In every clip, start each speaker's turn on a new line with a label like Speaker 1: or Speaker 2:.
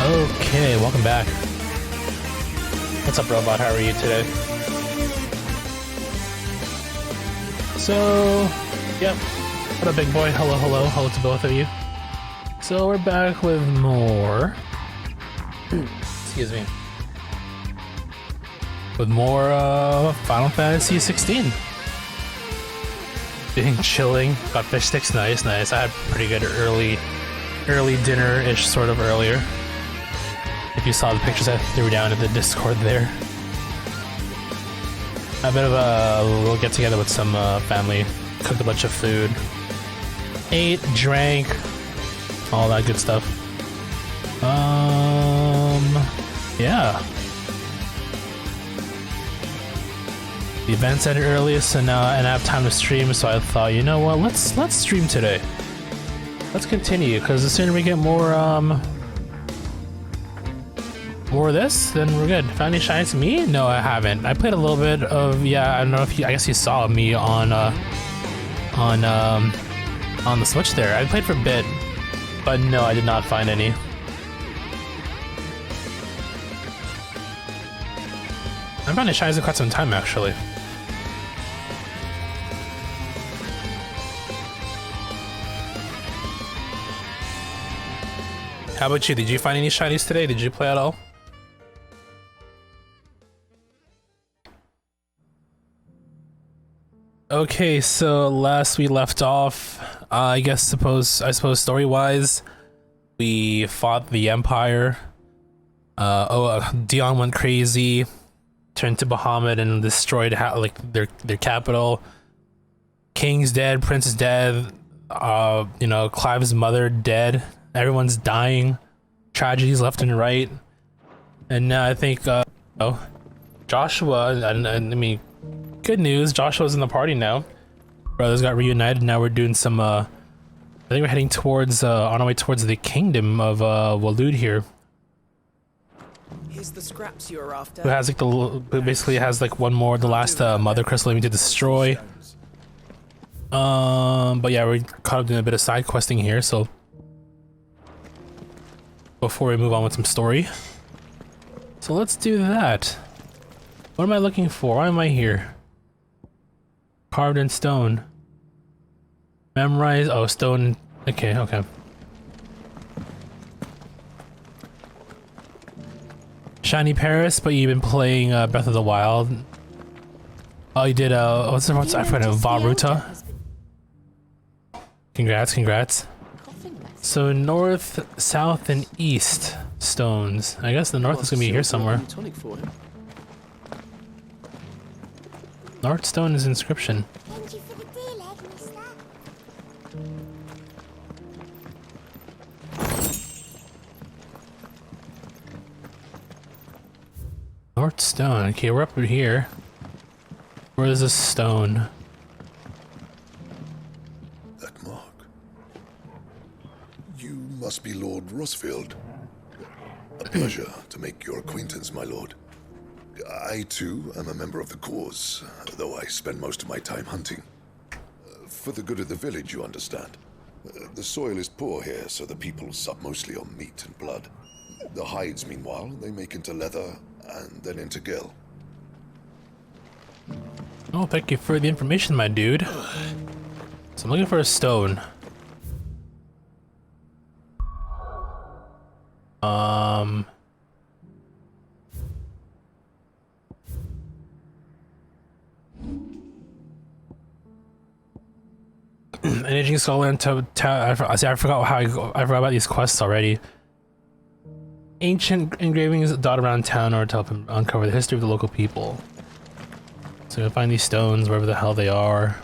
Speaker 1: Okay, welcome back. What's up, Robot? How are you today? So, yep. What up, big boy? Hello, hello, hello to both of you. So we're back with more. Excuse me. With more Final Fantasy XVI. Being chilling. Got fish sticks. Nice, nice. I had pretty good early dinner-ish sort of earlier. If you saw the pictures I threw down in the Discord there. A bit of a little get together with some family. Cooked a bunch of food. Ate, drank, all that good stuff. Yeah. The events ended early, so now and I have time to stream. So I thought, you know what? Let's stream today. Let's continue, because the sooner we get more of this, then we're good. Found any shinies? Me? No, I haven't. I played a little bit of, yeah, I don't know if you, I guess you saw me on the Switch there. I played for a bit, but no, I did not find any. I found any shinies in quite some time, actually. How about you? Did you find any shinies today? Did you play at all? Okay, so last we left off, I suppose story-wise, we fought the Empire. Dion went crazy, turned to Bahamut and destroyed their capital. King's dead, Prince is dead. You know, Clive's mother dead. Everyone's dying. Tragedies left and right. And now I think Joshua and I mean, good news, Joshua's in the party now. Brothers got reunited. Now we're doing some I think we're heading towards on our way towards the kingdom of Waloed here.
Speaker 2: Here's the scraps you're after.
Speaker 1: Who has like who basically has like one more, the last mother crystal we need to destroy. But yeah, we're caught up doing a bit of side questing here, so before we move on with some story. So let's do that. What am I looking for? Why am I here? Carved in stone. Memorize. Oh, stone. Okay, okay. Shiny Paris, but you've been playing Breath of the Wild. Oh, you did. What's I forgot. Varuta. Congrats, congrats. So north, south, and east stones. I guess the north is gonna be here somewhere. North stone is inscription.
Speaker 3: Thank you for the deal, mister.
Speaker 1: North stone. Okay, we're up here. Where is this stone?
Speaker 4: That mark. You must be Lord Rosfield. A pleasure to make your acquaintance, my lord. I, too, am a member of the cause, though I spend most of my time hunting. For the good of the village, you understand. The soil is poor here, so the people sup mostly on meat and blood. The hides, meanwhile, they make into leather and then into gil.
Speaker 1: Oh, thank you for the information, my dude. So I'm looking for a stone. An aging scholar into I forgot how I forgot about these quests already. Ancient engravings dot around town or to help uncover the history of the local people. So you'll find these stones wherever the hell they are.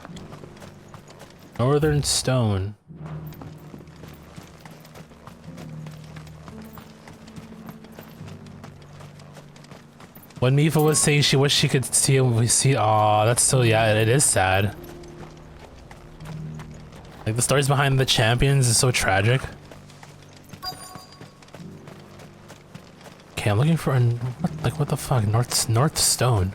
Speaker 1: Northern stone. When Mifa was saying she wished she could see him, we see. Aw, that's so, yeah, it is sad. Like the stories behind the champions is so tragic. Okay, I'm looking for what the fuck? North stone.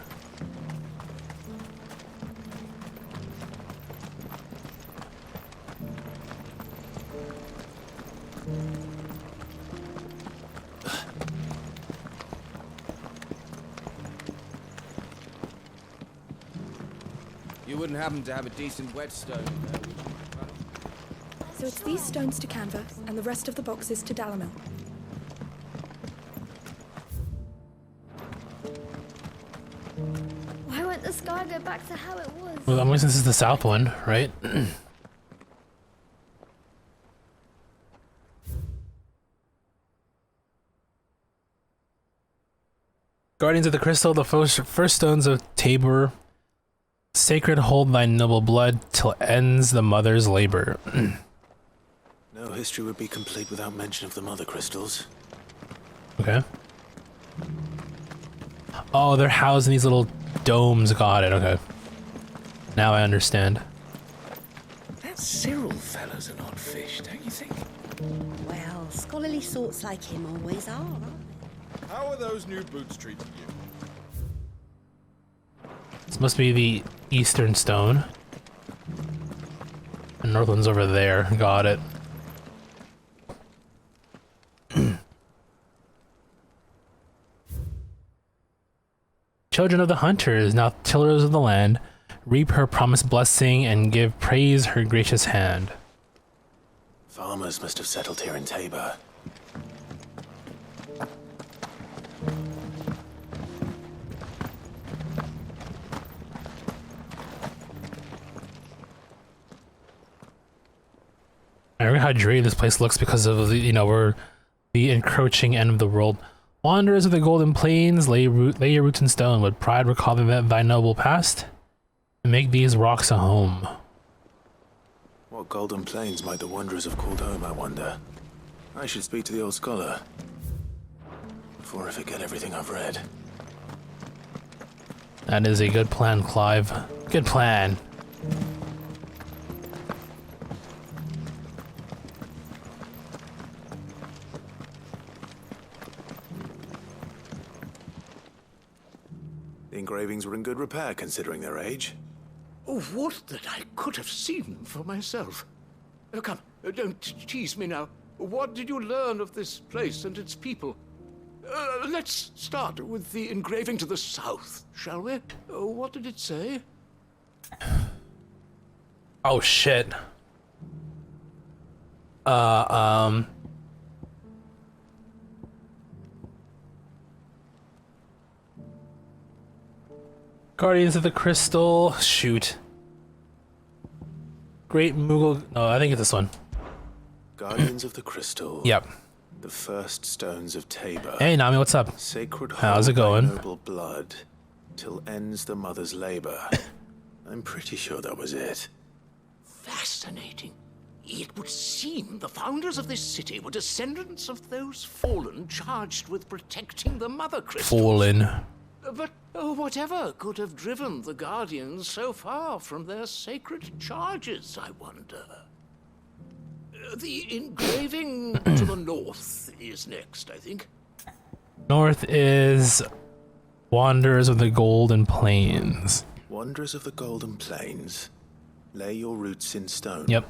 Speaker 2: You wouldn't happen to have a decent whetstone in there, would you?
Speaker 5: So it's these stones to Canva, and the rest of the boxes to Dalamil.
Speaker 3: Why won't the sky go back to how it was?
Speaker 1: Well, I'm guessing this is the south one, right? Guardians of the Crystal, the first stones of Tabor. Sacred hold thy noble blood till ends the mother's labor.
Speaker 6: No history would be complete without mention of the mother crystals.
Speaker 1: Okay. Oh, they're housed in these little domes. Got it. Okay. Now I understand.
Speaker 6: That Cyril fella's an odd fish, don't you think?
Speaker 7: Well, scholarly sorts like him always are, aren't they?
Speaker 2: How are those new boots treating you?
Speaker 1: This must be the eastern stone. The north one's over there. Got it. Children of the hunters, now tillers of the land, reap her promised blessing and give praise her gracious hand.
Speaker 6: Farmers must have settled here in Tabor.
Speaker 1: I remember how dreary this place looks because of the, we're the encroaching end of the world. Wanderers of the golden plains, lay your roots in stone. With pride recall thy noble past, and make these rocks a home.
Speaker 6: What golden plains might the wanderers have called home, I wonder? I should speak to the old scholar before I forget everything I've read.
Speaker 1: That is a good plan, Clive. Good plan.
Speaker 6: The engravings were in good repair considering their age.
Speaker 8: Oh, what that I could have seen for myself. Come, don't tease me now. What did you learn of this place and its people? Let's start with the engraving to the south, shall we? What did it say?
Speaker 1: Oh shit. Guardians of the Crystal. Shoot. Great Mughal. No, I think it's this one.
Speaker 6: Guardians of the Crystal.
Speaker 1: Yep.
Speaker 6: The first stones of Tabor.
Speaker 1: Hey, Nami, what's up?
Speaker 6: Sacred
Speaker 1: How's it
Speaker 6: hold thy
Speaker 1: going?
Speaker 6: noble blood till ends the mother's labor. I'm pretty sure that was it.
Speaker 8: Fascinating. It would seem the founders of this city were descendants of those fallen charged with protecting the mother crystals.
Speaker 1: Fallen.
Speaker 8: But whatever could have driven the Guardians so far from their sacred charges, I wonder? The engraving to the north is next, I think.
Speaker 1: North is Wanderers of the Golden Plains.
Speaker 6: Wanderers of the Golden Plains, lay your roots in stone.
Speaker 1: Yep.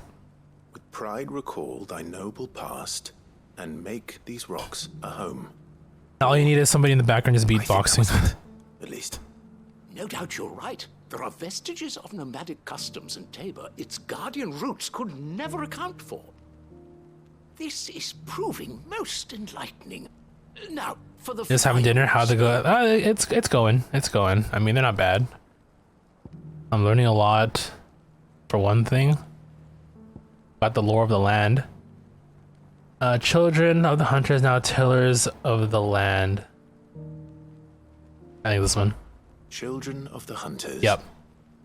Speaker 6: With pride recall thy noble past, and make these rocks a home.
Speaker 1: All you need is somebody in the background just
Speaker 6: I think that was
Speaker 1: beatboxing.
Speaker 6: it, at least.
Speaker 8: No doubt you're right. There are vestiges of nomadic customs in Tabor its guardian roots could never account for. This is proving most enlightening. Now, for the
Speaker 1: Just having dinner. How'd it go? It's going. It's going. I mean, they're not bad. I'm learning a lot. For one thing, about the lore of the land. Children of the hunters, now tillers of the land. I think this one.
Speaker 6: Children of the hunters.
Speaker 1: Yep.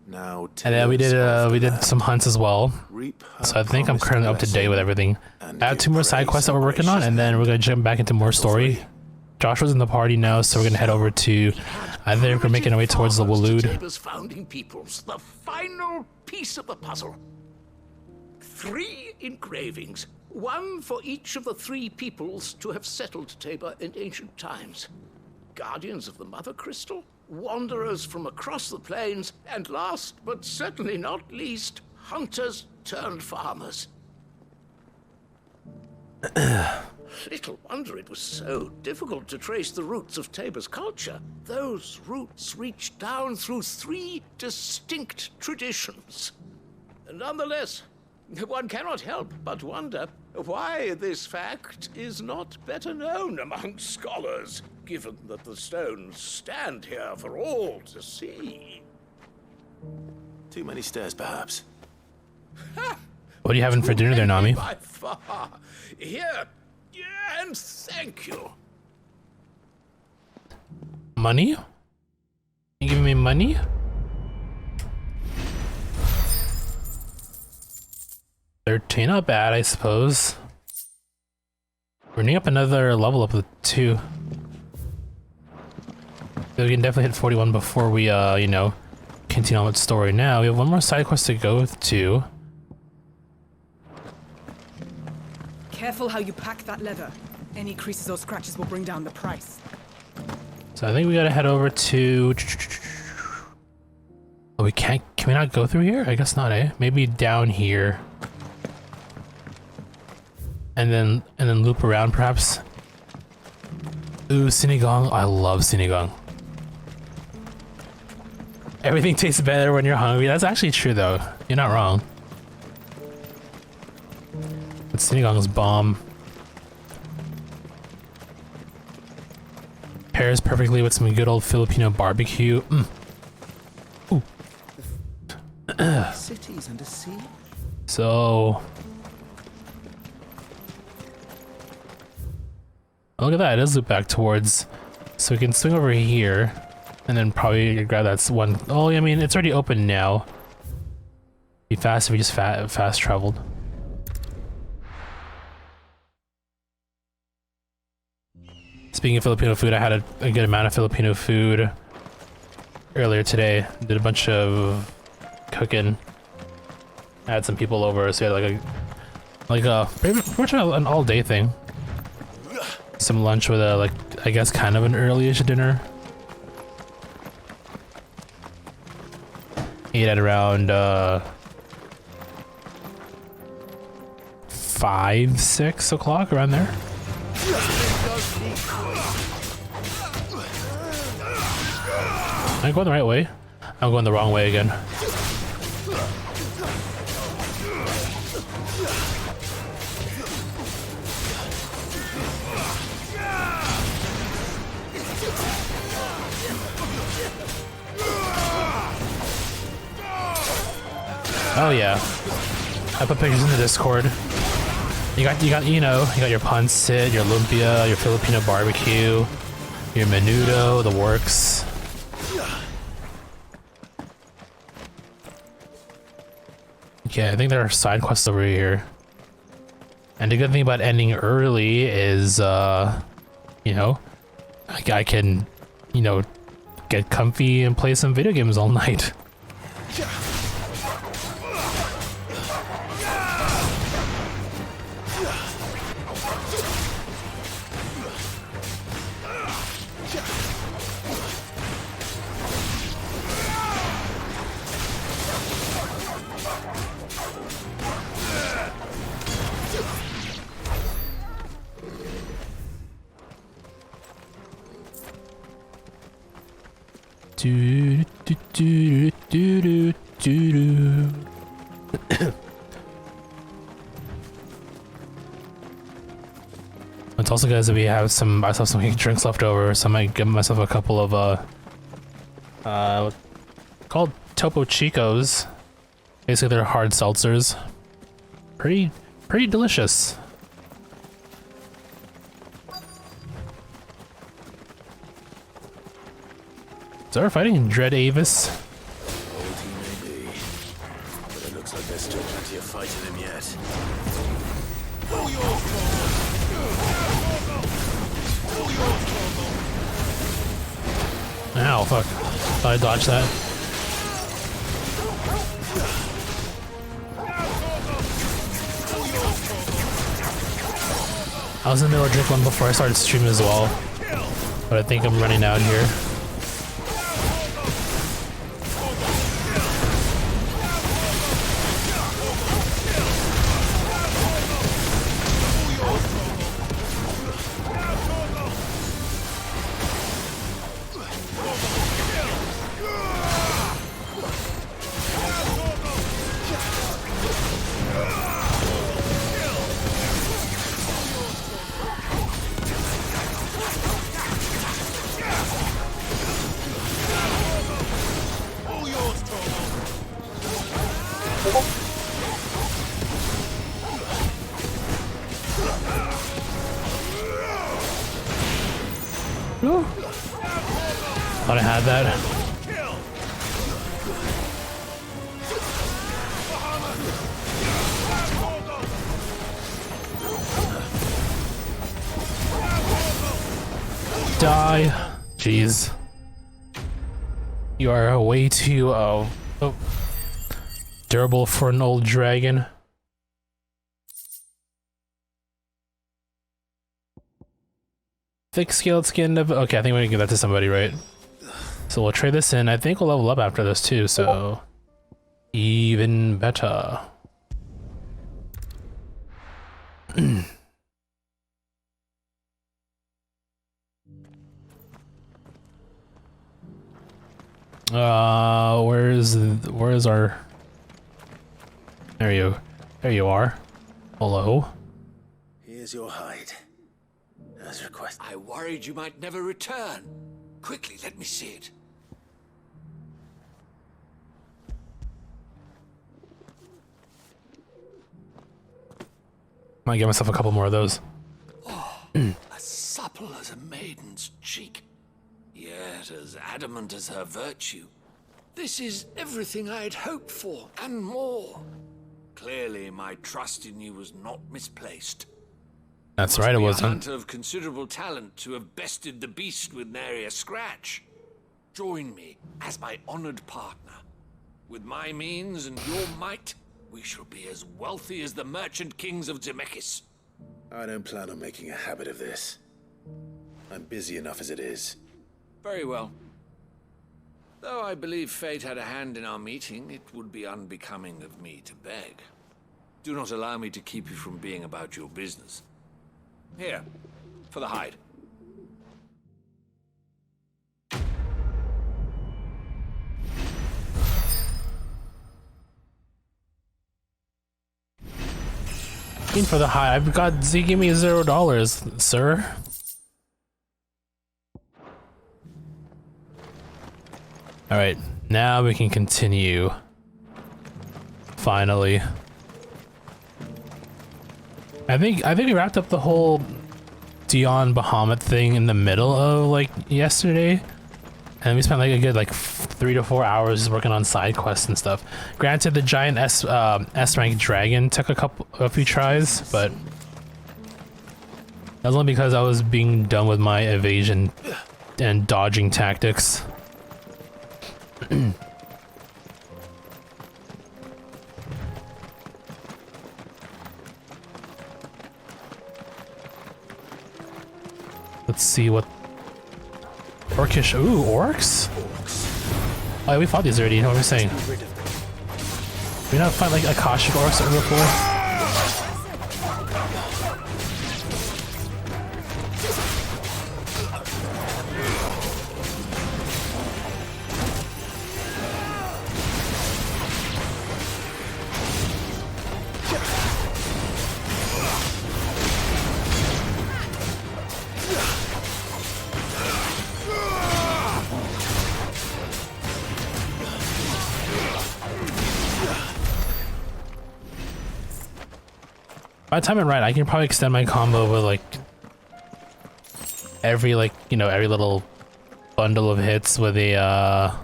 Speaker 6: Now
Speaker 1: And then we did some hunts as well.
Speaker 6: Reap
Speaker 1: So I think I'm currently up to date with everything.
Speaker 6: and
Speaker 1: I have
Speaker 6: give
Speaker 1: 2 more side
Speaker 6: praise
Speaker 1: quests that
Speaker 6: to
Speaker 1: we're working on,
Speaker 6: gracious
Speaker 1: and then we're gonna jump back into more story. Joshua's in the party now, so we're gonna head over to. I think we're making our way towards the Waloed.
Speaker 8: Tabor's founding peoples, the final piece of the puzzle. 3 engravings, one for each of the 3 peoples to have settled Tabor in ancient times. Guardians of the Mother Crystal, wanderers from across the plains, and last but certainly not least, hunters turned farmers. Little wonder it was so difficult to trace the roots of Tabor's culture. Those roots reach down through 3 distinct traditions. Nonetheless, one cannot help but wonder why this fact is not better known among scholars, given that the stones stand here for all to see.
Speaker 6: Too many stairs, perhaps.
Speaker 1: What are you having for dinner there, Nami?
Speaker 8: By far. Here, and thank you.
Speaker 1: Money? You giving me money? $13, not bad, I suppose. We're near up another level up with 2. We can definitely hit 41 before we, you know, continue on with the story. Now we have one more side quest to go to.
Speaker 9: Careful how you pack that leather. Any creases or scratches will bring down the price.
Speaker 1: So I think we gotta head over to. Oh, we can't. Can we not go through here? I guess not, eh? Maybe down here. And then loop around, perhaps. Ooh, sinigang. I love sinigang. Everything tastes better when you're hungry. That's actually true, though. You're not wrong. But sinigang's bomb. Pairs perfectly with some good old Filipino barbecue. Ooh.
Speaker 2: Cities under sea?
Speaker 1: So. Oh, look at that, it does loop back towards. So we can swing over here. And then probably grab that one. Oh, I mean, it's already open now. Be fast if we just fast traveled. Speaking of Filipino food, I had a good amount of Filipino food earlier today. Did a bunch of cooking. I had some people over, so we had like a pretty much an all-day thing. Some lunch with a, like, I guess kind of an early-ish dinner. Ate at around 5, 6 o'clock, around there. Am I going the right way? I'm going the wrong way again. Oh yeah, I put pictures in the Discord. You got you got your pancit, your lumpia, your Filipino barbecue, your menudo, the works. Okay, I think there are side quests over here. And the good thing about ending early is, you know, I can, you know, get comfy and play some video games all night. It's also good that I still have some drinks left over, so I might give myself a couple of called Topo Chicos. Basically, they're hard seltzers. Pretty delicious. So we're fighting Dread Avis.
Speaker 6: Old he may be, but it looks like there's still plenty of fight in him yet.
Speaker 1: Ow, fuck. Thought I dodged that. I was in the middle of drink one before I started streaming as well, but I think I'm running out here. Ooh. Thought I had that. Die. Jeez. You are way too durable for an old dragon. Thick scaled skin of okay, I think we can give that to somebody, right? So we'll trade this in. I think we'll level up after this too, so even better. Where's our there you are. Hello.
Speaker 6: Here's your hide. As requested.
Speaker 8: I worried you might never return. Quickly, let me see it.
Speaker 1: Might get myself a couple more of those.
Speaker 8: As supple as a maiden's cheek, yet as adamant as her virtue. This is everything I'd hoped for, and more. Clearly, my trust in you was not misplaced.
Speaker 1: That's right, it
Speaker 8: A
Speaker 1: wasn't.
Speaker 8: hunter of considerable talent to have bested the beast with nary a scratch. Join me as my honored partner. With my means and your might, we shall be as wealthy as the merchant kings of Zemeckis.
Speaker 6: I don't plan on making a habit of this. I'm busy enough as it is.
Speaker 8: Very well. Though I believe fate had a hand in our meeting, it would be unbecoming of me to beg. Do not allow me to keep you from being about your business. Here, for the hide.
Speaker 1: For the high, I've got Z. Give me $0, sir. All right, now we can continue. Finally, I think we wrapped up the whole Dion Bahamut thing in the middle of like yesterday, and we spent like a good 3 to 4 hours working on side quests and stuff. Granted, the giant S rank dragon took a few tries, but that was only because I was being done with my evasion and dodging tactics. Let's see what orcish. Ooh, orcs. Oh, yeah, we fought these already. You know what I'm saying? We not fight like Akashic orcs before. By the time I'm right, I can probably extend my combo with like every every little bundle of hits with a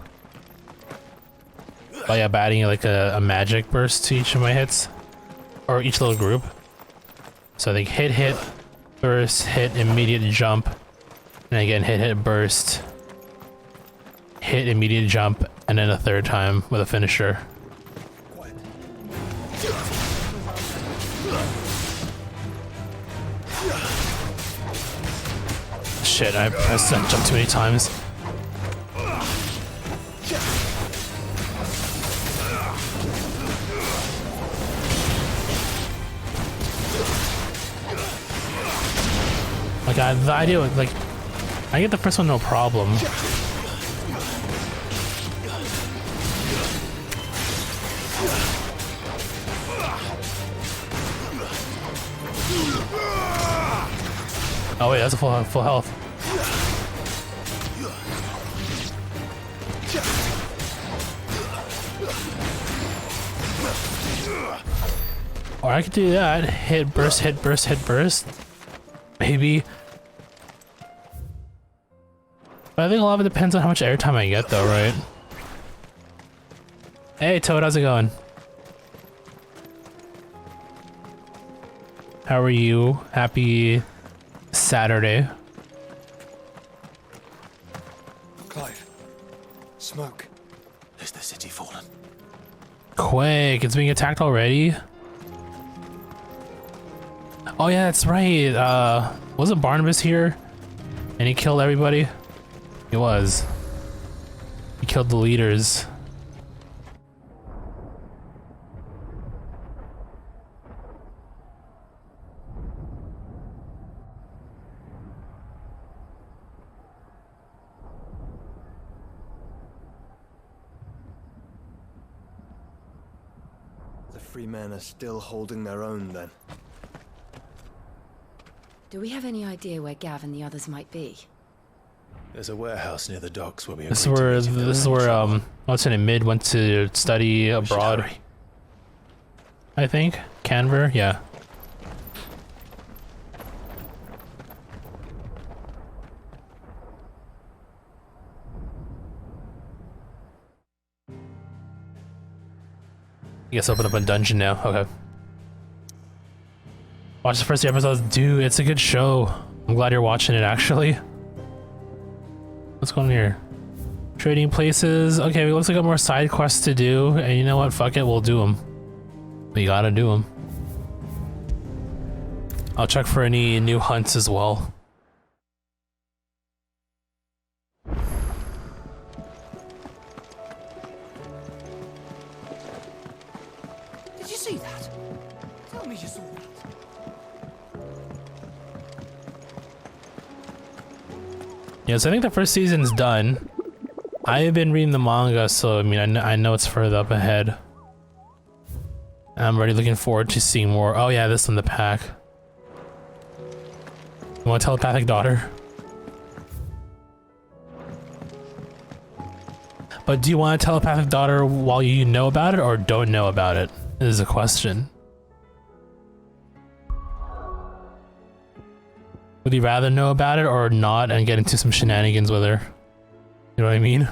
Speaker 1: by adding like a magic burst to each of my hits, or each little group. So I think hit, burst, hit, immediate jump, and again hit, burst, hit, immediate jump, and then a third time with a finisher. Shit, I pressed that jump too many times. Like, the idea was, like, I get the first one no problem. Oh wait, that's a full health. Or I could do that. Hit, burst, hit, burst, hit, burst. Maybe. But I think a lot of it depends on how much airtime I get, though, right? Hey, Toad, how's it going? How are you? Happy Saturday.
Speaker 2: Clive. Smoke.
Speaker 6: Is the city fallen?
Speaker 1: Quick, it's being attacked already? Oh yeah, that's right. Wasn't Barnabas here? And he killed everybody? He was. He killed the leaders.
Speaker 2: The free men are still holding their own then.
Speaker 10: Do we have any idea where Gav and the others might be?
Speaker 6: There's a warehouse near the docks where we.
Speaker 1: This is where what's in it? Mid went to study abroad. I think Canver, yeah. I guess open up a dungeon now. Okay. Watch the first 2 episodes, dude. It's a good show. I'm glad you're watching it. Actually. What's going on here? Trading places. Okay, it looks like we got more side quests to do. And you know what? Fuck it, we'll do them. We gotta do them. I'll check for any new hunts as well.
Speaker 8: Did you see that? Tell me you saw that.
Speaker 1: Yeah, so I think the first season's done. I've been reading the manga, so I mean, I know it's further up ahead. I'm already looking forward to seeing more. Oh yeah, this in the pack. You want a telepathic daughter? But do you want a telepathic daughter while you know about it or don't know about it? Is a question. Would you rather know about it or not and get into some shenanigans with her? You know what I mean?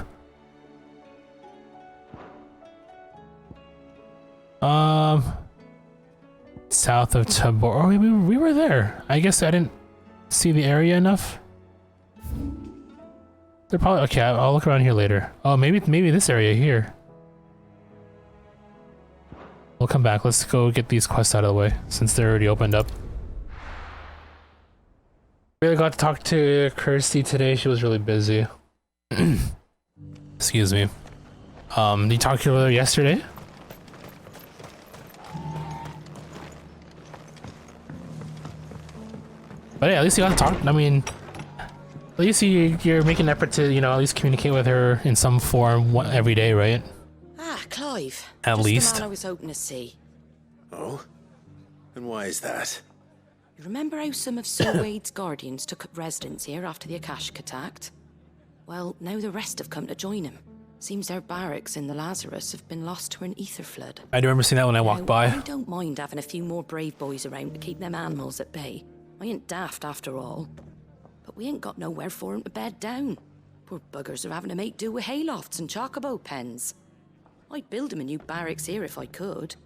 Speaker 1: South of Tabor. Oh, we were there. I guess I didn't see the area enough. They're probably okay. I'll look around here later. Oh, maybe this area here. We'll come back. Let's go get these quests out of the way since they're already opened up. Really got to talk to Kirsty today. She was really busy. Excuse me. Did you talk to her yesterday? But yeah, at least you got to talk. I mean, at least you're making an effort to, you know, at least communicate with her in some form every day, right?
Speaker 7: Ah, Clive.
Speaker 1: At
Speaker 7: Just
Speaker 1: least.
Speaker 7: the man I was hoping to see.
Speaker 6: Oh? And why is that?
Speaker 7: You remember how some of Sir Wade's guardians took up residence here after the Akashic attacked? Well, now the rest have come to join him. Seems their barracks in the Lazarus have been lost to an ether flood.
Speaker 1: I do remember seeing that when I walked by.
Speaker 7: I don't mind having a few more brave boys around to keep them animals at bay. I ain't daft after all. But we ain't got nowhere for 'em to bed down. Poor buggers are having to make do with haylofts and chocobo pens. I'd build 'em a new barracks here if I could.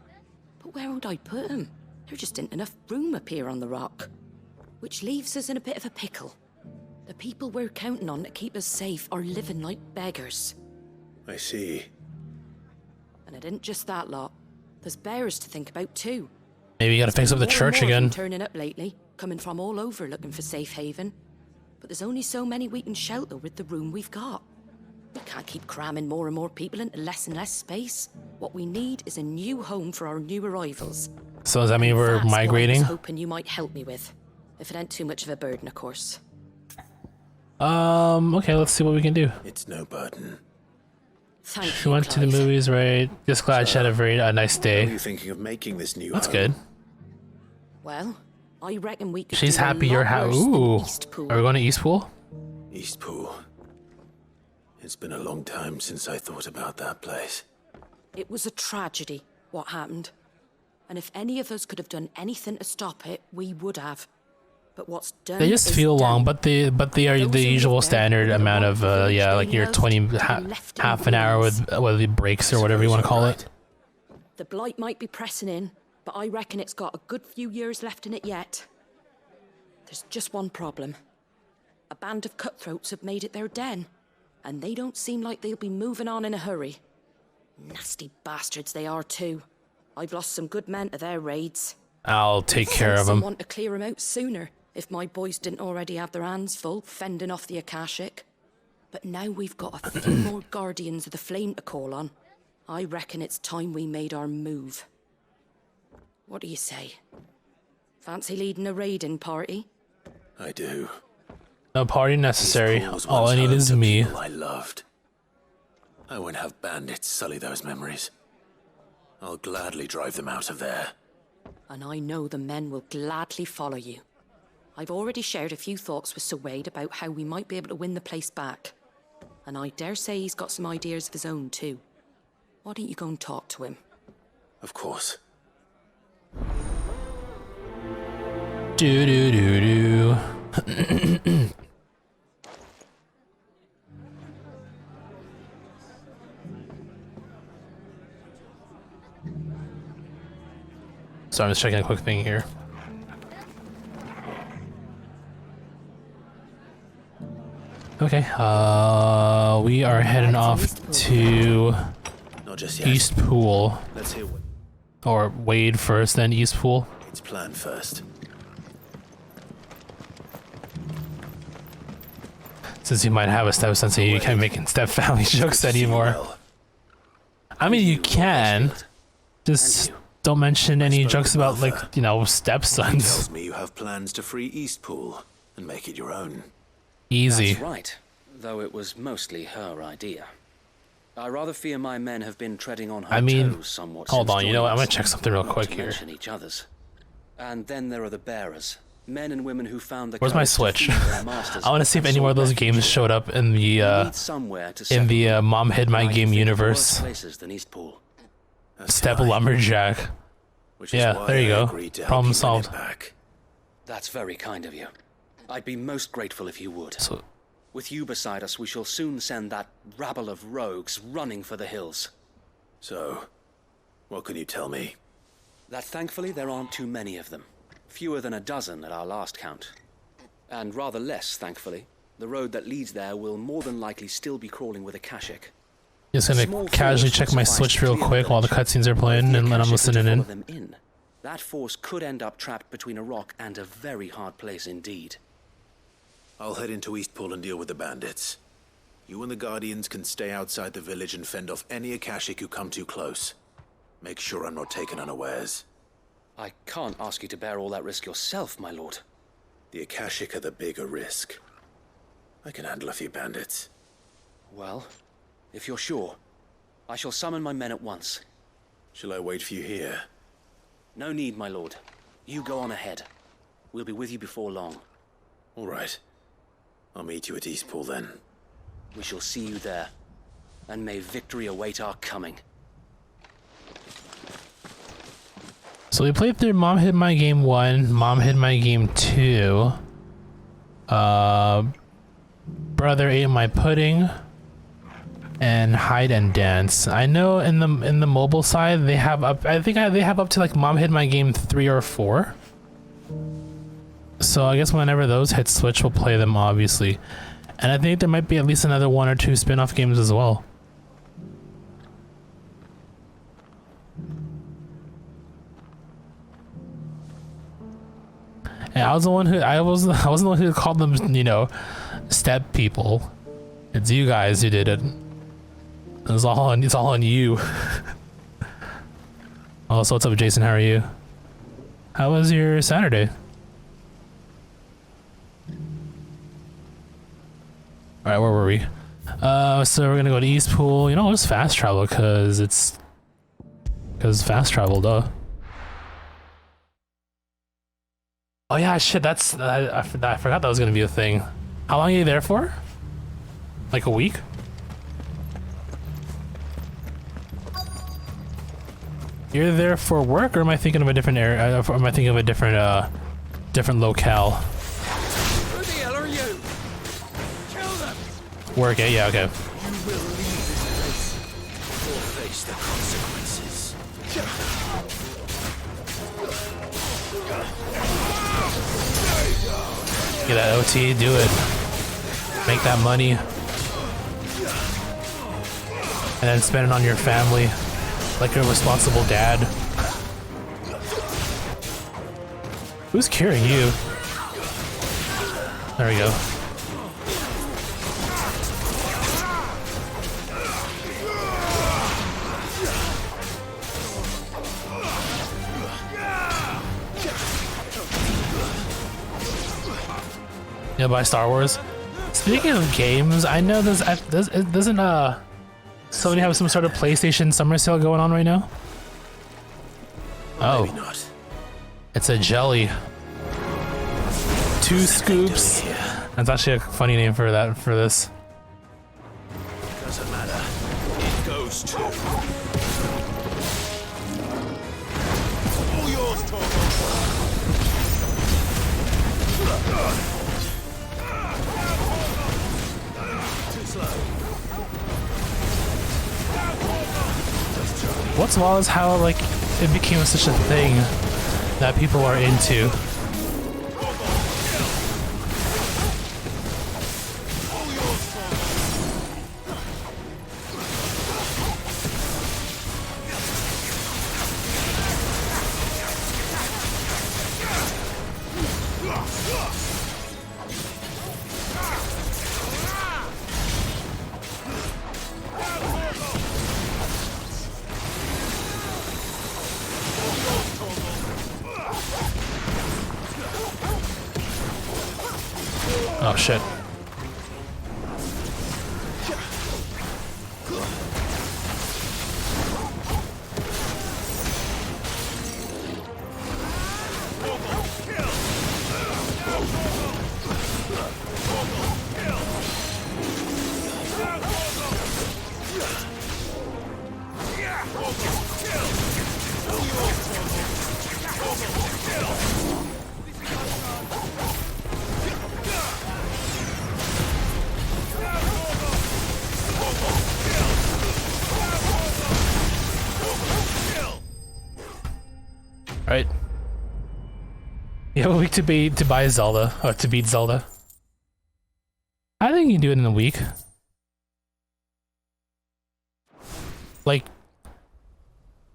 Speaker 7: But where would I put 'em? There just ain't enough room up here on the rock. Which leaves us in a bit of a pickle. The people we're counting on to keep us safe are living like beggars.
Speaker 6: I see.
Speaker 7: And it ain't just that lot. There's bears to think about too.
Speaker 1: Maybe you gotta fix up the
Speaker 7: More and
Speaker 1: church
Speaker 7: more of 'em
Speaker 1: again.
Speaker 7: turning up lately, coming from all over looking for safe haven. But there's only so many we can shelter with the room we've got. We can't keep cramming more and more people into less and less space. What we need is a new home for our new arrivals.
Speaker 1: So does that mean we're
Speaker 7: That's
Speaker 1: migrating?
Speaker 7: what I was hoping you might help me with. If it ain't too much of a burden, of course.
Speaker 1: Okay, let's see what we can do.
Speaker 6: It's no burden.
Speaker 7: Thank
Speaker 1: She
Speaker 7: you,
Speaker 1: went to the
Speaker 7: Clive.
Speaker 1: movies, right? Just glad she had a very nice
Speaker 6: How are
Speaker 1: day.
Speaker 6: you thinking of making this new
Speaker 1: That's
Speaker 6: home?
Speaker 1: good.
Speaker 7: Well, I reckon we could
Speaker 1: She's
Speaker 7: do a
Speaker 1: happy
Speaker 7: lot
Speaker 1: you're
Speaker 7: worse than
Speaker 1: Ooh.
Speaker 7: Eastpool.
Speaker 1: Are we going to Eastpool?
Speaker 6: Eastpool. It's been a long time since I thought about that place.
Speaker 7: It was a tragedy, what happened. And if any of us could have done anything to stop it, we would have. But what's done
Speaker 1: They just
Speaker 7: is
Speaker 1: feel
Speaker 7: done.
Speaker 1: long, but they are
Speaker 7: Those
Speaker 1: the
Speaker 7: who
Speaker 1: usual
Speaker 7: live there
Speaker 1: standard
Speaker 7: and the
Speaker 1: amount of
Speaker 7: wonderful village
Speaker 1: yeah,
Speaker 7: they
Speaker 1: like your
Speaker 7: loved
Speaker 1: 20
Speaker 7: are left in
Speaker 1: half an hour
Speaker 7: ruins.
Speaker 1: with the breaks or whatever you want to call it.
Speaker 7: The blight might be pressing in, but I reckon it's got a good few years left in it yet. There's just one problem. A band of cutthroats have made it their den, and they don't seem like they'll be moving on in a hurry. Nasty bastards they are too. I've lost some good men to their raids.
Speaker 1: I'll take care of them.
Speaker 7: Want to clear 'em out sooner, if my boys didn't already have their hands full fending off the Akashic. But now we've got a few more guardians of the flame to call on. I reckon it's time we made our move. What do you say? Fancy leading a raiding party?
Speaker 6: I do.
Speaker 1: No party necessary.
Speaker 6: These pools
Speaker 1: All I
Speaker 6: once
Speaker 1: need
Speaker 6: home
Speaker 1: is
Speaker 6: to
Speaker 1: me.
Speaker 6: people I loved. I won't have bandits sully those memories. I'll gladly drive them out of there.
Speaker 7: And I know the men will gladly follow you. I've already shared a few thoughts with Sir Wade about how we might be able to win the place back. And I dare say he's got some ideas of his own too. Why don't you go and talk to him?
Speaker 6: Of course.
Speaker 1: Do do do do. So I'm just checking a quick thing here. Okay, we are heading off to
Speaker 6: Not just yet.
Speaker 1: East Pool,
Speaker 6: Let's hear what
Speaker 1: or Wade first, then East Pool.
Speaker 6: it's planned first.
Speaker 1: Since you might have a stepson, so you can't make step-family jokes anymore.
Speaker 6: Well,
Speaker 1: I mean, you can. Just don't mention any jokes about, like, you know, stepsons.
Speaker 6: tells me you have plans to free Eastpool and make it your own.
Speaker 1: Easy.
Speaker 11: That's right, though it was mostly her idea. I rather fear my men have been treading on her
Speaker 1: I mean,
Speaker 11: toes somewhat.
Speaker 1: hold
Speaker 11: since
Speaker 1: on, you know what? I'm
Speaker 11: joining
Speaker 1: gonna
Speaker 11: us,
Speaker 1: check something real
Speaker 11: not
Speaker 1: quick
Speaker 11: to
Speaker 1: here.
Speaker 11: mention each other's. And then there are the bearers, men and women who found the
Speaker 1: Where's my
Speaker 11: courage to
Speaker 1: Switch?
Speaker 11: feed their masters
Speaker 1: I want to see if any more of those games showed up in
Speaker 11: We
Speaker 1: the
Speaker 11: need somewhere to settle.
Speaker 1: Mom Hid My
Speaker 11: And I
Speaker 1: Game
Speaker 11: think of worse
Speaker 1: universe.
Speaker 11: places than Eastpool.
Speaker 1: Step Lumberjack.
Speaker 6: Which is
Speaker 1: Yeah,
Speaker 6: why
Speaker 1: there you
Speaker 6: I
Speaker 1: go.
Speaker 6: agreed to help
Speaker 1: Problem
Speaker 6: you win it
Speaker 1: solved.
Speaker 6: back.
Speaker 11: That's very kind of you. I'd be most grateful if you would.
Speaker 1: So,
Speaker 11: With you beside us, we shall soon send that rabble of rogues running for the hills.
Speaker 6: So, what can you tell me?
Speaker 11: That thankfully there aren't too many of them. Fewer than a dozen at our last count. And rather less, thankfully. The road that leads there will more than likely still be crawling with Akashic.
Speaker 1: just gonna casually check my Switch real quick while the cutscenes are playing and then I'm listening in.
Speaker 11: Them in. That force could end up trapped between a rock and a very hard place indeed.
Speaker 6: I'll head into Eastpool and deal with the bandits. You and the Guardians can stay outside the village and fend off any Akashic who come too close. Make sure I'm not taken unawares.
Speaker 11: I can't ask you to bear all that risk yourself, my lord.
Speaker 6: The Akashic are the bigger risk. I can handle a few bandits.
Speaker 11: Well, if you're sure, I shall summon my men at once.
Speaker 6: Shall I wait for you here?
Speaker 11: No need, my lord. You go on ahead. We'll be with you before long.
Speaker 6: All right. I'll meet you at Eastpool then.
Speaker 11: We shall see you there. And may victory await our coming.
Speaker 1: So we played through Mom Hid My Game 1, Mom Hid My Game 2. Brother Ate My Pudding. And Hide and Dance. I know in the mobile side they have up. I think they have up to like Mom Hid My Game 3 or 4. So I guess whenever those hit Switch, we'll play them obviously. And I think there might be at least another 1 or 2 spin-off games as well. And I was the one who I wasn't the one who called them, you know, step people. It's you guys who did it. It's all on you. Also, what's up, Jason? How are you? How was your Saturday? All right, where were we? So we're gonna go to East Pool. You know, just fast travel because fast travel, duh. Oh yeah, shit. That's I forgot that was gonna be a thing. How long are you there for? Like a week? You're there for work, or am I thinking of a different area? Or am I thinking of a different different locale? Work it, yeah, okay.
Speaker 6: You will leave this place or face the consequences.
Speaker 1: Get that OT, do it. Make that money. And then spend it on your family like a responsible dad. Who's curing you? There we go. Yeah, by Star Wars. Speaking of games, I know doesn't Sony have some sort of PlayStation summer sale going on right now?
Speaker 6: Maybe not.
Speaker 1: It's a jelly. 2 scoops. That's actually a funny name for this.
Speaker 6: Doesn't matter. It goes to. All yours, Torgo. Too slow.
Speaker 1: What's wild is how like it became such a thing that people are into. Oh shit. Right. You have a week to buy Zelda, or to beat Zelda. I think you can do it in a week. Like,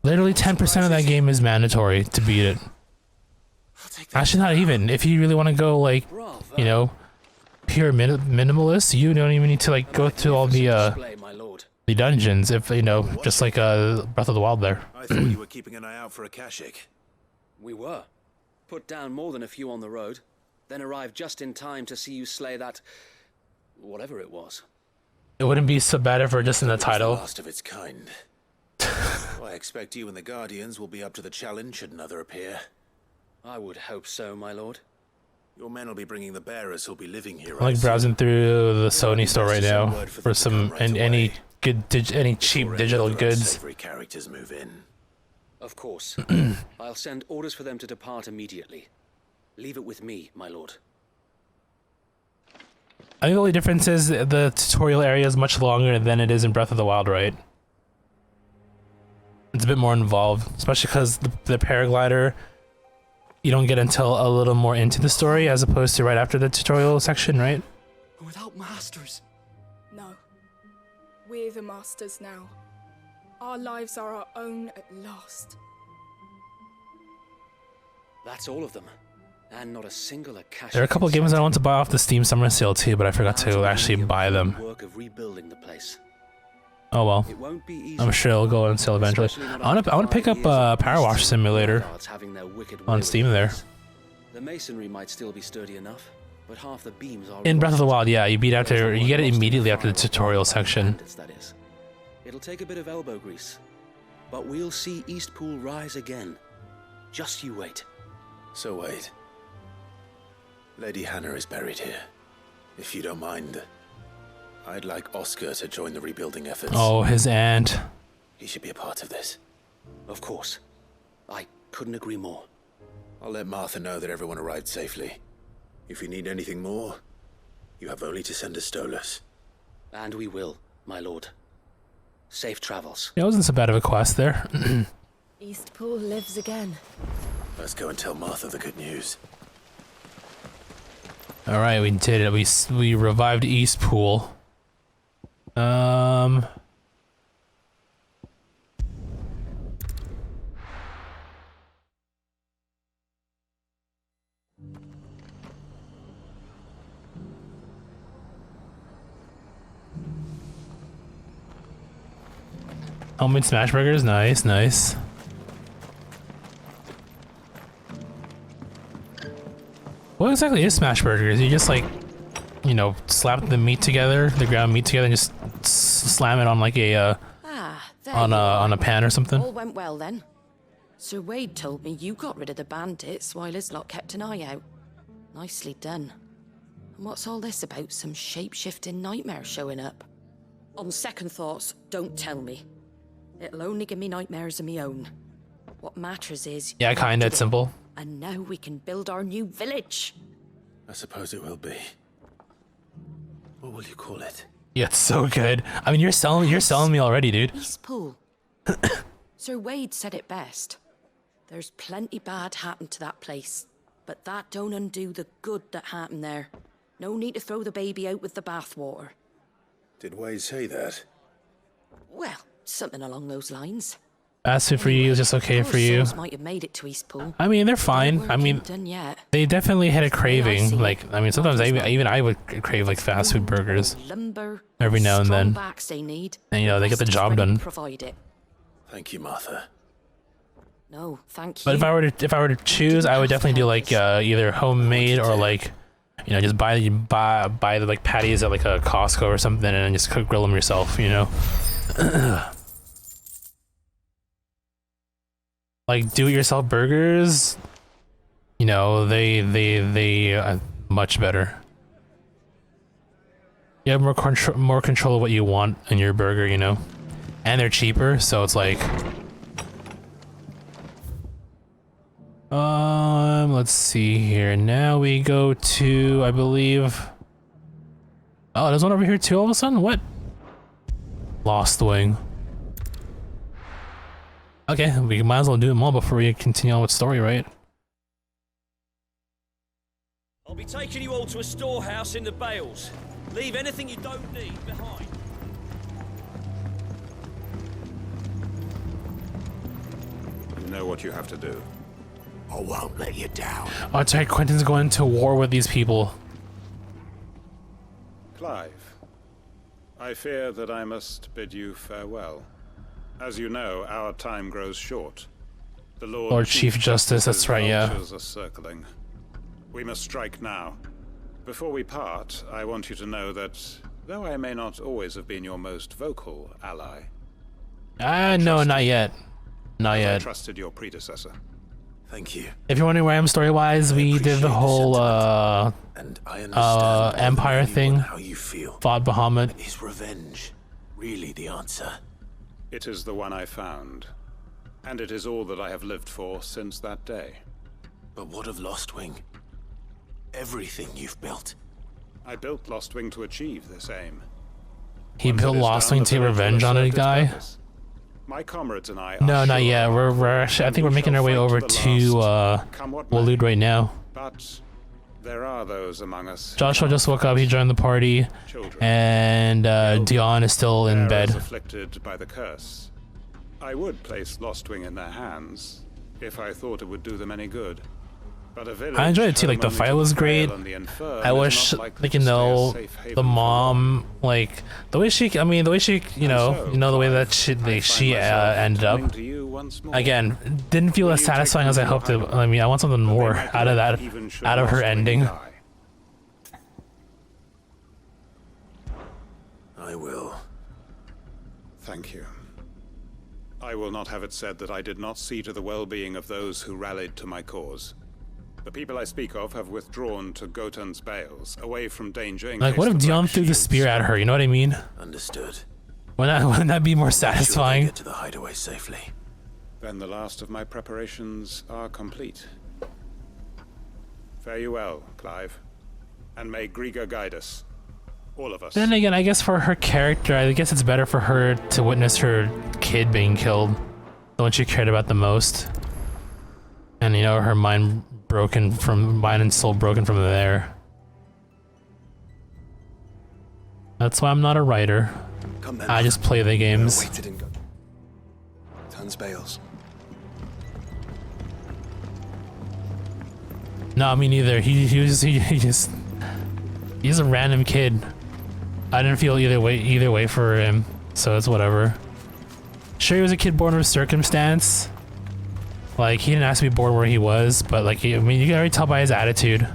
Speaker 1: literally 10% of that game is mandatory to beat it. Actually, not even. If you really want to go, like, you know, pure minimalist, you don't even need to, like, go through all the dungeons, if, you know, just like Breath of the Wild there.
Speaker 6: I thought you were keeping an eye out for a Kashyyyk.
Speaker 11: We were. Put down more than a few on the road, then arrived just in time to see you slay that... whatever it was.
Speaker 1: It wouldn't be so bad if we're just in the title.
Speaker 6: The last of its kind. Well, I expect you and the Guardians will be up to the challenge should another appear.
Speaker 11: I would hope so, my lord.
Speaker 6: Your men will be bringing the bearers who'll be living here.
Speaker 1: I'm like browsing through the Sony store right now for some any cheap digital goods.
Speaker 6: Savory characters move in.
Speaker 11: Of course. I'll send orders for them to depart immediately. Leave it with me, my lord.
Speaker 1: I think the only difference is the tutorial area is much longer than it is in Breath of the Wild, right? It's a bit more involved, especially because the paraglider, you don't get until a little more into the story as opposed to right after the tutorial section, right?
Speaker 9: Without masters. No. We're the masters now. Our lives are our own at last.
Speaker 11: That's all of them. And not a single Akashic.
Speaker 1: There are a couple of games I want to buy off the Steam Summer Sale too, but I forgot to actually buy them.
Speaker 11: Work of rebuilding the place.
Speaker 1: Oh well.
Speaker 11: It won't be easy.
Speaker 1: I'm sure it'll go on sale eventually. I want to pick up Power Wash Simulator on Steam there.
Speaker 11: The masonry might still be sturdy enough, but half the beams are
Speaker 1: in Breath of the Wild. Yeah, you get it immediately after the tutorial section.
Speaker 11: That is. It'll take a bit of elbow grease, but we'll see Eastpool rise again. Just you wait.
Speaker 6: So wait. Lady Hannah is buried here. If you don't mind, I'd like Oscar to join the rebuilding efforts.
Speaker 1: Oh, his aunt.
Speaker 6: He should be a part of this.
Speaker 11: Of course. I couldn't agree more.
Speaker 6: I'll let Martha know that everyone arrived safely. If you need anything more, you have only to send a Stolas.
Speaker 11: And we will, my lord. Safe travels.
Speaker 1: It wasn't so bad of a quest there.
Speaker 10: Eastpool lives again.
Speaker 6: Let's go and tell Martha the good news.
Speaker 1: All right, we did it. We revived Eastpool. Homemade smash burgers, nice, nice. What exactly is smash burgers? You just like, you know, slap the meat together, the ground meat together, and just slam it on like a on a pan or something.
Speaker 7: All went well then. Sir Wade told me you got rid of the bandits while his lot kept an eye out. Nicely done. And what's all this about some shape-shifting nightmare showing up? On second thoughts, don't tell me. It'll only give me nightmares of me own. What matters is...
Speaker 1: Yeah, kinda, it's simple.
Speaker 7: And now we can build our new village.
Speaker 6: I suppose it will be. What will you call it?
Speaker 1: Yeah, it's so good. I mean, you're selling me already, dude.
Speaker 7: Eastpool. Sir Wade said it best. There's plenty bad happened to that place, but that don't undo the good that happened there. No need to throw the baby out with the bathwater.
Speaker 6: Did Wade say that?
Speaker 7: Well, something along those lines.
Speaker 1: Fast food for you is just okay for you.
Speaker 7: Might have made it to Eastpool.
Speaker 1: I mean, they're fine. I mean, they definitely had a craving. Like, I mean, sometimes even I would crave like fast food burgers every now and then. And you know, they get the job done.
Speaker 7: Provide it.
Speaker 6: Thank you, Martha.
Speaker 7: No, thank you.
Speaker 1: But if I were to choose, I would definitely do like either homemade or like, you know, just buy the like patties at like a Costco or something and just grill them yourself. You know. Like do-it-yourself burgers, you know, they are much better. You have more control of what you want in your burger, you know, and they're cheaper, so it's like, let's see here. Now we go to, I believe. Oh, there's one over here too. All of a sudden, what? Lost Wing. Okay, we might as well do them all before we continue on with story, right?
Speaker 12: I'll be taking you all to a storehouse in the Bales. Leave anything you don't need behind.
Speaker 13: You know what you have to do.
Speaker 6: I won't let you down.
Speaker 1: Oh, it's right, Quentin's going to war with these people.
Speaker 13: Clive, I fear that I must bid you farewell. As you know, our time grows short. The Lord
Speaker 1: Chief Justice, that's right, yeah.
Speaker 13: Are circling. We must strike now. Before we part, I want you to know that, though I may not always have been your most vocal ally...
Speaker 1: No, not yet. Not yet.
Speaker 13: I trusted your predecessor.
Speaker 6: Thank you.
Speaker 1: If you're wondering where I am story-wise, we did the whole, Empire thing.
Speaker 6: How you feel.
Speaker 1: Fought Bahamut.
Speaker 6: Is revenge really the answer?
Speaker 13: It is the one I found, and it is all that I have lived for since that day.
Speaker 6: But what of Lostwing? Everything you've built.
Speaker 13: I built Lostwing to achieve this aim.
Speaker 1: He built Lostwing to revenge on a guy?
Speaker 13: My comrades and I are
Speaker 1: No, not yet. We're actually, I think we're making our way over to Waloed right now.
Speaker 13: But there are those among us.
Speaker 1: Joshua just woke up, he joined the party, and Dion is still in bed.
Speaker 13: Afflicted by the curse. I would place Lostwing in their hands if I thought it would do them any good. But
Speaker 1: I enjoyed it too, like the fight was great. I wish, like, you know, the mom, like, the way she, you know, the way that she ended up. Again, didn't feel as satisfying as I hoped it. I mean, I want something more out of that, out of her ending.
Speaker 6: I will.
Speaker 13: Thank you. I will not have it said that I did not see to the well-being of those who rallied to my cause. The people I speak of have withdrawn to Gotan's Bales, away from danger.
Speaker 1: Like, what if Dion threw the spear at her? You know what I mean?
Speaker 6: Understood.
Speaker 1: Wouldn't that be more satisfying?
Speaker 6: Get to the hideaway safely.
Speaker 13: Then the last of my preparations are complete. Fare you well, Clive, and may Griga guide us. All of us.
Speaker 1: Then again, I guess for her character, I guess it's better for her to witness her kid being killed, the one she cared about the most. And you know, her mind and soul broken from there. That's why I'm not a writer. I just play the games.
Speaker 14: Waited and got tons bales.
Speaker 1: No, me neither. He's a random kid. I didn't feel either way for him, so it's whatever. Sure, he was a kid born of circumstance. Like, he didn't ask to be born where he was, but like, I mean, you can already tell by his attitude.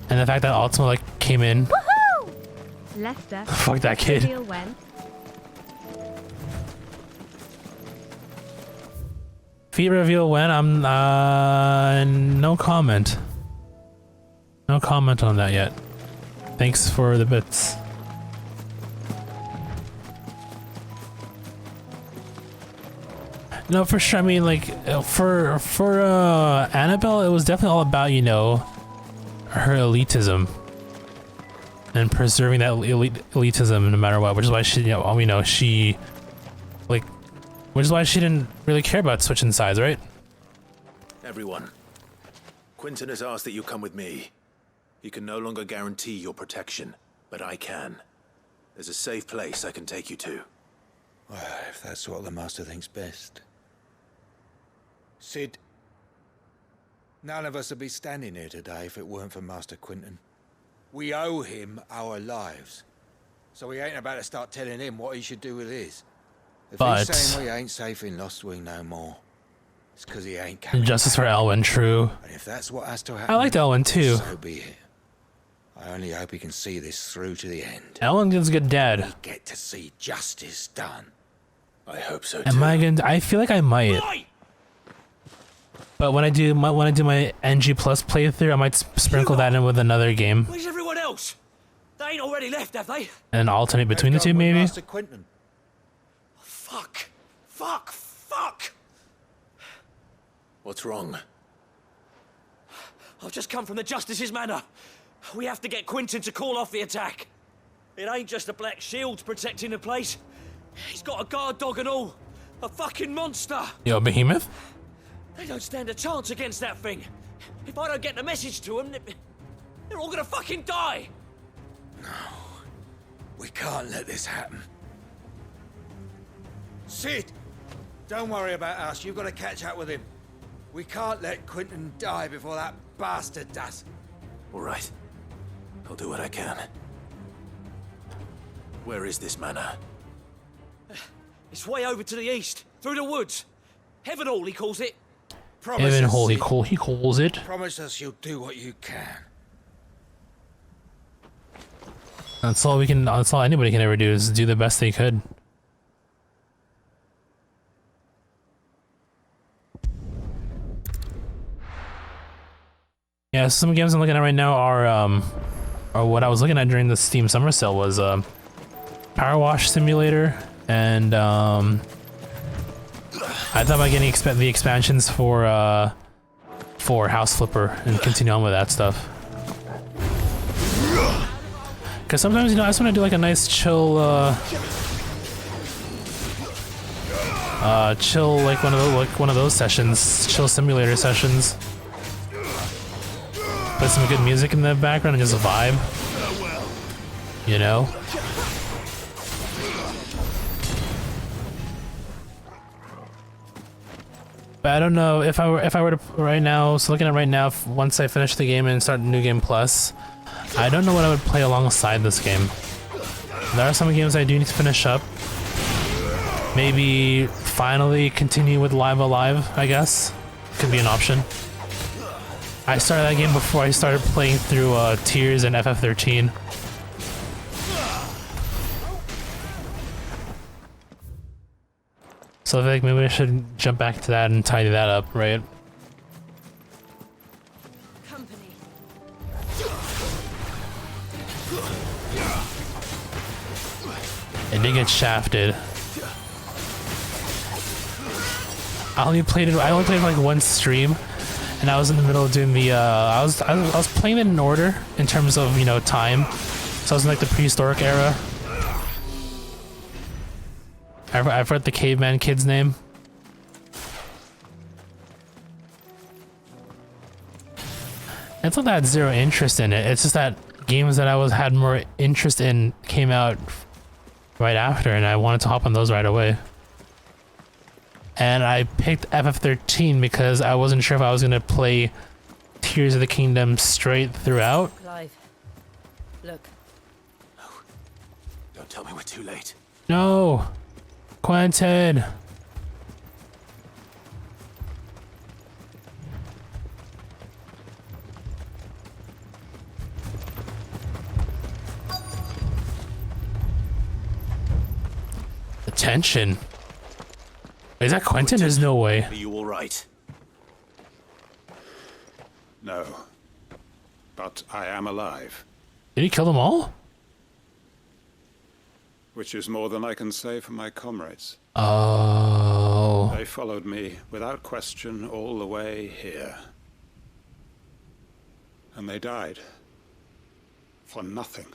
Speaker 1: And the fact that Ultima like came in.
Speaker 15: Woohoo! Lester.
Speaker 1: Fuck that kid. Feet reveal when? I'm no comment. No comment on that yet. Thanks for the bits. No, for sure. I mean, like, for Annabelle, it was definitely all about, you know, her elitism and preserving that elitism no matter what, which is why she, you know, which is why she didn't really care about switching sides, right?
Speaker 6: Everyone, Quentin has asked that you come with me. He can no longer guarantee your protection, but I can. There's a safe place I can take you to.
Speaker 2: Well, if that's what the Master thinks best. Sid, none of us would be standing here today if it weren't for Master Quentin. We owe him our lives. So we ain't about to start telling him what he should do with his. If he's saying we ain't safe in Lost Wing no more, it's because he ain't coming.
Speaker 1: Justice for Elwyn, true.
Speaker 2: And if that's what has to happen,
Speaker 1: I liked Elwyn too.
Speaker 2: So be it. I only hope he can see this through to the end.
Speaker 1: Elwyn's a good dad.
Speaker 2: We get to see justice done.
Speaker 6: I hope so too.
Speaker 1: Am I gonna? I feel like I might. But when I do my NG Plus playthrough, I might sprinkle that in with another game.
Speaker 12: Where's everyone else? They ain't already left, have they?
Speaker 1: And alternate between the two, maybe.
Speaker 2: Master Quentin.
Speaker 12: Fuck! Fuck! Fuck!
Speaker 6: What's wrong?
Speaker 12: I've just come from the Justice's manor. We have to get Quentin to call off the attack. It ain't just a black shield protecting the place. He's got a guard dog and all. A fucking monster.
Speaker 1: Yo, Behemoth?
Speaker 12: They don't stand a chance against that thing. If I don't get the message to them, they're all gonna fucking die.
Speaker 2: No. We can't let this happen. Sid! Don't worry about us. You've got to catch up with him. We can't let Quentin die before that bastard does.
Speaker 6: All right. I'll do what I can. Where is this manor?
Speaker 12: It's way over to the east, through the woods. Heaven Hall, he calls it.
Speaker 1: Heaven Hall, he calls it.
Speaker 2: Promise us you'll do what you can.
Speaker 1: That's all anybody can ever do is do the best they could. Yeah, some games I'm looking at right now are or what I was looking at during the Steam Summer Sale was Power Wash Simulator, and I thought about getting the expansions for House Flipper and continue on with that stuff. Cause sometimes, you know, I just want to do like a nice chill, like one of those sessions, chill simulator sessions. Put some good music in the background and just vibe, you know. But I don't know if I were to right now. So looking at right now, once I finish the game and start New Game Plus, I don't know what I would play alongside this game. There are some games I do need to finish up. Maybe finally continue with Live Alive, I guess. Could be an option. I started that game before I started playing through Tears and FF13. So I feel like maybe I should jump back to that and tidy that up, right? It did get shafted. I only played it like one stream, and I was in the middle of doing the I was playing it in order in terms of, you know, time. So I was in like the prehistoric era. I've heard the caveman kid's name. It's not that I had zero interest in it. It's just that games that I had more interest in came out right after, and I wanted to hop on those right away. And I picked FF13 because I wasn't sure if I was gonna play Tears of the Kingdom straight throughout.
Speaker 7: Clive, look.
Speaker 6: No. Don't tell me we're too late.
Speaker 1: No! Quentin! Attention. Is that Quentin? There's no way.
Speaker 6: Are you all right?
Speaker 13: No. But I am alive.
Speaker 1: Did he kill them all?
Speaker 13: Which is more than I can say for my comrades.
Speaker 1: Oh.
Speaker 13: They followed me without question all the way here. And they died. For nothing.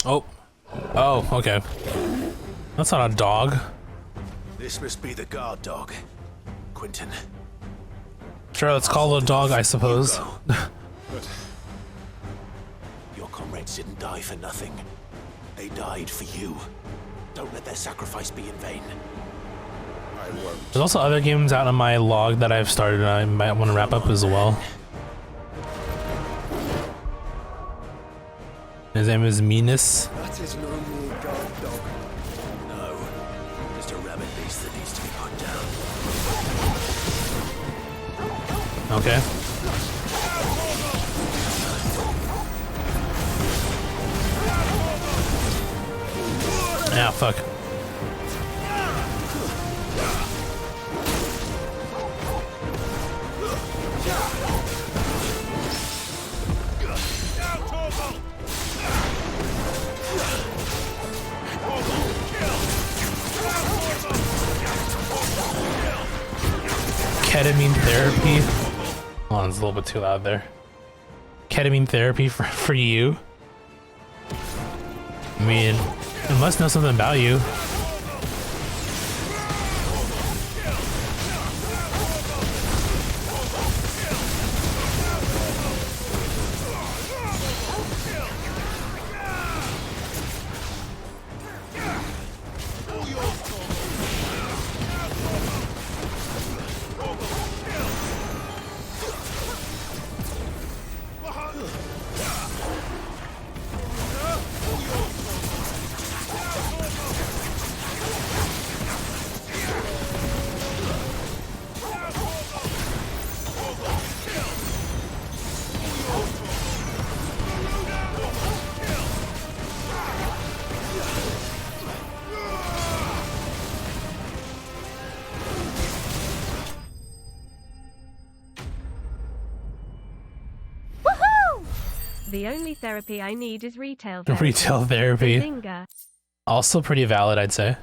Speaker 1: Oh. Oh, okay. That's not a dog.
Speaker 6: This must be the guard dog, Quentin.
Speaker 1: Sure, let's call it a dog, I suppose.
Speaker 6: But your comrades didn't die for nothing. They died for you. Don't let their sacrifice be in vain.
Speaker 13: I won't.
Speaker 1: There's also other games out on my log that I've started and I might want to wrap up as well. His name is Minas.
Speaker 14: That is no more guard dog.
Speaker 6: No, just a rabid beast that needs to be put down.
Speaker 1: Okay. Yeah, fuck. Ketamine therapy. Hold on, it's a little bit too loud there. Ketamine therapy for you? I mean, it must know something about you.
Speaker 15: The only therapy I need is retail therapy.
Speaker 1: Retail therapy.
Speaker 15: Bazinga.
Speaker 1: Also pretty valid, I'd say.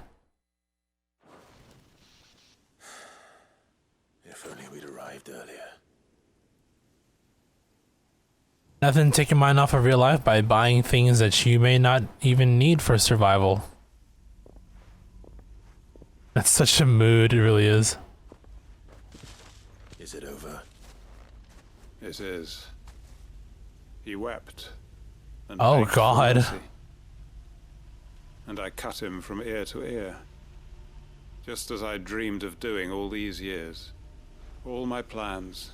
Speaker 6: If only we'd arrived earlier.
Speaker 1: Nothing to take your mind off of real life by buying things that you may not even need for survival. That's such a mood, it really is.
Speaker 6: Is it over?
Speaker 13: It is. He wept. And
Speaker 1: Oh,
Speaker 13: begged for
Speaker 1: God.
Speaker 13: mercy. And I cut him from ear to ear. Just as I dreamed of doing all these years. All my plans.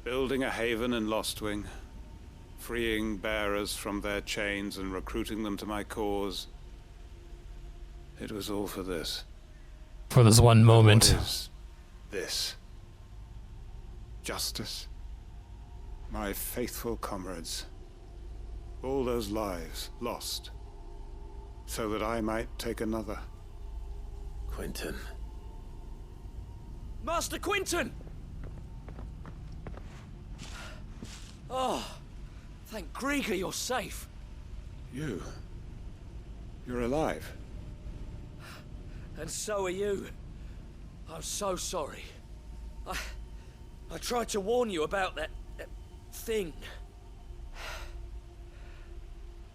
Speaker 13: Building a haven in Lostwing. Freeing bearers from their chains and recruiting them to my cause. It was all for this.
Speaker 1: For this one moment.
Speaker 13: What is this? Justice? My faithful comrades. All those lives lost. So that I might take another.
Speaker 6: Quentin.
Speaker 12: Master Quentin! Oh, thank Grieger you're safe.
Speaker 13: You're alive.
Speaker 12: And so are you. I'm so sorry. I tried to warn you about that thing.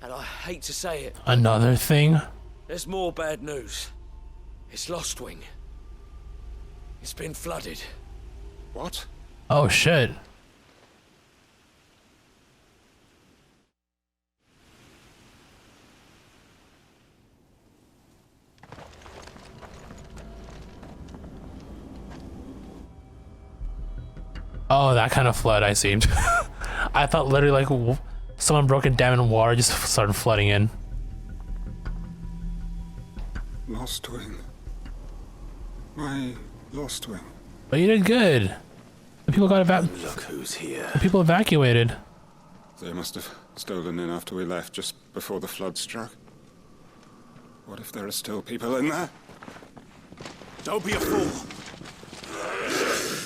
Speaker 12: And I hate to say it.
Speaker 1: Another thing?
Speaker 12: There's more bad news. It's Lostwing. It's been flooded.
Speaker 13: What?
Speaker 1: Oh shit. Oh, that kind of flood, I see. I thought literally like someone broke a dam and water just started flooding in.
Speaker 13: Lostwing. My Lostwing.
Speaker 1: But you did good. The people got
Speaker 6: Look who's here.
Speaker 1: the people evacuated.
Speaker 13: They must have stolen in after we left, just before the flood struck. What if there are still people in there?
Speaker 6: Don't be a fool.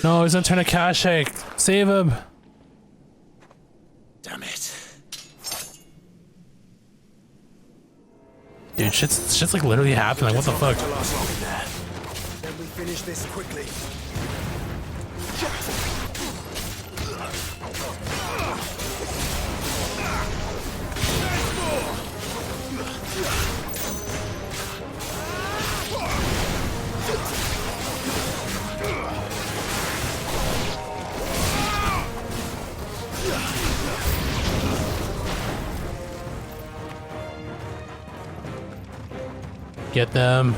Speaker 1: No, he's gonna turn a Kashik. Save him.
Speaker 6: Damn it.
Speaker 1: Dude, shit's like literally happening. Like, what the fuck?
Speaker 14: Then we finish this quickly.
Speaker 1: Get them.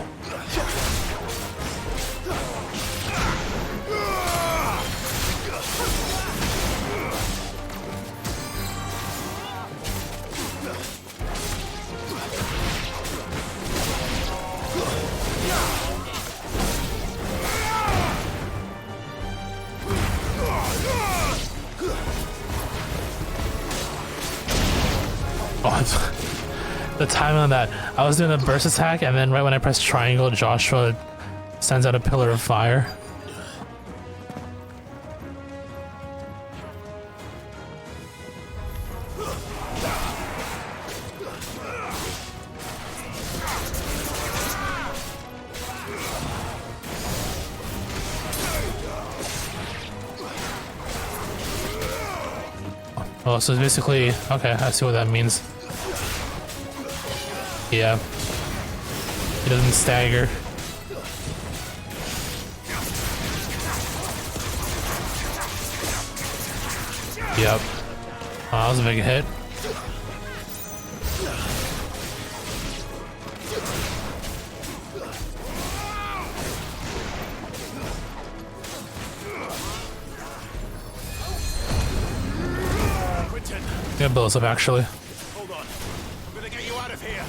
Speaker 1: Oh, the timing on that. I was doing a burst attack, and then right when I pressed triangle, Joshua sends out a pillar of fire. Oh, so it's basically, okay, I see what that means. Yeah. He doesn't stagger. Yep. Oh, that was a big hit. Yeah, blow us up actually.
Speaker 6: Hold on. I'm gonna get you out of here.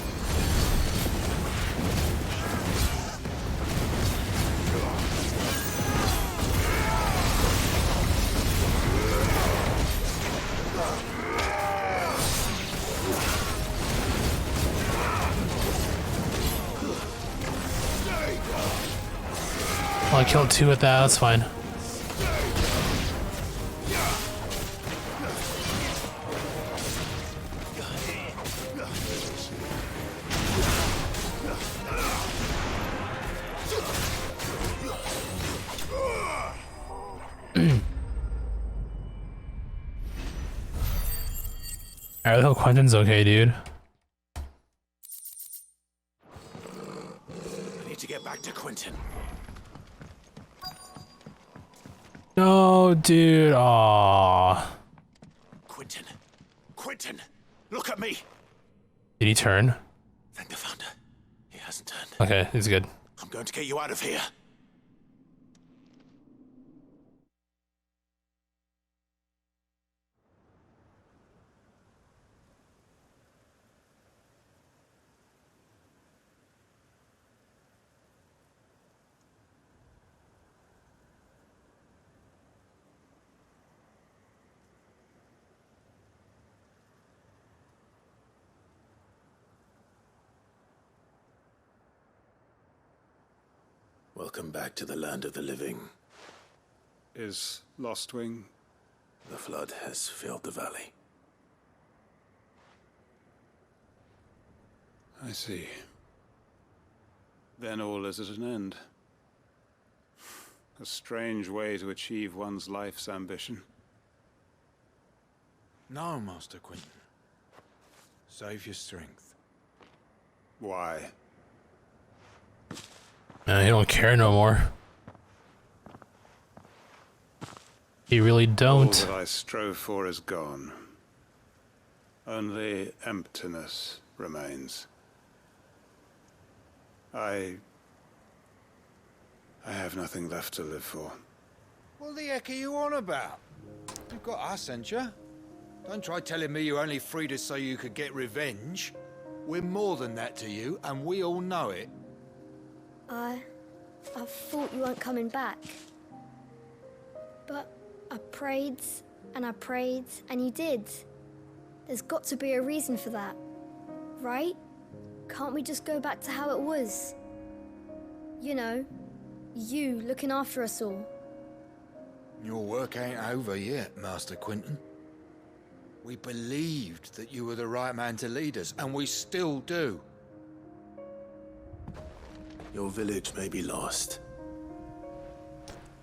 Speaker 1: Well, I killed 2 with that, that's fine. I hope Quentin's okay, dude.
Speaker 6: I need to get back to Quentin.
Speaker 1: No, dude. Aww.
Speaker 6: Quentin. Quentin! Look at me!
Speaker 1: Did he turn?
Speaker 6: Thank the Founder. He hasn't turned.
Speaker 1: Okay, he's good.
Speaker 6: I'm going to get you out of here. Welcome back to the land of the living.
Speaker 13: Is Lostwing?
Speaker 6: The flood has filled the valley.
Speaker 13: I see. then all is at an end. A strange way to achieve one's life's ambition.
Speaker 2: No, Master Quentin. Save your strength.
Speaker 13: Why?
Speaker 1: He don't care no more. He really don't.
Speaker 13: All that I strove for is gone. Only emptiness remains. I have nothing left to live for.
Speaker 2: What the heck are you on about? You've got us, ain't you? Don't try telling me you only freed us so you could get revenge. We're more than that to you, and we all know it.
Speaker 3: I thought you weren't coming back. But I prayed, and you did. There's got to be a reason for that, right? Can't we just go back to how it was? You know, you looking after us all.
Speaker 2: Your work ain't over yet, Master Quentin. We believed that you were the right man to lead us, and we still do.
Speaker 6: Your village may be lost,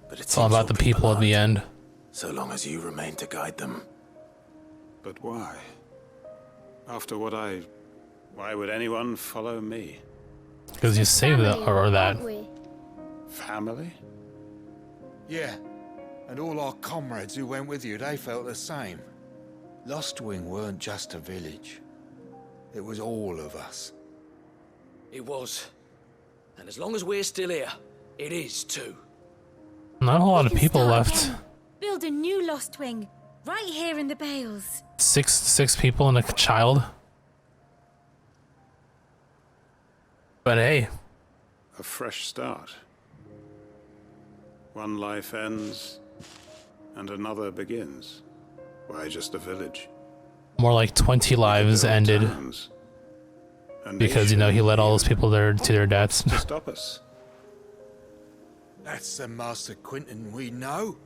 Speaker 6: but
Speaker 1: It's all about the people at the end.
Speaker 6: so long as you remain to guide them.
Speaker 13: But why? After what why would anyone follow me?
Speaker 1: Because you saved that, or that.
Speaker 3: Aren't we?
Speaker 13: Family?
Speaker 2: Yeah, and all our comrades who went with you, they felt the same. Lostwing weren't just a village. It was all of us.
Speaker 12: It was. And as long as we're still here, it is too.
Speaker 1: Not a whole lot of
Speaker 10: We can
Speaker 1: people
Speaker 10: start
Speaker 1: left.
Speaker 10: again. Build a new Lost Wing, right here in the Bales.
Speaker 1: Six people and a child. But hey,
Speaker 13: A fresh start. One life ends, and another begins. Why just a village?
Speaker 1: more like 20 lives ended
Speaker 13: Towns. A
Speaker 1: because, you know, he led all those people there to their deaths.
Speaker 13: to stop us.
Speaker 2: That's the Master Quentin we know.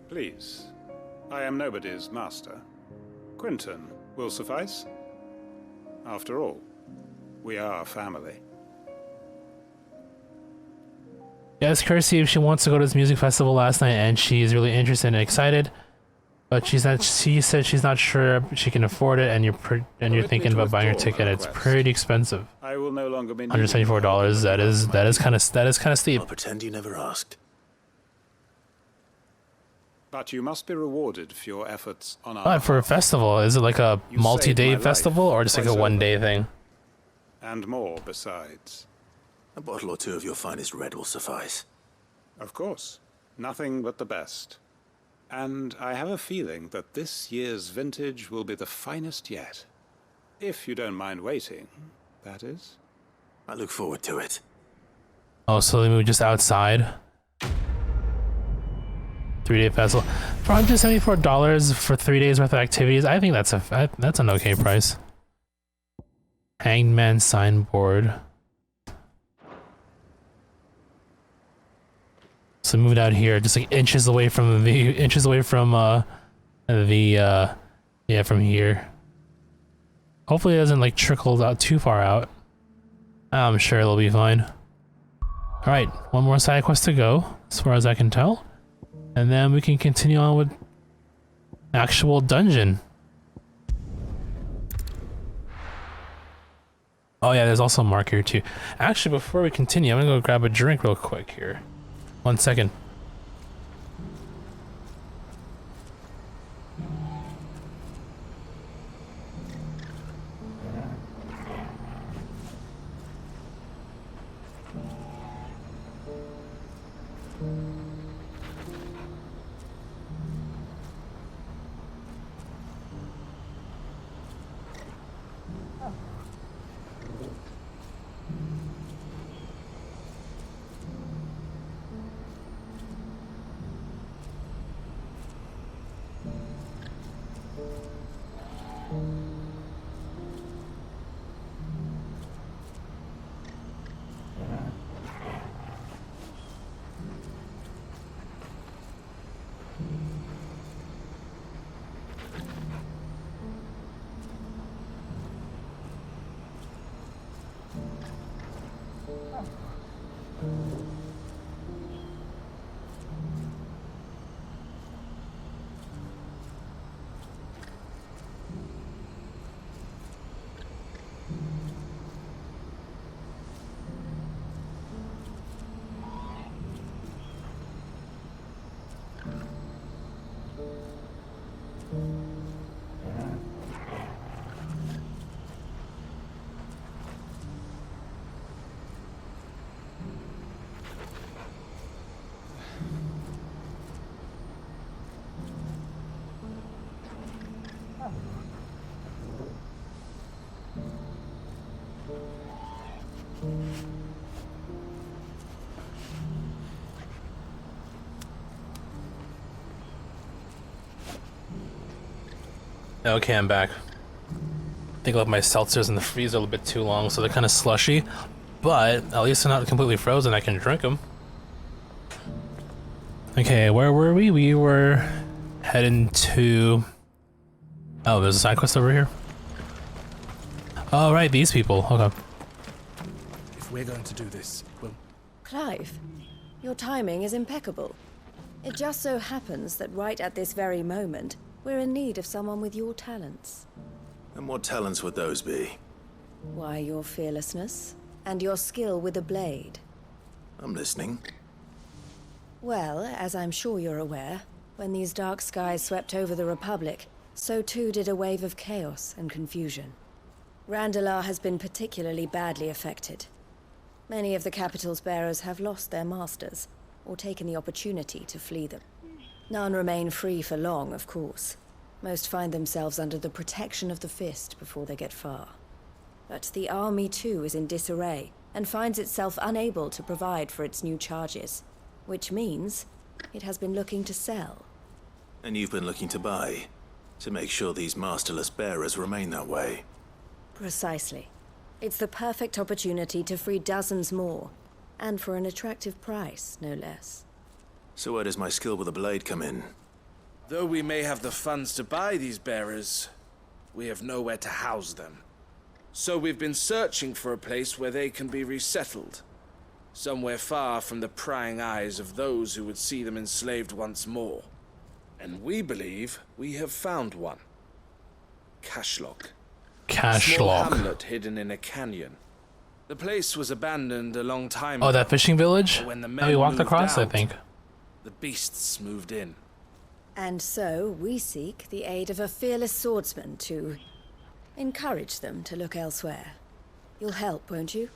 Speaker 13: Please. I am nobody's master. Quentin will suffice. After all, we are family.
Speaker 1: Yeah, asked Kirsty if she wants to go to this music festival last night, and she's really interested and excited. But she's not. She said she's not sure she can afford it, and you're thinking about buying her ticket. It's pretty expensive.
Speaker 13: I will no longer be
Speaker 1: $174. That is kind of steep.
Speaker 6: I'll pretend you never asked.
Speaker 13: But you must be rewarded for your efforts on our
Speaker 1: But for a festival, is it like a
Speaker 13: You saved
Speaker 1: multi-day
Speaker 13: my life
Speaker 1: festival or just like a
Speaker 13: twice
Speaker 1: one-day
Speaker 13: over.
Speaker 1: thing?
Speaker 13: and more besides.
Speaker 6: A bottle or two of your finest red will suffice.
Speaker 13: Of course. Nothing but the best. And I have a feeling that this year's vintage will be the finest yet. If you don't mind waiting, that is.
Speaker 6: I look forward to it.
Speaker 1: Oh, so they moved just outside. 3-day festival. For $174 for 3 days worth of activities, I think that's an okay price. Hangman signboard. So moved out here, just like inches away from from here. Hopefully it doesn't like trickle out too far out. I'm sure it'll be fine. Alright, one more side quest to go, as far as I can tell. And then we can continue on with actual dungeon. Oh yeah, there's also a mark here too. Actually, before we continue, I'm gonna go grab a drink real quick here. 1 second. Okay, I'm back. I think I left my seltzers in the freezer a little bit too long, so they're kind of slushy. But at least they're not completely frozen. I can drink them. Okay, where were we? We were heading to... Oh, there's a side quest over here. Oh, right, these people. Okay.
Speaker 14: If we're going to do this, we'll...
Speaker 16: Clive, your timing is impeccable. It just so happens that right at this very moment, we're in need of someone with your talents.
Speaker 6: And what talents would those be?
Speaker 16: Why, your fearlessness and your skill with a blade.
Speaker 6: I'm listening.
Speaker 16: Well, as I'm sure you're aware, when these dark skies swept over the Republic, so too did a wave of chaos and confusion. Randalar has been particularly badly affected. Many of the capital's bearers have lost their masters, or taken the opportunity to flee them. None remain free for long, of course. Most find themselves under the protection of the Fist before they get far. But the army too is in disarray, and finds itself unable to provide for its new charges. Which means it has been looking to sell.
Speaker 6: And you've been looking to buy, to make sure these masterless bearers remain that way.
Speaker 16: Precisely. It's the perfect opportunity to free dozens more, and for an attractive price, no less.
Speaker 6: So where does my skill with a blade come in?
Speaker 17: Though we may have the funds to buy these bearers, we have nowhere to house them. So we've been searching for a place where they can be resettled. Somewhere far from the prying eyes of those who would see them enslaved once more. And we believe we have found one. Cashlock. A small hamlet hidden in a canyon. The place was abandoned a long time ago.
Speaker 1: Oh, that fishing village?
Speaker 17: When the
Speaker 1: That
Speaker 17: men
Speaker 1: we walked
Speaker 17: moved
Speaker 1: across, I
Speaker 17: out,
Speaker 1: think.
Speaker 17: The beasts moved in.
Speaker 16: And so we seek the aid of a fearless swordsman to encourage them to look elsewhere. You'll help, won't you?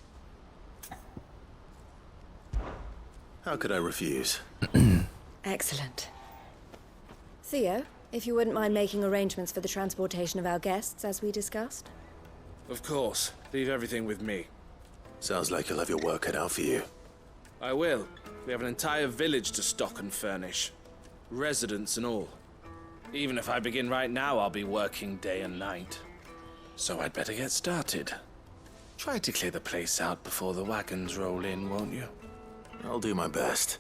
Speaker 6: How could I refuse?
Speaker 16: Excellent. Theo, if you wouldn't mind making arrangements for the transportation of our guests, as we discussed.
Speaker 17: Of course. Leave everything with me.
Speaker 6: Sounds like you'll have your work cut out for you.
Speaker 17: I will. We have an entire village to stock and furnish. Residents and all. Even if I begin right now, I'll be working day and night. So I'd better get started. Try to clear the place out before the wagons roll in, won't you?
Speaker 6: I'll do my best.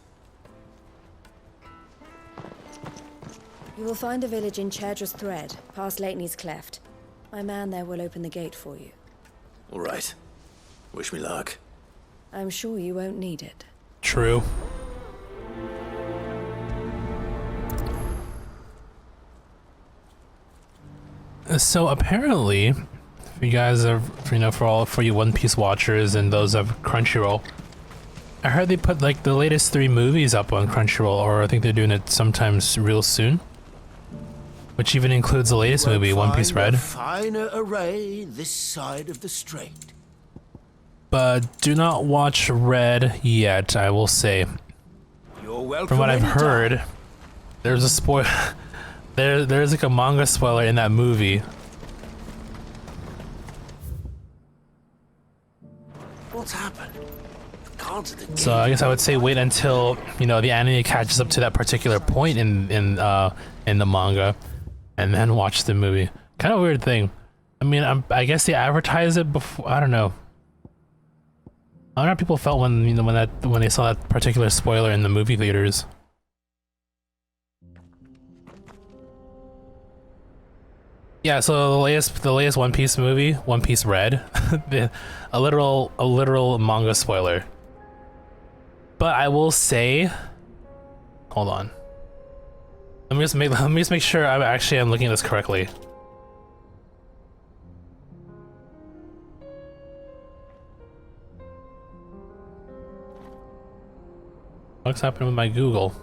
Speaker 16: You will find a village in Chaidra's Thread, past Lateney's Cleft. My man there will open the gate for you.
Speaker 6: All right. Wish me luck.
Speaker 16: I'm sure you won't need it.
Speaker 1: True. So apparently, if you guys are, for you One Piece watchers and those of Crunchyroll, I heard they put like the latest 3 movies up on Crunchyroll, or I think they're doing it sometimes real soon. Which even includes the latest movie, One Piece Red.
Speaker 8: A finer array this side of the strait.
Speaker 1: But do not watch Red yet, I will say.
Speaker 8: You're welcome.
Speaker 1: From what I've
Speaker 8: anytime.
Speaker 1: heard, there's a spoil. There's like a manga spoiler in that movie.
Speaker 8: What's happened? The cards of the
Speaker 1: So I guess I would say wait until the anime catches up to that particular point in the manga, and then watch the movie. Kind of a weird thing. I mean, I guess they advertise it before. I don't know. I don't know how people felt when when they saw that particular spoiler in the movie theaters. Yeah, so the latest One Piece movie, One Piece Red, a literal manga spoiler. But I will say, hold on. Let me just make sure I'm looking at this correctly. What's happening with my Google?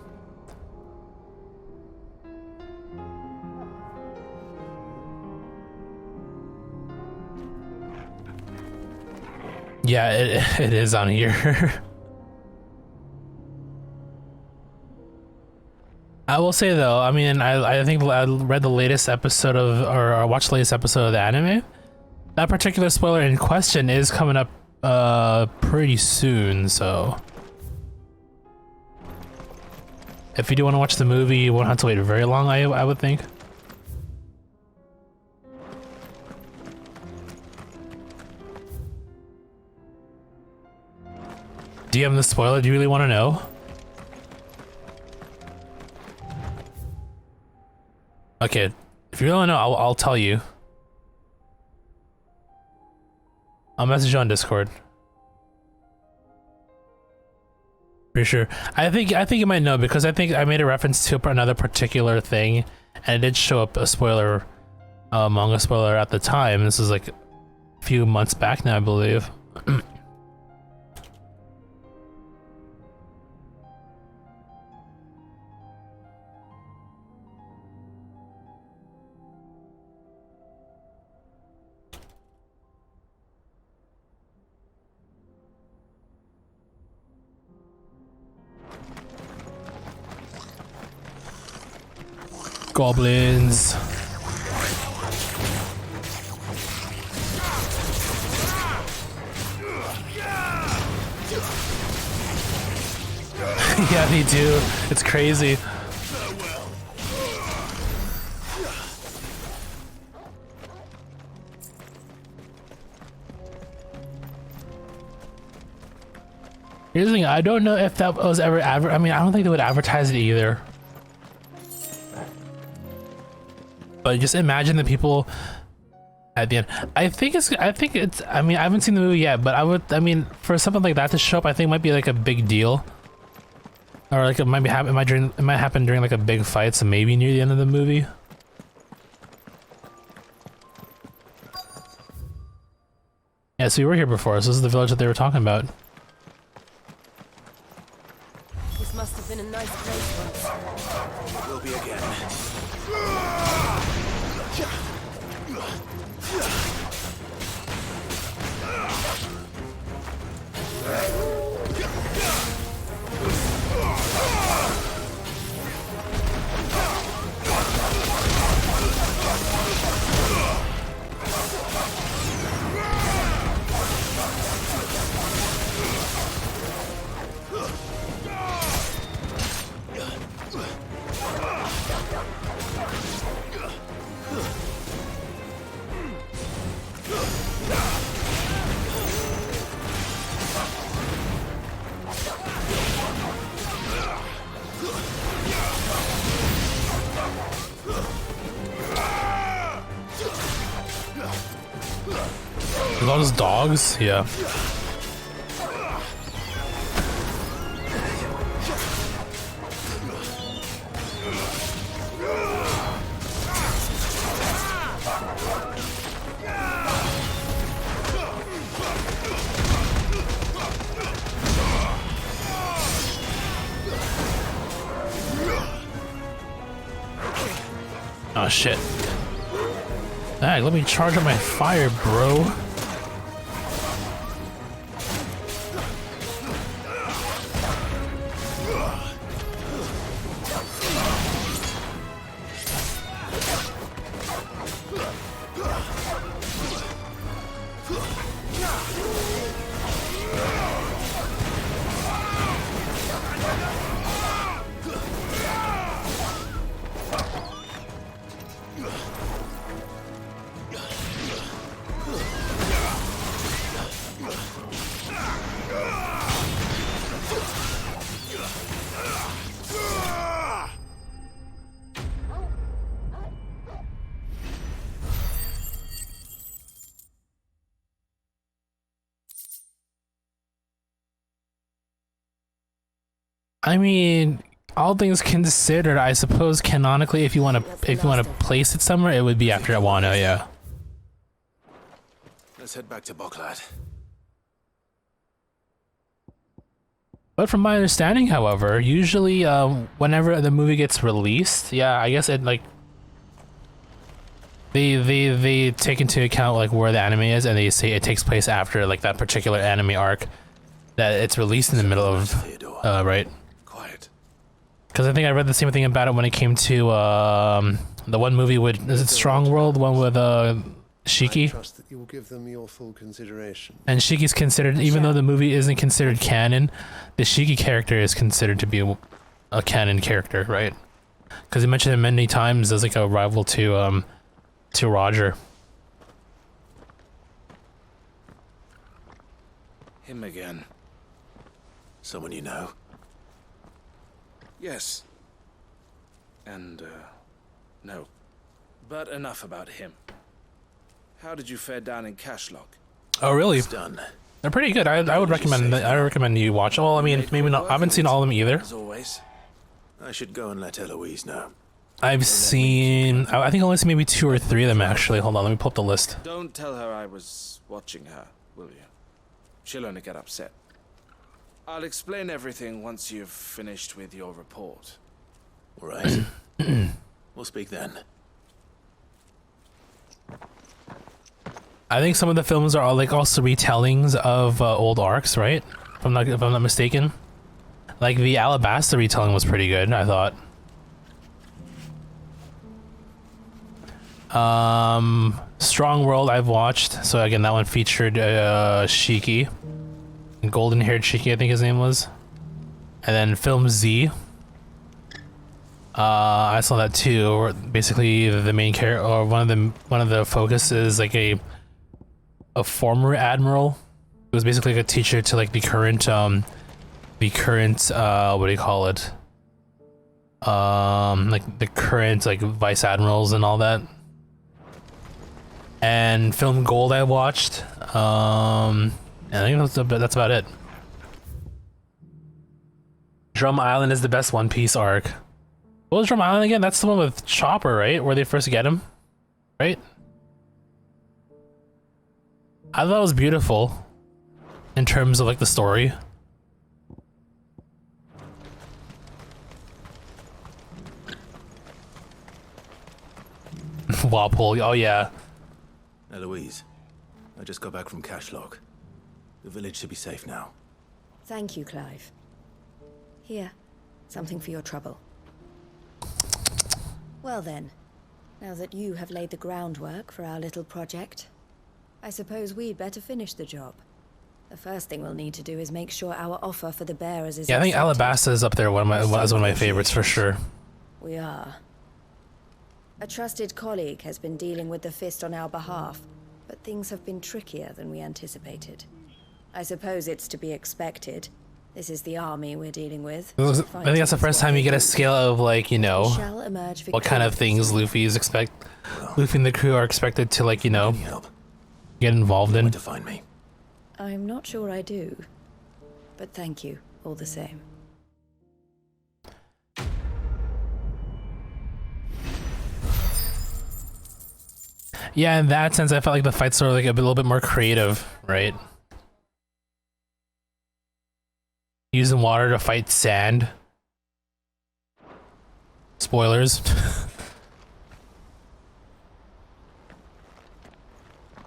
Speaker 1: Yeah, it is on here. I will say though, I mean, I think I read the latest episode of, or watched the latest episode of the anime. That particular spoiler in question is coming up pretty soon, so if you do want to watch the movie, you won't have to wait very long, I would think. DM the spoiler? Do you really want to know? Okay, if you really want to know, I'll tell you. I'll message you on Discord. Pretty sure. I think you might know because I think I made a reference to another particular thing, and it did show up a spoiler, manga spoiler at the time. This is like a few months back now, I believe. Goblins. Yeah, they do. It's crazy. Here's the thing, I don't know if that was ever I mean, I don't think they would advertise it either. But just imagine the people at the end. I think it's, I mean, I haven't seen the movie yet, but I mean, for something like that to show up, I think it might be like a big deal. Or like it might happen during like a big fight, so maybe near the end of the movie. Yeah, so we were here before, so this is the village that they were talking about.
Speaker 16: This must have been a nice place once.
Speaker 6: It will be again.
Speaker 1: Are those dogs? Yeah. Oh shit. Alright, let me charge up my fire, bro. I mean, all things considered, I suppose canonically, if you want to place it somewhere, it would be after Wano, yeah.
Speaker 6: Let's head back to Boklat.
Speaker 1: But from my understanding, however, usually whenever the movie gets released, yeah, I guess it like they take into account like where the anime is, and they say it takes place after like that particular anime arc that it's released in the middle of, right? Because I think I read the same thing about it when it came to the one movie with, is it Strong World, the one with Shiki?
Speaker 18: I trust that you will give them your full consideration.
Speaker 1: And Shiki's considered, even though the movie isn't considered canon, the Shiki character is considered to be a canon character, right? Because he mentioned it many times as like a rival to Roger.
Speaker 17: Him again.
Speaker 6: Someone you know?
Speaker 17: Yes. And, no. But enough about him. How did you fare down in Cashlock?
Speaker 1: Oh, really?
Speaker 6: Done.
Speaker 1: They're pretty good. I would recommend. I recommend you watch. Well, I mean, maybe not. I haven't seen all of them either.
Speaker 17: As always.
Speaker 6: I should go and let Eloise know.
Speaker 1: I've seen. I think I only seen maybe 2 or 3 of them actually. Hold on, let me pull up the list.
Speaker 17: Don't tell her I was watching her, will you? She'll only get upset. I'll explain everything once you've finished with your report.
Speaker 6: All right. We'll speak then.
Speaker 1: I think some of the films are all like also retellings of old arcs, right? If I'm not mistaken. Like the Alabasta retelling was pretty good, I thought. Strong World I've watched. So again, that one featured Shiki. Golden-haired Shiki, I think his name was. And then Film Z. I saw that too. Where basically, the main character, or one of the focus is like a former admiral. It was basically like a teacher to like the current what do you call it? Like the current like vice admirals and all that. And Film Gold I watched. I think that's about it. Drum Island is the best One Piece arc. What was Drum Island again? That's the one with Chopper, right? Where they first get him, right? I thought it was beautiful in terms of like the story. Walpole, oh yeah.
Speaker 6: Eloise, I just got back from Cashlock. The village should be safe now.
Speaker 16: Thank you, Clive. Here, something for your trouble. Well then, now that you have laid the groundwork for our little project, I suppose we'd better finish the job. The first thing we'll need to do is make sure our offer for the bearers is
Speaker 1: Yeah, I think
Speaker 16: accepted.
Speaker 1: Alabasta is up there as one of my favorites for sure.
Speaker 16: We are. A trusted colleague has been dealing with the Fist on our behalf, but things have been trickier than we anticipated. I suppose it's to be expected. This is the army we're dealing with.
Speaker 1: I think that's the first time you get a scale of like, you know, what kind of things Luffy and the crew are expected to like, you know, get involved in.
Speaker 6: To find me.
Speaker 16: I'm not sure I do, but thank you all the same.
Speaker 1: Yeah, in that sense, I felt like the fights were like a little bit more creative, right? Using water to fight sand. Spoilers.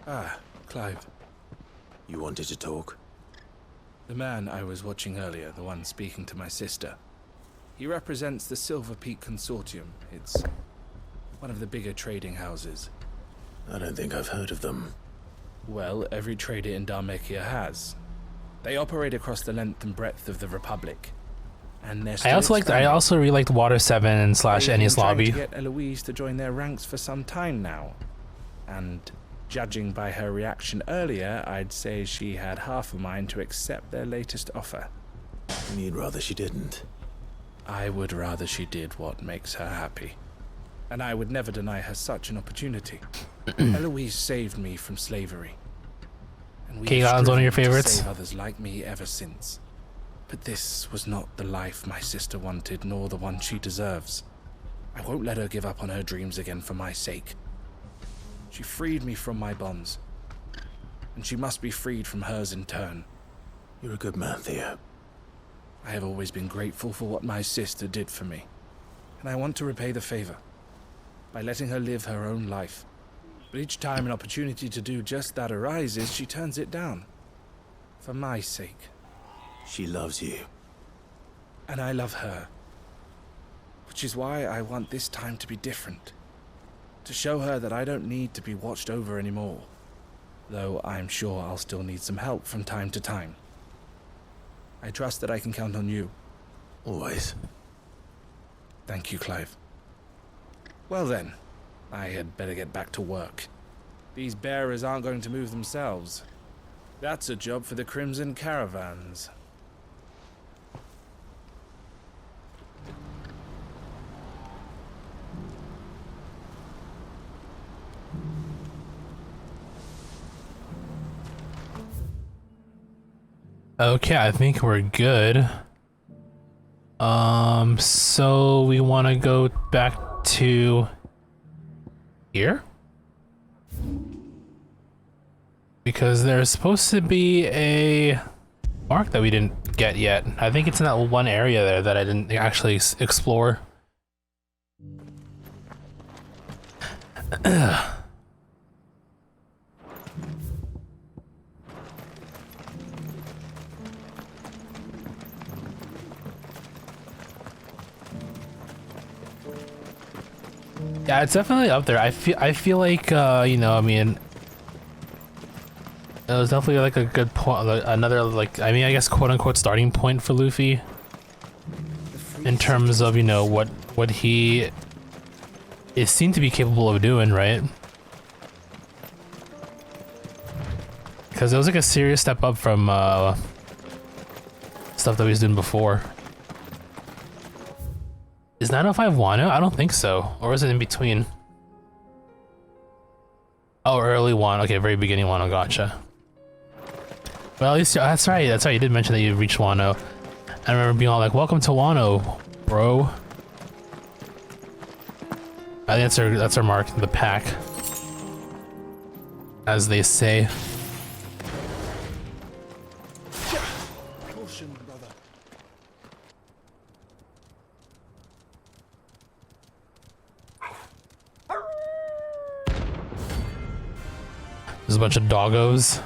Speaker 17: Ah, Clive.
Speaker 6: You wanted to talk?
Speaker 17: The man I was watching earlier, the one speaking to my sister. He represents the Silver Peak Consortium. It's one of the bigger trading houses.
Speaker 6: I don't think I've heard of them.
Speaker 17: Well, every trader in Dharmekia has. They operate across the length and breadth of the Republic. And they're
Speaker 1: I also really liked Water 7 and / Enies Lobby.
Speaker 17: To get Eloise to join their ranks for some time now. And judging by her reaction earlier, I'd say she had half a mind to accept their latest offer.
Speaker 6: And you'd rather she didn't?
Speaker 17: I would rather she did what makes her happy. And I would never deny her such an opportunity. Eloise saved me from slavery. And we have
Speaker 1: Island's one of your
Speaker 17: striven to
Speaker 1: favorites?
Speaker 17: save others like me ever since. But this was not the life my sister wanted, nor the one she deserves. I won't let her give up on her dreams again for my sake. She freed me from my bonds. And she must be freed from hers in turn.
Speaker 6: You're a good man, Theo.
Speaker 17: I have always been grateful for what my sister did for me. And I want to repay the favor by letting her live her own life. But each time an opportunity to do just that arises, she turns it down. For my sake.
Speaker 6: She loves you.
Speaker 17: And I love her. Which is why I want this time to be different. To show her that I don't need to be watched over anymore. Though I'm sure I'll still need some help from time to time. I trust that I can count on you.
Speaker 6: Always.
Speaker 17: Thank you, Clive. Well then, I had better get back to work. These bearers aren't going to move themselves. That's a job for the Crimson Caravans.
Speaker 1: Okay, I think we're good. So we want to go back to here? Because there's supposed to be a mark that we didn't get yet. I think it's in that one area there that I didn't actually explore. Yeah, it's definitely up there. I feel like you know, I mean, it was definitely like a good point, another like, I mean, I guess quote unquote starting point for Luffy in terms of, you know, what he is seen to be capable of doing, right? Because it was like a serious step up from stuff that he was doing before. Is 905 Wano? I don't think so. Or is it in between? Oh, early Wano. Okay, very beginning Wano. Gotcha. Well, at least that's right. That's right. You did mention that you reached Wano. I remember being all like, "Welcome to Wano, bro." I think that's our mark. The pack, as they say. There's a bunch of doggos.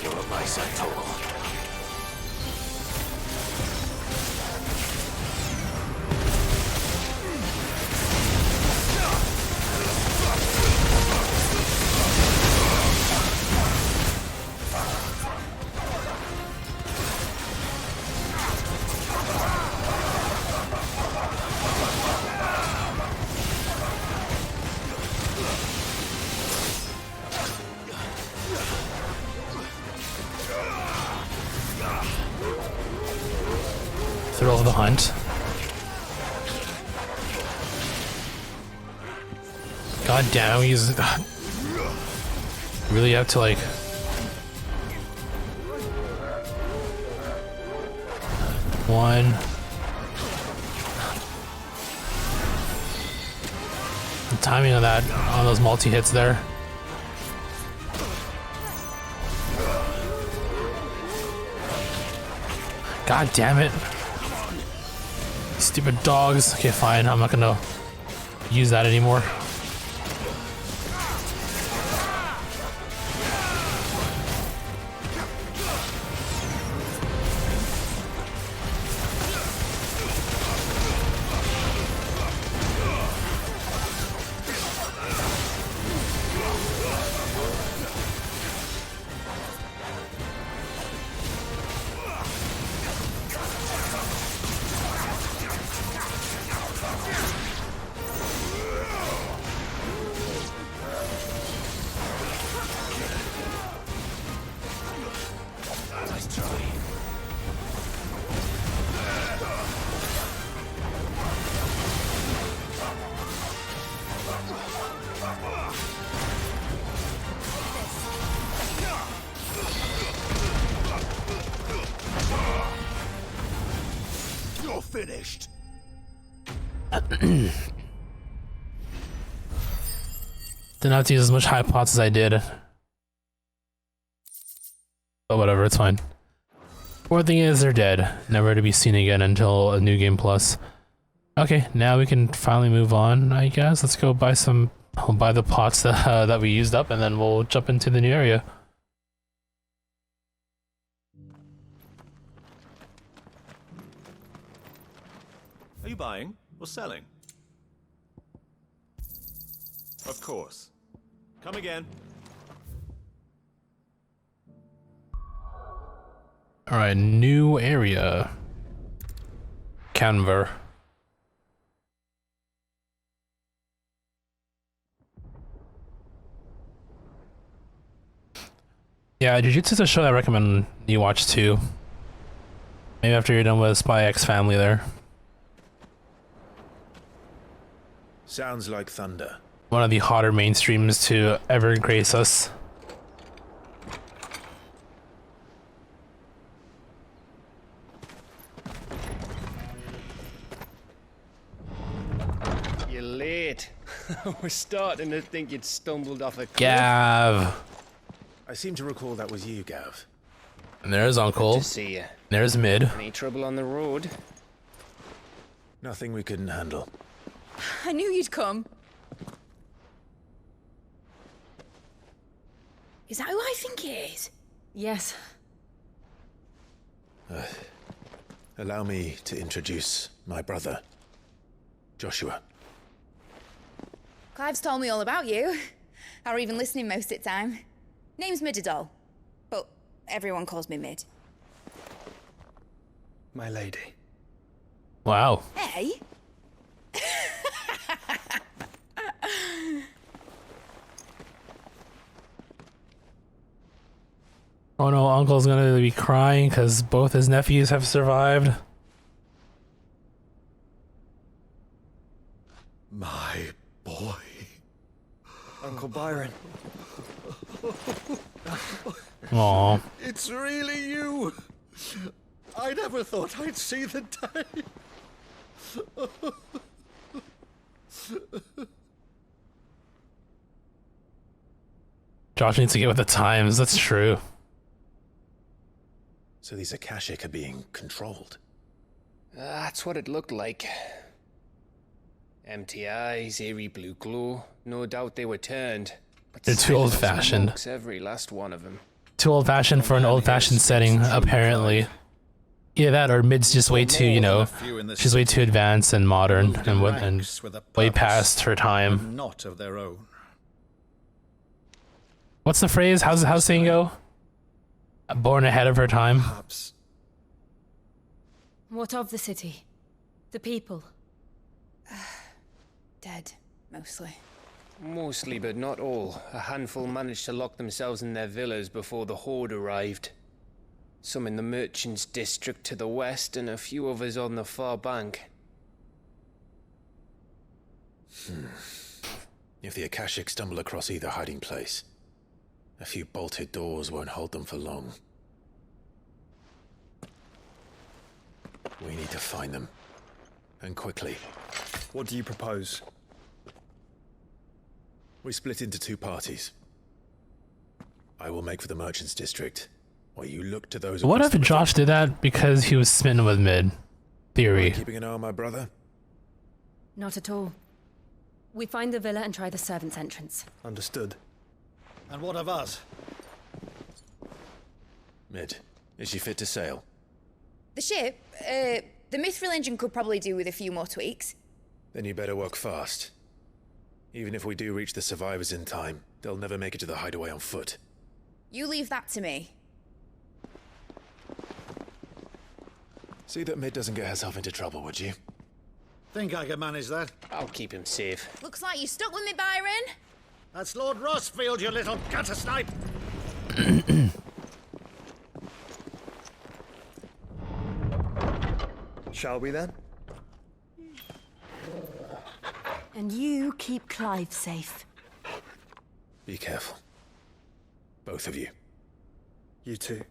Speaker 8: You're a bicycle.
Speaker 1: Thrill of the hunt. God damn, he's really have to like one. The timing of that on those multi-hits there. God damn it. Stupid dogs. Okay, fine. I'm not gonna use that anymore.
Speaker 8: You're finished.
Speaker 1: Didn't have to use as much high pots as I did. But whatever, it's fine. Poor thing is, they're dead. Never to be seen again until a new game plus. Okay, now we can finally move on, I guess. Let's go buy some... I'll buy the pots that we used up, and then we'll jump into the new area.
Speaker 19: Are you buying or selling? Of course. Come again.
Speaker 1: Alright, new area. Canver. Yeah, Jujutsu is a show I recommend you watch too. Maybe after you're done with Spy X Family there.
Speaker 6: Sounds like thunder.
Speaker 1: One of the hotter mainstreams to ever grace us.
Speaker 20: You're late. We're starting to think you'd stumbled off a cliff.
Speaker 1: Gav.
Speaker 6: I seem to recall that was you, Gav.
Speaker 1: And there's Uncle.
Speaker 20: Good to see you.
Speaker 1: There's Mid.
Speaker 20: Any trouble on the road?
Speaker 6: Nothing we couldn't handle.
Speaker 5: I knew you'd come. Is that who I think it is?
Speaker 16: Yes.
Speaker 6: Allow me to introduce my brother, Joshua.
Speaker 21: Clive's told me all about you. Or even listening most of the time. Name's Midadol, but everyone calls me Mid.
Speaker 20: My lady.
Speaker 1: Wow.
Speaker 21: Hey?
Speaker 1: Oh no, Uncle's gonna be crying because both his nephews have survived.
Speaker 6: My boy.
Speaker 20: Uncle Byron.
Speaker 1: Aww.
Speaker 2: It's really you. I never thought I'd see the day.
Speaker 1: Josh needs to get with the times, that's true.
Speaker 6: So these Akashic are being controlled.
Speaker 20: That's what it looked like. Empty eyes, eerie blue glow. No doubt they were turned. But
Speaker 1: They're too old-fashioned.
Speaker 20: Every last one of them.
Speaker 1: Too old-fashioned for an old-fashioned setting, apparently. Either that or Mid's just way too, you know, she's way too advanced and modern and way past her time.
Speaker 2: Not of their own.
Speaker 1: What's the phrase? How's saying go? Born ahead of her time.
Speaker 2: Perhaps.
Speaker 16: What of the city? The people?
Speaker 21: Dead, mostly.
Speaker 20: Mostly, but not all. A handful managed to lock themselves in their villas before the Horde arrived. Some in the Merchants District to the west, and a few others on the far bank.
Speaker 6: If the Akashic stumble across either hiding place, a few bolted doors won't hold them for long. We need to find them. And quickly.
Speaker 2: What do you propose?
Speaker 6: We split into two parties. I will make for the Merchants District, while you look to those...
Speaker 1: What if Josh did that because he was smitten with Mid? Theory.
Speaker 6: Keeping an eye on my brother?
Speaker 16: Not at all. We find the villa and try the servants' entrance.
Speaker 2: Understood. And what of us?
Speaker 6: Mid, is she fit to sail?
Speaker 21: The ship, the Mithril engine could probably do with a few more tweaks.
Speaker 6: Then you better work fast. Even if we do reach the survivors in time, they'll never make it to the hideaway on foot.
Speaker 21: You leave that to me.
Speaker 6: See that Mid doesn't get herself into trouble, would you?
Speaker 2: Think I can manage that?
Speaker 20: I'll keep him safe.
Speaker 21: Looks like you stuck with me, Byron.
Speaker 2: That's Lord Rossfield, you little gutter snipe!
Speaker 20: Shall we then?
Speaker 10: And you keep Clive safe.
Speaker 6: Be careful. Both of you.
Speaker 20: You too.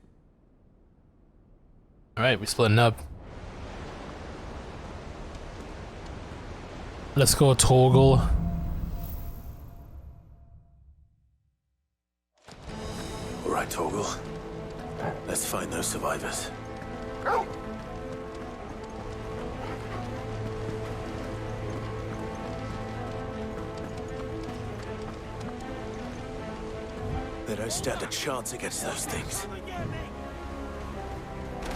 Speaker 1: Alright, we're splitting up. Let's go Toggle.
Speaker 6: Alright, Toggle. Let's find those survivors. They don't stand a chance against those things.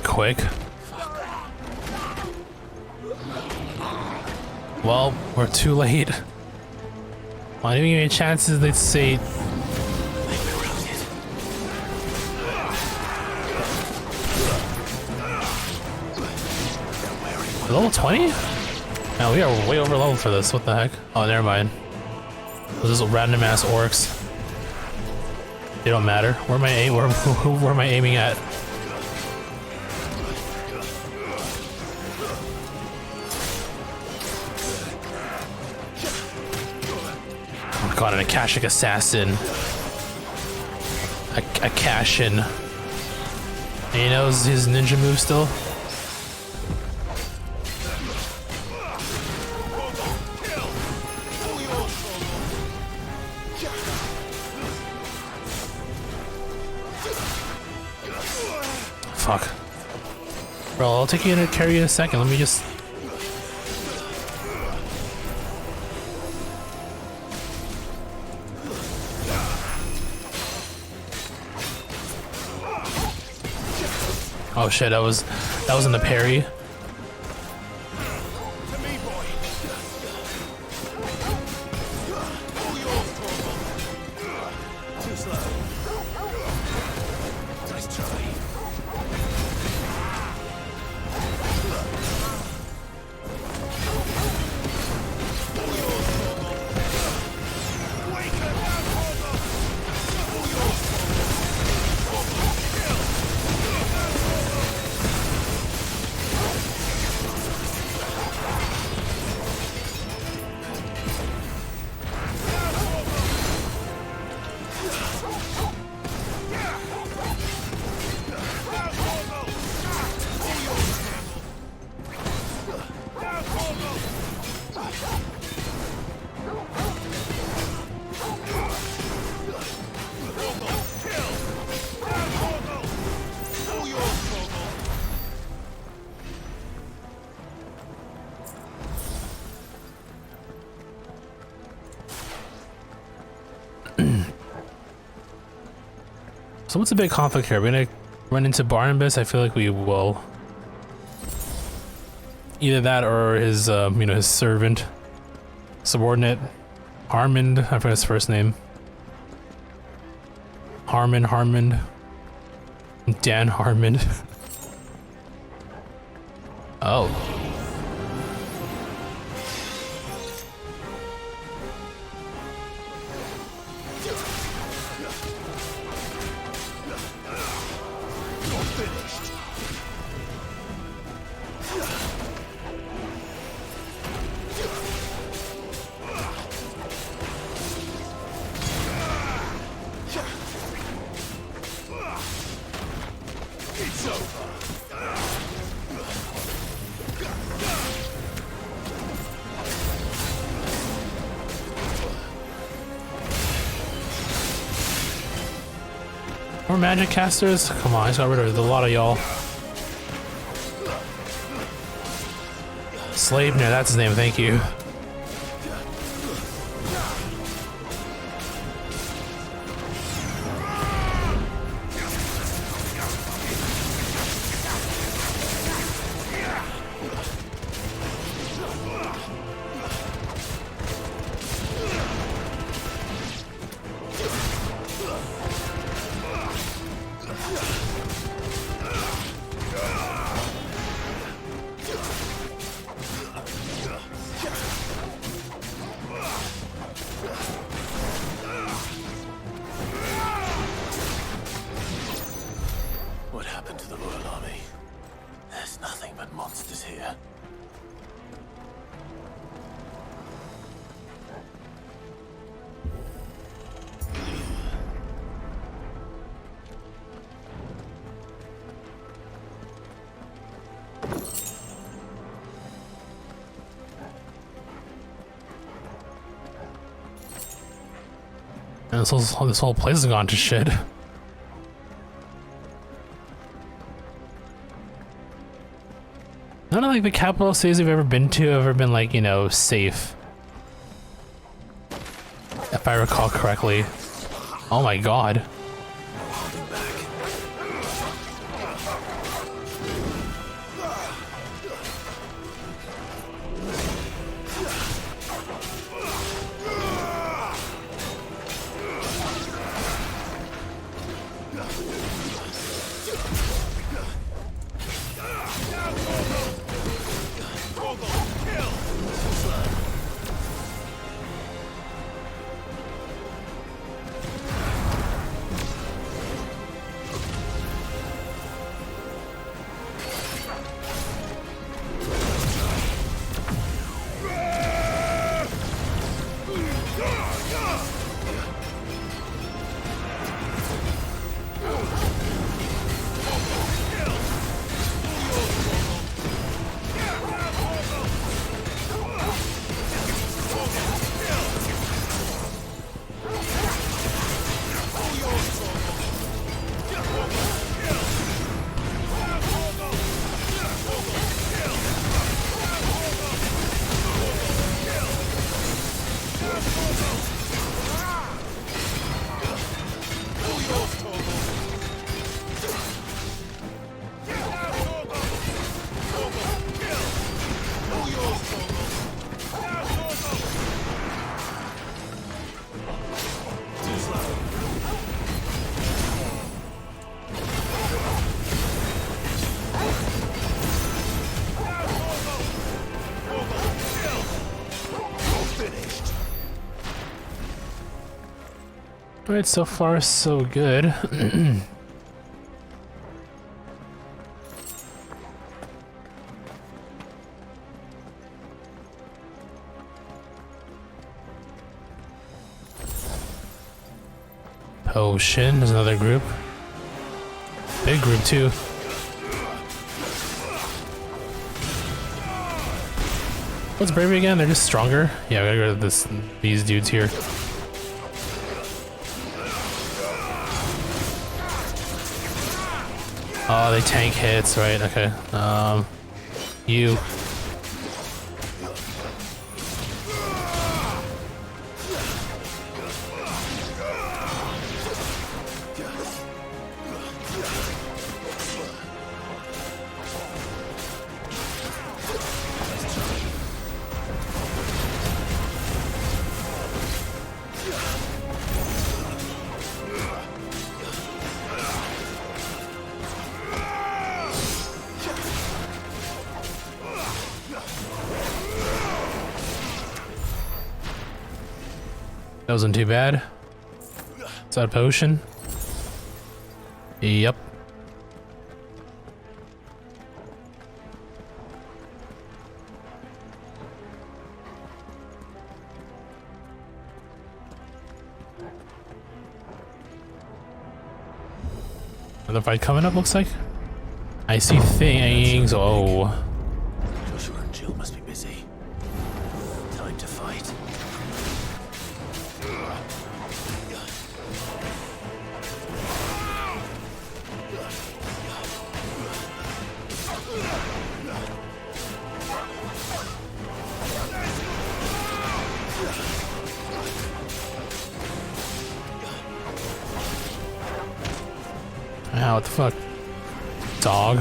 Speaker 1: Quick. Well, we're too late. Why didn't give me a chance to, let's say... Level 20? No, we are way over level for this. What the heck? Oh, never mind. Those are random ass orcs. They don't matter. Where am I aiming at? god, an Akashic assassin. A cash-in. And he knows his ninja move still? Fuck. Bro, I'll take you in and carry you in a second. Let me just... Oh shit, that was in the parry. So what's the big conflict here? We're gonna run into Barnabas? I feel like we will. Either that or his, you know, his servant, subordinate, Harmond. I forgot his first name. Harmond. Dan Harmond. Oh. More magic casters? Come on, I just got rid of a lot of y'all. Sleipnir, that's his name, thank you.
Speaker 6: What happened to the Royal Army? There's nothing but monsters here.
Speaker 1: And this whole place has gone to shit. None of like the capital cities we've ever been to have ever been like, you know, safe. If I recall correctly. Oh my god. Alright, so far so good. Potion, there's another group. Big group too. What's bravery again? They're just stronger? Yeah, we gotta go to these dudes here. Oh, they tank hits, right? Okay. You. That wasn't too bad. Is that a potion? Yep. Another fight coming up, looks like. I see things. Oh.
Speaker 6: Joshua and Jill must be busy. Time to fight.
Speaker 1: Ow, what the fuck? Dog.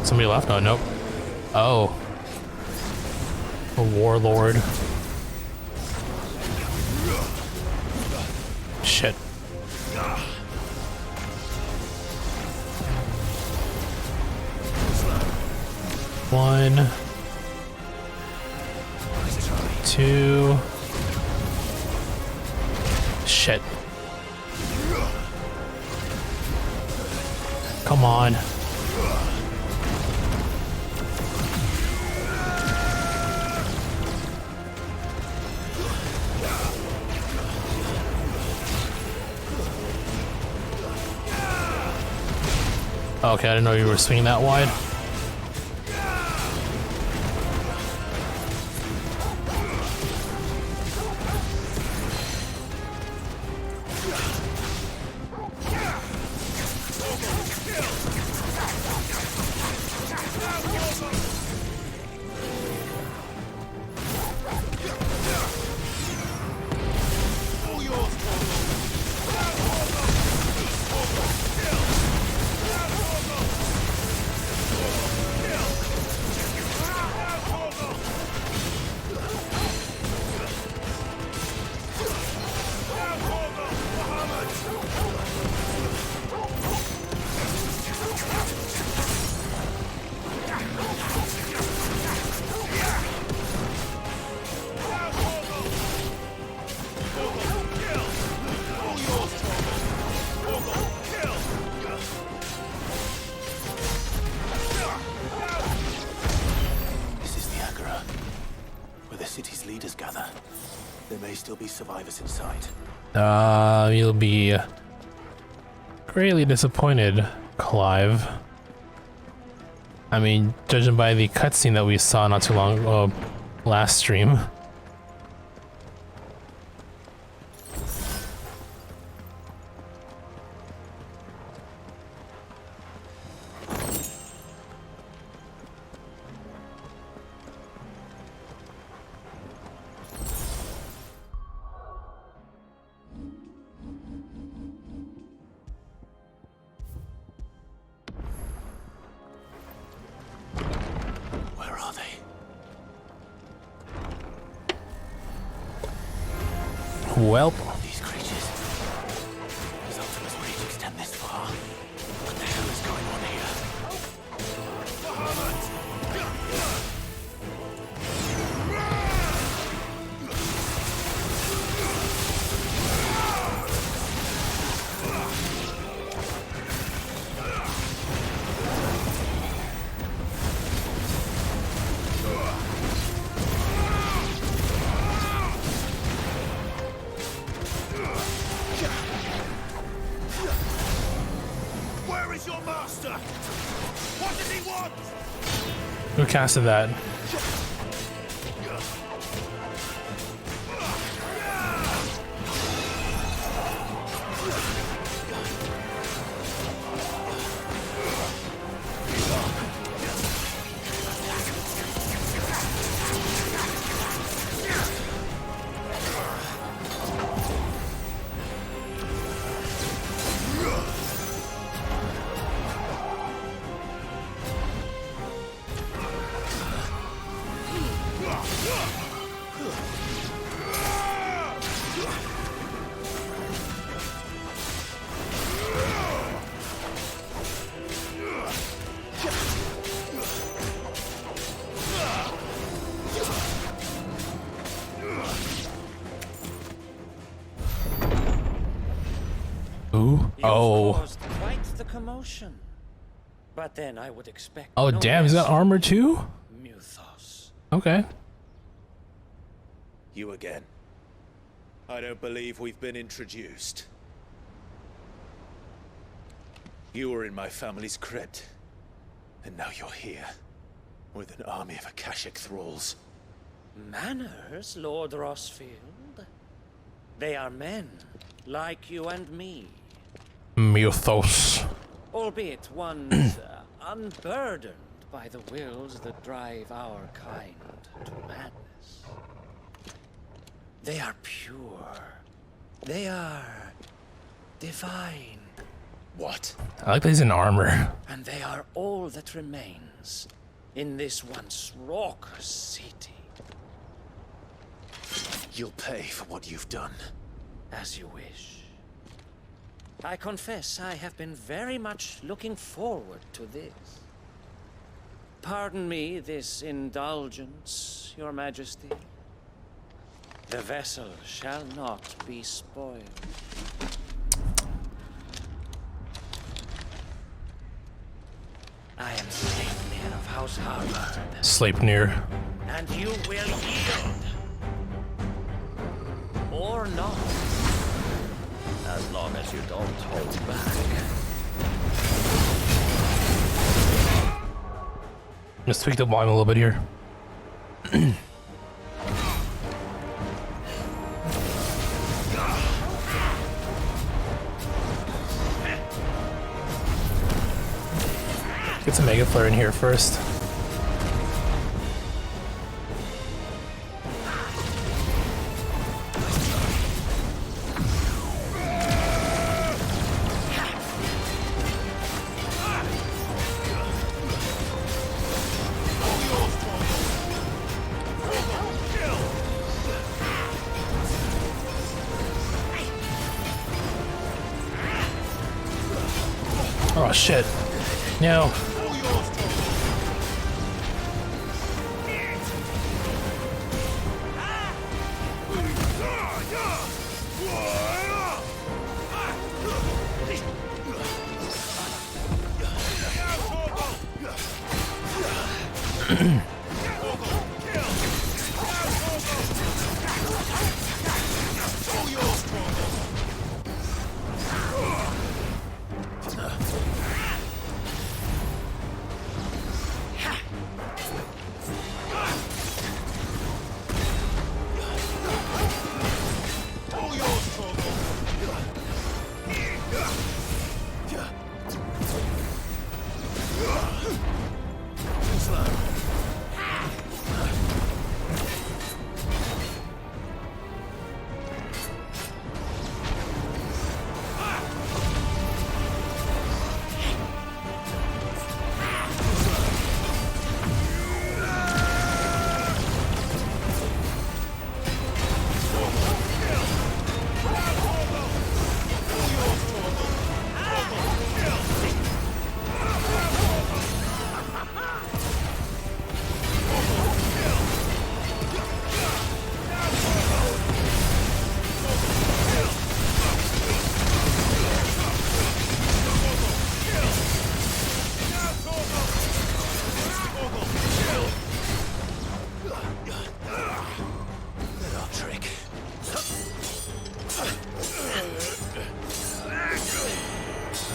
Speaker 1: Somebody left? Oh, nope. Oh. A warlord. Shit. One. Two. Shit. Come on. Okay, I didn't know you were swinging that wide.
Speaker 6: Still be survivors inside.
Speaker 1: You'll be greatly disappointed, Clive. I mean, judging by the cutscene that we saw not too long ago, last stream. Welp.
Speaker 6: These creatures. His ultimate's reach extend this far. What the hell is going on here?
Speaker 8: Where is your master? What does he want?
Speaker 1: Who casted that? Who? Oh.
Speaker 12: Caused quite the commotion. But then I would expect.
Speaker 1: Oh,
Speaker 12: no
Speaker 1: damn, he's got
Speaker 12: less
Speaker 1: armor too?
Speaker 12: Muthos.
Speaker 1: Okay.
Speaker 6: You again. I don't believe we've been introduced. You were in my family's crypt. And now you're here. With an army of Akashic thralls.
Speaker 12: Manners, Lord Rossfield. They are men, like you and me.
Speaker 1: Muthos.
Speaker 12: Albeit ones unburdened by the wills that drive our kind to madness. They are pure. They are divine.
Speaker 6: What?
Speaker 1: I like that he's in armor.
Speaker 12: And they are all that remains in this once raucous city.
Speaker 6: You'll pay for what you've done.
Speaker 12: As you wish. I confess I have been very much looking forward to this. Pardon me this indulgence, Your Majesty. The vessel shall not be spoiled. I am Sleipnir of House Harvard.
Speaker 1: Sleipnir.
Speaker 12: And you will yield. Or not. As long as you don't hold back.
Speaker 1: Let's tweak the volume a little bit here. Get some Mega Flare in here first. Oh shit. No.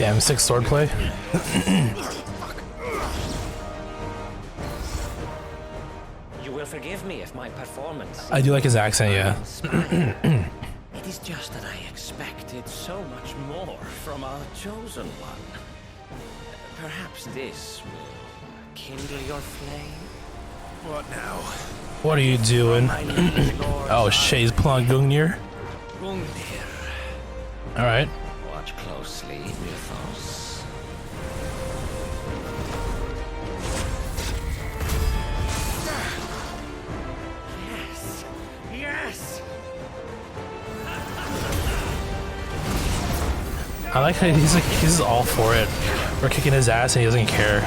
Speaker 1: Damn, sick swordplay.
Speaker 12: You will forgive me if my performance...
Speaker 1: I do like his accent, yeah.
Speaker 12: It is just that I expected so much more from our chosen one. Perhaps this will kindle your flame?
Speaker 19: What now?
Speaker 1: What are you doing? Oh shit, he's pulling Gungnir. Alright.
Speaker 12: Watch closely, Mythos. Yes! Yes!
Speaker 1: I like how he's all for it. We're kicking his ass and he doesn't care.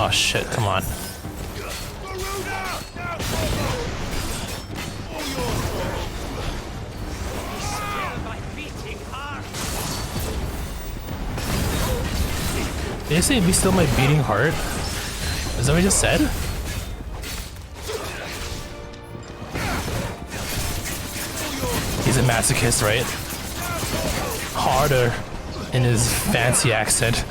Speaker 1: Oh shit, come on. Did you say be still my beating heart? Is that what you just said? He's a masochist, right? Harder in his fancy accent.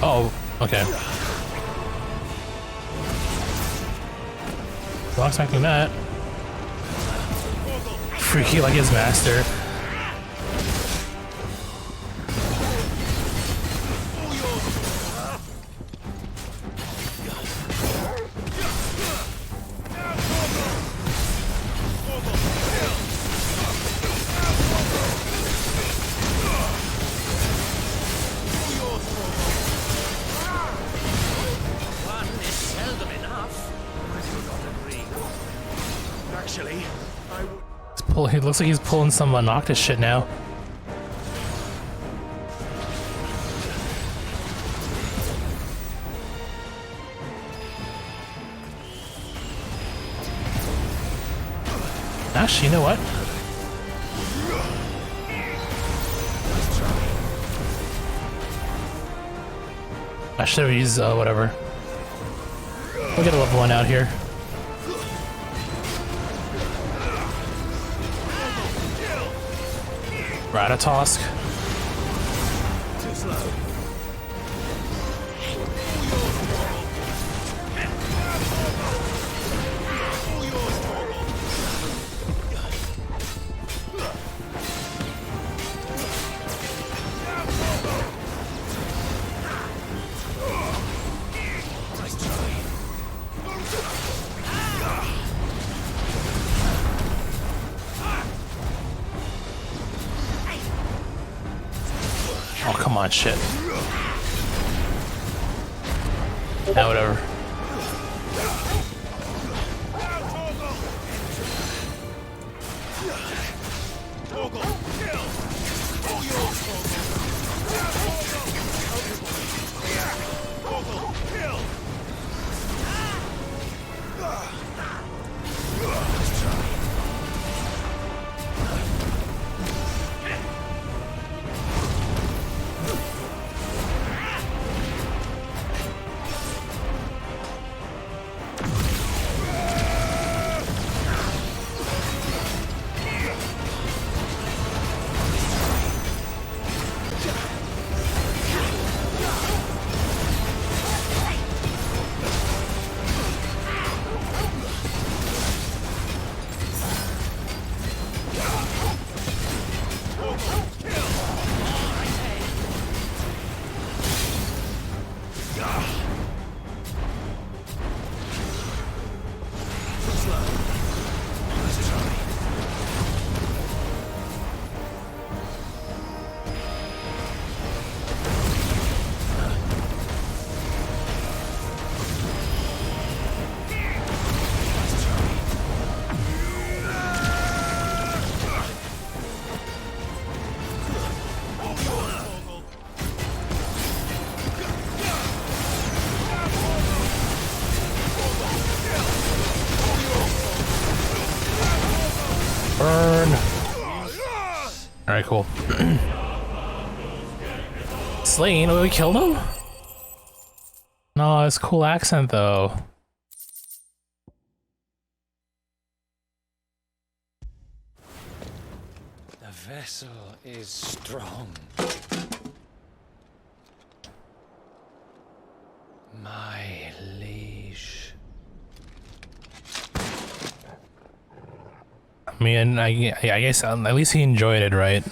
Speaker 1: Oh, okay. Not expecting that. Freaky like his master. He looks like he's pulling some Noctis shit now. Actually, you know what? I should have used whatever. We'll get a level 1 out here. Ratatosk.
Speaker 12: Too slow.
Speaker 1: Oh, come on, shit. Now, whatever. Alright, cool. Slain? Oh, we killed him? No, it's a cool accent though.
Speaker 12: The vessel is strong. My liege.
Speaker 1: I mean, I guess at least he enjoyed it, right?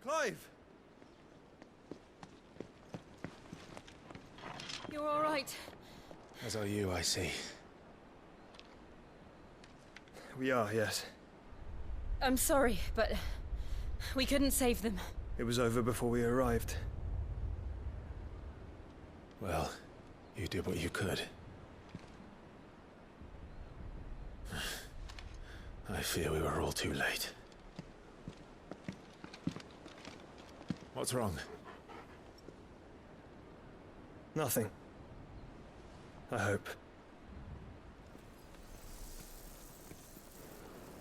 Speaker 4: Clive!
Speaker 10: You're all right.
Speaker 4: As are you, I see. We are, yes.
Speaker 10: I'm sorry, but we couldn't save them.
Speaker 4: It was over before we arrived.
Speaker 6: Well, you did what you could. I fear we were all too late. What's wrong?
Speaker 4: Nothing. I hope.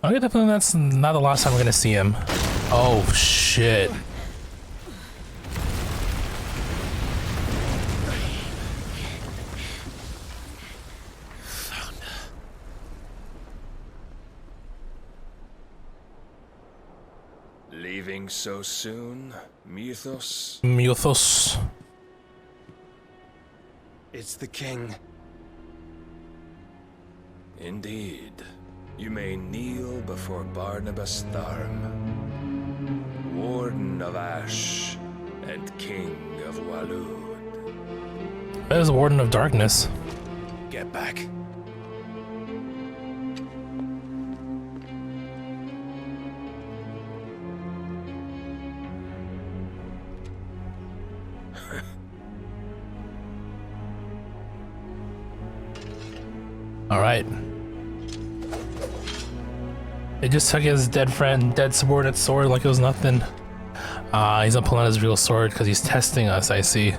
Speaker 1: I get the feeling that's not the last time we're gonna see him. Oh shit.
Speaker 22: Leaving so soon, Mythos?
Speaker 1: Mythos.
Speaker 4: It's the king.
Speaker 22: Indeed. You may kneel before Barnabas Tharm, Warden of Ash and King of Walud.
Speaker 1: That is Warden of Darkness.
Speaker 6: Get back.
Speaker 1: All right. They just took his dead friend, dead subordinate sword like it was nothing. He's not pulling out his real sword because he's testing us, I see.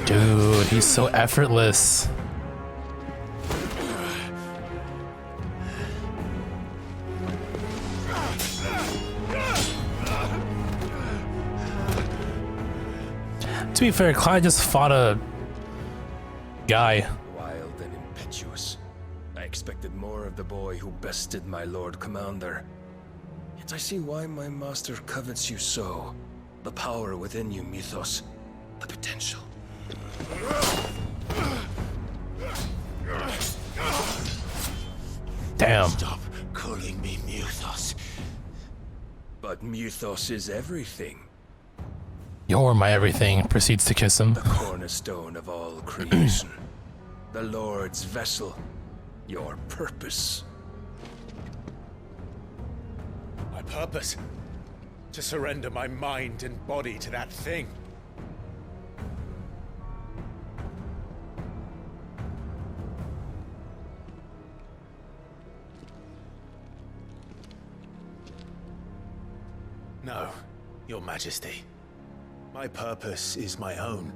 Speaker 1: Dude, he's so effortless. To be fair, Clyde just fought a guy.
Speaker 22: Wild and impetuous. I expected more of the boy who bested my Lord Commander. Yet I see why my master covets you so. The power within you, Mythos. The potential.
Speaker 1: Damn.
Speaker 22: Stop calling me Mythos. But Mythos is everything.
Speaker 1: You're my everything. Proceeds to kiss him.
Speaker 22: The cornerstone of all creation. The Lord's vessel. Your purpose.
Speaker 6: My purpose? To surrender my mind and body to that thing. No, Your Majesty. My purpose is my own.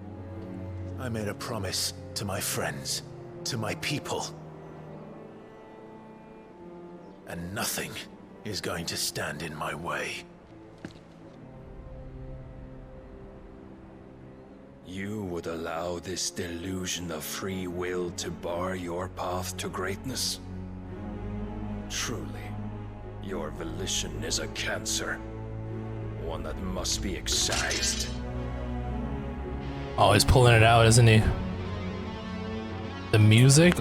Speaker 6: I made a promise to my friends, to my people. And nothing is going to stand in my way.
Speaker 22: You would allow this delusion of free will to bar your path to greatness? Truly, your volition is a cancer. One that must be excised.
Speaker 1: Oh, he's pulling it out, isn't he? The music?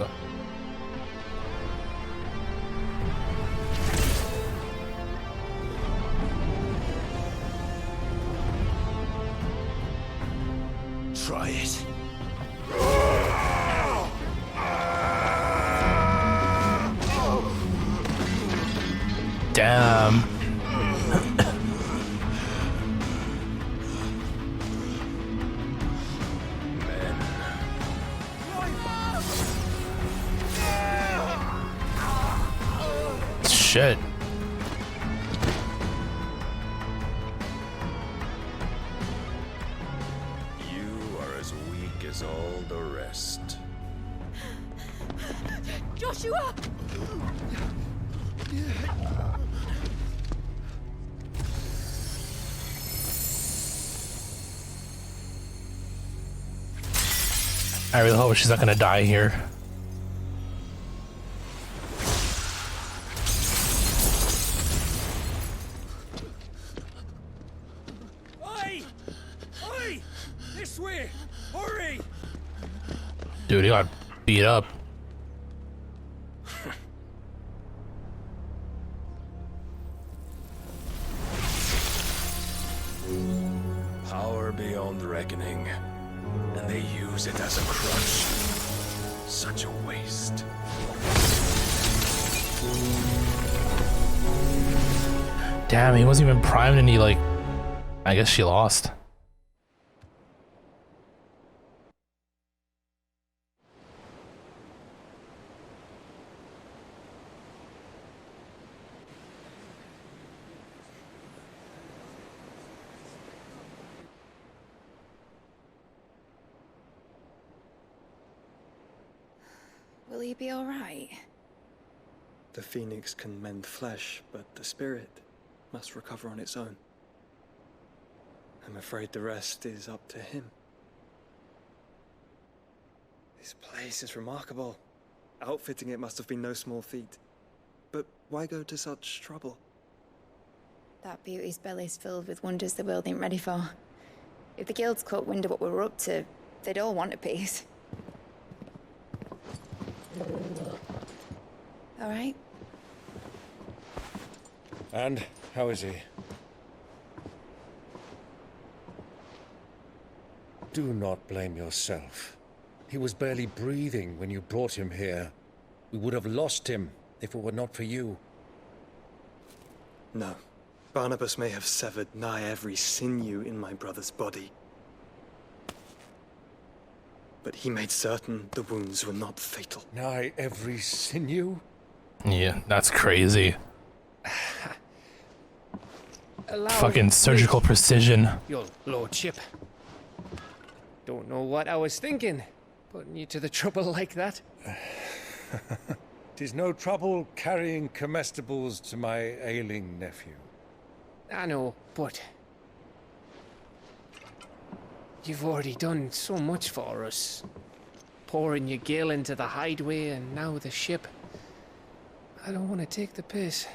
Speaker 6: Try it.
Speaker 1: Damn. Shit.
Speaker 22: is all the rest.
Speaker 10: Joshua!
Speaker 1: I really hope she's not gonna die here.
Speaker 17: Oi! Oi! This way! Hurry!
Speaker 1: Dude, he got beat up.
Speaker 22: Power beyond reckoning, and they use it as a crutch. Such a waste.
Speaker 1: Damn, he wasn't even primed and he like... I guess she lost.
Speaker 21: Will he be all right?
Speaker 4: The phoenix can mend flesh, but the spirit must recover on its own. I'm afraid the rest is up to him. This place is remarkable. Outfitting it must have been no small feat. But why go to such trouble?
Speaker 21: That beauty's belly's filled with wonders the world ain't ready for. If the guilds caught wind of what we were up to, they'd all want a piece. All right?
Speaker 9: And how is he? Do not blame yourself. He was barely breathing when you brought him here. We would have lost him if it were not for you.
Speaker 4: No. Barnabas may have severed nigh every sinew in my brother's body. But he made certain the wounds were not fatal.
Speaker 9: Nigh every sinew?
Speaker 1: Yeah, that's crazy.
Speaker 20: Allow
Speaker 1: Fucking
Speaker 20: me,
Speaker 1: surgical precision.
Speaker 20: Your lordship. Don't know what I was thinking, putting you to the trouble like that.
Speaker 9: 'Tis no trouble carrying comestibles to my ailing nephew.
Speaker 20: I know, but you've already done so much for us. Pouring your gale into the hideaway and now the ship. I don't want to take the piss.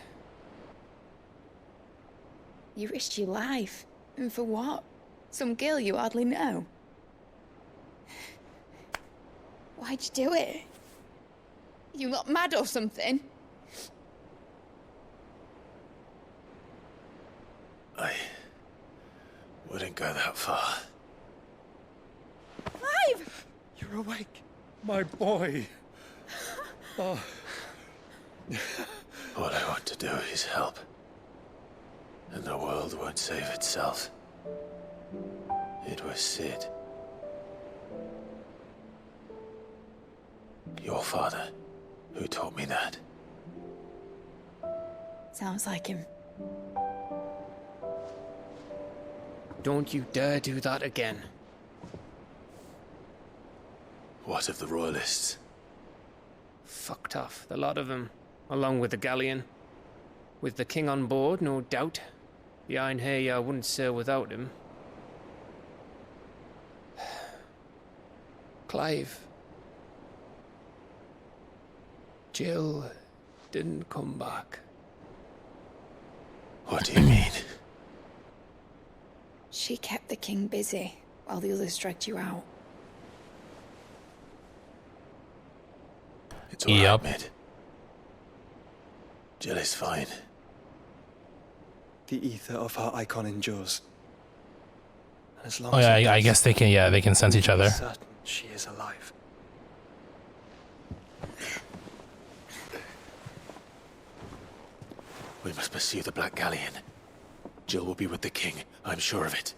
Speaker 21: You risked your life. And for what? Some girl you hardly know. Why'd you do it? You lot mad or something?
Speaker 6: I wouldn't go that far.
Speaker 21: Clive!
Speaker 9: You're awake. My boy. Oh.
Speaker 6: All I want to do is help. And the world won't save itself. It was Sid. Your father, who taught me that.
Speaker 21: Sounds like him.
Speaker 20: Don't you dare do that again.
Speaker 6: What of the Royalists?
Speaker 20: Fucked off, the lot of them, along with the galleon. With the king on board, no doubt. Behind here, I wouldn't sail without him. Clive. Jill didn't come back.
Speaker 6: What do you mean?
Speaker 21: She kept the king busy while the others dragged you out.
Speaker 6: It's all right, Mid. Jill is fine.
Speaker 4: The ether of her icon endures. And as long
Speaker 1: Oh
Speaker 4: as
Speaker 1: yeah,
Speaker 4: it
Speaker 1: I
Speaker 4: does,
Speaker 1: guess they can. Yeah, they can sense each other.
Speaker 4: I'm certain she is alive.
Speaker 6: We must pursue the Black Galleon. Jill will be with the king, I'm sure of it.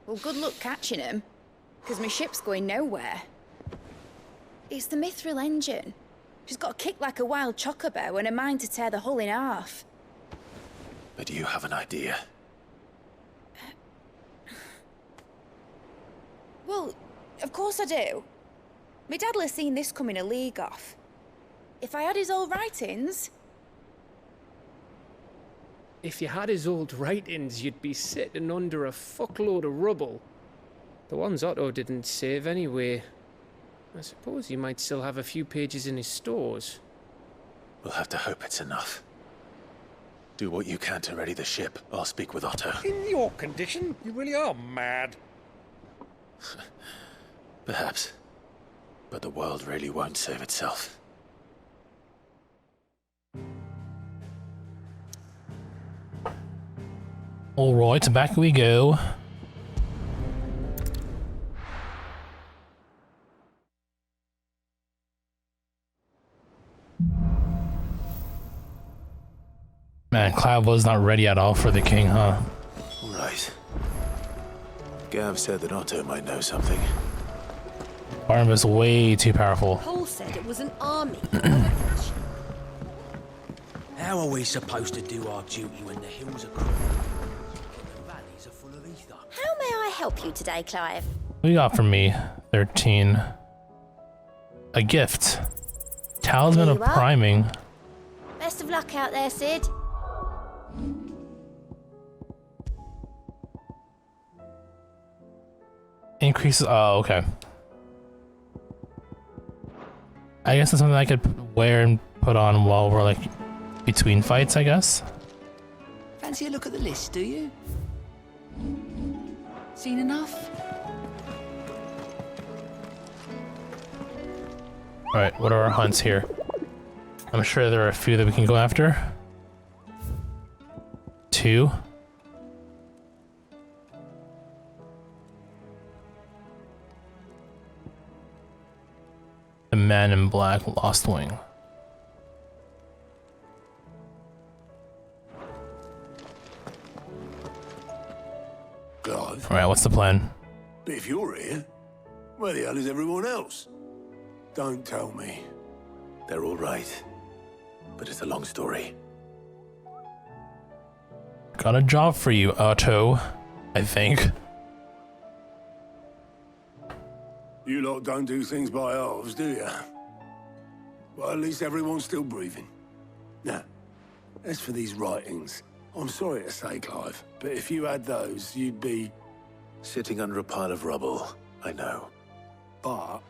Speaker 21: Well, good luck catching him, because my ship's going nowhere. It's the Mithril engine. She's got a kick like a wild chocobo and a mind to tear the hull in half.
Speaker 6: But you have an idea.
Speaker 21: Well, Of course I do. My dad'll have seen this coming a league off. If I had his old writings...
Speaker 20: If you had his old writings, you'd be sitting under a fuckload of rubble. The ones Otto didn't save anyway. I suppose you might still have a few pages in his stores.
Speaker 6: We'll have to hope it's enough. Do what you can to ready the ship. I'll speak with Otto.
Speaker 9: In your condition, you really are mad.
Speaker 6: Perhaps. But the world really won't save itself.
Speaker 1: Alright, back we go. Man, Clive was not ready at all for the king, huh?
Speaker 6: Right. Gav said that Otto might know something.
Speaker 1: Barnabas way too powerful.
Speaker 10: Paul said it was an army.
Speaker 7: How are we supposed to do our duty when the hills are crawling and the valleys are full of ether?
Speaker 10: How may I help you today, Clive?
Speaker 1: What do you got for me? 13. A gift. Talisman of priming.
Speaker 10: Best of luck out there, Sid.
Speaker 1: Increases. Oh, okay. I guess it's something I could wear and put on while we're like between fights, I guess.
Speaker 7: Fancy a look at the list, do you? Seen enough?
Speaker 1: Alright, what are our hunts here? I'm sure there are a few that we can go after. 2. The Man in Black, Lost Wing.
Speaker 11: Clive.
Speaker 1: Alright, what's the plan?
Speaker 11: But if you're here, where the hell is everyone else? Don't tell me.
Speaker 6: They're all right. But it's a long story.
Speaker 1: Got a job for you, Otto. I think.
Speaker 11: You lot don't do things by halves, do you? Well, at least everyone's still breathing. Now, as for these writings, I'm sorry to say, Clive, but if you had those, you'd be...
Speaker 6: Sitting under a pile of rubble, I know.
Speaker 11: But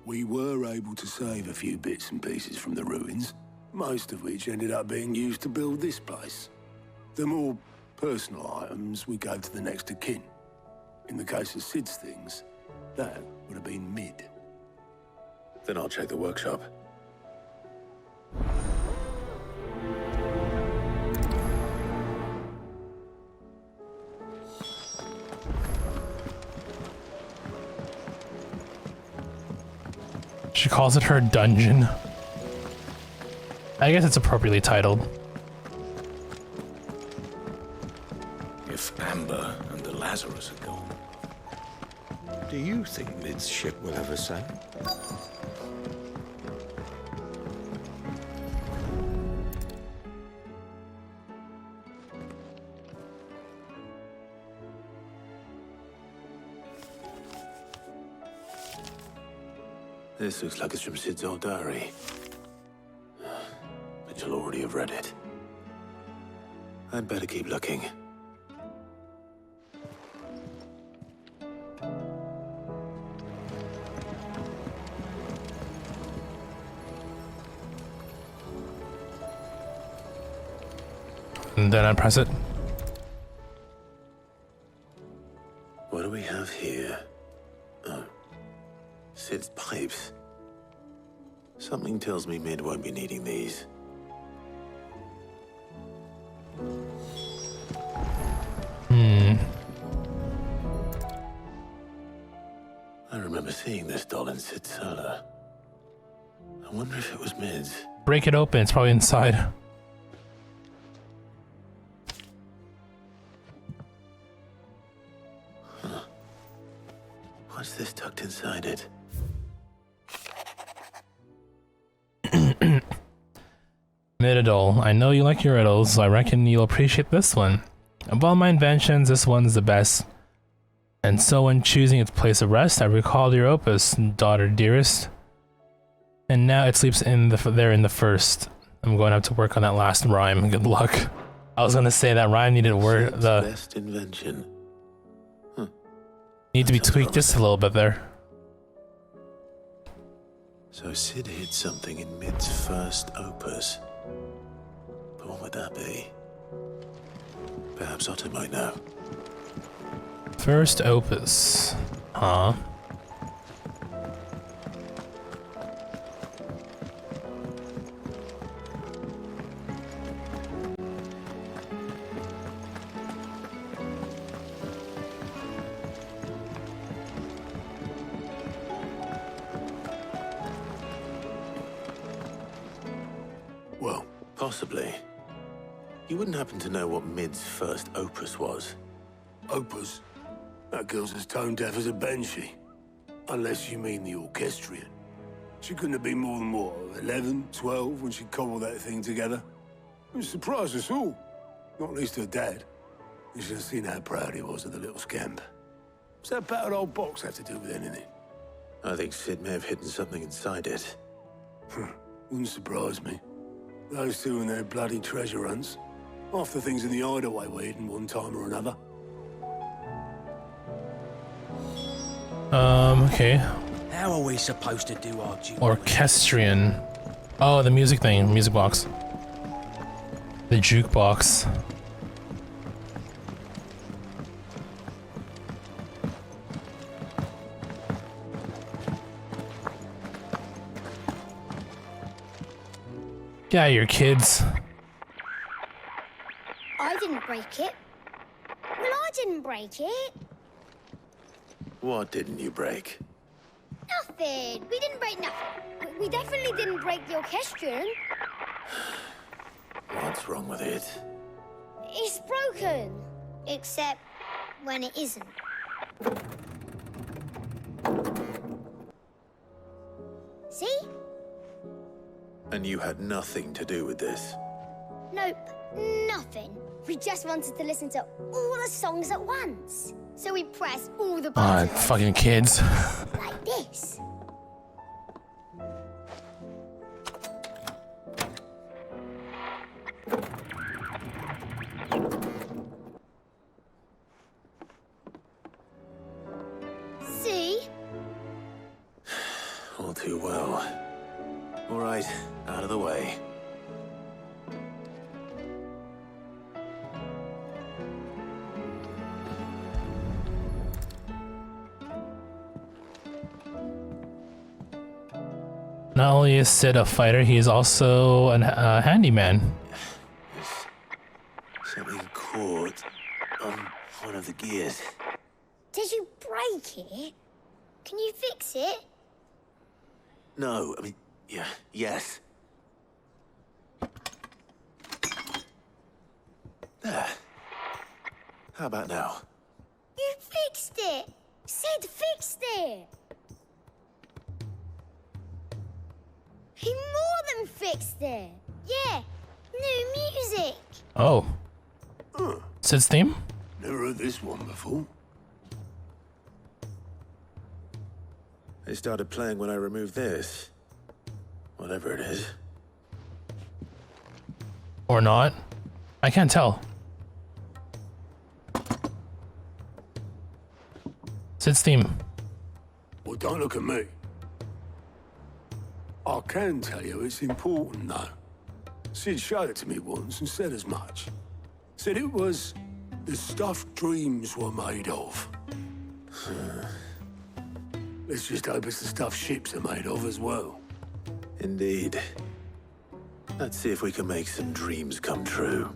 Speaker 11: we were able to save a few bits and pieces from the ruins, most of which ended up being used to build this place. The more personal items we gave to the next of kin. In the case of Sid's things, that would have been mid.
Speaker 6: Then I'll check the workshop.
Speaker 1: She calls it her dungeon. I guess it's appropriately titled.
Speaker 2: If Amber and the Lazarus are gone, do you think Mid's ship will ever sail?
Speaker 6: This looks like it's from Sid's old diary. But you'll already have read it. I'd better keep looking.
Speaker 1: And then I press it.
Speaker 6: What do we have here? Oh. Sid's pipes. Something tells me Mid won't be needing these. I remember seeing this doll in Sid's cellar. I wonder if it was Mid's.
Speaker 1: Break it open, it's probably inside.
Speaker 6: Huh. What's this tucked inside it?
Speaker 1: Mididol, I know you like your riddles, so I reckon you'll appreciate this one. Of all my inventions, this one's the best. And so when choosing its place of rest, I recalled your opus, daughter dearest. And now it sleeps in there in the first. I'm going to have to work on that last rhyme. Good luck. I was gonna say that rhyme needed the
Speaker 6: best invention.
Speaker 1: Need to be tweaked just a little bit there.
Speaker 6: So Sid hid something in Mid's first opus. But what would that be? Perhaps Otto might know.
Speaker 1: First opus. Huh?
Speaker 6: Well, possibly. You wouldn't happen to know what Mid's first opus was?
Speaker 11: Opus? That girl's as tone deaf as a banshee. Unless you mean the orchestrion. She couldn't have been more than, what, 11, 12 when she cobbled that thing together? It surprised us all. Not least her dad. You should have seen how proud he was of the little scamp. What's that battered old box have to do with anything?
Speaker 6: I think Sid may have hidden something inside it.
Speaker 11: Wouldn't surprise me. Those two and their bloody treasure hunts. Half the things in the hideaway were hidden one time or another.
Speaker 1: Okay.
Speaker 7: How are we supposed to do our duty?
Speaker 1: Orchestrion. Oh, the music thing. Music box. The jukebox. Yeah, your kids.
Speaker 3: I didn't break it. Well, I didn't break it.
Speaker 6: What didn't you break?
Speaker 3: Nothing. We didn't break nothing. We definitely didn't break the orchestrion.
Speaker 6: What's wrong with it?
Speaker 3: It's broken. Except when it isn't. See?
Speaker 6: And you had nothing to do with this?
Speaker 3: Nope, nothing. We just wanted to listen to all the songs at once. So we pressed all the buttons.
Speaker 1: Fucking kids.
Speaker 3: Like this. See?
Speaker 6: All too well. All right, out of the way.
Speaker 1: Not only is Sid a fighter, he is also a handyman.
Speaker 6: Something caught on one of the gears.
Speaker 3: Did you break it? Can you fix it?
Speaker 6: No, I mean, yeah, yes. There. How about now?
Speaker 3: You fixed it! Sid fixed it! He more than fixed it! Yeah, new music!
Speaker 1: Oh. Sid's theme?
Speaker 11: Never heard this one before.
Speaker 6: They started playing when I removed this. Whatever it is.
Speaker 1: Or not? I can't tell. Sid's theme.
Speaker 11: Well, don't look at me. I can tell you it's important, though. Sid showed it to me once and said as much. Said it was the stuff dreams were made of. Let's just hope it's the stuff ships are made of as well.
Speaker 6: Indeed. Let's see if we can make some dreams come true.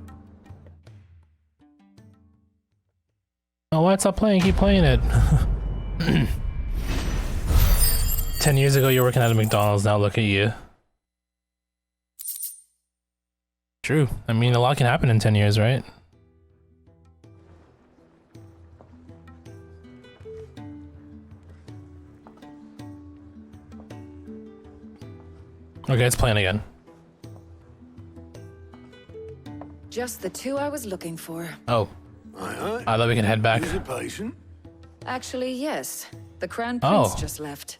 Speaker 1: Oh, why stop playing? Keep playing it. 10 years ago, you were working at a McDonald's. Now look at you. True. I mean, a lot can happen in 10 years, right? Okay, it's playing again.
Speaker 15: Just the two I was looking for.
Speaker 1: Oh.
Speaker 11: Aye, aye.
Speaker 1: I thought we can head back.
Speaker 11: Use a patient.
Speaker 13: Actually, yes. The Crown Prince just left.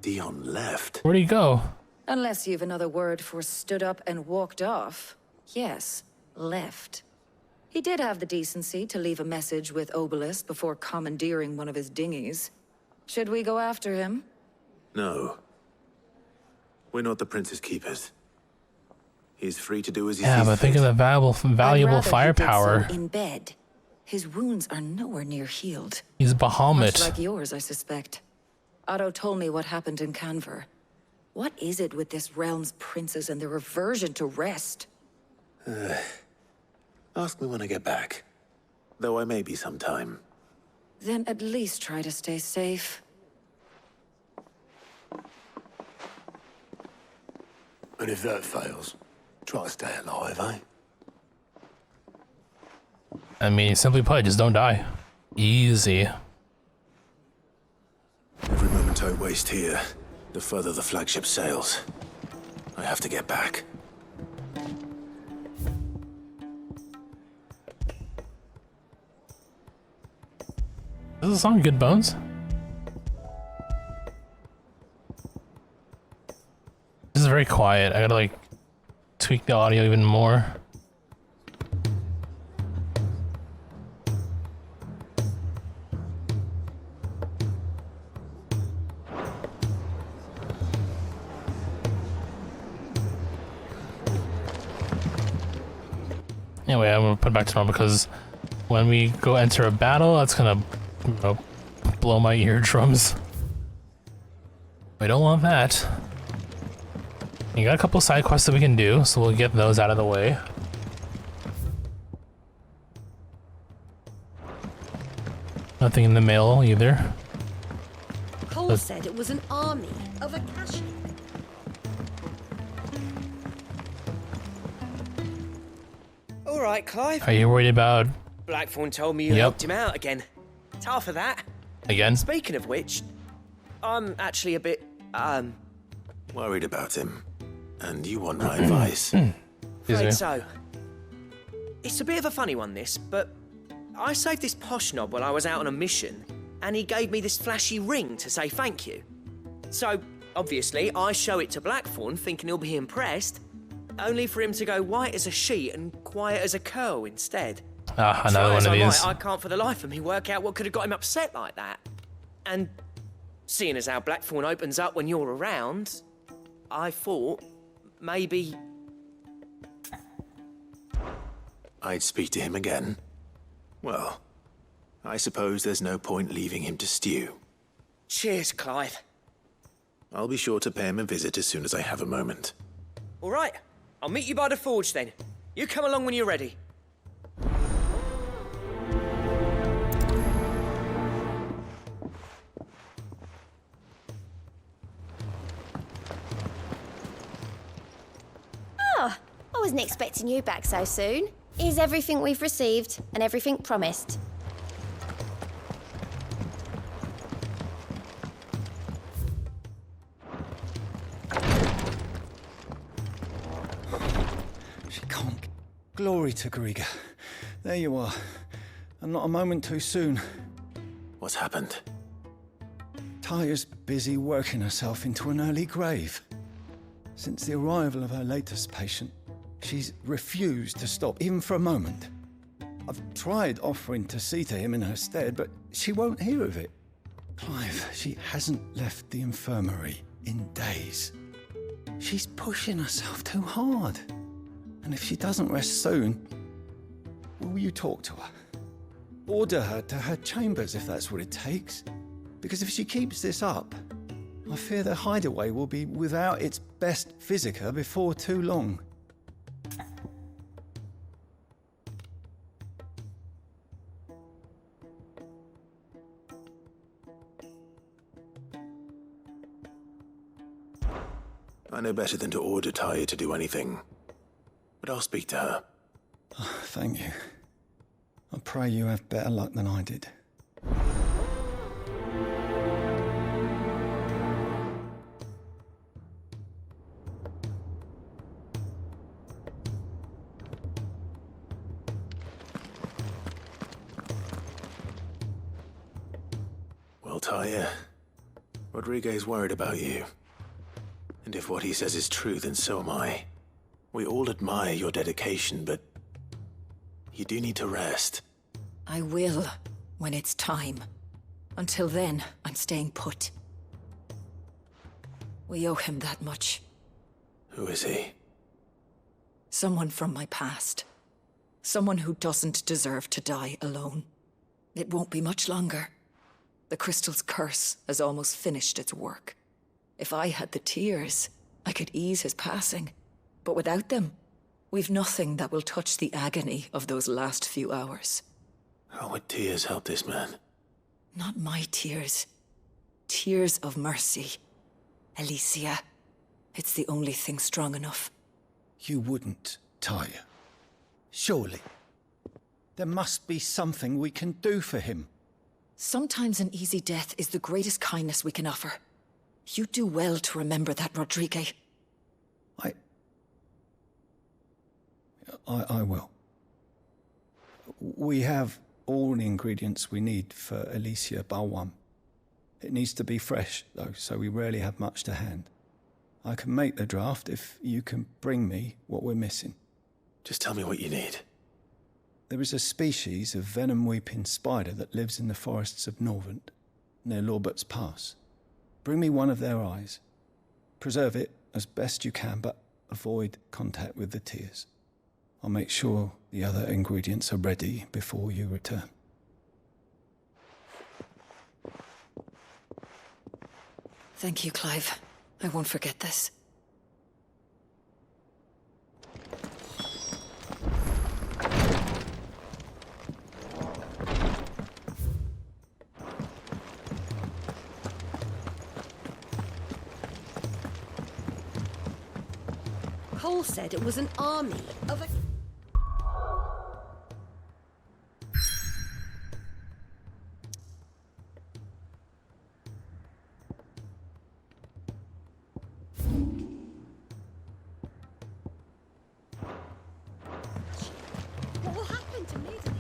Speaker 6: Dion left?
Speaker 1: Where'd he go?
Speaker 13: Unless you've another word for stood up and walked off. Yes, left. He did have the decency to leave a message with Obelisk before commandeering one of his dinghies. Should we go after him?
Speaker 6: No. We're not the Prince's keepers. He's free to do as he
Speaker 1: Yeah,
Speaker 6: sees
Speaker 1: but think of the valuable
Speaker 13: I'd rather
Speaker 1: firepower.
Speaker 13: he did so in bed. His wounds are nowhere near healed.
Speaker 1: He's Bahamut.
Speaker 13: Much like yours, I suspect. Otto told me what happened in Canver. What is it with this realm's princes and their aversion to rest?
Speaker 6: Ask me when I get back. Though I may be sometime.
Speaker 13: Then at least try to stay safe.
Speaker 11: And if that fails, try to stay alive, eh?
Speaker 1: I mean, simply put, just don't die. Easy.
Speaker 6: Every moment I waste here, the further the flagship sails. I have to get back.
Speaker 1: Is this song Good Bones? This is very quiet. I gotta like tweak the audio even more. Anyway, I'm gonna put it back to normal because when we go enter a battle, that's gonna, you know, blow my eardrums. We don't want that. You got a couple side quests that we can do, so we'll get those out of the way. Nothing in the mail either.
Speaker 10: Cole said it was an army of Akashi.
Speaker 20: All right, Clive.
Speaker 1: Are you worried about
Speaker 20: Blackthorn told me you helped him out again. It's half of that.
Speaker 1: again?
Speaker 20: Speaking of which, I'm actually a bit,
Speaker 6: Worried about him. And you want my advice.
Speaker 20: afraid so. It's a bit of a funny one, this, but I saved this posh knob while I was out on a mission, and he gave me this flashy ring to say thank you. So, obviously, I show it to Blackthorn, thinking he'll be impressed, only for him to go white as a sheet and quiet as a curl instead.
Speaker 1: Ah, another one of these.
Speaker 20: I can't for the life of me work out what could have got him upset like that. And seeing as how Blackthorn opens up when you're around, I thought maybe
Speaker 6: I'd speak to him again. Well, I suppose there's no point leaving him to stew.
Speaker 20: Cheers, Clive.
Speaker 6: I'll be sure to pay him a visit as soon as I have a moment.
Speaker 20: All right, I'll meet you by the forge then. You come along when you're ready.
Speaker 3: Oh, I wasn't expecting you back so soon. Is everything we've received and everything promised?
Speaker 15: She can't. Glory to Griga. There you are. And not a moment too soon.
Speaker 6: What's happened?
Speaker 15: Taya's busy working herself into an early grave. Since the arrival of her latest patient, she's refused to stop, even for a moment. I've tried offering to see to him in her stead, but she won't hear of it. Clive, she hasn't left the infirmary in days. She's pushing herself too hard. And if she doesn't rest soon, will you talk to her? Order her to her chambers if that's what it takes. Because if she keeps this up, I fear the hideaway will be without its best physica before too long.
Speaker 6: I know better than to order Taya to do anything. But I'll speak to her.
Speaker 15: Oh, thank you. I pray you have better luck than I did.
Speaker 6: Well, Talia, Rodriguez worried about you. And if what he says is true, then so am I. We all admire your dedication, but you do need to rest.
Speaker 13: I will, when it's time. Until then, I'm staying put. We owe him that much.
Speaker 6: Who is he?
Speaker 13: Someone from my past. Someone who doesn't deserve to die alone. It won't be much longer. The crystal's curse has almost finished its work. If I had the tears, I could ease his passing. But without them, we've nothing that will touch the agony of those last few hours.
Speaker 6: How would tears help this man?
Speaker 13: Not my tears. Tears of mercy. Alicia, it's the only thing strong enough.
Speaker 15: You wouldn't, Talia. Surely. There must be something we can do for him.
Speaker 13: Sometimes an easy death is the greatest kindness we can offer. You do well to remember that, Rodrigue.
Speaker 15: I will. We have all the ingredients we need for Alicia Balwam. It needs to be fresh, though, so we rarely have much to hand. I can make the draft if you can bring me what we're missing.
Speaker 6: Just tell me what you need.
Speaker 15: There is a species of venom-weeping spider that lives in the forests of Norvent, near Lorbert's Pass. Bring me one of their eyes. Preserve it as best you can, but avoid contact with the tears. I'll make sure the other ingredients are ready before you return.
Speaker 13: Thank you, Clive. I won't forget this.
Speaker 14: Cole said it was an army of a... What will happen to me to the...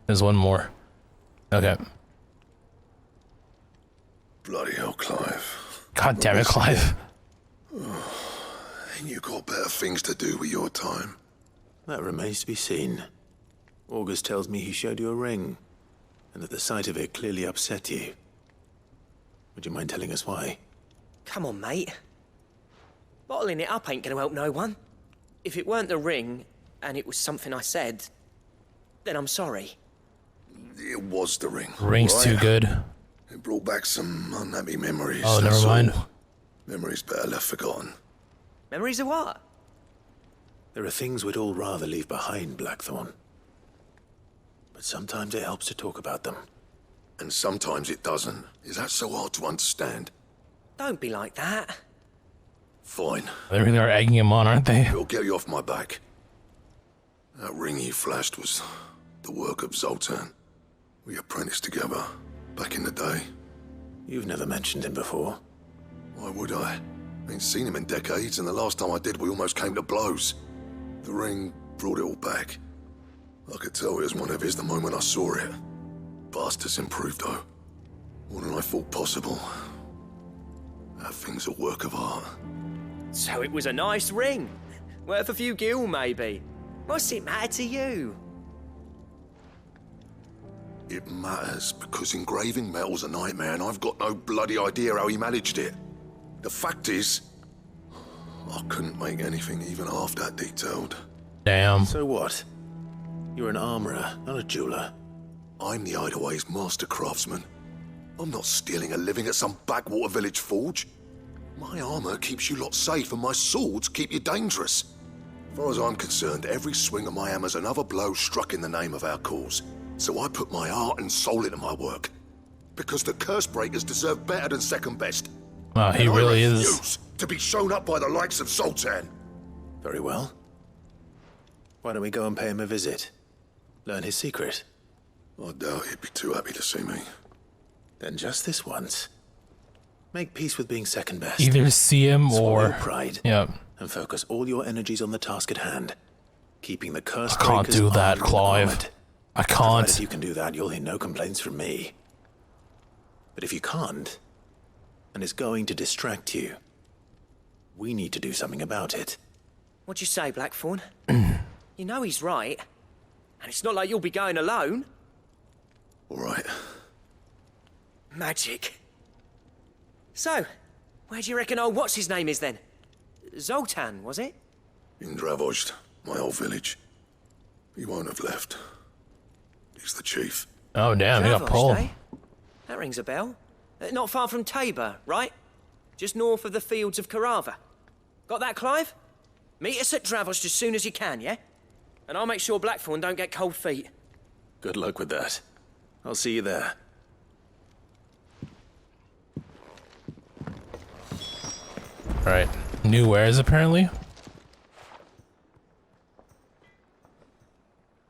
Speaker 1: There's one more. Okay.
Speaker 11: Bloody hell, Clive.
Speaker 1: God damn it, Clive.
Speaker 11: Ain't you got better things to do with your time?
Speaker 6: That remains to be seen. August tells me he showed you a ring, and that the sight of it clearly upset you. Would you mind telling us why?
Speaker 12: Come on, mate. Bottling it up ain't gonna help no one. If it weren't the ring, and it was something I said, then I'm sorry.
Speaker 11: It was the ring.
Speaker 1: Ring's too good.
Speaker 11: It brought back some unhappy memories.
Speaker 1: Oh, never mind.
Speaker 11: Memories better left forgotten.
Speaker 12: Memories of what?
Speaker 6: There are things we'd all rather leave behind, Blackthorn. But sometimes it helps to talk about them.
Speaker 11: And sometimes it doesn't. Is that so hard to understand?
Speaker 12: Don't be like that.
Speaker 11: Fine.
Speaker 1: They really are egging him on, aren't they?
Speaker 11: It'll get you off my back. That ring he flashed was the work of Zoltan. We apprenticed together back in the day.
Speaker 6: You've never mentioned him before.
Speaker 11: Why would I? Ain't seen him in decades, and the last time I did, we almost came to blows. The ring brought it all back. I could tell it was one of his the moment I saw it. Bastard's improved, though. More than I thought possible. That thing's a work of art.
Speaker 12: So it was a nice ring. Worth a few gil, maybe. What's it matter to you?
Speaker 11: It matters because engraving metal's a nightmare, and I've got no bloody idea how he managed it. The fact is, I couldn't make anything even half that detailed.
Speaker 1: Damn.
Speaker 6: So what? You're an armorer, not a jeweler.
Speaker 11: I'm the Hideaway's master craftsman. I'm not stealing a living at some backwater village forge. My armor keeps you lot safe, and my swords keep you dangerous. As far as I'm concerned, every swing of my hammer's another blow struck in the name of our cause. So I put my heart and soul into my work. Because the curse breakers deserve better than second best.
Speaker 1: Wow, he
Speaker 11: and
Speaker 1: really
Speaker 11: I
Speaker 1: is.
Speaker 11: refuse to be shown up by the likes of Zoltan.
Speaker 6: Very well. Why don't we go and pay him a visit? Learn his secret.
Speaker 11: I doubt he'd be too happy to see me.
Speaker 6: Then just this once, make peace with being second best.
Speaker 1: Either see him
Speaker 6: Swallow
Speaker 1: or
Speaker 6: pride.
Speaker 1: Yep.
Speaker 6: And focus all your energies on the task at hand. Keeping the curse
Speaker 1: I can't
Speaker 6: breakers
Speaker 1: do that,
Speaker 6: armed and
Speaker 1: Clive.
Speaker 6: armored.
Speaker 1: I
Speaker 6: Provided
Speaker 1: can't.
Speaker 6: you can do that, you'll hear no complaints from me. But if you can't, and it's going to distract you, we need to do something about it.
Speaker 12: What'd you say, Blackthorn? You know he's right. And it's not like you'll be going alone.
Speaker 11: All right.
Speaker 12: Magic. So, where do you reckon old what's-his-name is then? Zoltan, was it?
Speaker 11: In Dravozd, my old village. He won't have left. He's the chief.
Speaker 1: Oh damn, he got
Speaker 12: Dravozd,
Speaker 1: pulled.
Speaker 12: eh? That rings a bell. Not far from Tabor, right? Just north of the fields of Carava. Got that, Clive? Meet us at Dravozd as soon as you can, yeah? And I'll make sure Blackthorn don't get cold feet.
Speaker 6: Good luck with that. I'll see you there.
Speaker 1: Alright. New wares apparently.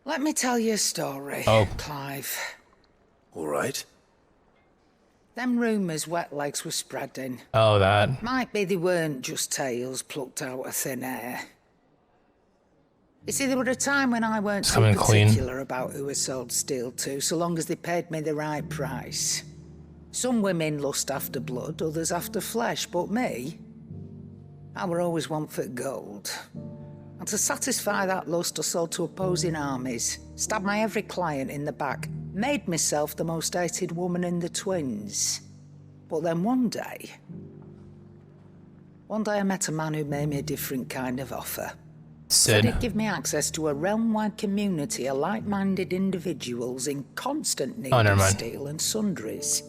Speaker 5: Let me tell you a story,
Speaker 1: Oh.
Speaker 5: Clive.
Speaker 6: All right.
Speaker 5: Them rumours wet legs were spreading.
Speaker 1: Oh, that.
Speaker 5: Might be they weren't just tales plucked out of thin air. You see, there were a time when I weren't so
Speaker 1: coming clean.
Speaker 5: particular about who I sold steel to, so long as they paid me the right price. Some women lust after blood, others after flesh, but me, I were always one for gold. And to satisfy that lust, I sold to opposing armies, stabbed my every client in the back, made myself the most hated woman in the twins. But then one day I met a man who made me a different kind of offer. Said he'd give me access to a realm-wide community of like-minded individuals in constant need
Speaker 1: never
Speaker 5: of
Speaker 1: mind.
Speaker 5: steel and sundries.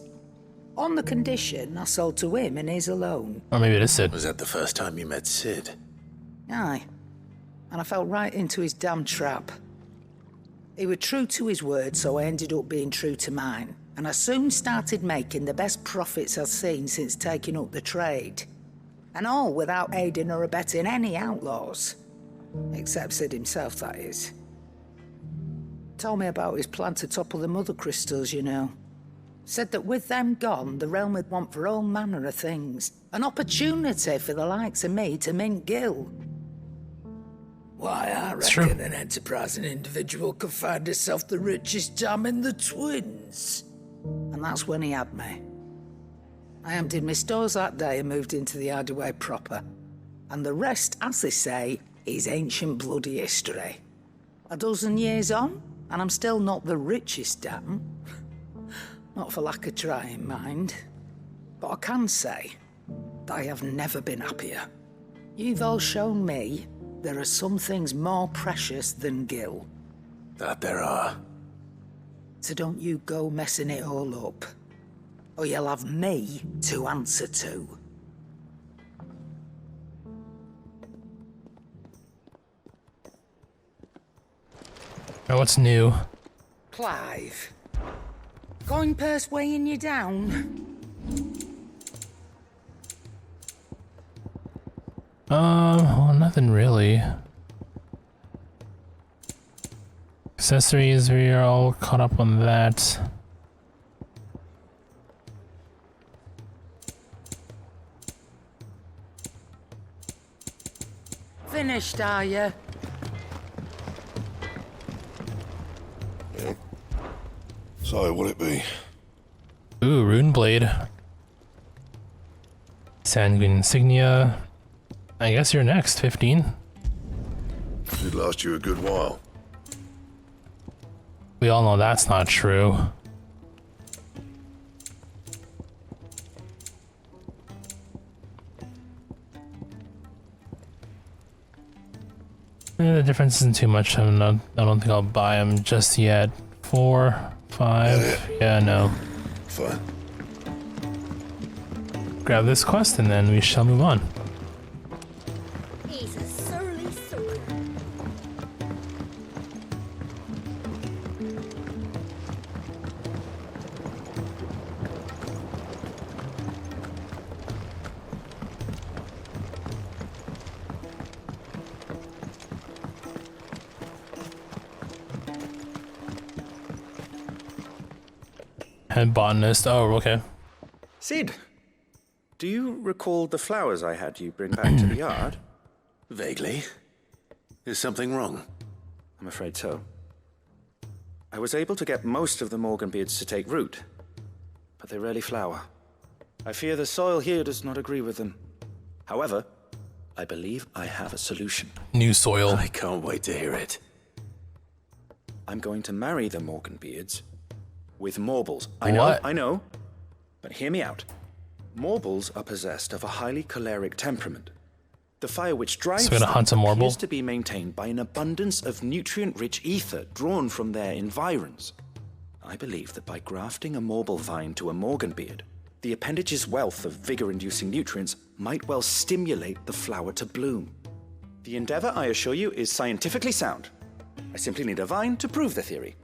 Speaker 5: On the condition I sold to him and his alone.
Speaker 1: Or maybe it is Sid.
Speaker 6: Was that the first time you met Sid?
Speaker 5: Aye. And I fell right into his damn trap. He was true to his word, so I ended up being true to mine. And I soon started making the best profits I've seen since taking up the trade. And all without aiding or abetting any outlaws. Except Sid himself, that is. Told me about his plan to topple the mother crystals, you know. Said that with them gone, the realm would want for all manner of things. An opportunity for the likes of me to mint Gil. Why, I reckon an enterprising individual could find himself the richest dam in the twins. And that's when he had me. I emptied my stores that day and moved into the Hideaway proper. And the rest, as they say, is ancient bloody history. A dozen years on, and I'm still not the richest dam. Not for lack of trying, mind. But I can say that I have never been happier. You've all shown me there are some things more precious than Gil.
Speaker 6: That there are.
Speaker 5: So don't you go messing it all up, or you'll have me to answer to.
Speaker 1: Oh, what's new?
Speaker 5: Clive. Coin purse weighing you down?
Speaker 1: Well, nothing really. Accessories, we are all caught up on that.
Speaker 5: Finished, are you?
Speaker 11: So, will it be?
Speaker 1: Ooh, Rune Blade. Sandgreen Insignia. I guess you're next, 15.
Speaker 11: Should last you a good while.
Speaker 1: We all know that's not true. The difference isn't too much. I don't think I'll buy them just yet. 4, 5. Yeah, no.
Speaker 11: Fine.
Speaker 1: Grab this quest and then we shall move on.
Speaker 14: He's a surly soaker.
Speaker 1: And botanist. Oh, okay.
Speaker 16: Sid, do you recall the flowers I had you bring back to the yard?
Speaker 6: Vaguely. Is something wrong?
Speaker 16: I'm afraid so. I was able to get most of the Morganbeards to take root, but they rarely flower. I fear the soil here does not agree with them. However, I believe I have a solution.
Speaker 1: New soil.
Speaker 6: I can't wait to hear it.
Speaker 16: I'm going to marry the Morganbeards with Morbles.
Speaker 1: What?
Speaker 16: I know, but hear me out. Morbles are possessed of a highly choleric temperament. The fire which drives
Speaker 1: So we're gonna hunt a
Speaker 16: them
Speaker 1: Morble?
Speaker 16: appears to be maintained by an abundance of nutrient-rich ether drawn from their environs. I believe that by grafting a Morble vine to a Morganbeard, the appendage's wealth of vigor-inducing nutrients might well stimulate the flower to bloom. The endeavor, I assure you, is scientifically sound. I simply need a vine to prove the theory.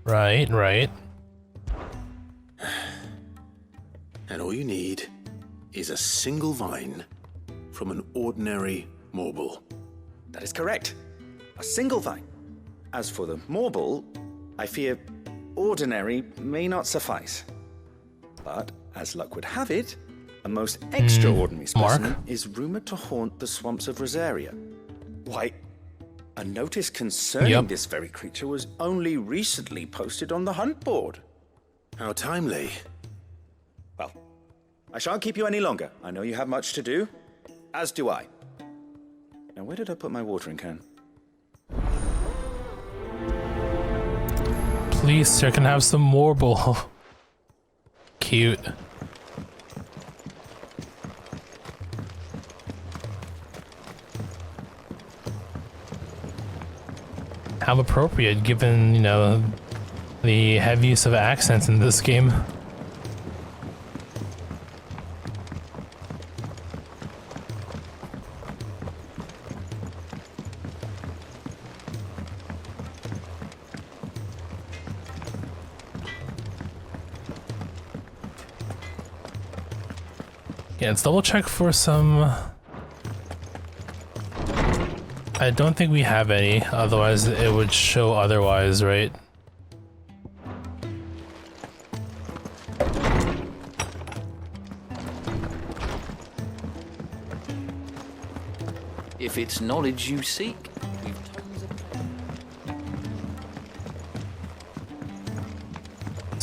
Speaker 1: Right, right.
Speaker 6: And all you need is a single vine from an ordinary Morble.
Speaker 16: That is correct. A single vine. As for the Morble, I fear ordinary may not suffice. But, as luck would have it, a most extraordinary specimen is rumored to haunt the swamps of Rosaria. Why, a notice concerning this very creature was only recently posted on the hunt board.
Speaker 6: How timely.
Speaker 16: Well, I shan't keep you any longer. I know you have much to do, as do I. Now, where did I put my watering can?
Speaker 1: Please, sir, can I have some Morble? Cute. How appropriate, given, you know, the heavy use of accents in this game. Yeah, let's double check for some... I don't think we have any, otherwise it would show otherwise, right?
Speaker 7: If it's knowledge you seek,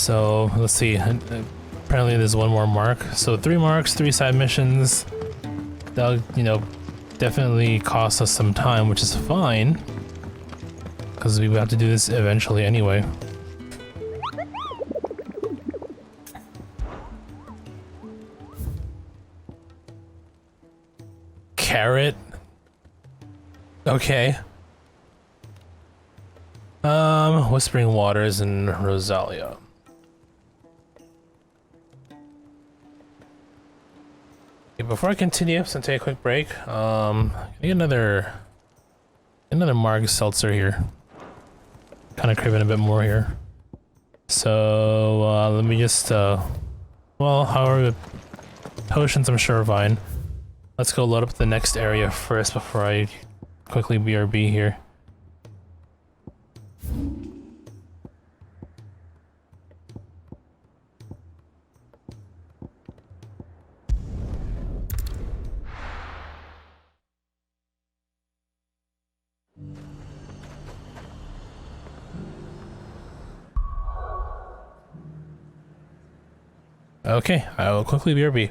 Speaker 1: So, let's see. Apparently there's one more mark. So 3 marks, 3 side missions. That'll, you know, definitely cost us some time, which is fine. Because we will have to do this eventually anyway. Carrot? Okay. Whispering Waters and Rosalia. Okay, before I continue, so take a quick break. I need another Marg Seltzer here. Kind of craving a bit more here. So let me just well, however, potions I'm sure are fine. Let's go load up the next area first before I quickly BRB here. Okay, I will quickly BRB.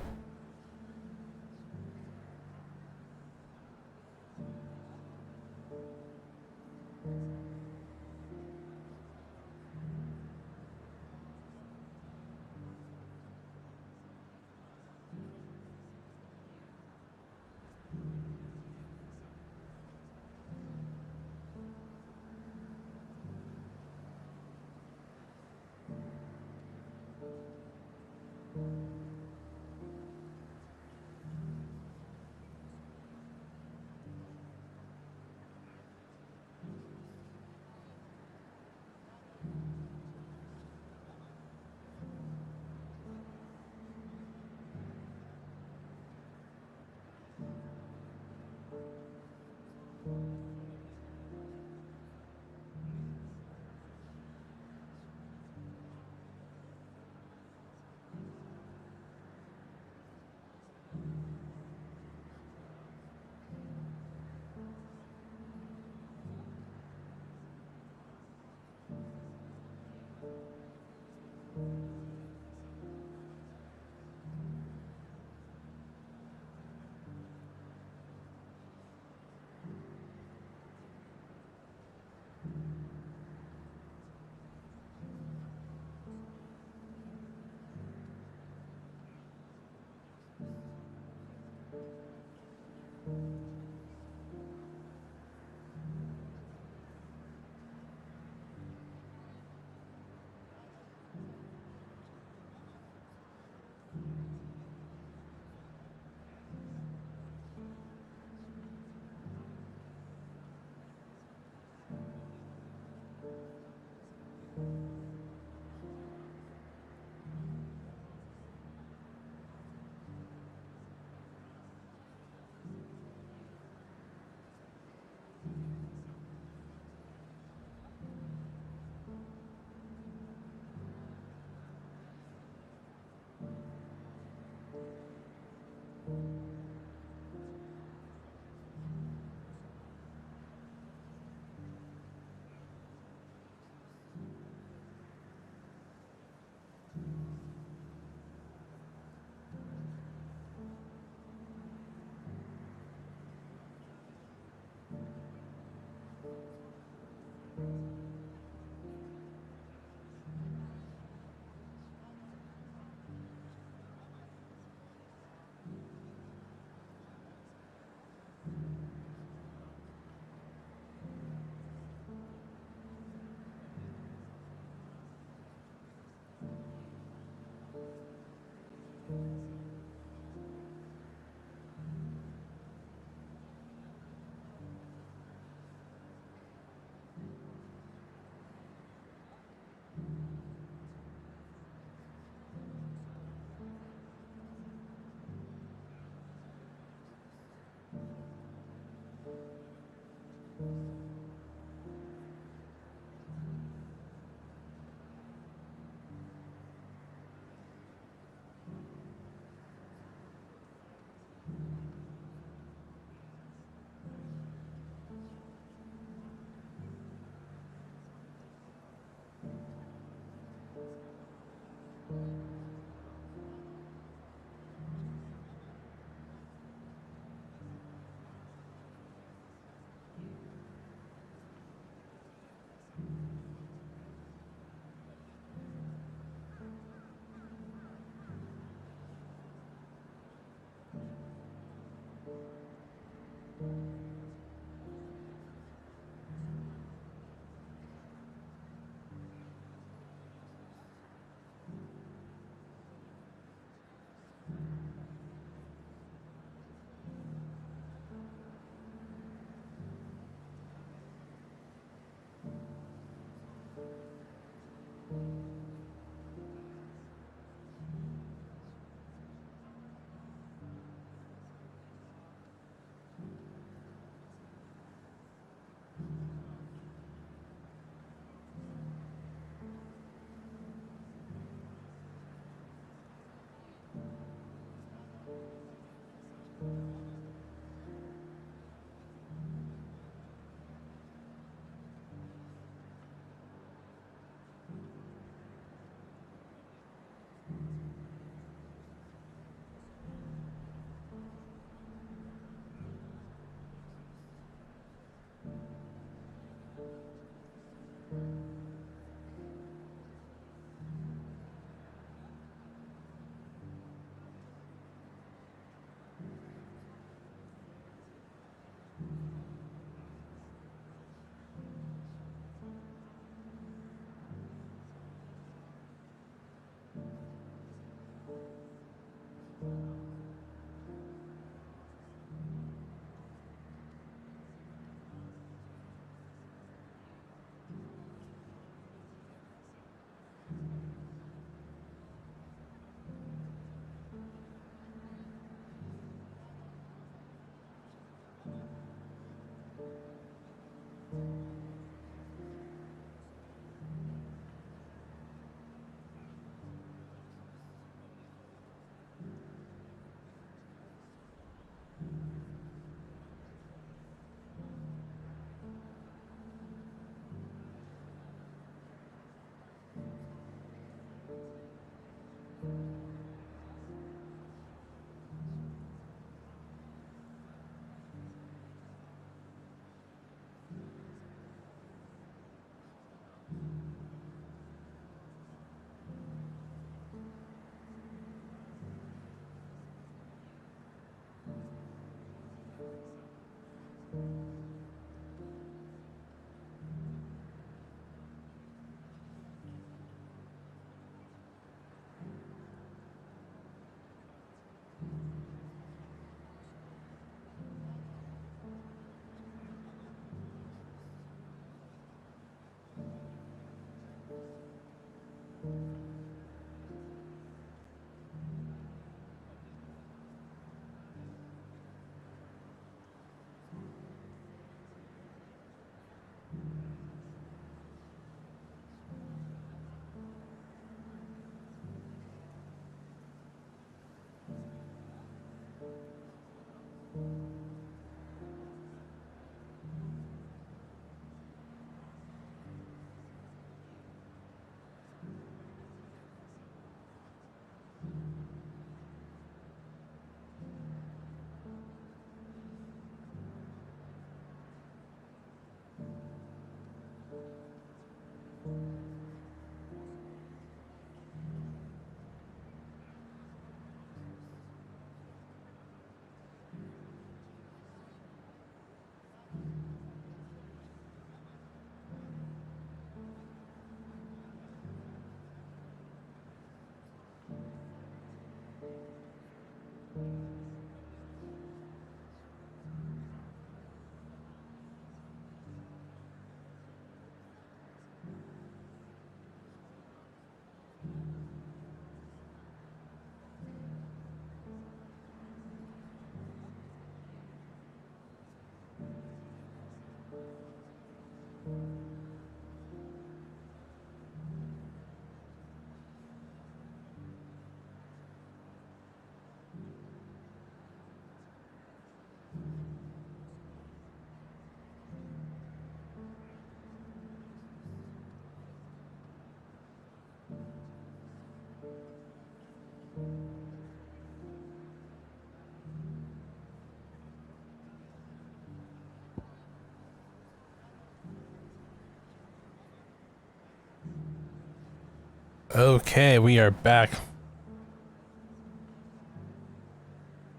Speaker 1: Okay, we are back.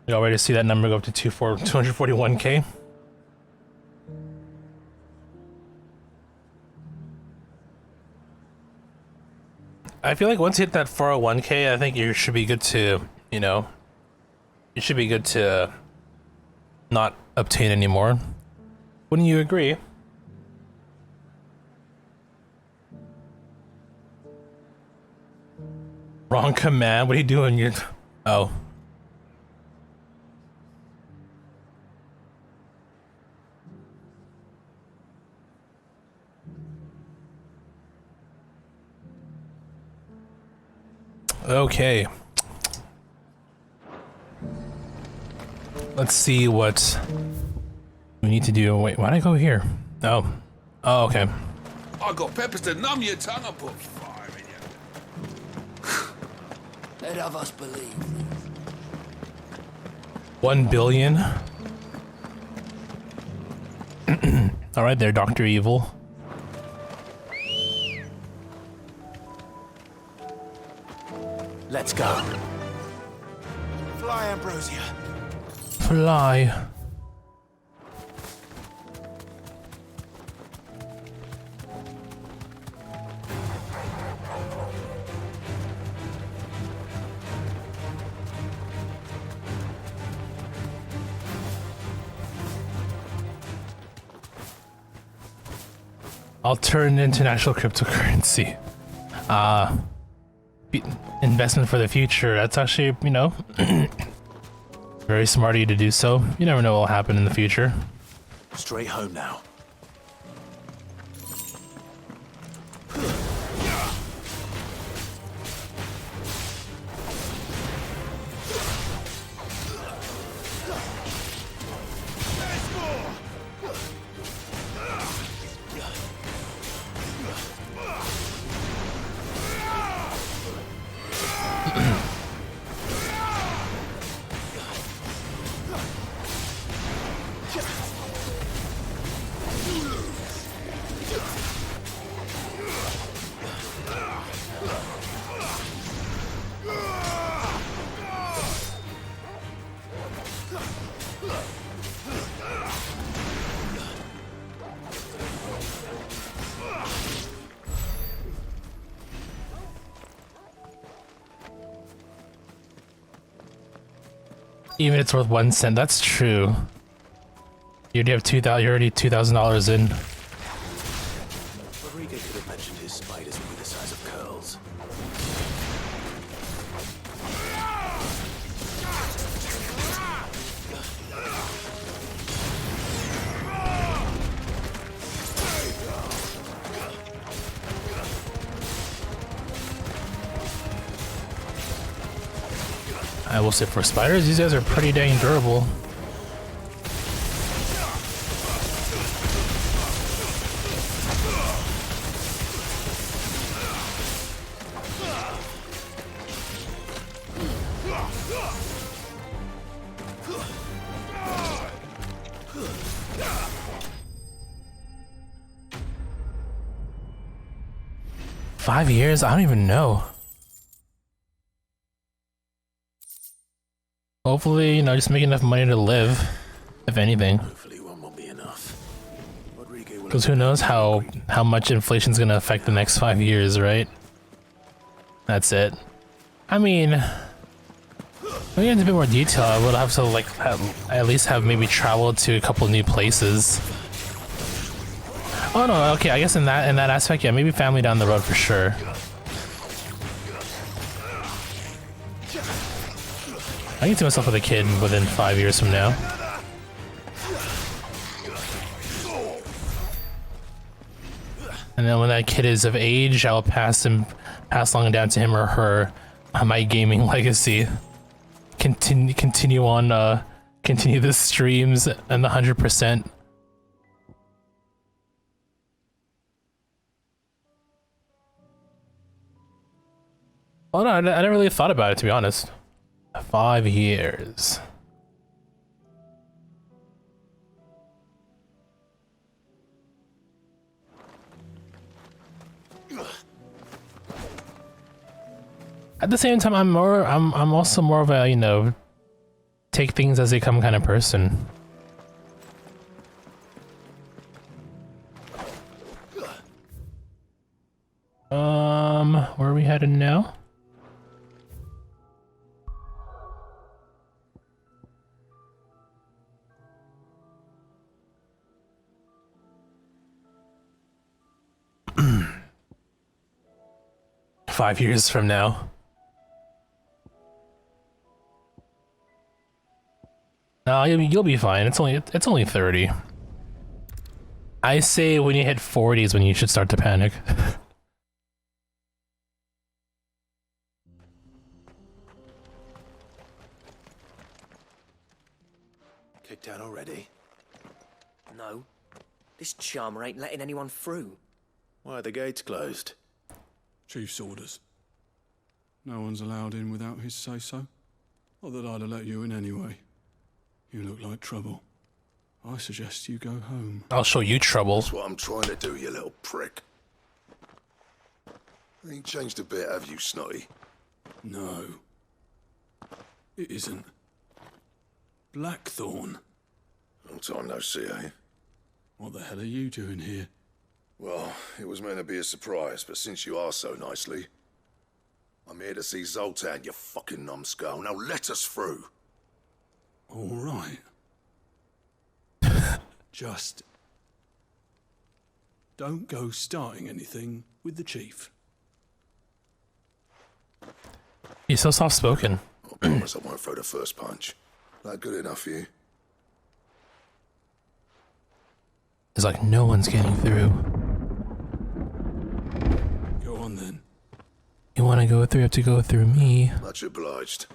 Speaker 1: You all ready to see that number go up to 241K? I feel like once you hit that 401K, I think you should be good to, you know, you should be good to not obtain anymore. Wouldn't you agree? Wrong command. What are you doing? You're... Oh. Okay. Let's see what we need to do. Wait, why'd I go here? Oh. Oh, okay.
Speaker 11: I got peppers to numb your tongue and put fire in you.
Speaker 7: Let of us believe.
Speaker 1: 1 billion. All right there, Dr. Evil.
Speaker 6: Let's go.
Speaker 7: Fly, Ambrosia.
Speaker 1: Fly. Alternate international cryptocurrency. Investment for the future. That's actually, you know, very smart of you to do so. You never know what will happen in the future.
Speaker 6: Straight home now.
Speaker 1: Even if it's worth 1 cent, that's true. You already have $2,000. You're already $2,000 in.
Speaker 6: Rodrigo could have mentioned his spiders would be the size of curls.
Speaker 1: I will say for spiders, these guys are pretty dang durable. Five years? I don't even know. Hopefully, you know, just make enough money to live, if anything.
Speaker 6: Hopefully one will be enough.
Speaker 1: Because who knows how much inflation's gonna affect the next 5 years, right? That's it. I mean, when we get into a bit more detail, I would have to like at least have maybe traveled to a couple new places. Oh no, okay, I guess in that aspect, yeah, maybe family down the road for sure. I can see myself with a kid within 5 years from now. And then when that kid is of age, I'll pass along down to him or her my gaming legacy. Continue the streams and the 100%. Oh no, I never really thought about it, to be honest. 5 years. At the same time, I'm also more of a, you know, take things as they come kind of person. Where are we headed now? Five years from now. No, you'll be fine. It's only 30. I say when you hit 40 is when you should start to panic.
Speaker 6: Kicked out already?
Speaker 12: No. This charmer ain't letting anyone through.
Speaker 6: Why are the gates closed?
Speaker 8: Chief's orders. No one's allowed in without his say-so. Not that I'd have let you in anyway. You look like trouble. I suggest you go home.
Speaker 1: I'll show you trouble.
Speaker 11: That's what I'm trying to do, you little prick. Ain't changed a bit, have you, Snotty?
Speaker 8: No. It isn't. Blackthorn.
Speaker 11: Long time no see, eh?
Speaker 8: What the hell are you doing here?
Speaker 11: Well, it was meant to be a surprise, but since you asked so nicely, I'm here to see Zoltan, you fucking numbskull. Now let us through.
Speaker 8: All right. Just don't go starting anything with the chief.
Speaker 1: He's so soft-spoken.
Speaker 11: I promise I won't throw the first punch. That good enough for you?
Speaker 1: It's like no one's getting through.
Speaker 8: Go on then.
Speaker 1: You want to go through, you have to go through me.
Speaker 11: Much obliged.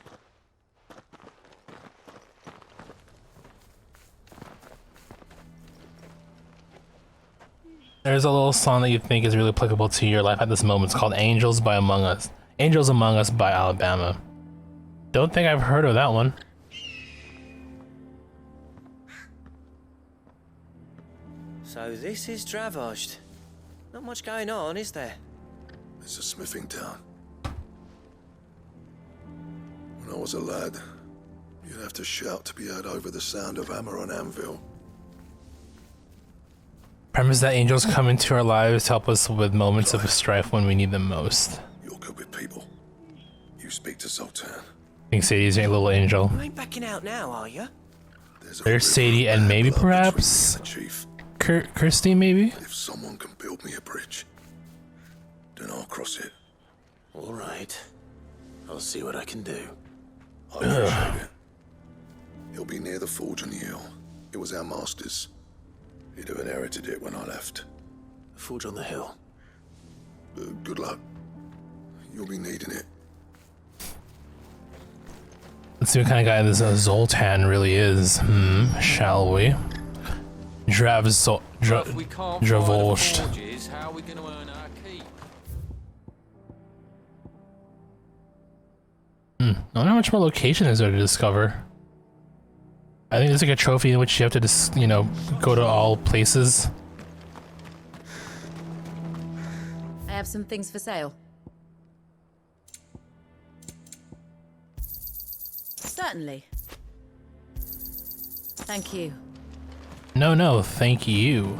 Speaker 1: There's a little song that you think is really applicable to your life at this moment. It's called Angels by Among Us. Angels Among Us by Alabama. Don't think I've heard of that one.
Speaker 12: So this is Dravosht. Not much going on, is there?
Speaker 11: It's a smithing town. When I was a lad, you'd have to shout to be heard over the sound of hammer on anvil.
Speaker 1: Premise that angels come into our lives to help us with moments of strife when we need them most.
Speaker 11: You're good with people. You speak to Zoltan.
Speaker 1: I think Sadie's a little angel.
Speaker 12: You ain't backing out now, are you?
Speaker 1: There's Sadie and maybe perhaps Kirsty, maybe?
Speaker 11: If someone can build me a bridge, then I'll cross it.
Speaker 6: All right. I'll see what I can do.
Speaker 11: I appreciate it. He'll be near the forge on the hill. It was our master's. He'd have inherited it when I left.
Speaker 6: The forge on the hill.
Speaker 11: Good luck. You'll be needing it.
Speaker 1: Let's see what kind of guy this Zoltan really is. Shall we? Dravosht.
Speaker 18: How are we going to earn our keep?
Speaker 1: I wonder how much more location is there to discover. I think there's like a trophy in which you have to just, you know, go to all places.
Speaker 23: I have some things for sale. Certainly. Thank you.
Speaker 1: No, thank you.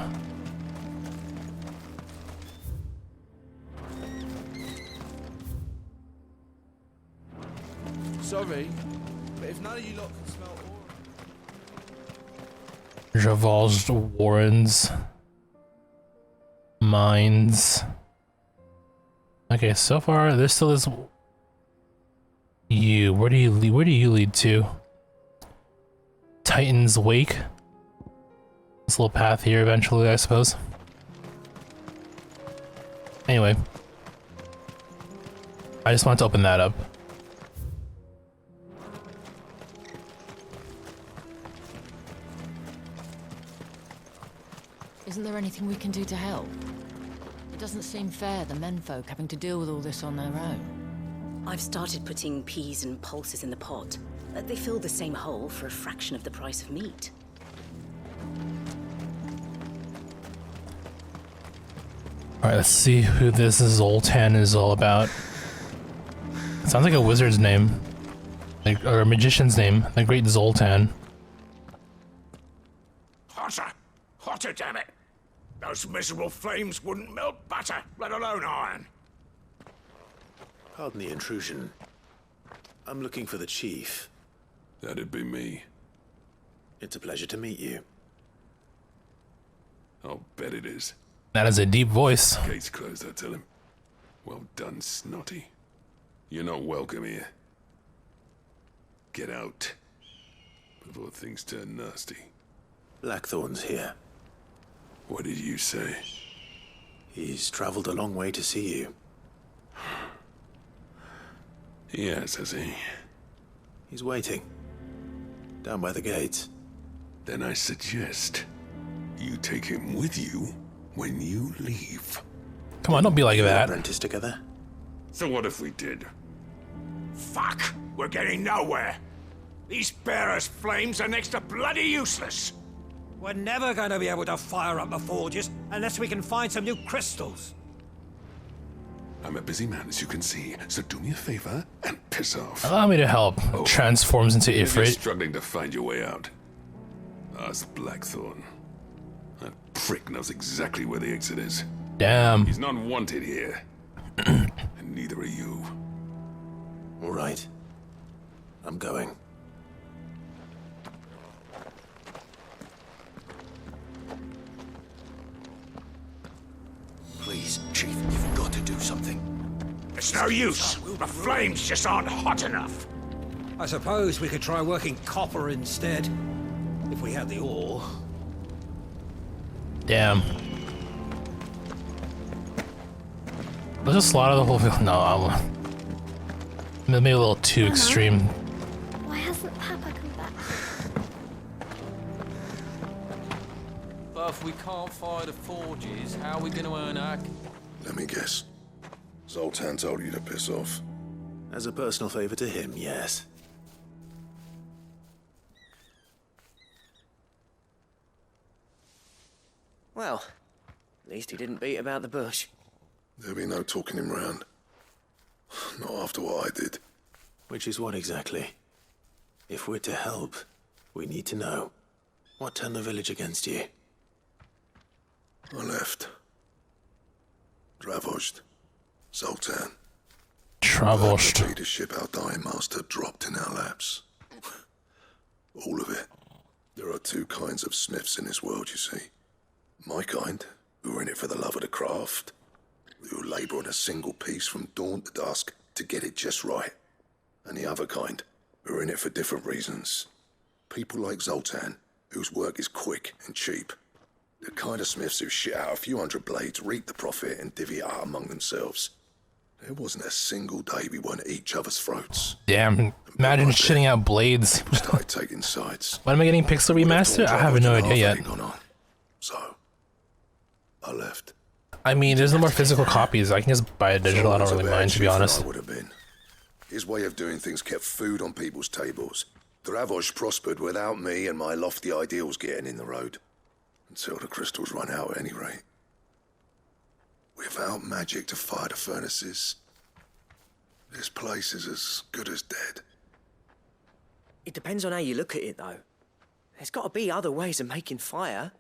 Speaker 17: Sorry, but if none of you lot can smell
Speaker 1: Javal's Warrens. Mines. Okay, so far there still is you. Where do you lead to? Titan's Wake. This little path here eventually, I suppose. Anyway. I just want to open that up.
Speaker 24: Isn't there anything we can do to help? It doesn't seem fair, the menfolk having to deal with all this on their own.
Speaker 25: I've started putting peas and pulses in the pot. They fill the same hole for a fraction of the price of meat.
Speaker 1: Alright, let's see who this Zoltan is all about. Sounds like a wizard's name. Like, or a magician's name. The Great Zoltan.
Speaker 4: Hotter! Hotter, damn it! Those miserable flames wouldn't melt butter, let alone iron.
Speaker 6: Pardon the intrusion. I'm looking for the chief.
Speaker 8: That'd be me.
Speaker 6: It's a pleasure to meet you.
Speaker 8: I'll bet it is.
Speaker 1: That is a deep voice.
Speaker 8: Gate's closed, I tell him. Well done, Snotty. You're not welcome here. Get out. Before things turn nasty.
Speaker 6: Blackthorn's here.
Speaker 8: What did you say?
Speaker 6: He's traveled a long way to see you.
Speaker 8: Yes, has he?
Speaker 6: He's waiting. Down by the gates.
Speaker 8: Then I suggest you take him with you when you leave.
Speaker 1: Come on, don't be like that.
Speaker 6: Apprentice together?
Speaker 8: So what if we did?
Speaker 4: Fuck! We're getting nowhere. These bearers' flames are next to bloody useless.
Speaker 7: We're never going to be able to fire up the forges unless we can find some new crystals.
Speaker 8: I'm a busy man, as you can see, so do me a favor and piss off.
Speaker 1: Allow me to help. Transforms into
Speaker 8: If you're
Speaker 1: Ifrit.
Speaker 8: struggling to find your way out, ask Blackthorn. That prick knows exactly where the exit is.
Speaker 1: Damn.
Speaker 8: He's not wanted here. And neither are you.
Speaker 6: All right. I'm going.
Speaker 4: Please, Chief, you've got to do something. It's no use. The flames just aren't hot enough.
Speaker 7: I suppose we could try working copper instead, if we had the ore.
Speaker 1: Damn. Let's just slaughter the whole field. No, maybe a little too extreme.
Speaker 3: Why hasn't Papa come back?
Speaker 18: But if we can't fire the forges, how are we going to earn our...
Speaker 11: Let me guess. Zoltan told you to piss off.
Speaker 6: As a personal favor to him, yes.
Speaker 12: Well, at least he didn't beat about the bush.
Speaker 11: There'll be no talking him round. Not after what I did.
Speaker 6: Which is what exactly? If we're to help, we need to know. What turned the village against you?
Speaker 11: I left. Dravost. Zoltan.
Speaker 1: Dravost.
Speaker 11: The leadership our dying master dropped in our laps. All of it. There are two kinds of smiths in this world, you see. My kind, who are in it for the love of the craft, who labour on a single piece from dawn to dusk to get it just right. And the other kind, who are in it for different reasons. People like Zoltan, whose work is quick and cheap. The kind of smiths who shit out a few hundred blades, reap the profit, and divvy it out among themselves. There wasn't a single day we weren't at each other's throats.
Speaker 1: Damn. Imagine shitting out blades.
Speaker 11: Started taking sides.
Speaker 1: When am I getting Pixel Remastered? I have no idea yet.
Speaker 11: So, I left.
Speaker 1: I mean, there's no more physical copies. I can just buy a digital. I don't really mind, to be honest.
Speaker 11: Would have been. His way of doing things kept food on people's tables. Dravosh prospered without me and my lofty ideals getting in the road. Until the crystals run out at any rate. Without magic to fire the furnaces, this place is as good as dead.
Speaker 12: It depends on how you look at it, though. There's got to be other ways of making fire.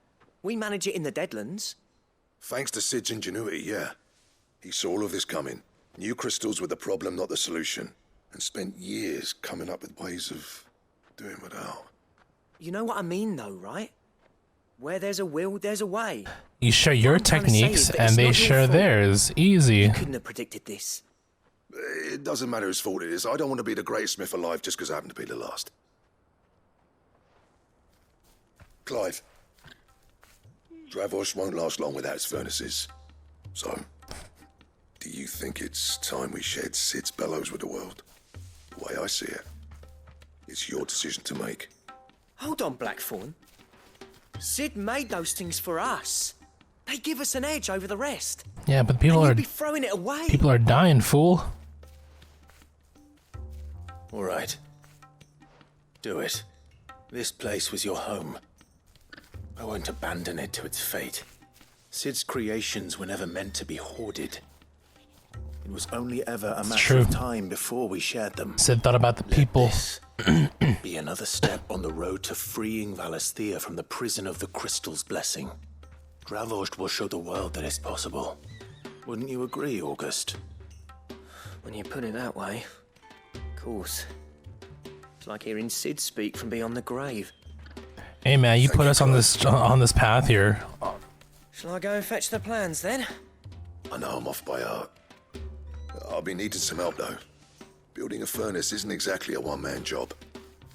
Speaker 12: We manage it in the Deadlands.
Speaker 11: Thanks to Sid's ingenuity, yeah. He saw all of this coming. Knew crystals were the problem, not the solution. And spent years coming up with ways of doing without.
Speaker 12: You know what I mean, though, right? Where there's a will, there's a way.
Speaker 1: You share your techniques, and they share theirs. Easy.
Speaker 12: You couldn't have predicted this.
Speaker 11: It doesn't matter whose fault it is. I don't want to be the greatest smith alive just because I happen to be the last. Clive. Dravosh won't last long without his furnaces. So, do you think it's time we shared Sid's bellows with the world? The way I see it, it's your decision to make.
Speaker 12: Hold on, Blackthorn. Sid made those things for us. They give us an edge over the rest.
Speaker 1: Yeah, but people are
Speaker 12: be throwing it away.
Speaker 1: People are dying, fool.
Speaker 6: All right. Do it. This place was your home. I won't abandon it to its fate. Sid's creations were never meant to be hoarded. It was only ever a matter
Speaker 1: true.
Speaker 6: of time before we shared them.
Speaker 1: Sid thought about the people.
Speaker 6: Be another step on the road to freeing Valisthea from the prison of the Crystal's blessing. Gravost will show the world that it's possible. Wouldn't you agree, August?
Speaker 12: When you put it that way, of course. It's like hearing Sid speak from beyond the grave.
Speaker 1: Hey man, you put us on this path here.
Speaker 12: Shall I go and fetch the plans then?
Speaker 2: I know I'm off by heart. I'll be needing some help though. Building a furnace isn't exactly a one-man job.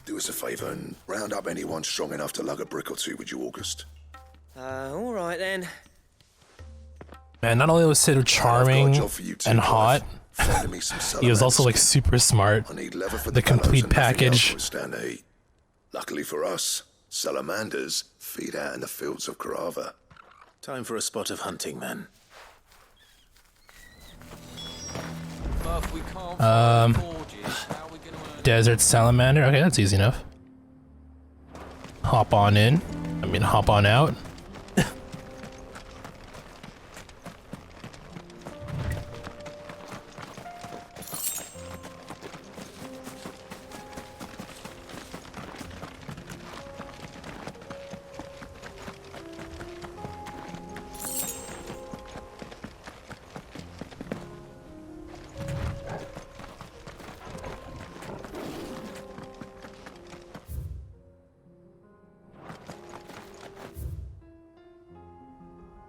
Speaker 2: Do us a favor and round up anyone strong enough to lug a brick or two with you, August.
Speaker 12: All right then.
Speaker 1: Man, not only was Sid charming and hot, he was also like super smart.
Speaker 2: I need leather for
Speaker 1: The complete package.
Speaker 2: Stand the heat. Luckily for us, salamanders feed out in the fields of Carava.
Speaker 6: Time for a spot of hunting, then.
Speaker 1: Desert salamander. Okay, that's easy enough. Hop on in. I mean, hop on out.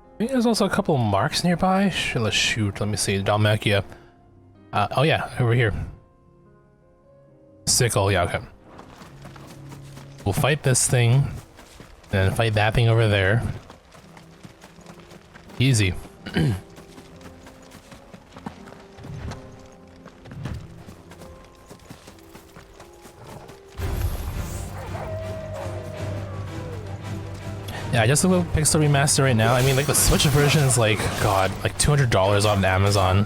Speaker 1: I think there's also a couple of marks nearby. Let's shoot. Let me see. Dalmacia. Oh yeah, over here. Sickle. Yeah, okay. We'll fight this thing, then fight that thing over there. Easy. Yeah, I just look at Pixel Remaster right now. I mean, like the Switch version is like, God, like $200 on Amazon.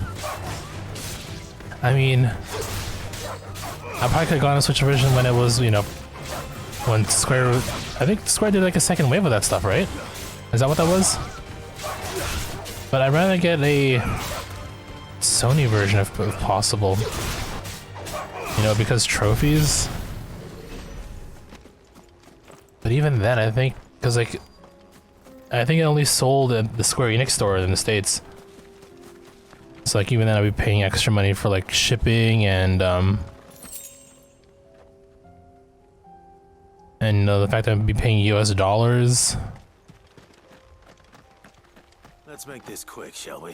Speaker 1: I mean, I probably could have gotten a Switch version when it was, you know, when Square, I think Square did like a second wave of that stuff, right? Is that what that was? But I'd rather get a Sony version if possible. You know, because trophies. But even then, I think, because like, I think it only sold at the Square Enix store in the States. So like even then I'd be paying extra money for like shipping and the fact that I'd be paying US dollars.
Speaker 6: Let's make this quick, shall we?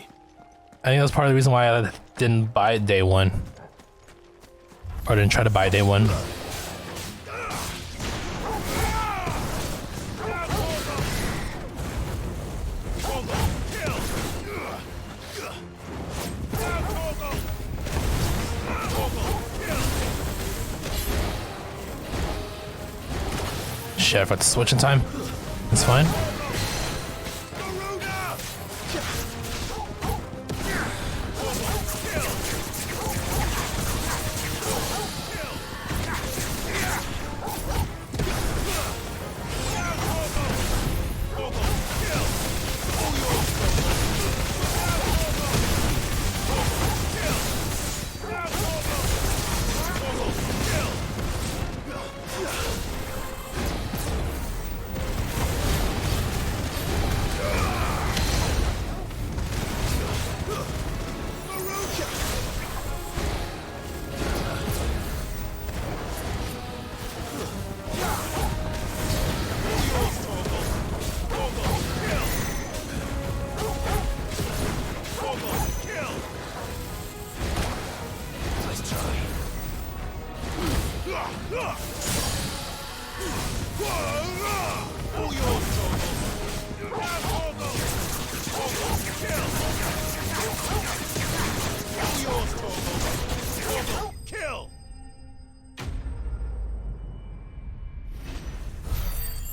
Speaker 1: I think that's part of the reason why I didn't buy it day one. Or didn't try to buy it day one. Shit, I forgot to switch in time. That's fine.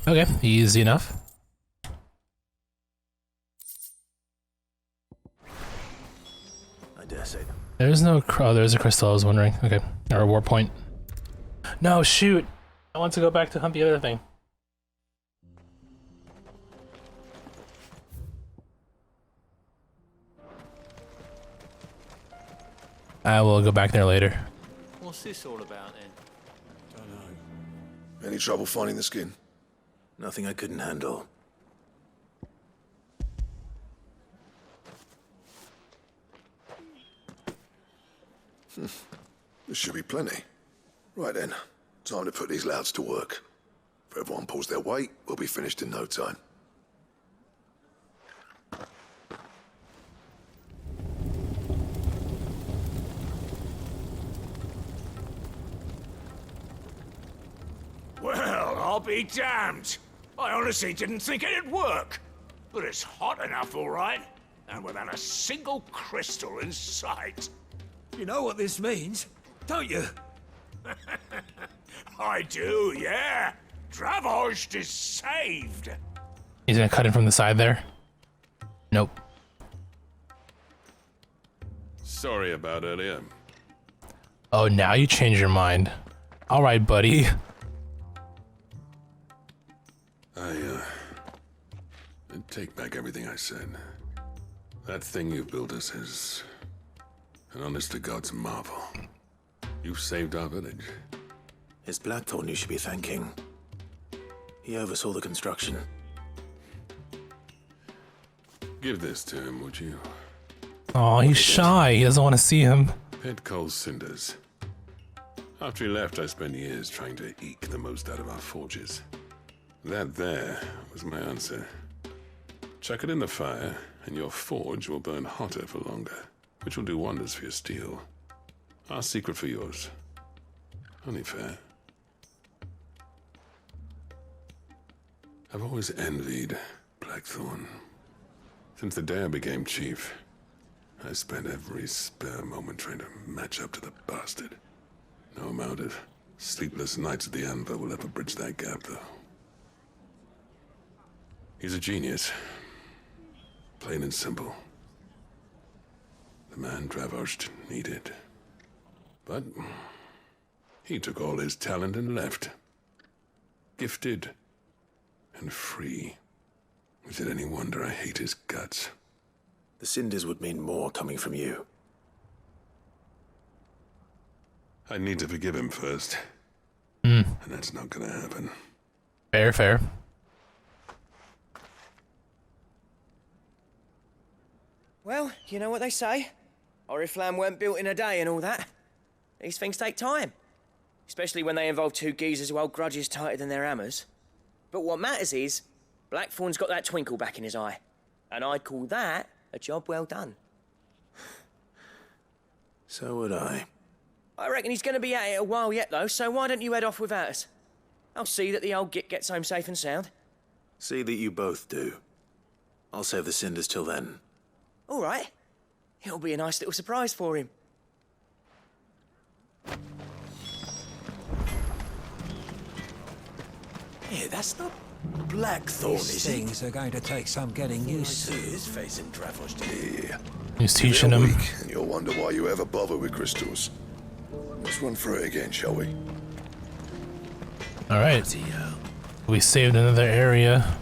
Speaker 1: Okay, easy enough.
Speaker 6: I dare say.
Speaker 1: There's no oh, there's a crystal, I was wondering. Okay. Or a war point. No, shoot! I want to go back to hunt the other thing. I will go back there later.
Speaker 18: What's this all about then?
Speaker 2: Any trouble finding the skin?
Speaker 6: Nothing I couldn't handle.
Speaker 2: There should be plenty. Right then, time to put these louds to work. If everyone pulls their weight, we'll be finished in no time.
Speaker 4: Well, I'll be damned. I honestly didn't think it'd work. But it's hot enough, all right. And without a single crystal in sight.
Speaker 7: You know what this means, don't you?
Speaker 4: I do, yeah. Dravost is saved.
Speaker 1: He's gonna cut in from the side there. Nope.
Speaker 9: Sorry about earlier.
Speaker 1: Oh, now you change your mind. All right, buddy.
Speaker 9: I take back everything I said. That thing you built us is an honest-to-God's marvel. You saved our village.
Speaker 6: It's Blackthorn you should be thanking. He oversaw the construction.
Speaker 9: Give this to him, would you?
Speaker 1: Oh, he's shy. He doesn't want to see him.
Speaker 9: Pit Cole's cinders. After he left, I spent years trying to eke the most out of our forges. That there was my answer. Chuck it in the fire, and your forge will burn hotter for longer, which will do wonders for your steel. Our secret for yours. Only fair. I've always envied Blackthorn. Since the day I became chief, I spent every spare moment trying to match up to the bastard. No amount of sleepless nights at the anvil will ever bridge that gap, though. He's a genius. Plain and simple. The man Dravost needed. But he took all his talent and left. Gifted and free. Is it any wonder I hate his guts?
Speaker 6: The cinders would mean more coming from you.
Speaker 9: I need to forgive him first.
Speaker 1: And
Speaker 9: that's not gonna happen.
Speaker 1: Fair, fair.
Speaker 12: Well, you know what they say. Oriflamme weren't built in a day and all that. These things take time. Especially when they involve two geezers who hold grudges tighter than their hammers. But what matters is, Blackthorn's got that twinkle back in his eye. And I'd call that a job well done.
Speaker 6: So would I.
Speaker 12: I reckon he's going to be at it a while yet, though, so why don't you head off without us? I'll see that the old git gets home safe and sound.
Speaker 6: See that you both do. I'll save the cinders till then.
Speaker 12: All right. It'll be a nice little surprise for him.
Speaker 7: Yeah, that's not Blackthorn,
Speaker 11: These things are going to take some getting used to.
Speaker 7: His face in Dravost.
Speaker 2: Yeah.
Speaker 1: He's teaching him.
Speaker 2: And you'll wonder why you ever bother with crystals. Let's run through it again, shall we?
Speaker 1: All right. We saved another area.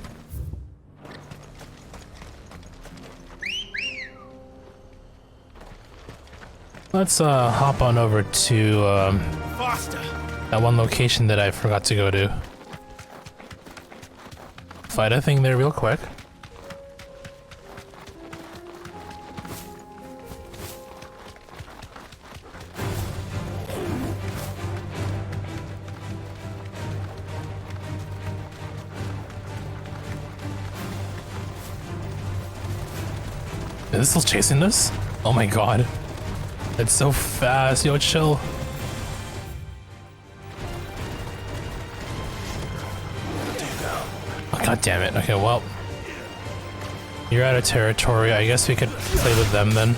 Speaker 1: Let's hop on over to that one location that I forgot to go to. Fight a thing there real quick. Is this still chasing us? Oh my god. It's so fast. Yo, chill. Oh, god damn it. Okay, well. You're out of territory. I guess we could play with them then.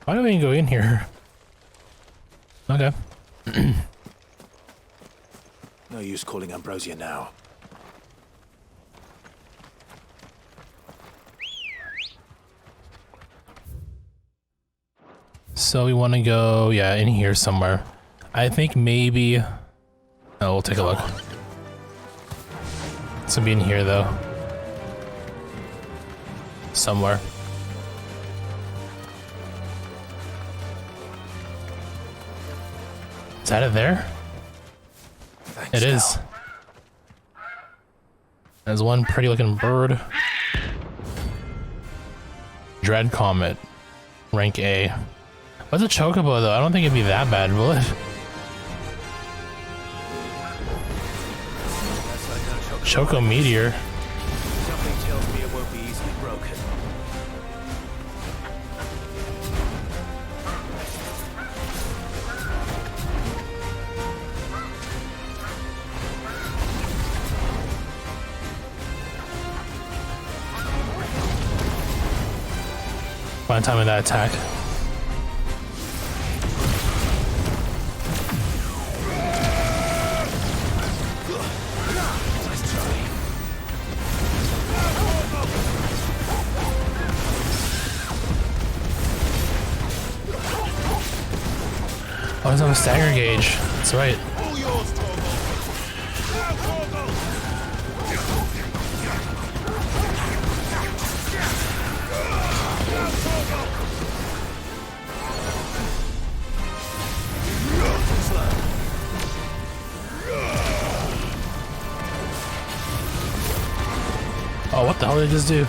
Speaker 1: Why do we even go in here? Okay.
Speaker 6: No use calling Ambrosia now.
Speaker 1: So we want to go, yeah, in here somewhere. I think maybe... Oh, we'll take a look. It's gonna be in here, though. Somewhere. Is that it there? It is. There's one pretty looking bird. Dread Comet. Rank A. What's a chocobo though? I don't think it'd be that bad, will it? Choco Meteor.
Speaker 6: Something tells me it won't be easily broken.
Speaker 1: Fine time of that attack. Oh, it's on a stagger gauge. That's right. Oh, what the hell did I just do?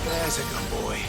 Speaker 6: There's a good boy.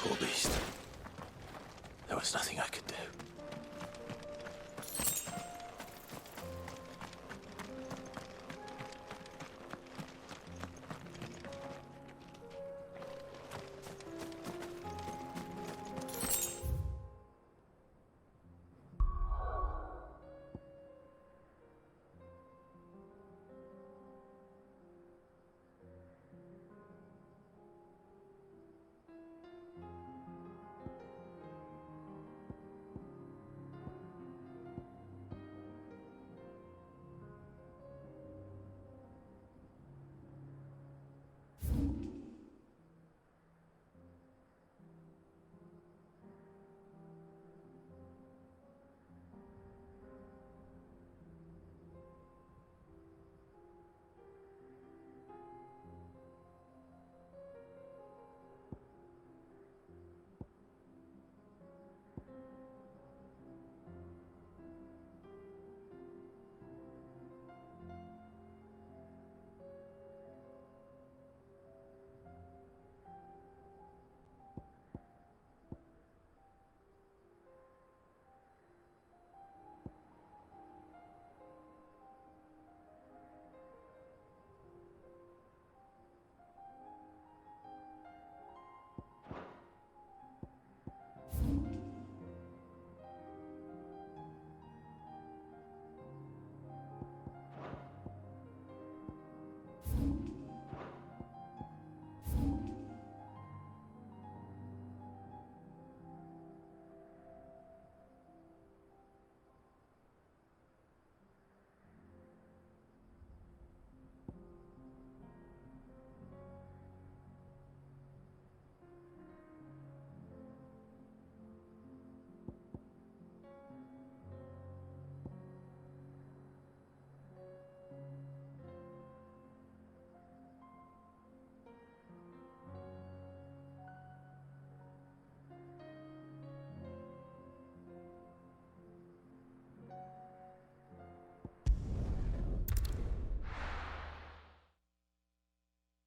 Speaker 6: Poor beast. There was nothing I could do.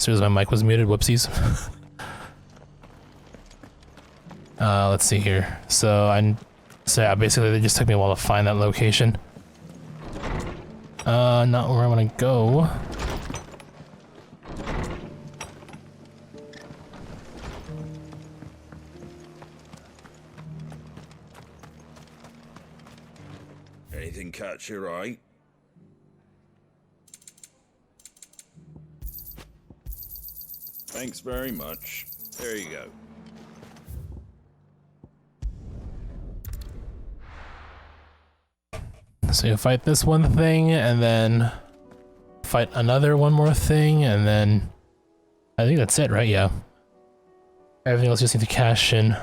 Speaker 1: soon as my mic was muted, whoopsies. Let's see here. So yeah, basically they just took me a while to find that location. Not where I want to go.
Speaker 10: Anything catch your eye? Thanks very much. There you go.
Speaker 1: So you fight this one thing, and then fight one more thing, and then I think that's it, right? Yeah. Everything else you just need to cash in.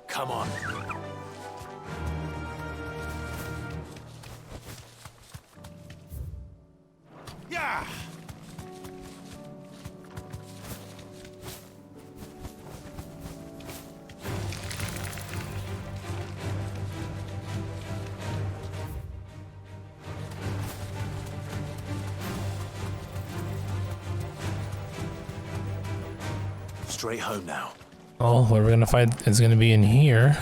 Speaker 6: Come on.
Speaker 10: Yeah.
Speaker 6: Straight home now.
Speaker 1: Oh, what we're gonna fight is gonna be in here.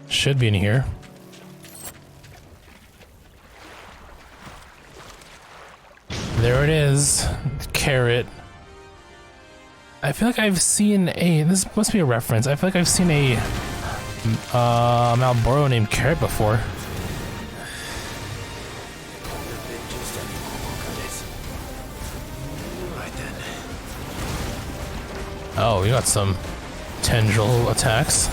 Speaker 1: Should be in here. There it is. Carrot. I feel like I've seen this must be a reference. I feel like I've seen a Malboro named Carrot before. Oh, we got some tendril attacks.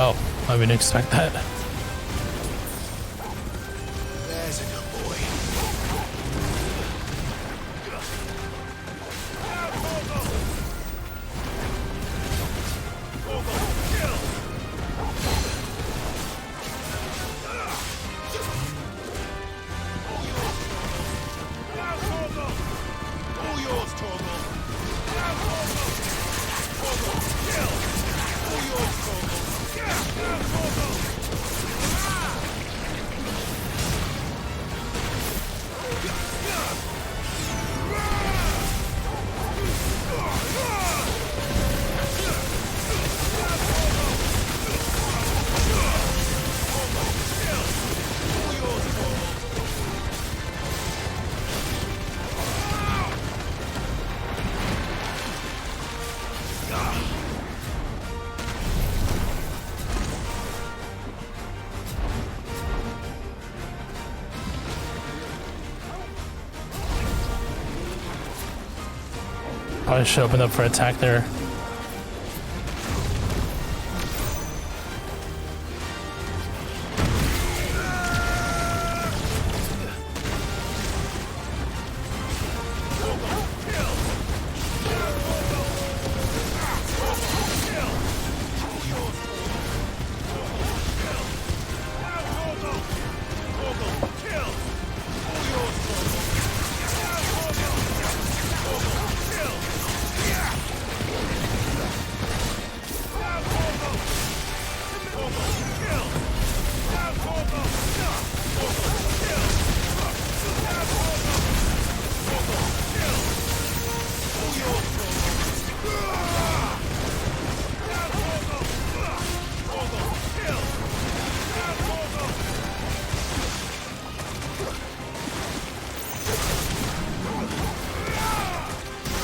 Speaker 1: Oh, I didn't expect that.
Speaker 10: There's a good boy.
Speaker 1: Probably should open up for attack there.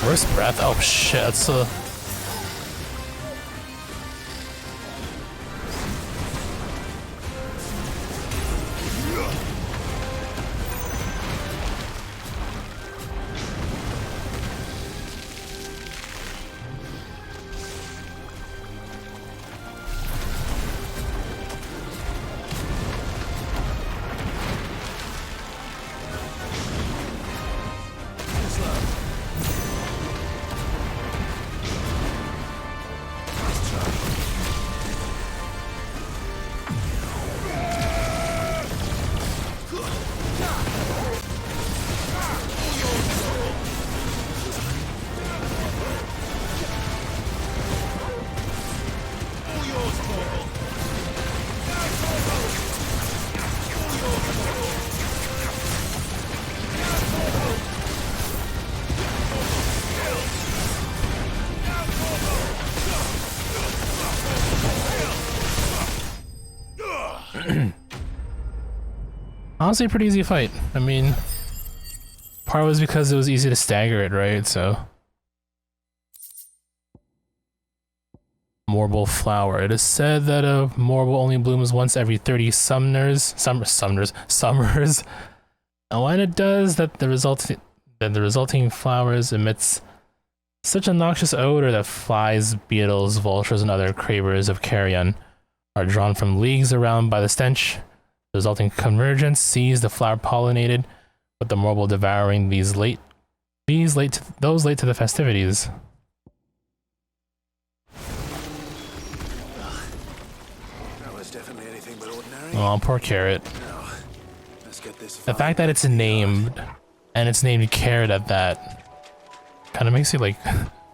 Speaker 1: Where's breath? Oh shit, that's Honestly, a pretty easy fight. I mean, part was because it was easy to stagger it, right? So. Marble flower. It is said that a marble only blooms once every 30 summers. And when it does, that the resulting flowers emits such a noxious odor that flies, beetles, vultures, and other cravers of carrion are drawn from leagues around by the stench. The resulting convergence sees the flower pollinated, with the marble devouring those late to the festivities. Oh, poor Carrot. The fact that it's named, and it's named Carrot at that, kind of makes you like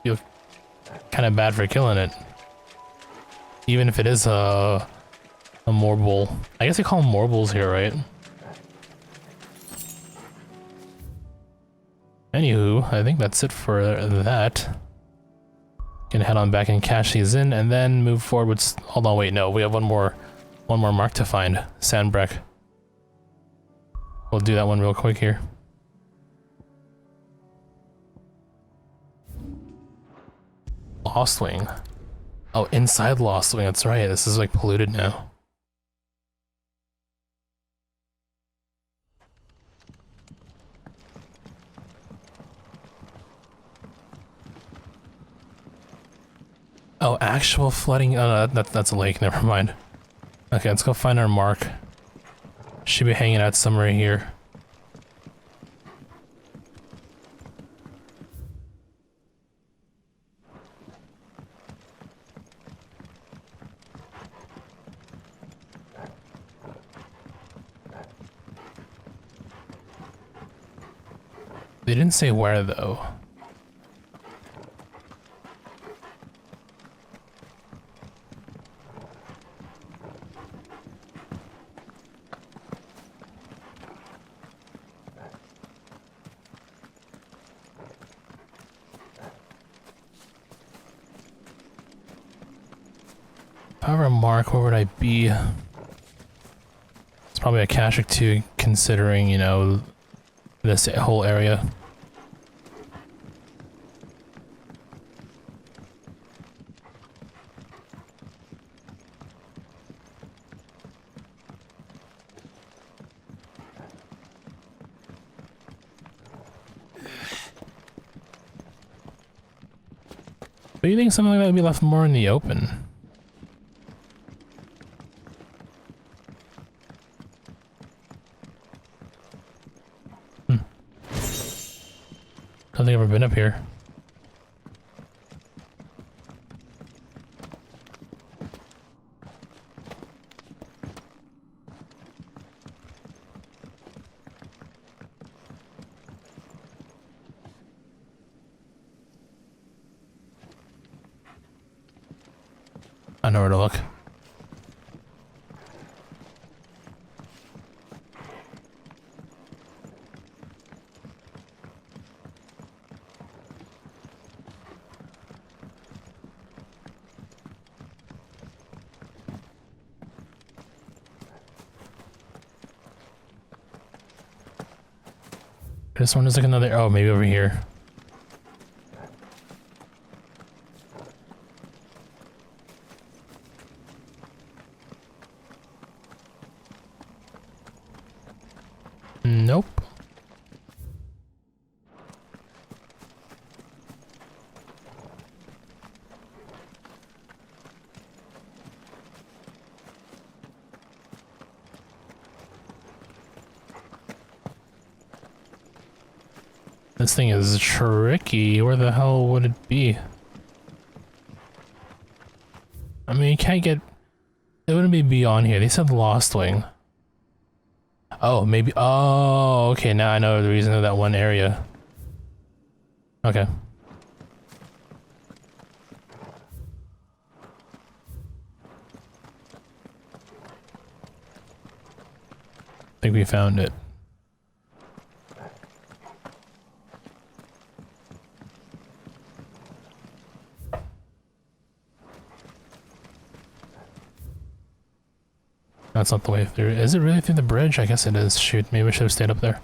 Speaker 1: feel kind of bad for killing it. Even if it is a marble. I guess they call them marbles here, right? Anywho, I think that's it for that. Gonna head on back and cash these in, and then move forward with. Hold on, wait, no, we have one more mark to find. Sandbreck. We'll do that one real quick here. Lost Wing. Oh, inside Lost Wing, that's right. This is like polluted now. Oh, actual flooding. Oh, no, that's a lake. Never mind. Okay, let's go find our mark. Should be hanging out somewhere here. They didn't say where though. If I were a mark, where would I be? It's probably a cache or two, considering, you know, this whole area. But you think something like that would be left more in the open? Don't think I've ever been up here. I know where to look. This one is like another. Oh, maybe over here. Nope. This thing is tricky. Where the hell would it be? I mean, you can't get... It wouldn't be beyond here. They said Lost Wing. Oh, maybe... Oh, okay. Now I know the reason of that one area. Okay. I think we found it. That's not the way through. Is it really through the bridge? I guess it is. Shoot, maybe we should have stayed up there.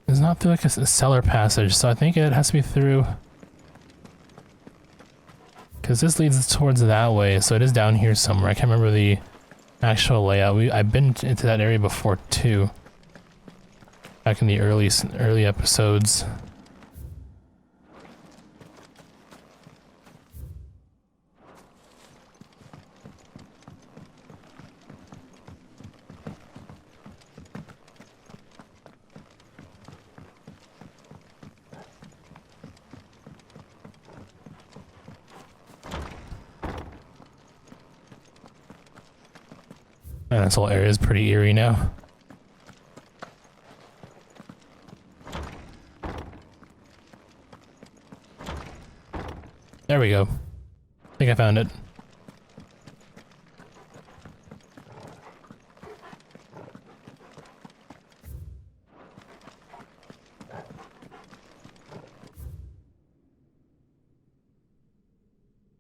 Speaker 1: It's not through like a cellar passage, so I think it has to be through... Because this leads towards that way, so it is down here somewhere. I can't remember the actual layout. I've been into that area before too. Back in the early episodes. And this whole area is pretty eerie now. There we go. I think I found it.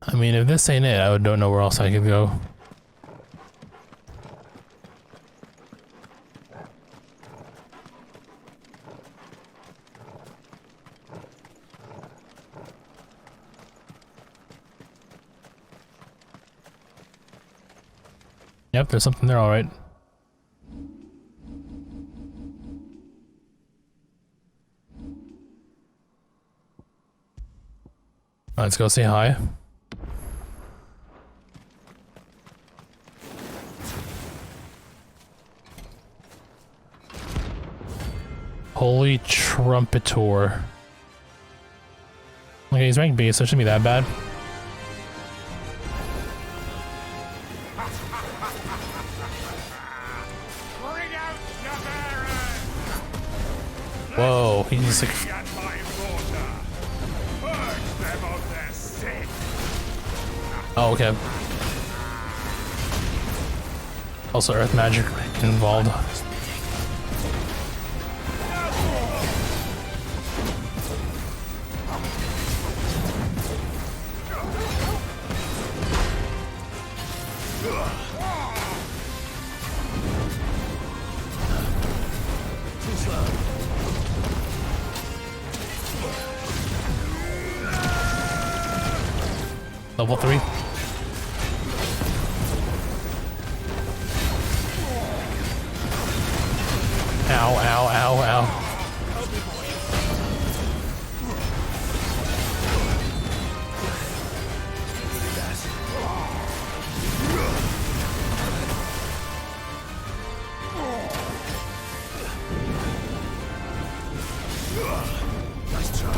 Speaker 1: I mean, if this ain't it, I don't know where else I could go. Yep, there's something there, alright. Let's go say hi. Holy Trumpetor. Okay, he's ranked B, so it shouldn't be that bad. Whoa, he's like... Oh, okay. Also earth magic involved. Level 3. Ow, ow, ow, ow.
Speaker 11: Nice try.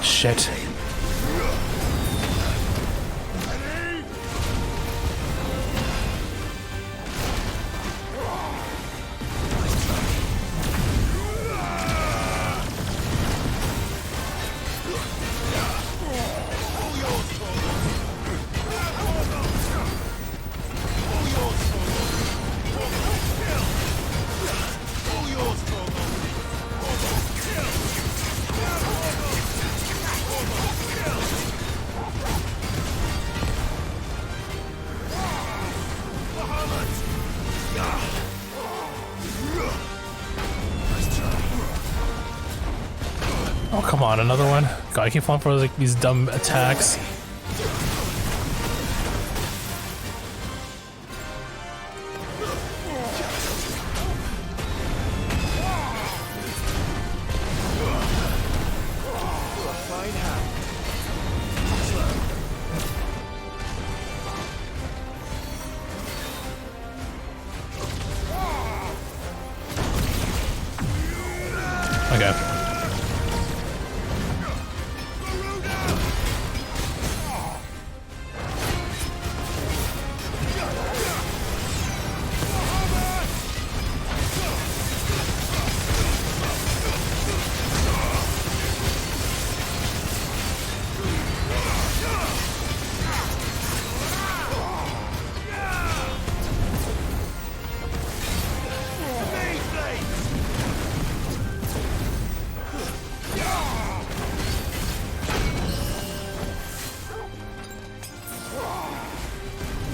Speaker 1: Shit. Oh, come on, another one. God, I keep falling for like these dumb attacks. Okay.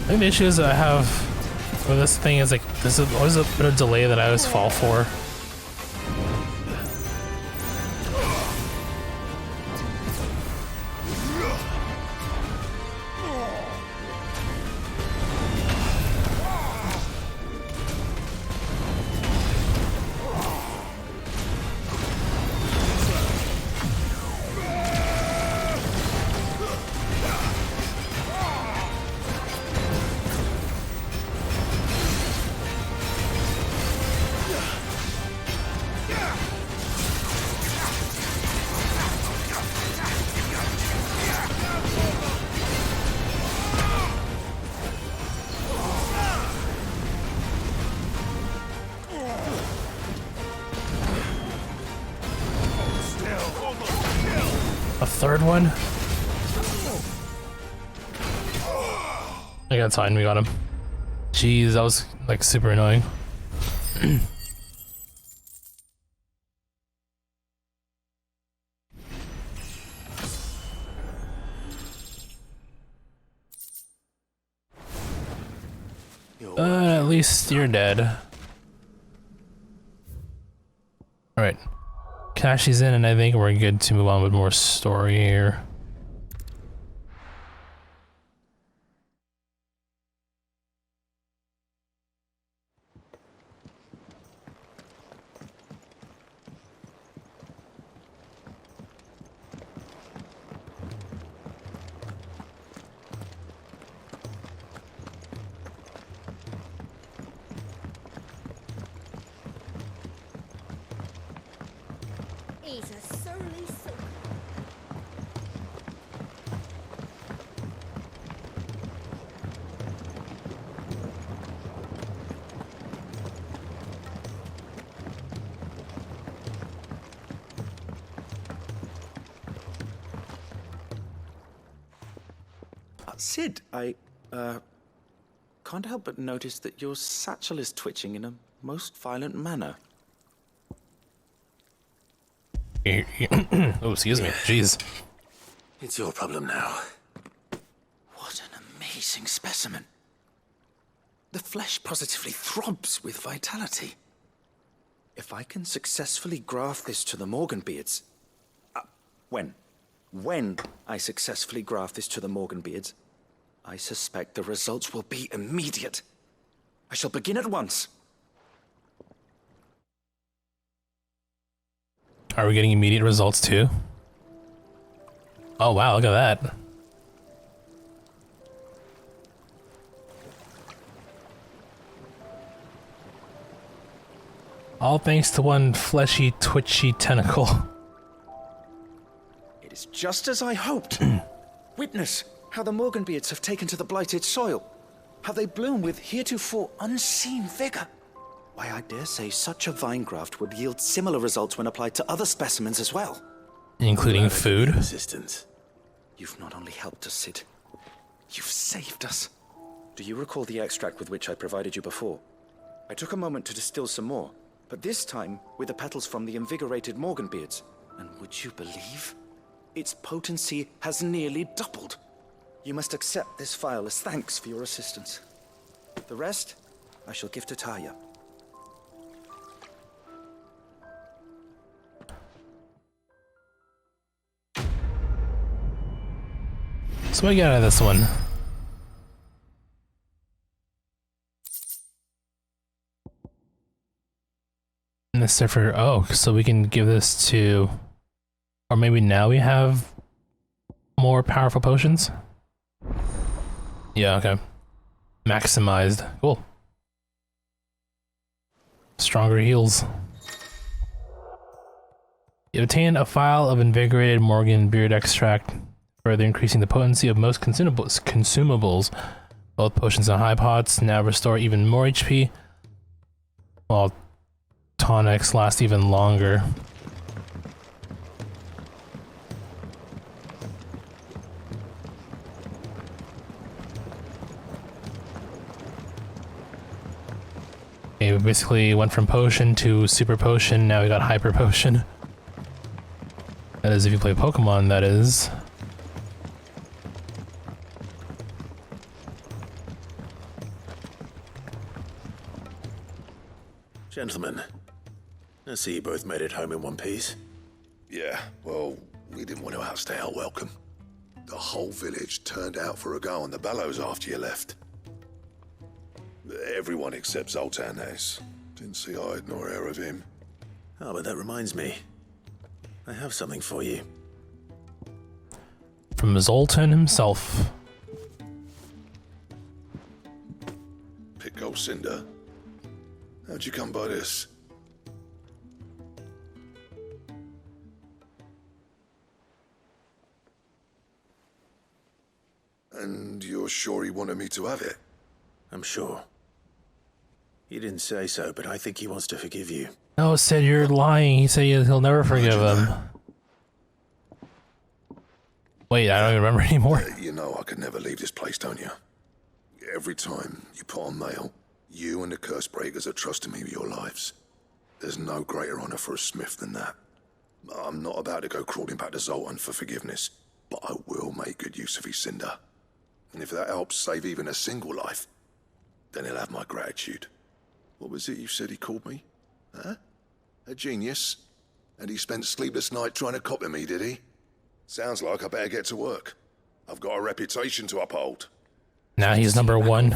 Speaker 1: think the issues I have with this thing is like there's always a bit of delay that I always fall for. A third one? I got fine, we got him. Jeez, that was like super annoying. At least you're dead. Alright. Kashi's in, and I think we're good to move on with more story here.
Speaker 14: He's a surly soul.
Speaker 16: Sid, I, can't help but notice that your satchel is twitching in a most violent manner.
Speaker 1: Oh, excuse me. Jeez.
Speaker 6: It's your problem now.
Speaker 16: What an amazing specimen. The flesh positively throbs with vitality. If I can successfully graft this to the Morganbeards... When I successfully graft this to the Morganbeards, I suspect the results will be immediate. I shall begin at once.
Speaker 1: Are we getting immediate results too? Oh wow, look at that. All thanks to one fleshy, twitchy tentacle.
Speaker 16: It is just as I hoped. Witness how the Morganbeards have taken to the blighted soil. How they bloom with heretofore unseen vigor. Why, I dare say such a vine graft would yield similar results when applied to other specimens as well.
Speaker 1: Including food?
Speaker 6: Assistance.
Speaker 16: You've not only helped us, Sid, you've saved us. Do you recall the extract with which I provided you before? I took a moment to distill some more, but this time with the petals from the invigorated Morganbeards. And would you believe? Its potency has nearly doubled. You must accept this vial as thanks for your assistance. The rest, I shall give to Taya.
Speaker 1: So what do you get out of this one? And this for oh, so we can give this to, or maybe now we have more powerful potions? Yeah, okay. Maximized. Cool. Stronger heals. You obtain a vial of invigorated Morganbeard extract, further increasing the potency of most consumables. Both potions and high pots now restore even more HP, while tonics last even longer. Okay, we basically went from potion to super potion, now we got hyper potion. That is if you play Pokemon, that is.
Speaker 6: Gentlemen, I see you both made it home in one piece.
Speaker 2: Yeah, well, we didn't want to outstay our welcome. The whole village turned out for a go on the bellows after you left. Everyone except Zoltan has. Didn't see hide nor hair of him.
Speaker 6: Oh, but that reminds me. I have something for you.
Speaker 1: From Zoltan himself.
Speaker 2: Pick Cinder. How'd you come by this? And you're sure he wanted me to have it?
Speaker 6: I'm sure. He didn't say so, but I think he wants to forgive you.
Speaker 1: No, Sid, you're lying. He said he'll never forgive him. Wait, I don't even remember anymore.
Speaker 2: You know I could never leave this place, don't you? Every time you put on mail, you and the curse breakers are trusting me with your lives. There's no greater honor for a smith than that. I'm not about to go crawling back to Zoltan for forgiveness, but I will make good use of his cinder. And if that helps save even a single life, then he'll have my gratitude. What was it you said he called me? Huh? A genius? And he spent sleepless night trying to copy me, did he? Sounds like I better get to work. I've got a reputation to uphold.
Speaker 1: Now he's number one.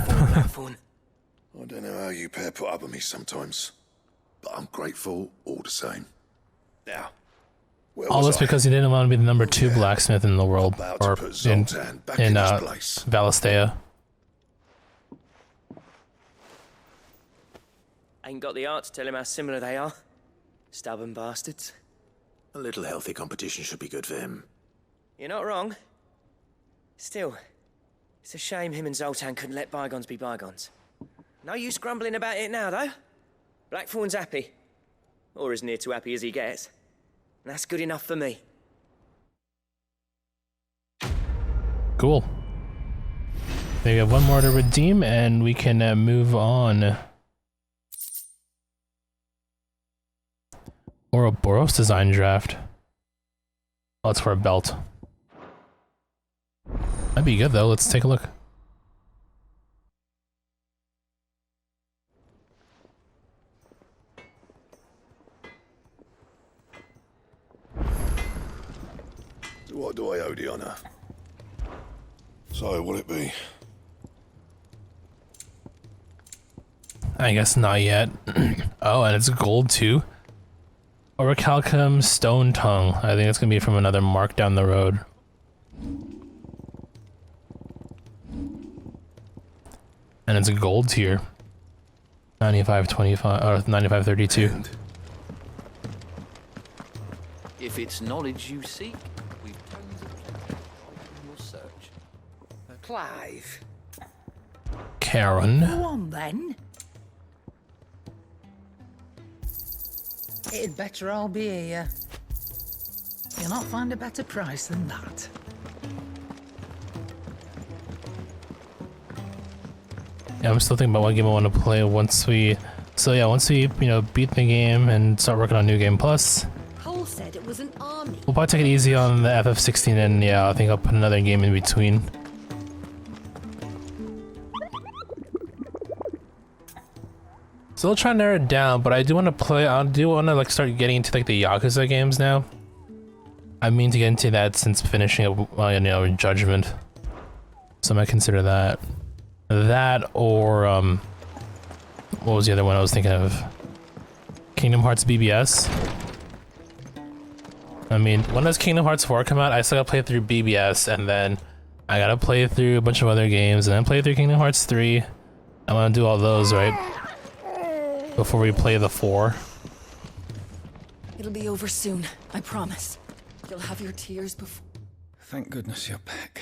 Speaker 2: I don't know how you pair put up with me sometimes, but I'm grateful all the same. Now,
Speaker 1: all this because he didn't want to be the number 2 blacksmith in the world, or in Valistea.
Speaker 12: Ain't got the art to tell him how similar they are. Stubborn bastards.
Speaker 6: A little healthy competition should be good for him.
Speaker 12: You're not wrong. Still, it's a shame him and Zoltan couldn't let bygones be bygones. No use grumbling about it now, though. Blackthorn's happy. Or as near to happy as he gets. And that's good enough for me.
Speaker 1: Cool. We have one more to redeem, and we can move on. Or a Boros design draft. Oh, it's for a belt. That'd be good, though. Let's take a look.
Speaker 2: What do I owe the honor? So, will it be?
Speaker 1: I guess not yet. Oh, and it's gold, too. Orichalcum Stone Tongue. I think it's gonna be from another mark down the road. And it's a gold tier. 95.25 or 95.32.
Speaker 18: If it's knowledge you seek, we've tons of plenty in your search.
Speaker 5: Clive.
Speaker 1: Karen.
Speaker 5: Go on then. It'd better all be here. You'll not find a better price than that.
Speaker 1: Yeah, I'm still thinking about what game I want to play once we... So yeah, once we, you know, beat the game and start working on New Game Plus,
Speaker 14: Cole said it was an army.
Speaker 1: we'll probably take it easy on the FF16, and yeah, I think I'll put another game in between. Still trying to narrow it down, but I do want to play. I do want to like start getting into like the Yakuza games now. I mean to get into that since finishing up, you know, Judgment. So I might consider that. That or what was the other one I was thinking of? Kingdom Hearts BBS. I mean, when does Kingdom Hearts 4 come out? I still gotta play through BBS, and then I gotta play through a bunch of other games, and then play through Kingdom Hearts 3. I want to do all those, right? Before we play the 4.
Speaker 13: It'll be over soon, I promise. You'll have your tears before...
Speaker 15: Thank goodness you're back.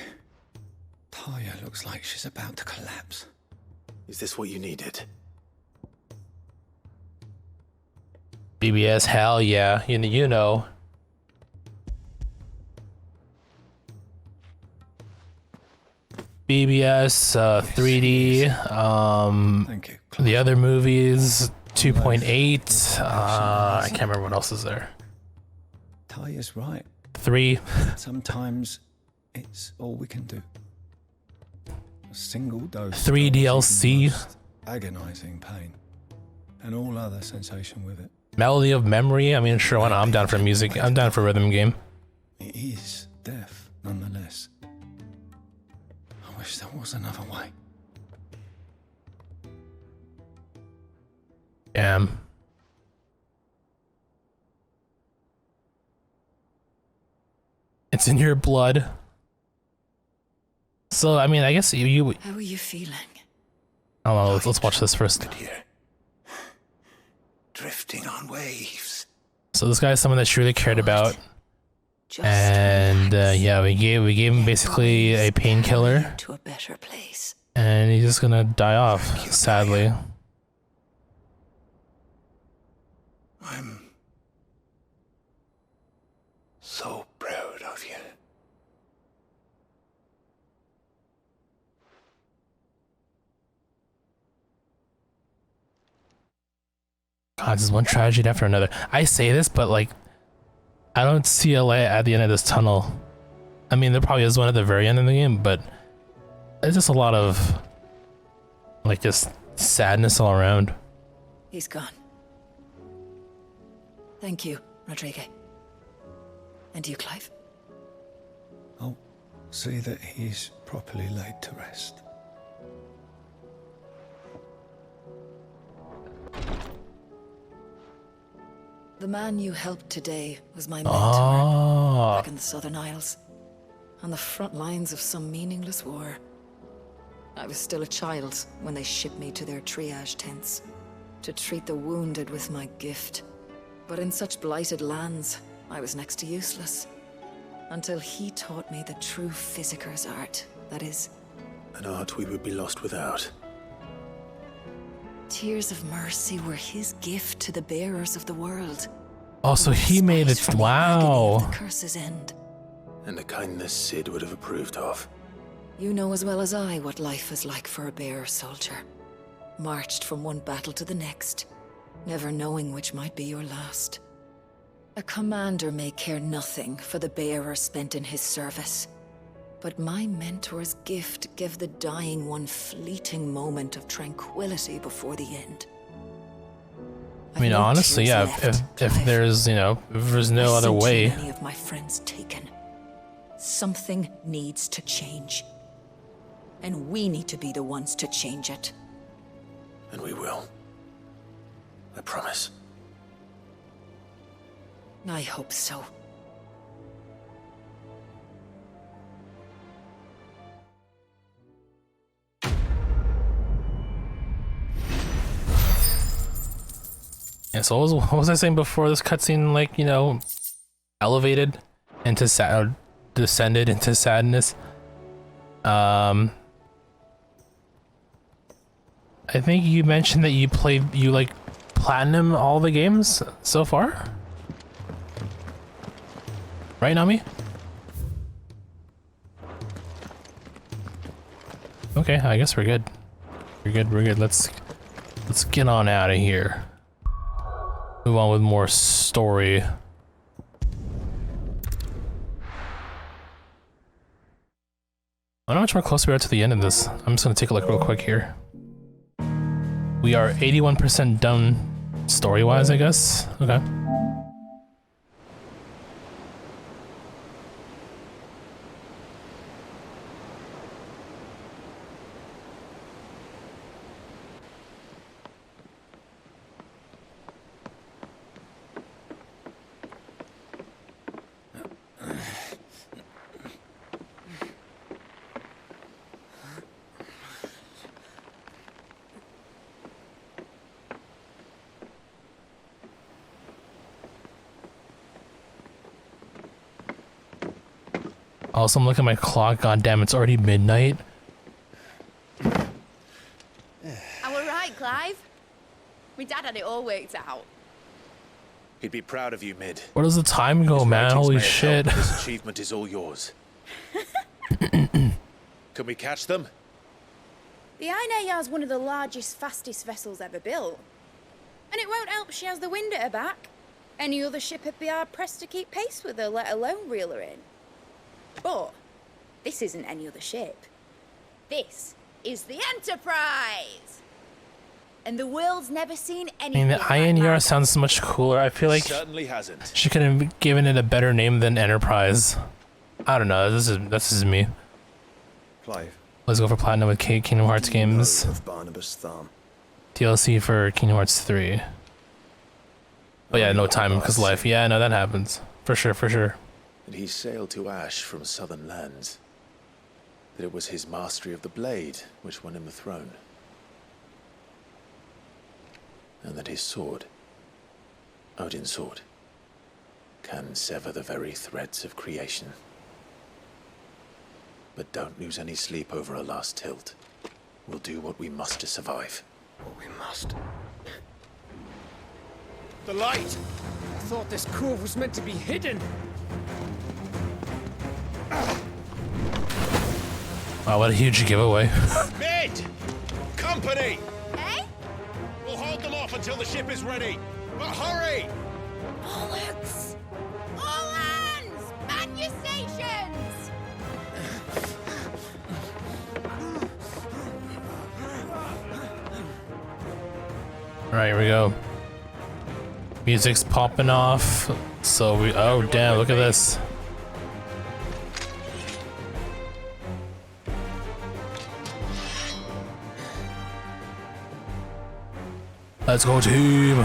Speaker 15: Taya looks like she's about to collapse.
Speaker 6: Is this what you needed?
Speaker 1: BBS, hell yeah. You know. BBS, 3D,
Speaker 15: Thank you.
Speaker 1: the other movies, 2.8, I can't remember what else is there.
Speaker 15: Taya's right.
Speaker 1: 3.
Speaker 15: Sometimes it's all we can do. A single dose.
Speaker 1: 3 DLC.
Speaker 15: Agonizing pain. and all other sensation with it.
Speaker 1: Melody of Memory. I mean, sure, why not? I'm down for music. I'm down for rhythm game.
Speaker 15: It is death, nonetheless. I wish there was another way.
Speaker 1: Damn. It's in your blood. So, I mean, I guess you
Speaker 13: How are you feeling?
Speaker 1: I don't know, let's watch this first.
Speaker 11: Drifting on waves.
Speaker 1: So this guy's someone that she really cared about. And yeah, we gave him basically a painkiller.
Speaker 13: To a better place.
Speaker 1: And he's just gonna die off, sadly.
Speaker 11: I'm so proud of you.
Speaker 1: God, this is one tragedy after another. I say this, but like, I don't see a light at the end of this tunnel. I mean, there probably is one at the very end of the game, but it's just a lot of, like, just sadness all around.
Speaker 13: He's gone. Thank you, Rodrigo. And you, Clive?
Speaker 15: I'll see that he's properly laid to rest.
Speaker 13: The man you helped today was my mentor back in the Southern Isles, on the front lines of some meaningless war. I was still a child when they shipped me to their triage tents to treat the wounded with my gift. But in such blighted lands, I was next to useless. Until he taught me the true physicker's art, that is.
Speaker 6: An art we would be lost without.
Speaker 13: Tears of mercy were his gift to the bearers of the world.
Speaker 1: Oh, so he made it. Wow.
Speaker 13: The curse's end.
Speaker 6: And a kindness Sid would have approved of.
Speaker 13: You know as well as I what life is like for a bearer soldier. Marched from one battle to the next, never knowing which might be your last. A commander may care nothing for the bearer spent in his service. But my mentor's gift gave the dying one fleeting moment of tranquility before the end.
Speaker 1: I mean, honestly, yeah, if there's, you know, if there's no other way.
Speaker 13: Many of my friends taken. Something needs to change. And we need to be the ones to change it.
Speaker 6: And we will. I promise.
Speaker 13: I hope so.
Speaker 1: Yeah, so what was I saying before this cutscene, like, you know, elevated into descended into sadness? I think you mentioned that you like platinum all the games so far? Right, Nami? Okay, I guess we're good. We're good. Let's get on out of here. Move on with more story. I don't know how much more close we are to the end of this. I'm just gonna take a look real quick here. We are 81% done story-wise, I guess. Okay. Also, I'm looking at my clock. God damn, it's already midnight.
Speaker 19: Am I right, Clive? My dad had it all worked out.
Speaker 16: He'd be proud of you, Mid.
Speaker 1: Where does the time go, man? Holy shit.
Speaker 16: This achievement is all yours. Can we catch them?
Speaker 19: The Ainayar's one of the largest, fastest vessels ever built. And it won't help she has the wind at her back. Any other ship would be hard-pressed to keep pace with her, let alone reel her in. But this isn't any other ship. This is the Enterprise! and the world's never seen
Speaker 1: I
Speaker 19: anything.
Speaker 1: mean, the INER sounds much cooler. I feel like
Speaker 16: Certainly hasn't.
Speaker 1: she could have given it a better name than Enterprise. I don't know. This is me.
Speaker 17: Clive.
Speaker 1: Let's go for platinum with Kingdom Hearts games.
Speaker 17: Of Barnabas Thumb.
Speaker 1: DLC for Kingdom Hearts 3. But yeah, no time because life. Yeah, no, that happens. For sure, for sure.
Speaker 6: And he sailed to Ash from southern lands. That it was his mastery of the blade which won him the throne. And that his sword, Odin's sword, can sever the very threads of creation. But don't lose any sleep over a last tilt. We'll do what we must to survive.
Speaker 17: What we must.
Speaker 7: The light! I thought this cove was meant to be hidden.
Speaker 1: Wow, what a huge giveaway.
Speaker 20: Mid! Company!
Speaker 19: Eh?
Speaker 20: We'll hold them off until the ship is ready. But hurry!
Speaker 19: Bollocks! All hands! Man your stations!
Speaker 1: Alright, here we go. Music's popping off. So we. Oh, damn, look at this. Let's go, team.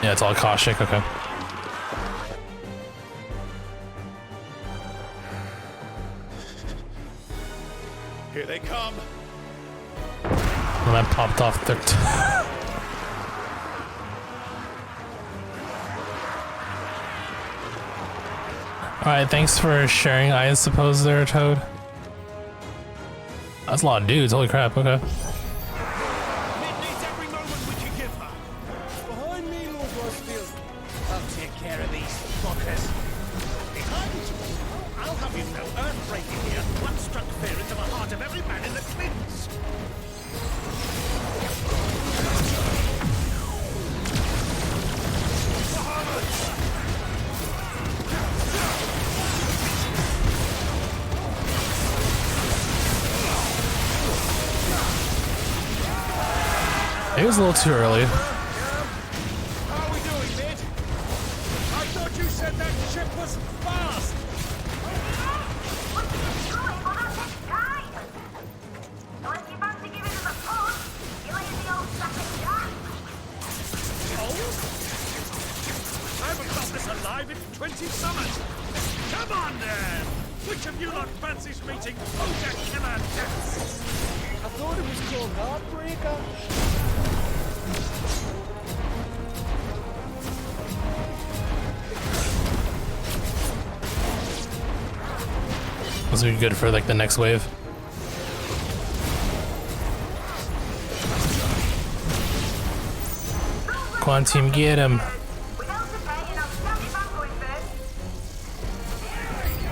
Speaker 1: Yeah, it's all caustic. Okay.
Speaker 20: Here they come.
Speaker 1: When I popped off the. Alright, thanks for sharing, I suppose, there, Toad. That's a lot of dudes, holy crap, okay.
Speaker 7: Behind me, Lord Westfield. I'll take care of these fuckers. Behind you? I'll have you know, earthbreaking here. One struck fear into the heart of every man in the Clint's.
Speaker 1: It was a little too early.
Speaker 7: How are we doing, Mid? I thought you said that ship was fast. I haven't got this alive in 20 summers. Come on, then. Which of you lot fancies meeting Ogre Killer Deaths? I thought it was called Heartbreaker.
Speaker 1: This will be good for like the next wave. Quantum, get him.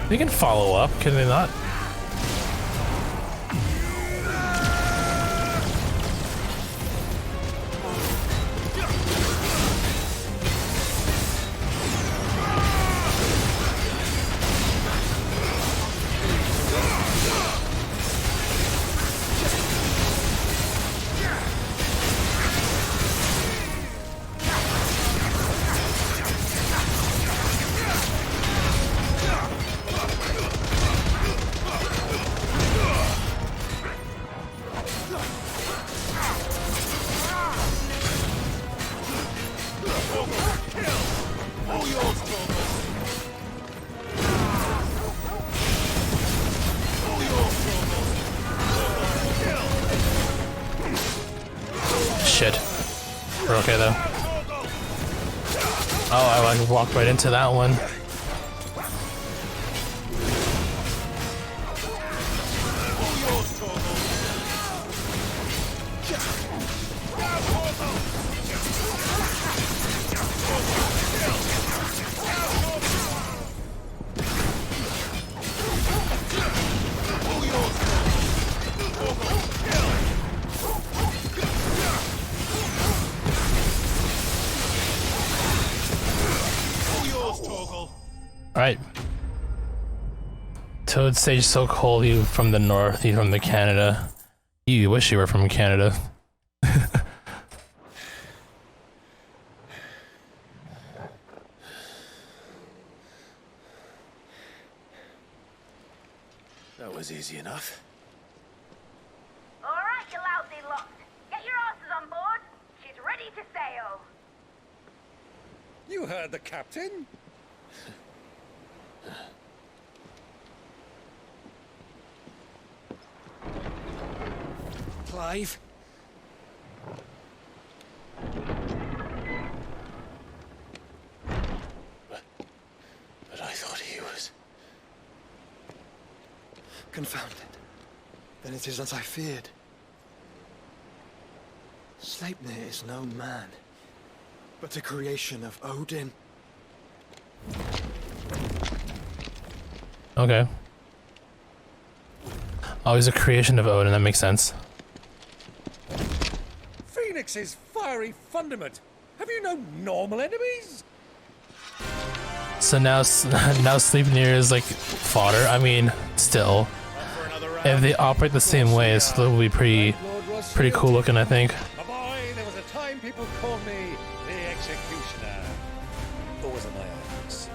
Speaker 1: They can follow up, can they not? Shit. We're okay though. Oh, I walked right into that one. Alright. Toad Sage so cold, you from the north, you from the Canada. You wish you were from Canada.
Speaker 6: That was easy enough.
Speaker 21: All right, you lousy lot. Get your asses on board. She's ready to sail.
Speaker 7: You heard the captain.
Speaker 15: Clive?
Speaker 6: But I thought he was...
Speaker 17: Confounded. Then it is as I feared. Sleipnir is no man, but a creation of Odin.
Speaker 1: Okay. Oh, he's a creation of Odin, that makes sense.
Speaker 7: Phoenix's fiery fundament. Have you no normal enemies?
Speaker 1: So now Sleipnir is like fodder. I mean, still, if they operate the same way, it's still will be pretty cool looking, I think.
Speaker 7: My boy, there was a time people called me the Executioner. Always in my eyes.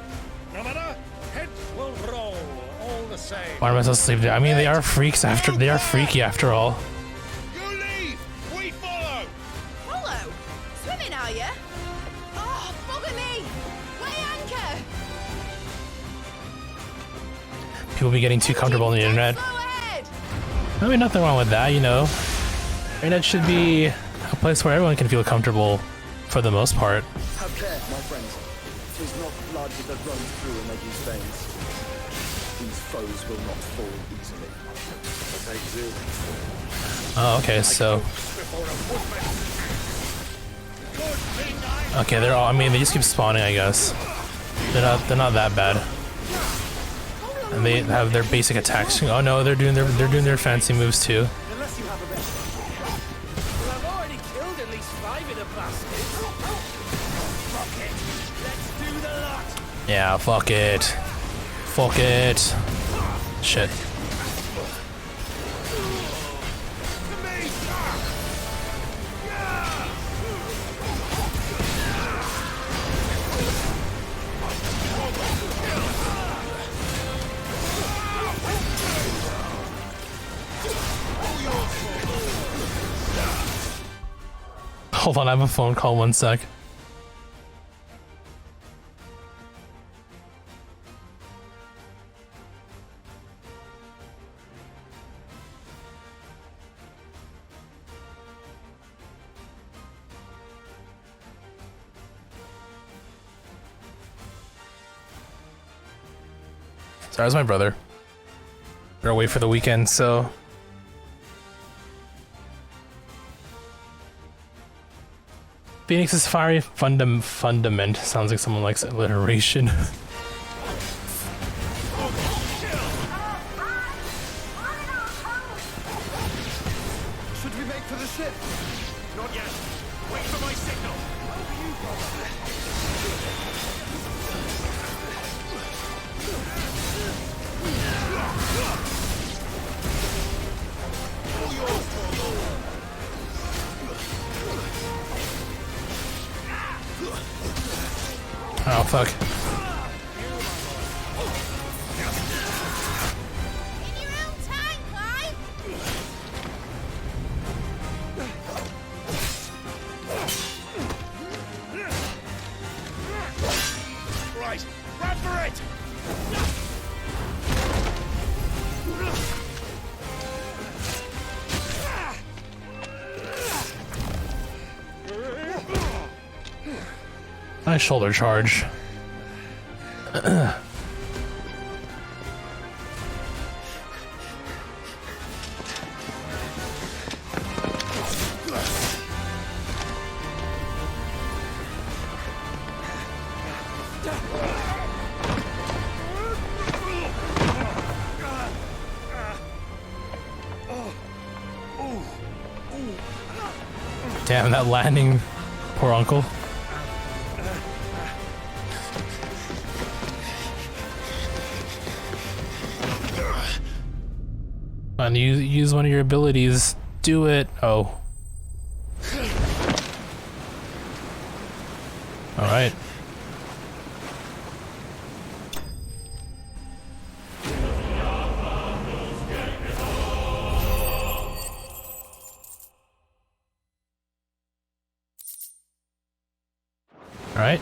Speaker 7: No matter, heads will roll all the same.
Speaker 1: Why am I so Sleipnir? I mean, they are freaks after. They are freaky after all.
Speaker 20: You leave! We follow!
Speaker 19: Follow? Swimming, are you? Oh, bugger me! Weigh anchor!
Speaker 1: People be getting too comfortable on the internet. I mean, nothing wrong with that, you know. Internet should be a place where everyone can feel comfortable, for the most part.
Speaker 17: Have care, my friends. 'Tis not blood that runs through Emegi's veins. These foes will not fall easily.
Speaker 1: Oh, okay, so. Okay, they're all. I mean, they just keep spawning, I guess. They're not that bad. And they have their basic attacks. Oh no, they're doing their fancy moves too.
Speaker 7: Unless you have a better. Well, I've already killed at least 5 of the bastards. Fuck it. Let's do the lot.
Speaker 1: Yeah, fuck it. Fuck it. Shit. Hold on, I have a phone call, 1 sec. So how's my brother? They're away for the weekend, so... Phoenix's fiery fundament sounds like someone likes alliteration.
Speaker 7: Should we make for the ship? Not yet. Wait for my signal.
Speaker 1: Oh, fuck.
Speaker 20: Right, run for it!
Speaker 1: Nice shoulder charge. Damn, that landing, poor uncle. And you use one of your abilities do it. Oh. Alright. Alright.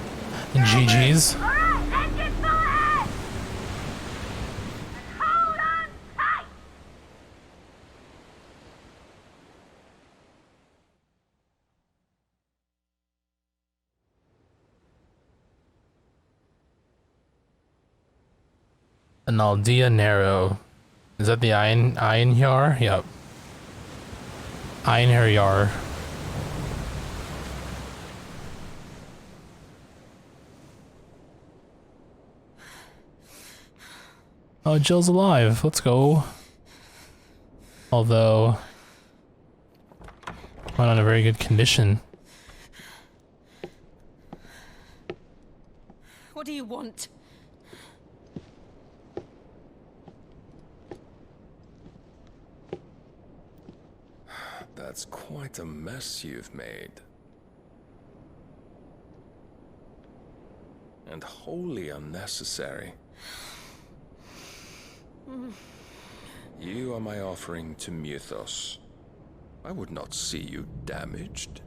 Speaker 1: GG's. Analdia Narrow. Is that the Einhjar? Yep. Einherjar. Oh, Jill's alive. Let's go. Although, not in a very good condition.
Speaker 14: What do you want?
Speaker 8: That's quite a mess you've made. And wholly unnecessary. You are my offering to Mythos. I would not see you damaged.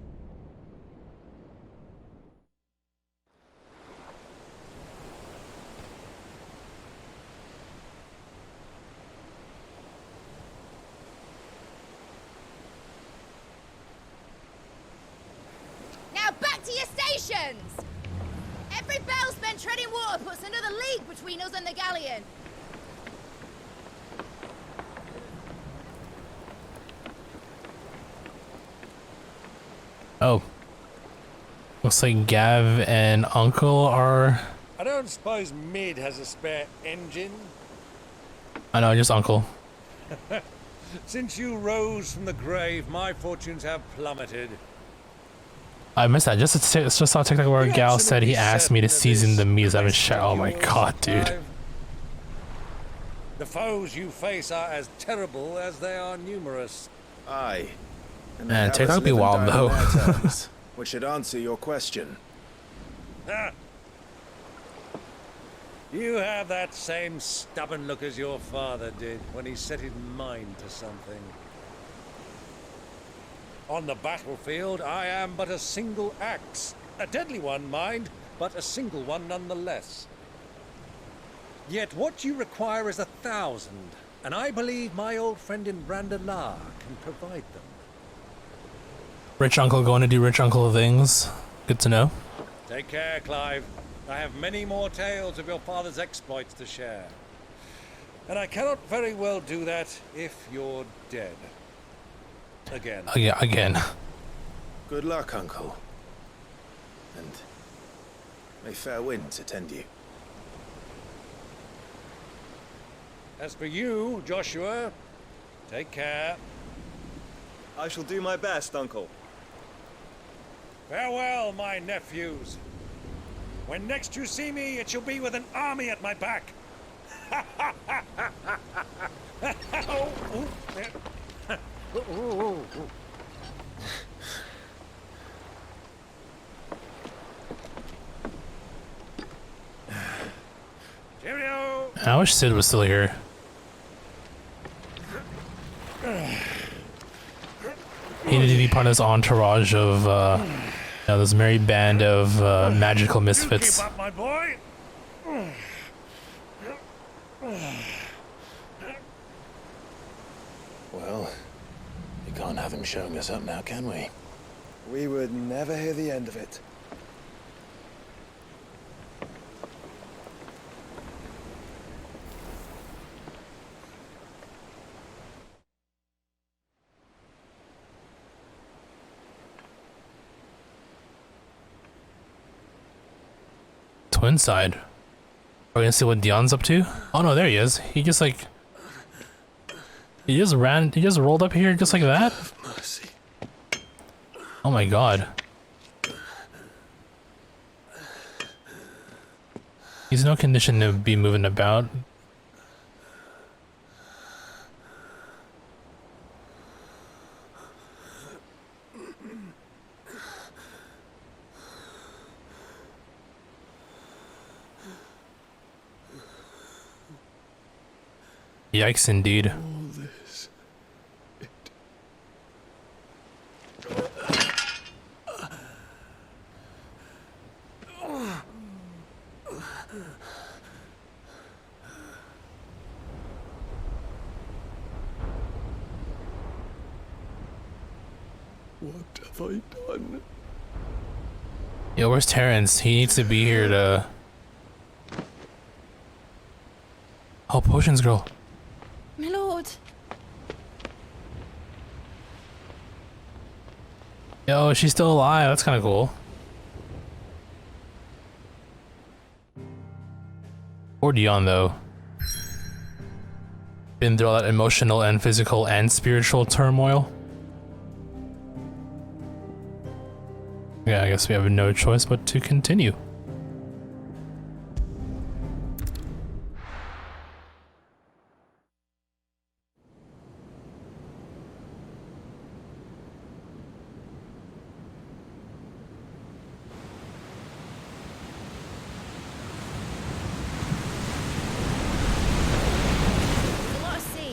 Speaker 19: Now back to your stations! Every bell spent treading water puts another league between us and the galleon.
Speaker 1: Oh. Looks like Gav and Uncle are...
Speaker 7: I don't suppose Mid has a spare engine?
Speaker 1: I know, just Uncle.
Speaker 7: Since you rose from the grave, my fortunes have plummeted.
Speaker 1: I missed that. Just saw TikTok where Gal said he asked me to season the meat. I haven't shot. Oh my god, dude.
Speaker 7: The foes you face are as terrible as they are numerous.
Speaker 16: Aye. And
Speaker 1: Man,
Speaker 16: that was
Speaker 1: TikTok be
Speaker 16: living
Speaker 1: wild
Speaker 16: down
Speaker 1: though.
Speaker 16: in their terms, which should answer your question.
Speaker 7: Ha! You have that same stubborn look as your father did when he set his mind to something. On the battlefield, I am but a single axe. A deadly one, mind, but a single one nonetheless. Yet what you require is 1,000, and I believe my old friend in Brandalar can provide them.
Speaker 1: Rich Uncle going to do rich uncle things. Good to know.
Speaker 7: Take care, Clive. I have many more tales of your father's exploits to share. And I cannot very well do that if you're dead. Again.
Speaker 1: Again.
Speaker 16: Good luck, Uncle. And may fair winds attend you.
Speaker 7: As for you, Joshua, take care.
Speaker 22: I shall do my best, Uncle.
Speaker 7: Farewell, my nephews. When next you see me, it shall be with an army at my back. Cheerio.
Speaker 1: I wish Sid was still here. He needed to be part of this entourage of, this merry band of magical misfits.
Speaker 7: Keep up, my boy.
Speaker 6: Well, we can't have him showing us up now, can we?
Speaker 22: We would never hear the end of it.
Speaker 1: Twin side. Are we gonna see what Dion's up to? Oh no, there he is. He just rolled up here just like that?
Speaker 6: Mercy.
Speaker 1: Oh my god. He's no condition to be moving about. Yikes, indeed.
Speaker 9: What have I done?
Speaker 1: Yo, where's Terrence? He needs to be here to... Oh, potions girl.
Speaker 19: My lord.
Speaker 1: Yo, she's still alive. That's kind of cool. Poor Dion, though. Been through all that emotional and physical and spiritual turmoil. Yeah, I guess we have no choice but to continue.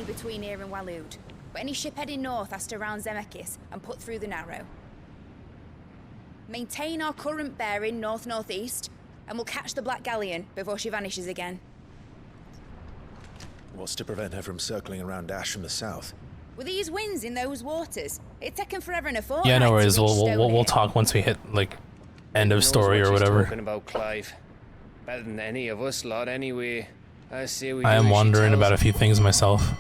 Speaker 19: Between here and Waloed, but any ship heading north has to round Zemeckis and put through the Narrow. Maintain our current bearing north-northeast, and we'll catch the Black Galleon before she vanishes again.
Speaker 3: What's to prevent her from circling around Ash from the south?
Speaker 19: With these winds in those waters, it's taken forever and a fortnight.
Speaker 1: Yeah, no worries.
Speaker 19: to reach
Speaker 1: We'll talk once we hit like end of story or whatever.
Speaker 4: Talking about Clive, better than any of us lot anyway. I say we.
Speaker 1: I am wondering about a few things myself.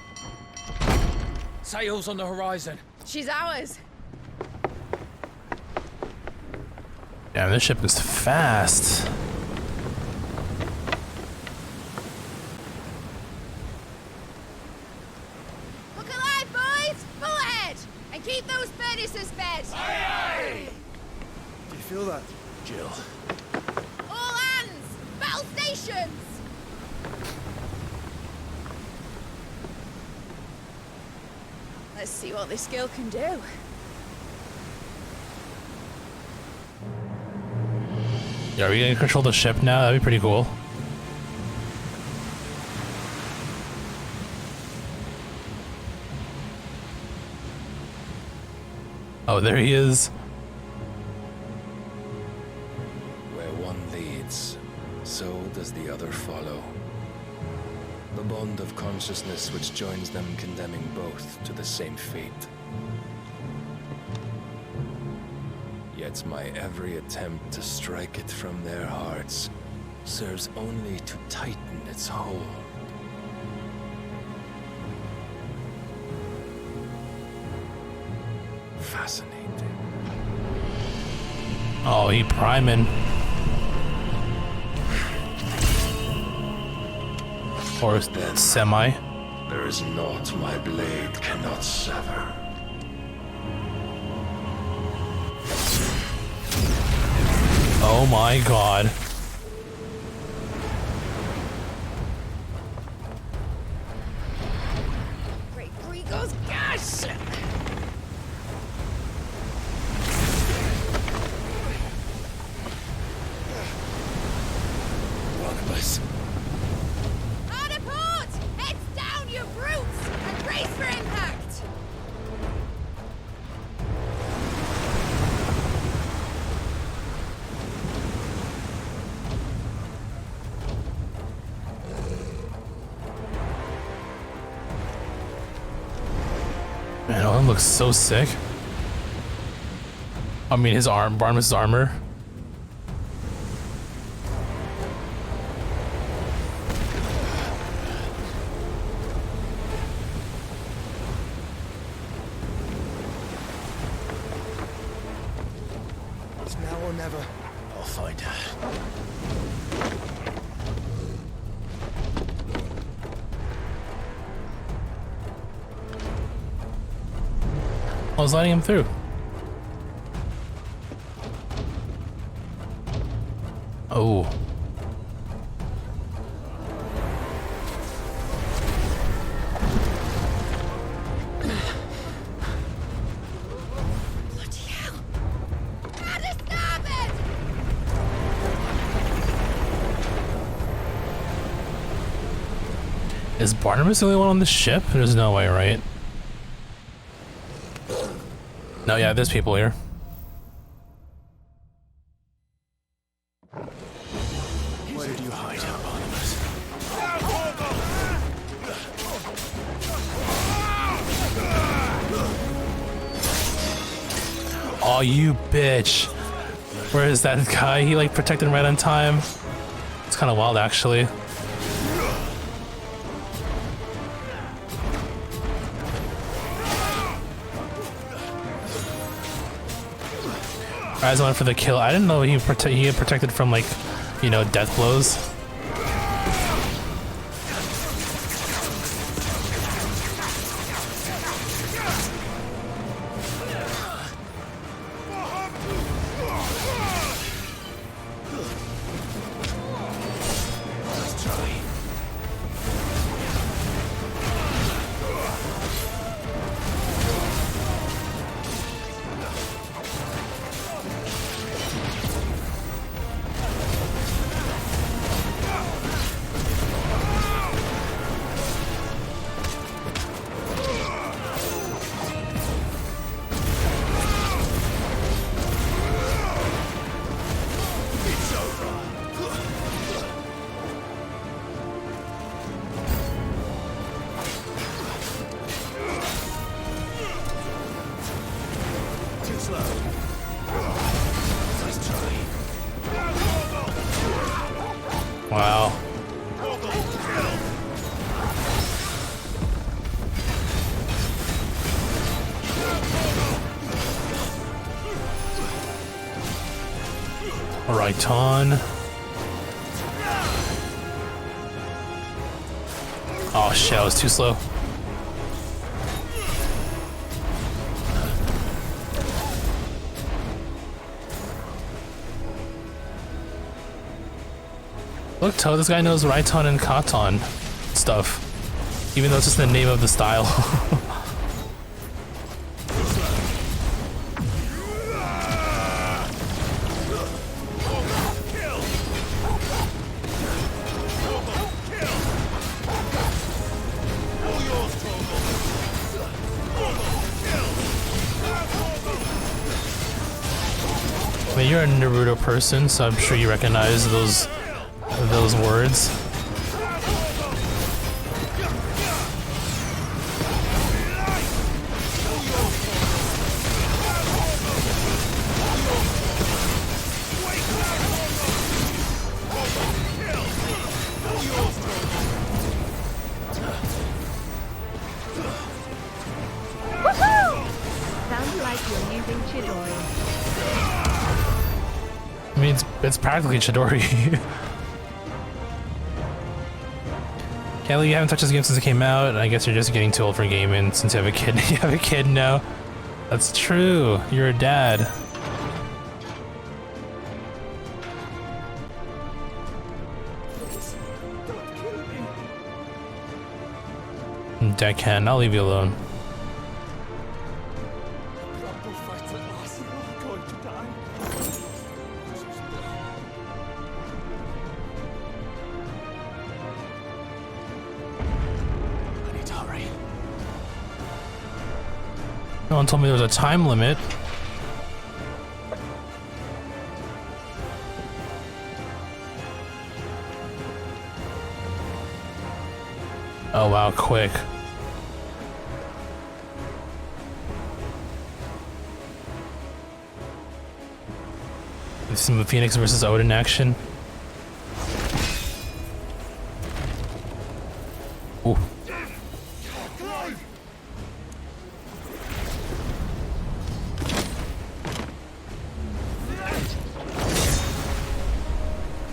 Speaker 4: Sails on the horizon.
Speaker 19: She's ours.
Speaker 1: Damn, this ship is fast.
Speaker 19: Look alive, boys! Full ahead! And keep those furnaces fed!
Speaker 22: Aye, aye. Do you feel that,
Speaker 3: Jill?
Speaker 19: All hands! Battle stations! Let's see what this girl can do.
Speaker 1: Yeah, are we gonna control the ship now? That'd be pretty cool. Oh, there he is.
Speaker 8: Where one leads, so does the other follow. The bond of consciousness which joins them condemning both to the same fate. Yet my every attempt to strike it from their hearts serves only to tighten its hold. Fascinating.
Speaker 1: Oh, he priming. Or semi.
Speaker 8: There is naught my blade cannot sever.
Speaker 1: Oh my god.
Speaker 19: Great Gregor's gosh!
Speaker 3: One of us.
Speaker 19: Hard a port! Heads down, you brutes! And brace for impact!
Speaker 1: Man, Owen looks so sick. I mean, his Barnabas' armor.
Speaker 3: It's now or never. I'll find her.
Speaker 1: I was letting him through. Oh.
Speaker 19: Bloody hell! Out of starboard!
Speaker 1: Is Barnabas the only one on the ship? There's no way, right? No, yeah, there's people here.
Speaker 6: Where did you hide, Barnabas?
Speaker 1: Oh, you bitch. Where is that guy? He like protected him right on time. It's kind of wild, actually. Eyes on for the kill. I didn't know he had protected from, like, you know, death blows. Wow. Right on. Oh shit, I was too slow. Look, Toad, this guy knows Raiton and Katon stuff. Even though it's just the name of the style. I mean, you're a Naruto person, so I'm sure you recognize those words.
Speaker 10: Sounds like you're using Chidori.
Speaker 1: I mean, it's practically Chidori. Kelly, you haven't touched this game since it came out, and I guess you're just getting too old for gaming since you have a kid. You have a kid now. That's true. You're a dad. Deckhand, I'll leave you alone. No one told me there was a time limit. Oh wow, quick. Some Phoenix versus Odin action. Ooh.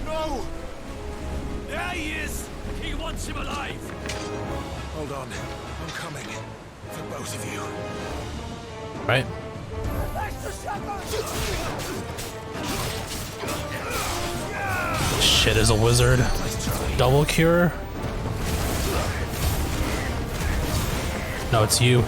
Speaker 11: No! There he is! He wants him alive! Hold on. I'm coming. For both of you.
Speaker 1: Right. Shit is a wizard. Double cure? No, it's you.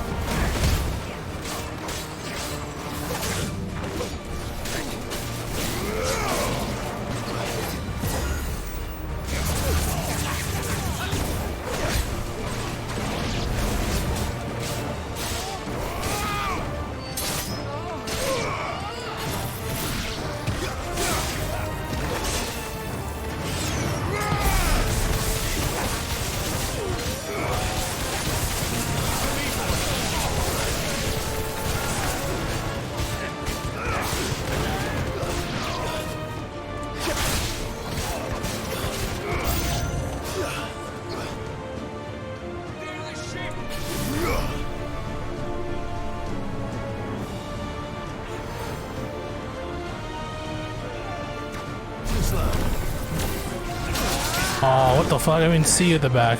Speaker 1: Oh, what the fuck? I didn't even see you at the back.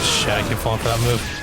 Speaker 1: Shit, I keep falling for that move.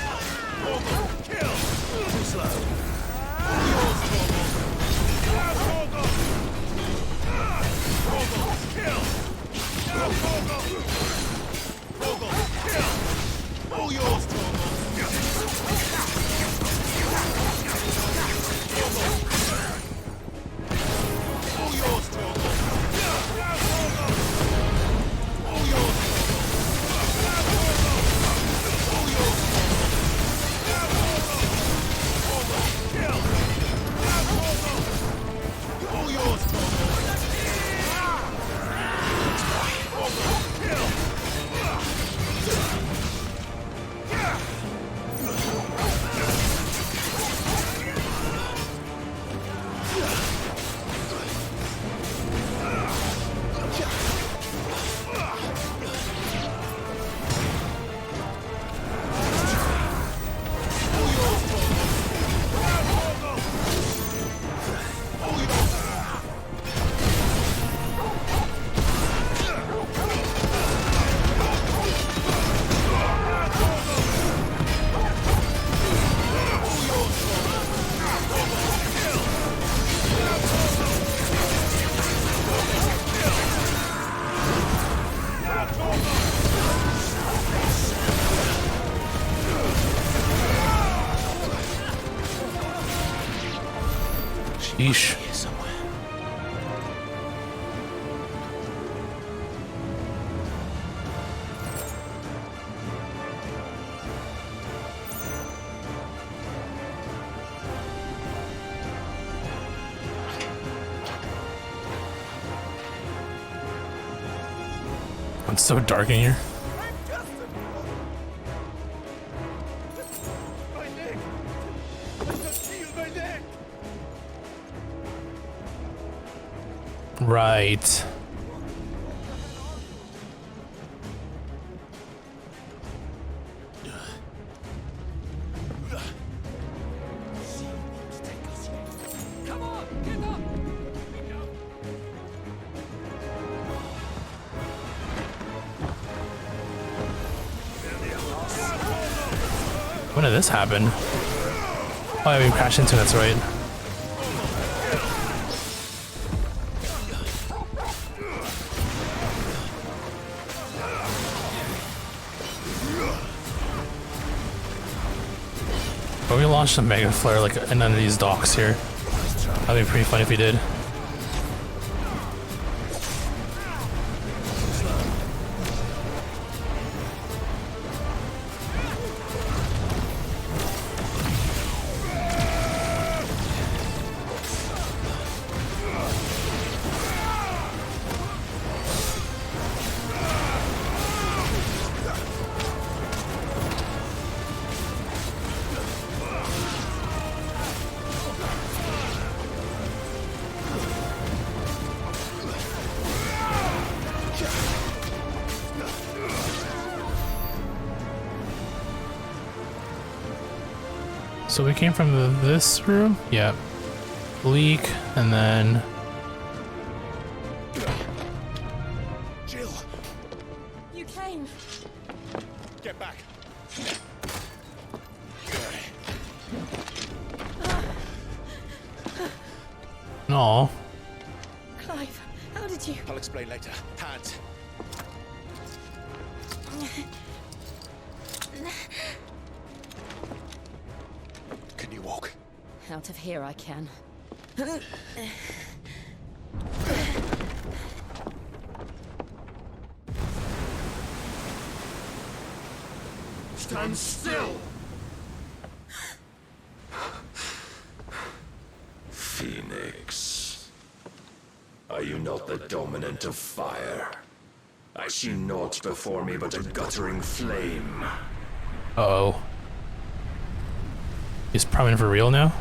Speaker 1: Sheesh. It's so dark in here. Right. When did this happen? Oh, yeah, we crashed into it, that's right. But we launched a mega flare like in none of these docks here. That'd be pretty funny if we did. So we came from this room? Yeah. Leak, and then...
Speaker 20: Jill!
Speaker 14: You came.
Speaker 20: Get back!
Speaker 1: No.
Speaker 14: Clive, how did you...
Speaker 20: I'll explain later. Hands. Can you walk?
Speaker 14: Out of here I can.
Speaker 20: Stand still!
Speaker 2: Phoenix, are you not the dominant of fire? I see naught before me but a guttering flame.
Speaker 1: Uh-oh. He's priming for real now?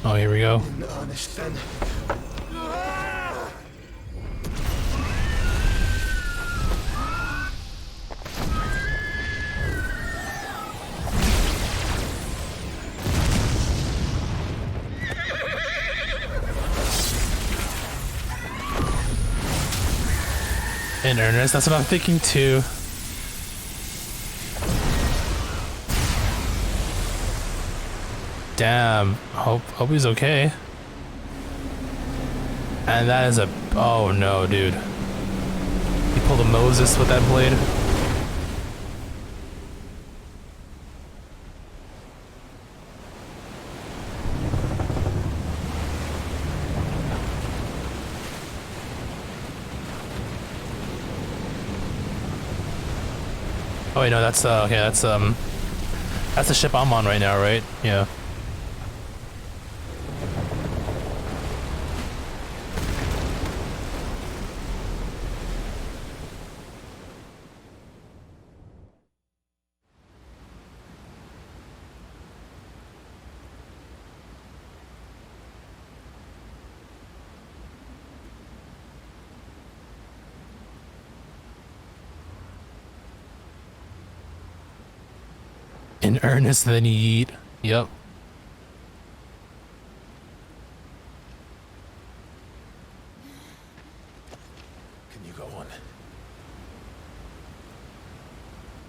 Speaker 1: Oh, here we go. In earnest, that's what I'm thinking too. Damn, hope he's okay. And that is a, oh no, dude. He pulled a Moses with that blade. Oh wait, no, that's okay, that's the ship I'm on right now, right? Yeah. In earnest, then you eat. Yep.
Speaker 6: Can you go on?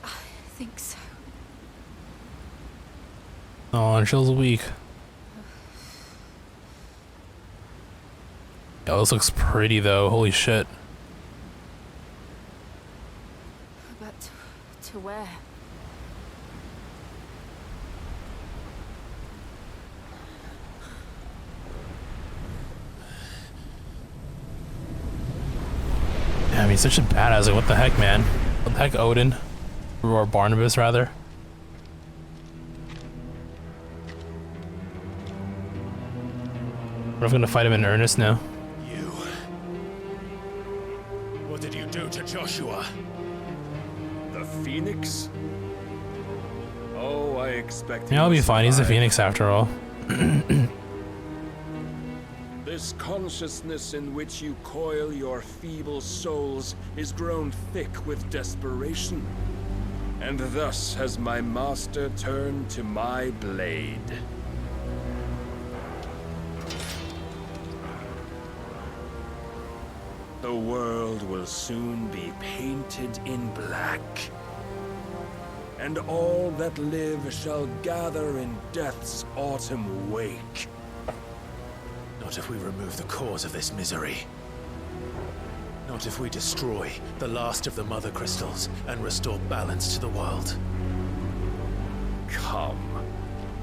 Speaker 14: I think so.
Speaker 1: Oh, and Jill's weak. Yo, this looks pretty though. Holy shit.
Speaker 14: But to where?
Speaker 1: Damn, he's such a badass. Like, what the heck, man? What the heck, Odin? Or Barnabas, rather. We're gonna fight him in earnest now.
Speaker 3: You. What did you do to Joshua?
Speaker 2: The Phoenix? Oh, I expected.
Speaker 1: Yeah, I'll be fine. He's a Phoenix after all.
Speaker 2: This consciousness in which you coil your feeble souls is grown thick with desperation. And thus has my master turned to my blade. The world will soon be painted in black. And all that live shall gather in death's autumn wake.
Speaker 6: Not if we remove the cause of this misery. Not if we destroy the last of the Mother Crystals and restore balance to the world.
Speaker 2: Come.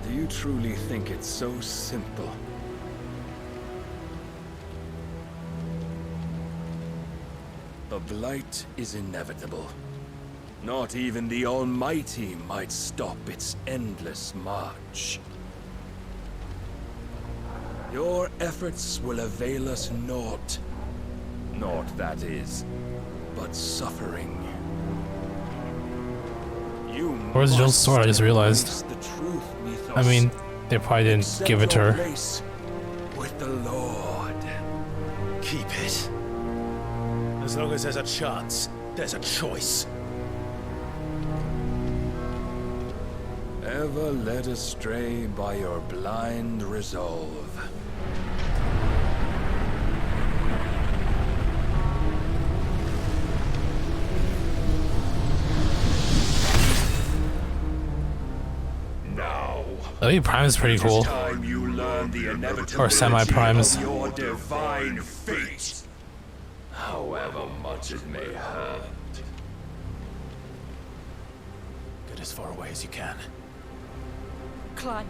Speaker 2: Do you truly think it's so simple? The blight is inevitable. Not even the Almighty might stop its endless march. Your efforts will avail us naught. Naught, that is, but suffering. You
Speaker 1: Where's Jill's sword? I just realized.
Speaker 2: the truth, Mythos.
Speaker 1: I mean, they probably didn't
Speaker 2: Accept
Speaker 1: give it to
Speaker 2: your
Speaker 1: her.
Speaker 2: place with the Lord.
Speaker 6: Keep it. As long as there's a chance, there's a choice.
Speaker 2: Ever led astray by your blind resolve. Now,
Speaker 1: I think Prime is pretty cool.
Speaker 2: time you learn the
Speaker 1: Or semi-primes.
Speaker 2: of your divine fate. However much it may hurt.
Speaker 6: Get as far away as you can.
Speaker 14: Clive,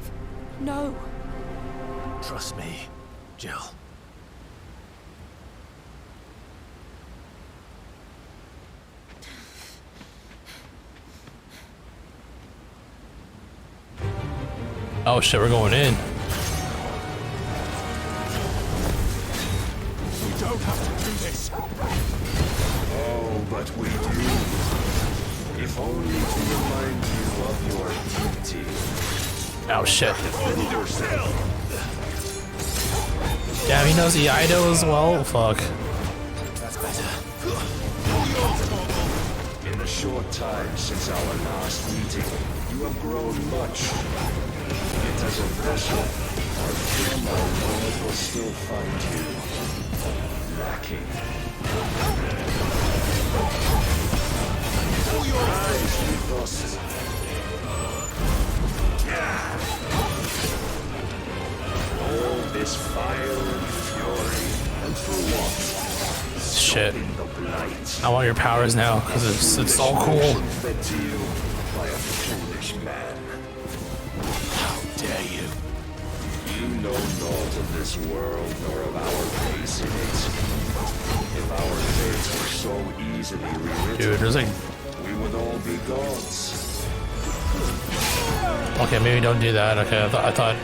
Speaker 14: no.
Speaker 6: Trust me, Jill.
Speaker 1: Oh shit, we're going in.
Speaker 20: We don't have to do this.
Speaker 2: Oh, but we do. If only to remind you of your duty.
Speaker 1: Oh shit.
Speaker 20: Defend yourself.
Speaker 1: Damn, he knows the Ido as well? Fuck.
Speaker 20: That's better.
Speaker 2: In the short time since our last meeting, you have grown much. Yet as a vessel, I fear my lord will still find you lacking. Rise, Ethos. All this fire and fury, and for what?
Speaker 1: Shit. I want your powers now, because it's all cool.
Speaker 2: Fed to you by a foolish man. How dare you? You know naught of this world nor of our place in it. If our fates were so easily rewritten,
Speaker 1: Dude, there's like...
Speaker 2: we would all be gods.
Speaker 1: Okay, maybe don't do that. Okay, I thought...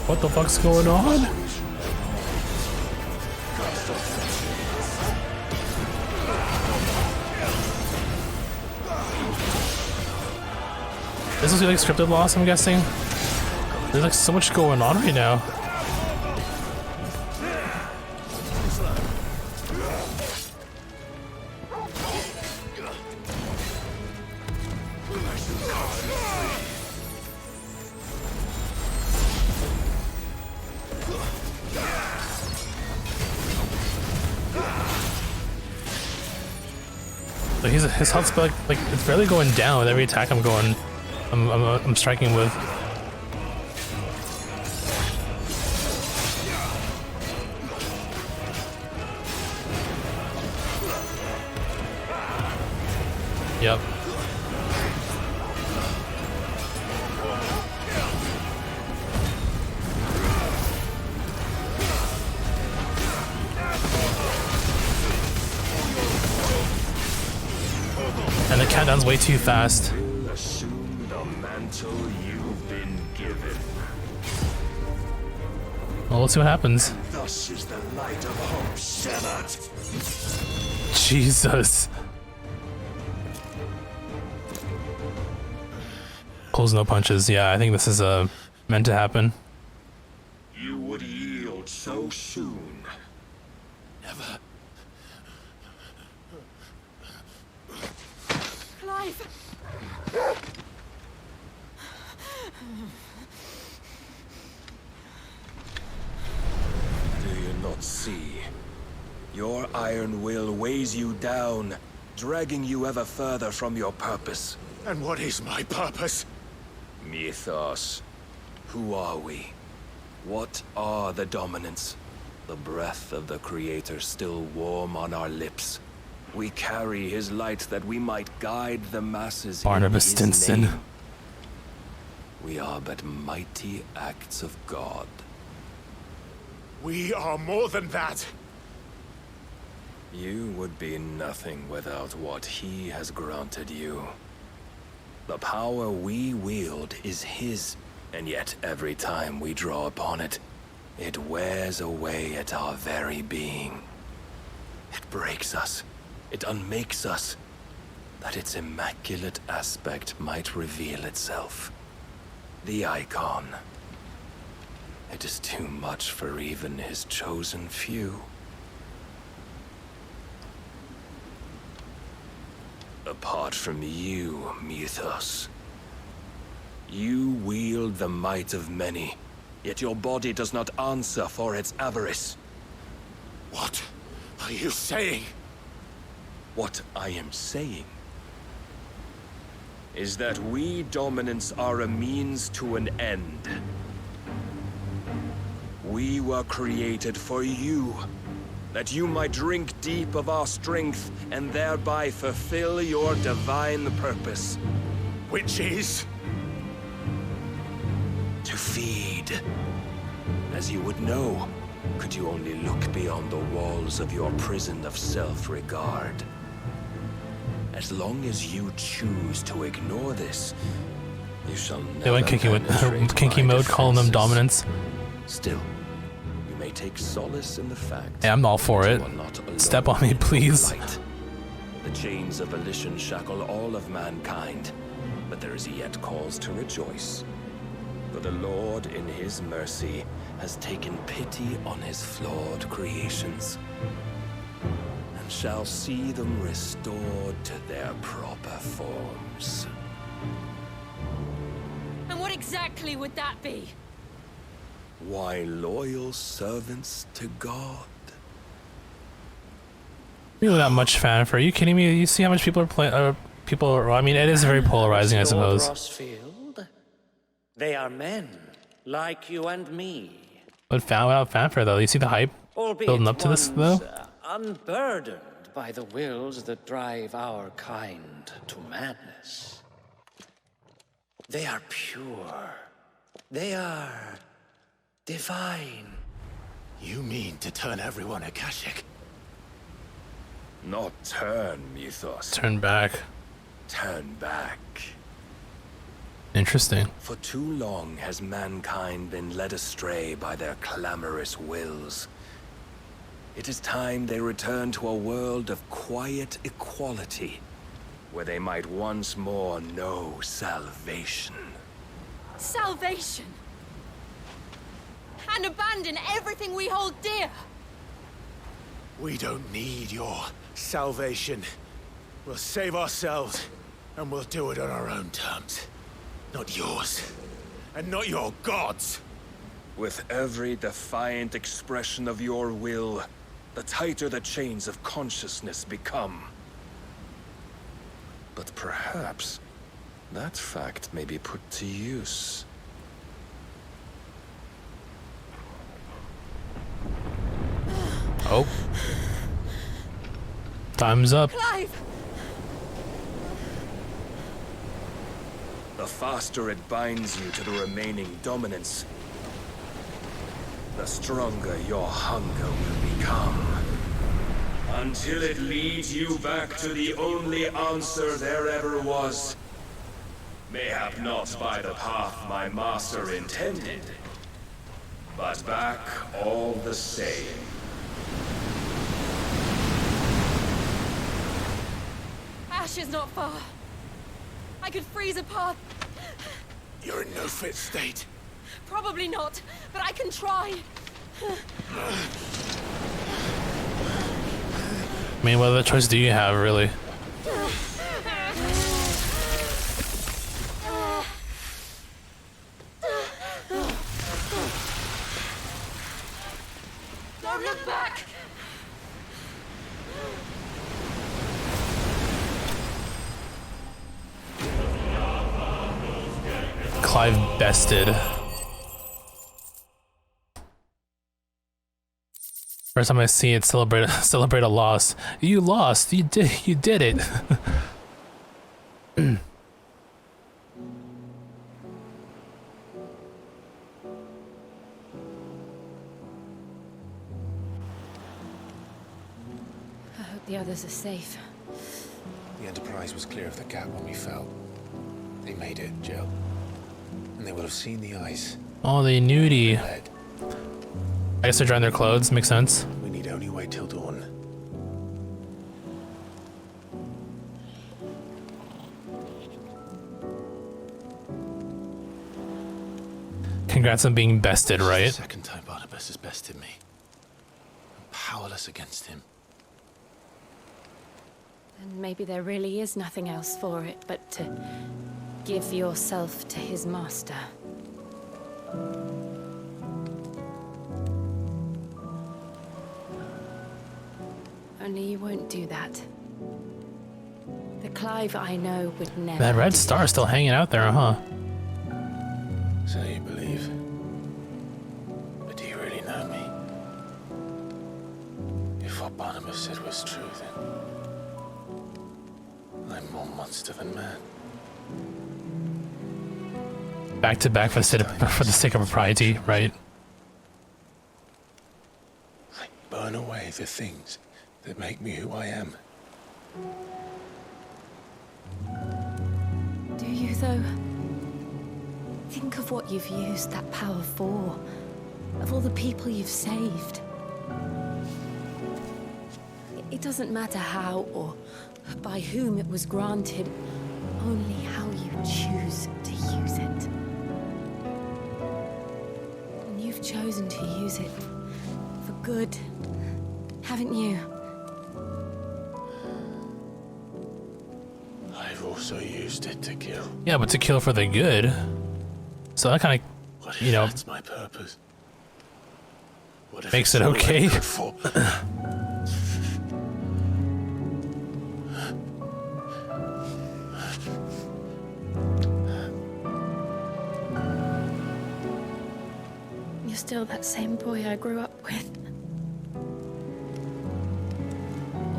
Speaker 1: What the fuck's going on? This is like scripted loss, I'm guessing. There's like so much going on right now. But his health's like it's barely going down with every attack I'm striking with. Yep. And the countdown's way too fast.
Speaker 2: Assume the mantle you've been given.
Speaker 1: Well, let's see what happens.
Speaker 2: Thus is the light of hope severed.
Speaker 1: Jesus. Pulls no punches. Yeah, I think this is meant to happen.
Speaker 2: You would yield so soon.
Speaker 20: Never.
Speaker 14: Clive!
Speaker 2: Do you not see? Your iron will weighs you down, dragging you ever further from your purpose.
Speaker 20: And what is my purpose?
Speaker 2: Mythos. Who are we? What are the dominants? The breath of the Creator still warm on our lips. We carry his light that we might guide the masses
Speaker 1: Barnabas
Speaker 2: in his
Speaker 1: Stinson.
Speaker 2: name. We are but mighty acts of God.
Speaker 20: We are more than that.
Speaker 2: You would be nothing without what he has granted you. The power we wield is his, and yet every time we draw upon it, it wears away at our very being. It breaks us. It unmakes us, that its immaculate aspect might reveal itself. The icon. It is too much for even his chosen few. Apart from you, Mythos. You wield the might of many, yet your body does not answer for its avarice.
Speaker 20: What are you saying?
Speaker 2: What I am saying is that we dominants are a means to an end. We were created for you, that you might drink deep of our strength and thereby fulfill your divine purpose.
Speaker 20: Which is?
Speaker 2: To feed. As you would know, could you only look beyond the walls of your prison of self-regard. As long as you choose to ignore this, you shall never
Speaker 1: They went kinky mode, calling them dominants.
Speaker 2: Still, you may take solace in the fact
Speaker 1: Hey, I'm all for
Speaker 2: that
Speaker 1: it.
Speaker 2: you are not alone
Speaker 1: Step on me,
Speaker 2: in
Speaker 1: please.
Speaker 2: light. The chains of volition shackle all of mankind, but there is yet cause to rejoice. For the Lord, in his mercy, has taken pity on his flawed creations, and shall see them restored to their proper forms.
Speaker 12: And what exactly would that be?
Speaker 2: Why, loyal servants to God.
Speaker 1: Really not much fan for. Are you kidding me? You see how much people are playing? Well, I mean, it is very polarizing, I suppose.
Speaker 18: Rossfield? They are men, like you and me.
Speaker 1: But without fanfare, though, you see the hype building up to this, though.
Speaker 18: Unburdened by the wills that drive our kind to madness. They are pure. They are divine.
Speaker 6: You mean to turn everyone Akashic?
Speaker 2: Not turn, Mythos.
Speaker 1: Turn back.
Speaker 2: Turn back.
Speaker 1: Interesting.
Speaker 2: For too long has mankind been led astray by their clamorous wills. It is time they return to a world of quiet equality, where they might once more know salvation.
Speaker 12: Salvation! And abandon everything we hold dear!
Speaker 6: We don't need your salvation. We'll save ourselves, and we'll do it on our own terms. Not yours. And not your gods.
Speaker 2: With every defiant expression of your will, the tighter the chains of consciousness become. But perhaps that fact may be put to use.
Speaker 1: Oh. Time's up.
Speaker 12: Clive!
Speaker 2: The faster it binds you to the remaining dominance, the stronger your hunger will become. Until it leads you back to the only answer there ever was. Mayhap not by the path my master intended, but back all the same.
Speaker 12: Ash is not far. I could freeze a path.
Speaker 6: You're in no fit state.
Speaker 12: Probably not, but I can try.
Speaker 1: I mean, what other choice do you have, really?
Speaker 12: Don't look back!
Speaker 1: Clive bested. First time I see it, celebrate a loss. You lost. You did it.
Speaker 14: I hope the others are safe.
Speaker 6: The Enterprise was clear of the gap when we fell. They made it, Jill. And they will have seen the ice.
Speaker 1: Oh, they nudie. I guess they're drying their clothes. Makes sense.
Speaker 6: We need only wait till dawn.
Speaker 1: Congrats on being bested, right?
Speaker 6: The second time Barnabas has bested me. I'm powerless against him.
Speaker 14: And maybe there really is nothing else for it but to give yourself to his master. Only you won't do that. The Clive I know would never.
Speaker 1: That red star's still hanging out there, huh?
Speaker 6: So you believe. But do you really know me? If what Barnabas said was true, then I'm more monster than man.
Speaker 1: Back to back for the sake of propriety, right?
Speaker 6: I burn away the things that make me who I am.
Speaker 14: Do you, though? Think of what you've used that power for. Of all the people you've saved. It doesn't matter how or by whom it was granted, only how you choose to use it. And you've chosen to use it for good, haven't you?
Speaker 6: I've also used it to kill.
Speaker 1: Yeah, but to kill for the good. So that kind of, you know,
Speaker 6: that's my purpose. What if
Speaker 1: makes
Speaker 6: it's
Speaker 1: it
Speaker 6: all
Speaker 1: okay.
Speaker 6: I'm good for?
Speaker 14: You're still that same boy I grew up with.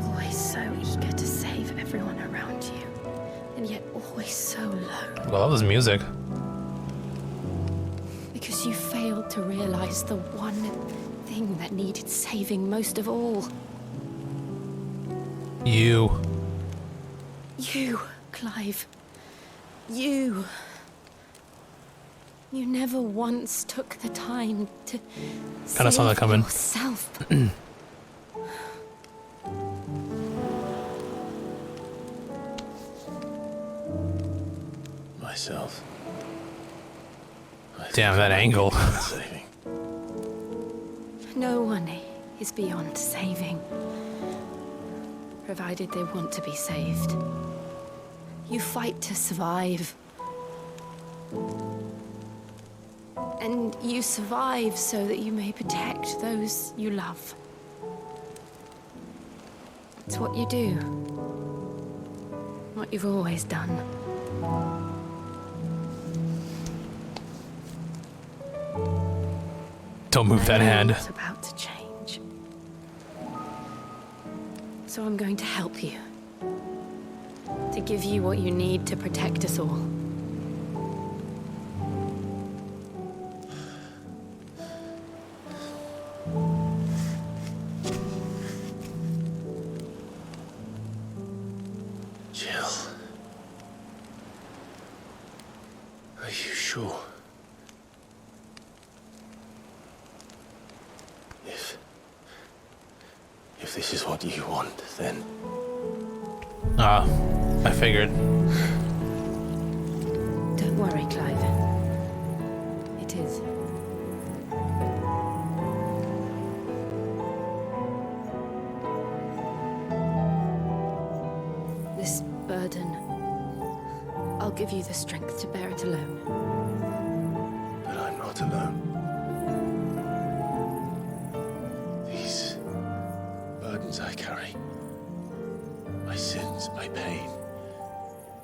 Speaker 14: Always so eager to save everyone around you. And yet always so low.
Speaker 1: Well, that was music.
Speaker 14: Because you failed to realize the one thing that needed saving most of all.
Speaker 1: You,
Speaker 14: Clive. You. You never once took the time to
Speaker 1: kind of saw that coming.
Speaker 14: yourself.
Speaker 6: Myself.
Speaker 1: Damn, that angle.
Speaker 14: No one is beyond saving, provided they want to be saved. You fight to survive. And you survive so that you may protect those you love. It's what you do. What you've always done.
Speaker 1: Don't move that hand.
Speaker 14: It's about to change. So I'm going to help you. To give you what you need to protect us all.
Speaker 6: Jill. Are you sure? If this is what you want, then...
Speaker 1: I figured.
Speaker 14: Don't worry, Clive. It is. This burden, I'll give you the strength to bear it alone.
Speaker 6: But I'm not alone. These burdens I carry, my sins, my pain,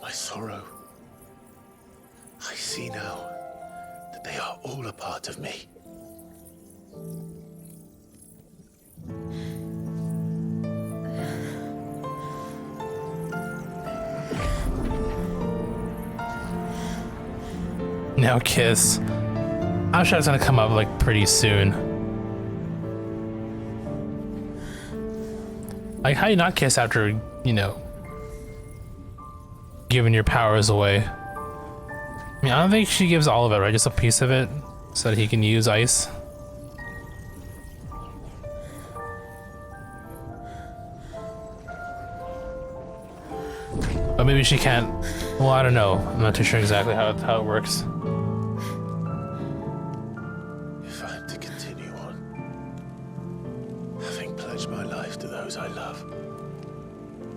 Speaker 6: my sorrow, I see now that they are all a part of me.
Speaker 1: Now kiss. I'm sure it's gonna come up like pretty soon. Like, how do you not kiss after, you know, giving your powers away? I mean, I don't think she gives all of it, right? Just a piece of it so that he can use ice. But maybe she can't. Well, I don't know. I'm not too sure exactly how it works.
Speaker 6: If I'm to continue on, having pledged my life to those I love,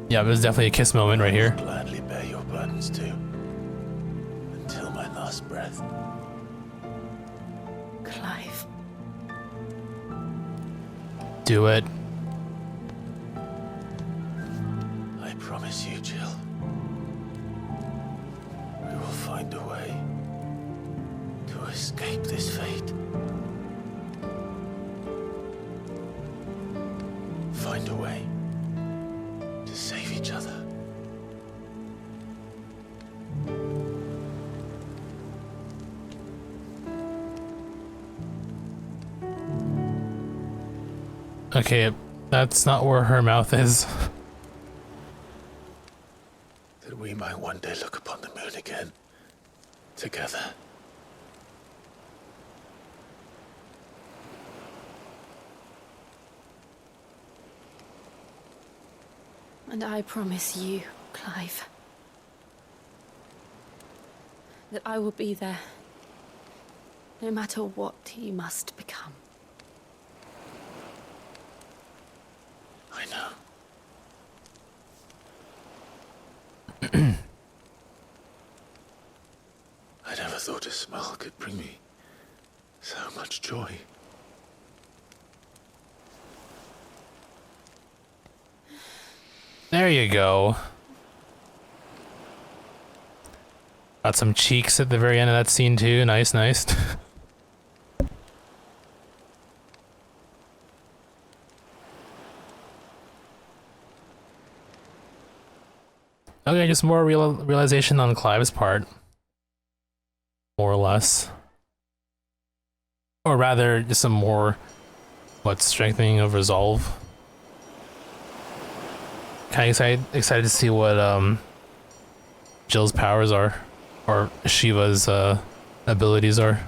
Speaker 1: Yeah, there's definitely a kiss moment right here.
Speaker 6: I'll gladly bear your burdens too, until my last breath.
Speaker 14: Clive.
Speaker 1: Do it.
Speaker 6: I promise you, Jill. escape this fate. Find a way to save each other.
Speaker 1: Okay, that's not where her mouth is.
Speaker 6: That we might one day look upon the moon again, together.
Speaker 14: And I promise you, Clive, that I will be there, no matter what you must become.
Speaker 6: I know. I never thought a smile could bring me so much joy.
Speaker 1: There you go. Got some cheeks at the very end of that scene too. Nice, nice. Okay, just more realization on Clive's part. More or less. Or rather, just some more, strengthening of resolve. Kind of excited to see what Jill's powers are, or Shiva's abilities are.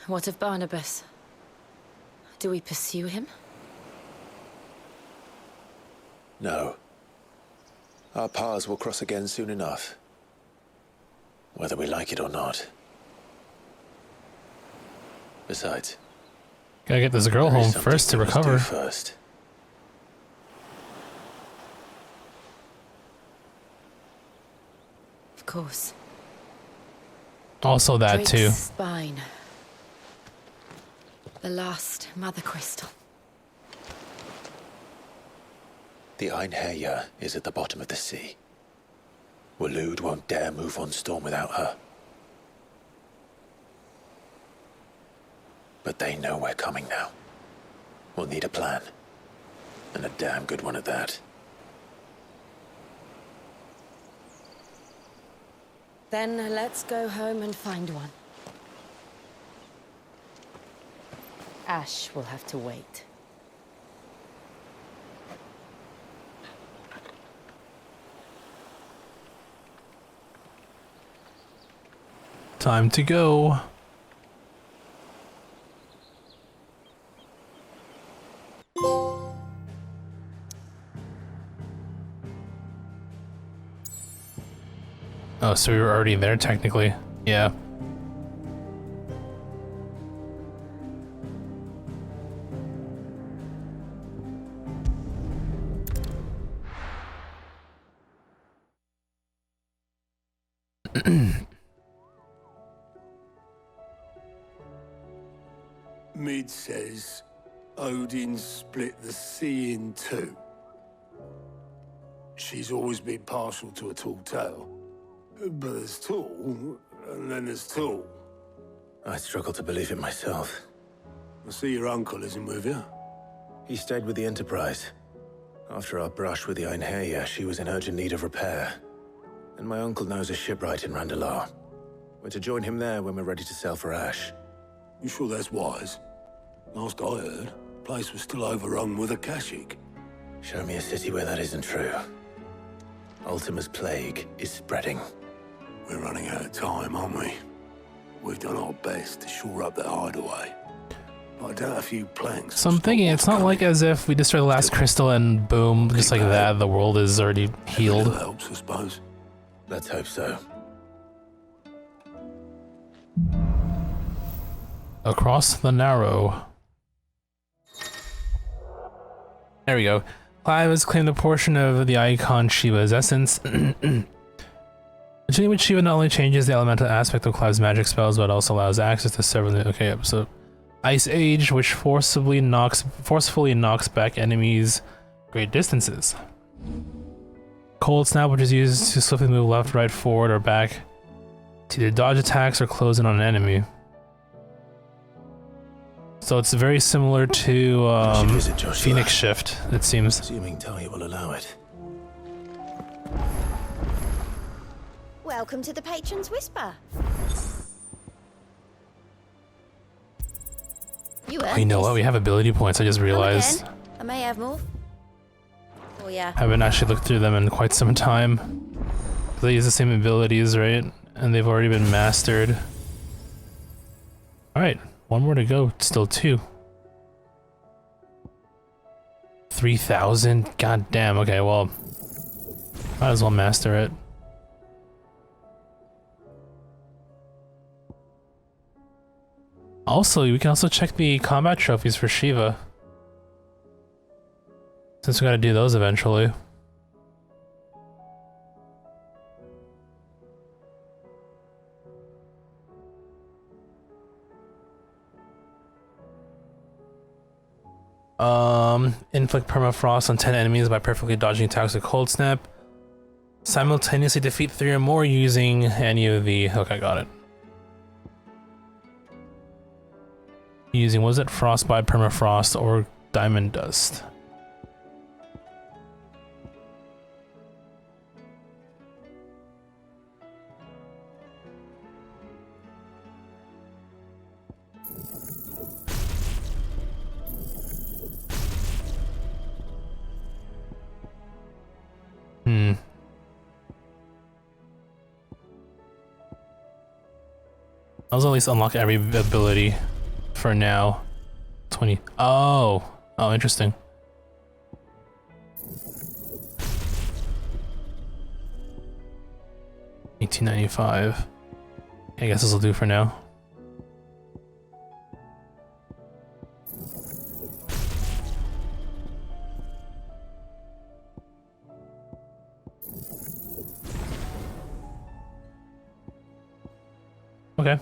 Speaker 14: What of Barnabas? Do we pursue him?
Speaker 6: No. Our paths will cross again soon enough. Whether we like it or not. Besides,
Speaker 1: Gotta get this girl home first to recover.
Speaker 6: First.
Speaker 14: Of course.
Speaker 1: Also that
Speaker 14: Drake's
Speaker 1: too.
Speaker 14: Spine. The last Mother Crystal.
Speaker 6: The Einherjar is at the bottom of the sea. Waloed won't dare move on Storm without her. But they know we're coming now. We'll need a plan. And a damn good one at that.
Speaker 14: Then let's go home and find one. Ash will have to wait.
Speaker 1: Time to go. Oh, so we were already there technically. Yeah.
Speaker 11: Mid says Odin split the sea in two. She's always been partial to a tall tale. But there's tall, and then there's tall.
Speaker 6: I struggle to believe it myself.
Speaker 11: I see your uncle isn't with you.
Speaker 6: He stayed with the Enterprise. After our brush with the Einherjar, she was in urgent need of repair. And my uncle knows a shipwright in Randalar. We're to join him there when we're ready to sail for Ash.
Speaker 11: You sure that's wise? Last I heard, the place was still overrun with Akashic.
Speaker 6: Show me a city where that isn't true. Ultima's plague is spreading.
Speaker 11: We're running out of time, aren't we? We've done our best to shore up their hideaway. I doubt a few planks.
Speaker 1: So I'm thinking it's not like as if we destroy the last crystal and boom, just like that, the world is already healed.
Speaker 11: Helps, I suppose.
Speaker 6: Let's hope so.
Speaker 1: Across the Narrow. There we go. Clive has claimed a portion of the icon Shiva's essence. Achieving with Shiva not only changes the elemental aspect of Clive's magic spells, but also allows access to several. Okay, so Ice Age, which forcefully knocks back enemies great distances. Cold Snap, which is used to swiftly move left, right, forward, or back to either dodge attacks or close in on an enemy. So it's very similar to Phoenix Shift, it seems.
Speaker 6: Assuming Talia will allow it.
Speaker 19: Welcome to the Patron's Whisper.
Speaker 1: Oh, you know what? We have ability points, I just realized.
Speaker 19: I may have more. Oh yeah.
Speaker 1: Haven't actually looked through them in quite some time. They use the same abilities, right? And they've already been mastered. Alright, one more to go. Still 2. 3,000? God damn, okay, well. Might as well master it. Also, we can also check the combat trophies for Shiva. Since we gotta do those eventually. Inflict permafrost on 10 enemies by perfectly dodging attacks with Cold Snap. Simultaneously defeat 3 or more using any of the... Okay, got it. Using, was it Frostbite, Permafrost, or Diamond Dust? I'll at least unlock every ability for now. 20. Oh, interesting. $18.95. I guess this will do for now. Okay.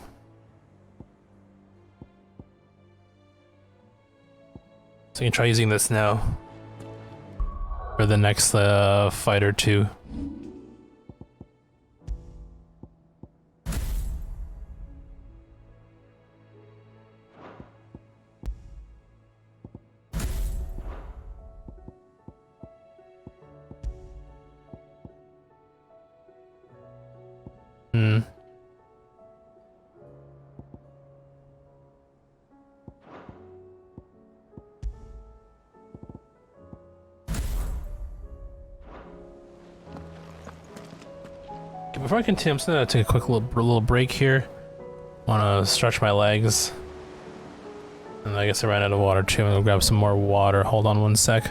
Speaker 1: So you can try using this now for the next fight or two. Before I continue, I'm just gonna take a quick little break here. Wanna stretch my legs. And I guess I ran out of water too. I'm gonna grab some more water. Hold on one sec.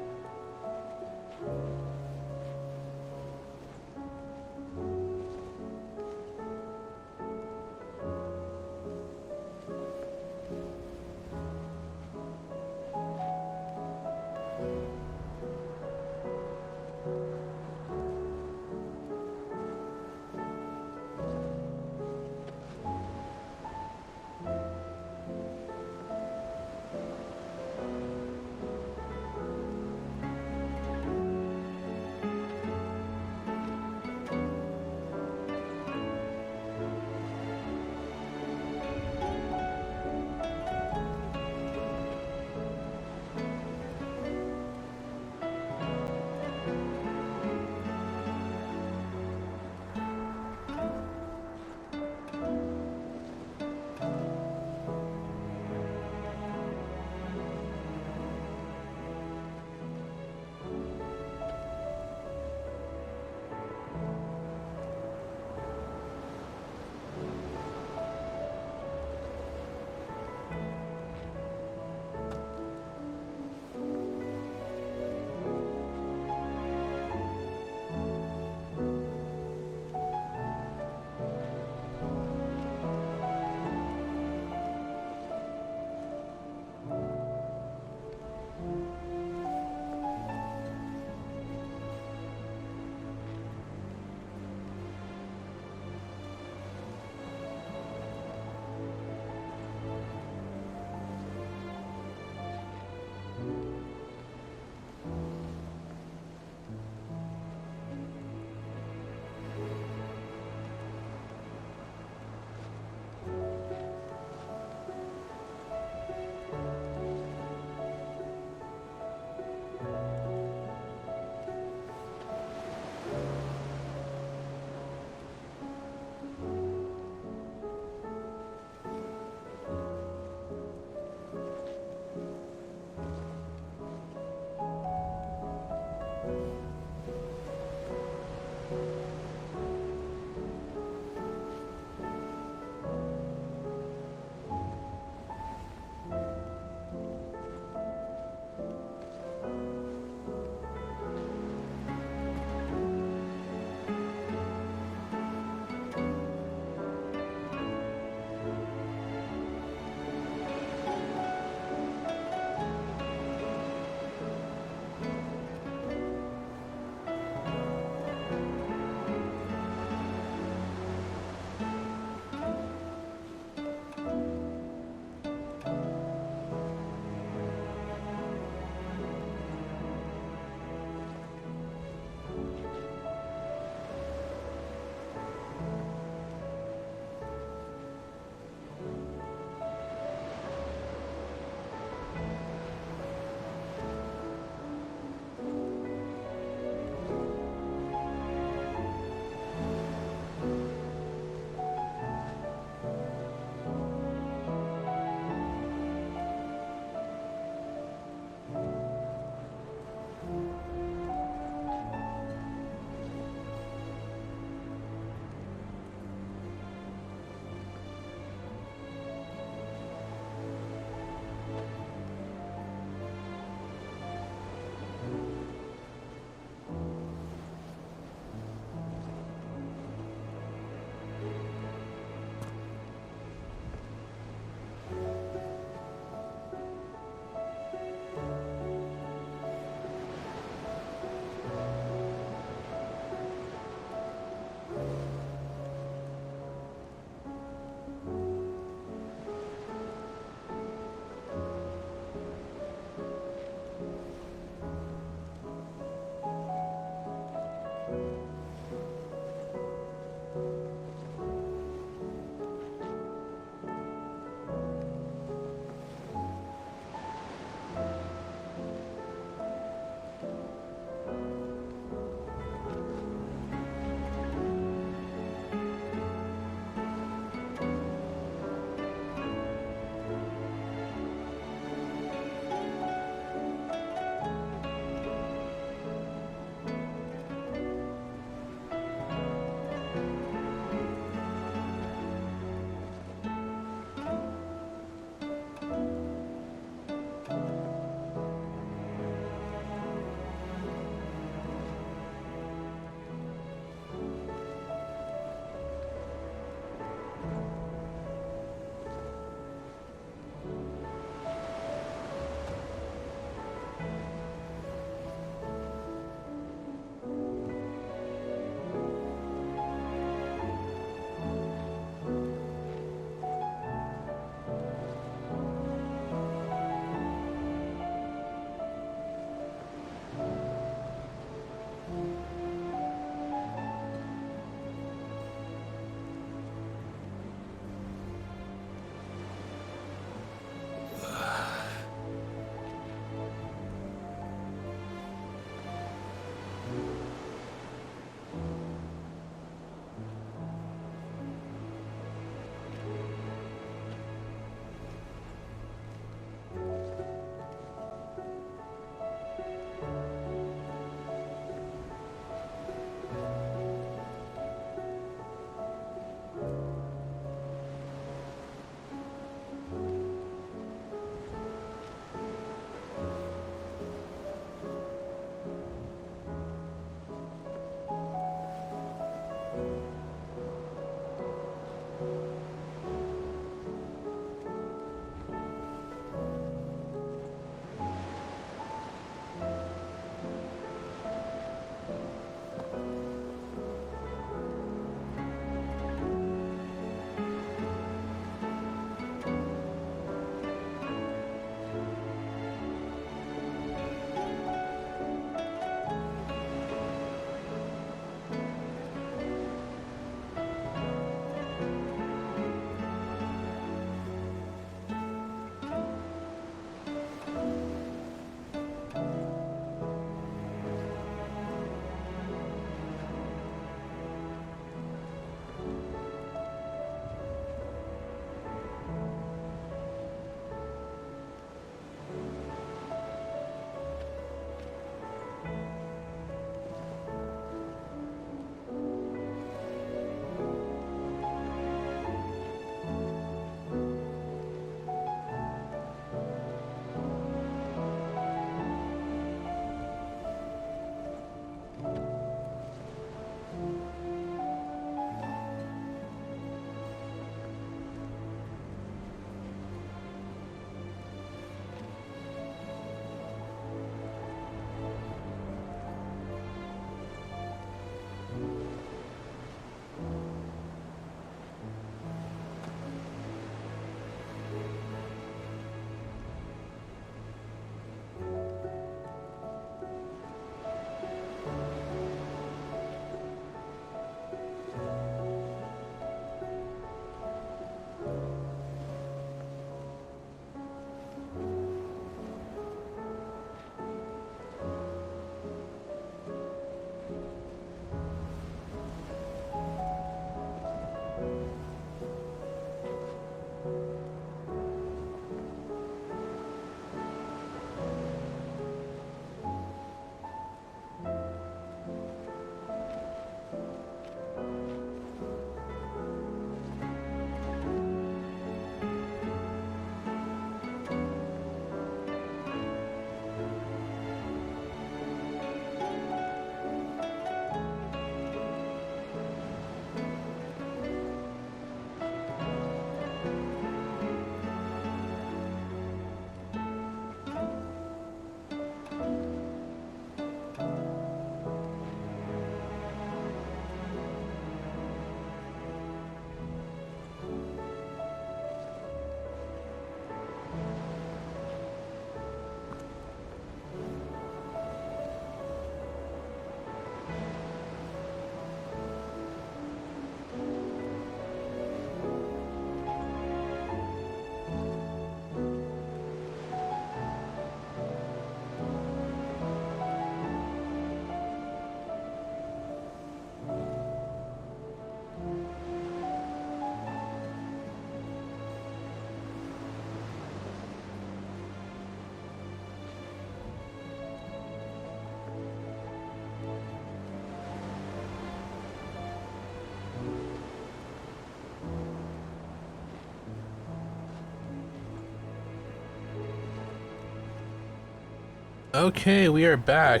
Speaker 1: Okay, we are back.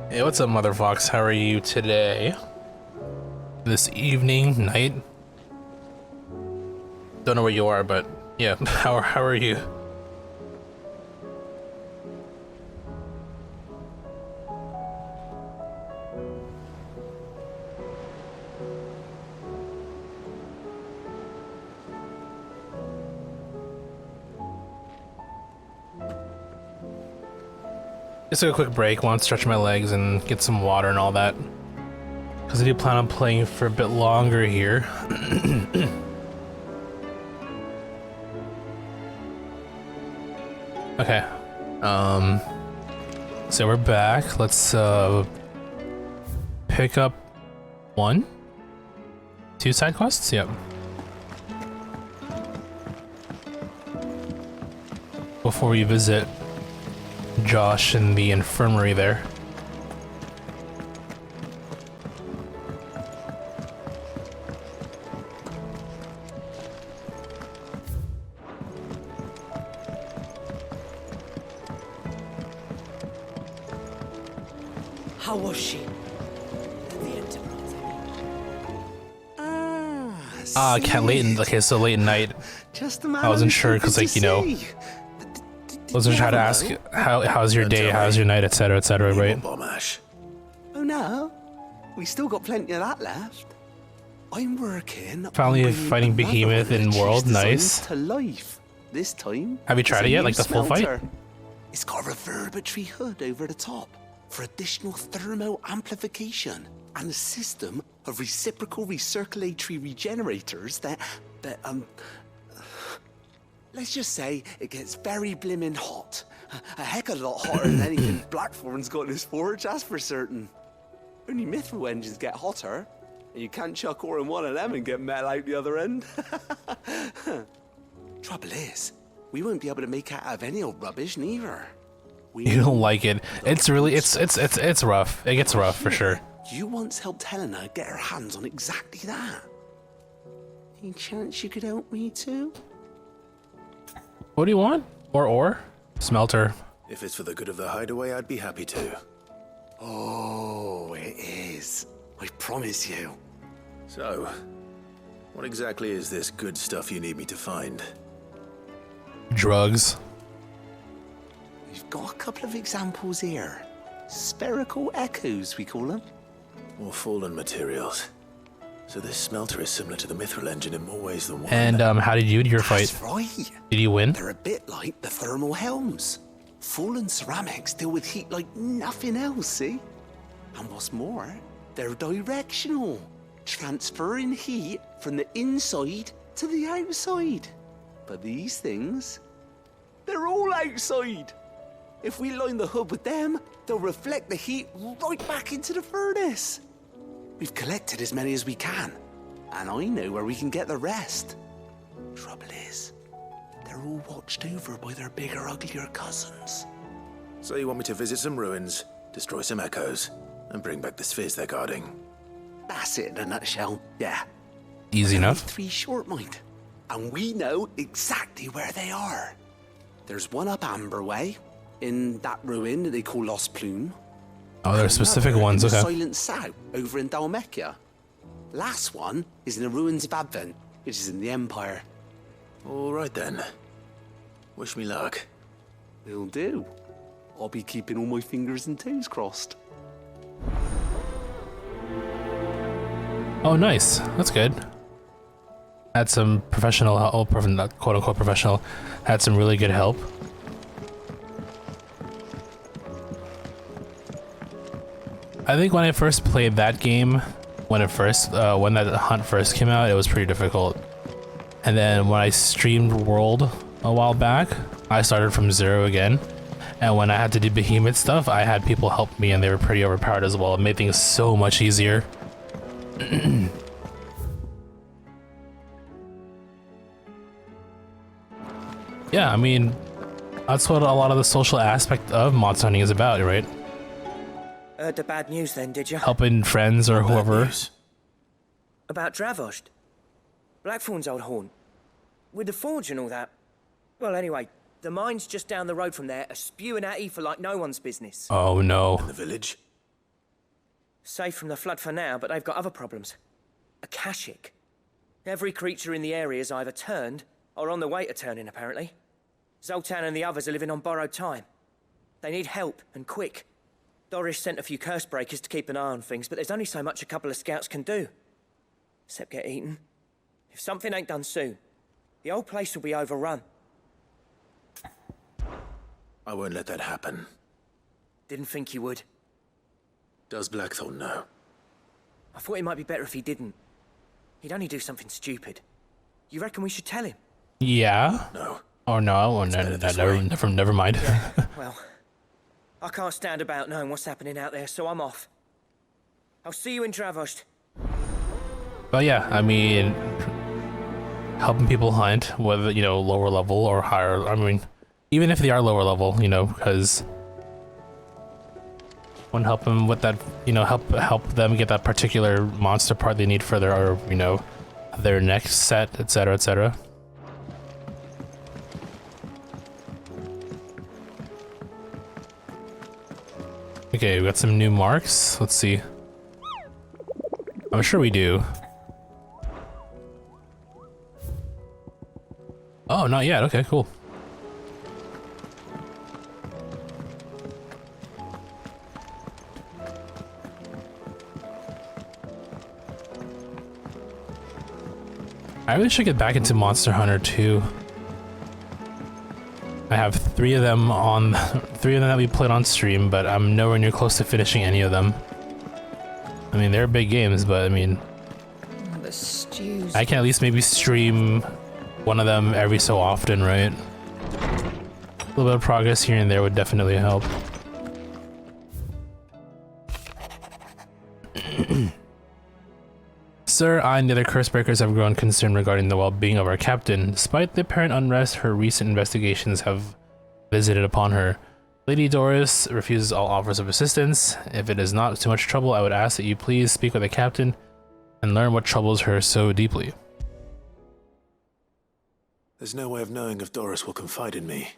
Speaker 1: Hey, what's up, Mother Fox? How are you today? This evening, night? Don't know where you are, but yeah, how are you? Just a quick break, want to stretch my legs and get some water and all that. Because I do plan on playing for a bit longer here. Okay. So we're back. Let's pick up 2 side quests? Yep. Before we visit Josh in the infirmary there.
Speaker 5: How was she?
Speaker 1: Okay, so late at night.
Speaker 5: Just a man
Speaker 1: I wasn't sure because, like, you know, wasn't trying to ask how's your day, how's your night, etc., right?
Speaker 5: Oh no, we still got plenty of that left. I'm working.
Speaker 1: Finally fighting Behemoth in World, nice.
Speaker 5: To life. This time.
Speaker 1: Have you tried it yet, like the full fight?
Speaker 5: It's got a reverberatory hood over the top for additional thermo amplification and a system of reciprocal recirculatory regenerators that let's just say it gets very blimmin' hot. A heck of a lot hotter than anything Blackthorn's got in his forge, that's for certain. Only mithril engines get hotter, and you can't chuck ore in one of them and get metal out the other end. Trouble is, we won't be able to make out of any old rubbish neither.
Speaker 1: You don't like it. It's really, it's rough. It gets rough for sure.
Speaker 5: You once helped Helena get her hands on exactly that. Any chance you could help me too?
Speaker 1: What do you want? Ore? Smelter.
Speaker 6: If it's for the good of the hideaway, I'd be happy to.
Speaker 5: Oh, it is. I promise you.
Speaker 6: So, what exactly is this good stuff you need me to find?
Speaker 1: Drugs.
Speaker 5: We've got a couple of examples here. Spherical echoes, we call them.
Speaker 6: More fallen materials. So this smelter is similar to the mithril engine in more ways than one.
Speaker 1: And how did you do your fight?
Speaker 5: That's right.
Speaker 1: Did you win?
Speaker 5: They're a bit like the thermal helms. Fallen ceramics deal with heat like nothing else, see? And what's more, they're directional, transferring heat from the inside to the outside. But these things, they're all outside. If we line the hood with them, they'll reflect the heat right back into the furnace. We've collected as many as we can, and I know where we can get the rest. Trouble is, they're all watched over by their bigger, uglier cousins.
Speaker 6: So you want me to visit some ruins, destroy some echoes, and bring back the spheres they're guarding?
Speaker 5: That's it in a nutshell, yeah.
Speaker 1: Easy enough.
Speaker 5: 3 short, mind. And we know exactly where they are. There's one up Amber Way, in that ruin that they call Lost Plume.
Speaker 1: Oh, there are specific ones, okay.
Speaker 5: Silent South, over in Dalmekia. Last one is in the ruins of Advent, which is in the Empire.
Speaker 6: All right then. Wish me luck.
Speaker 5: Will do. I'll be keeping all my fingers and toes crossed.
Speaker 1: Oh, nice. That's good. Had some professional help, not quote-unquote professional, had some really good help. I think when I first played that game, when that hunt first came out, it was pretty difficult. And then when I streamed World a while back, I started from 0 again. And when I had to do Behemoth stuff, I had people help me and they were pretty overpowered as well. It made things so much easier. Yeah, I mean, that's what a lot of the social aspect of mod hunting is about, right?
Speaker 5: Heard the bad news then, did you?
Speaker 1: Helping friends or whoever.
Speaker 5: About Dravost. Blackthorn's old haunt.
Speaker 13: with the forge and all that. Well, anyway, the mines just down the road from there are spewing out ether like no one's business.
Speaker 1: Oh no.
Speaker 6: And the village?
Speaker 13: Safe from the flood for now, but they've got other problems. Akashic. Every creature in the area is either turned or on the way to turning, apparently. Zoltan and the others are living on borrowed time. They need help, and quick. Doris sent a few curse breakers to keep an eye on things, but there's only so much a couple of scouts can do. Except get eaten. If something ain't done soon, the old place will be overrun.
Speaker 6: I won't let that happen.
Speaker 13: Didn't think you would.
Speaker 6: Does Blackthorn know?
Speaker 13: I thought it might be better if he didn't. He'd only do something stupid. You reckon we should tell him?
Speaker 1: Yeah?
Speaker 6: No.
Speaker 1: Oh no, never mind.
Speaker 13: Yeah, well, I can't stand about knowing what's happening out there, so I'm off. I'll see you in Dravost.
Speaker 1: But yeah, I mean, helping people hunt, whether, you know, lower level or higher, I mean, even if they are lower level, you know, because when help them with that, you know, help them get that particular monster part they need for their, or, you know, their next set, etc., etc. Okay, we got some new marks. Let's see. I'm sure we do. Oh, not yet. Okay, cool. I really should get back into Monster Hunter 2. I have three of them that we played on stream, but I'm nowhere near close to finishing any of them. I mean, they're big games, but I mean,
Speaker 14: The stews.
Speaker 1: I can at least maybe stream one of them every so often, right? A little bit of progress here and there would definitely help. Sir, I and the other Cursebreakers have grown concerned regarding the well-being of our captain. Despite the apparent unrest her recent investigations have visited upon her, Lady Doris refuses all offers of assistance. If it is not too much trouble, I would ask that you please speak with the captain and learn what troubles her so deeply.
Speaker 6: There's no way of knowing if Doris will confide in me,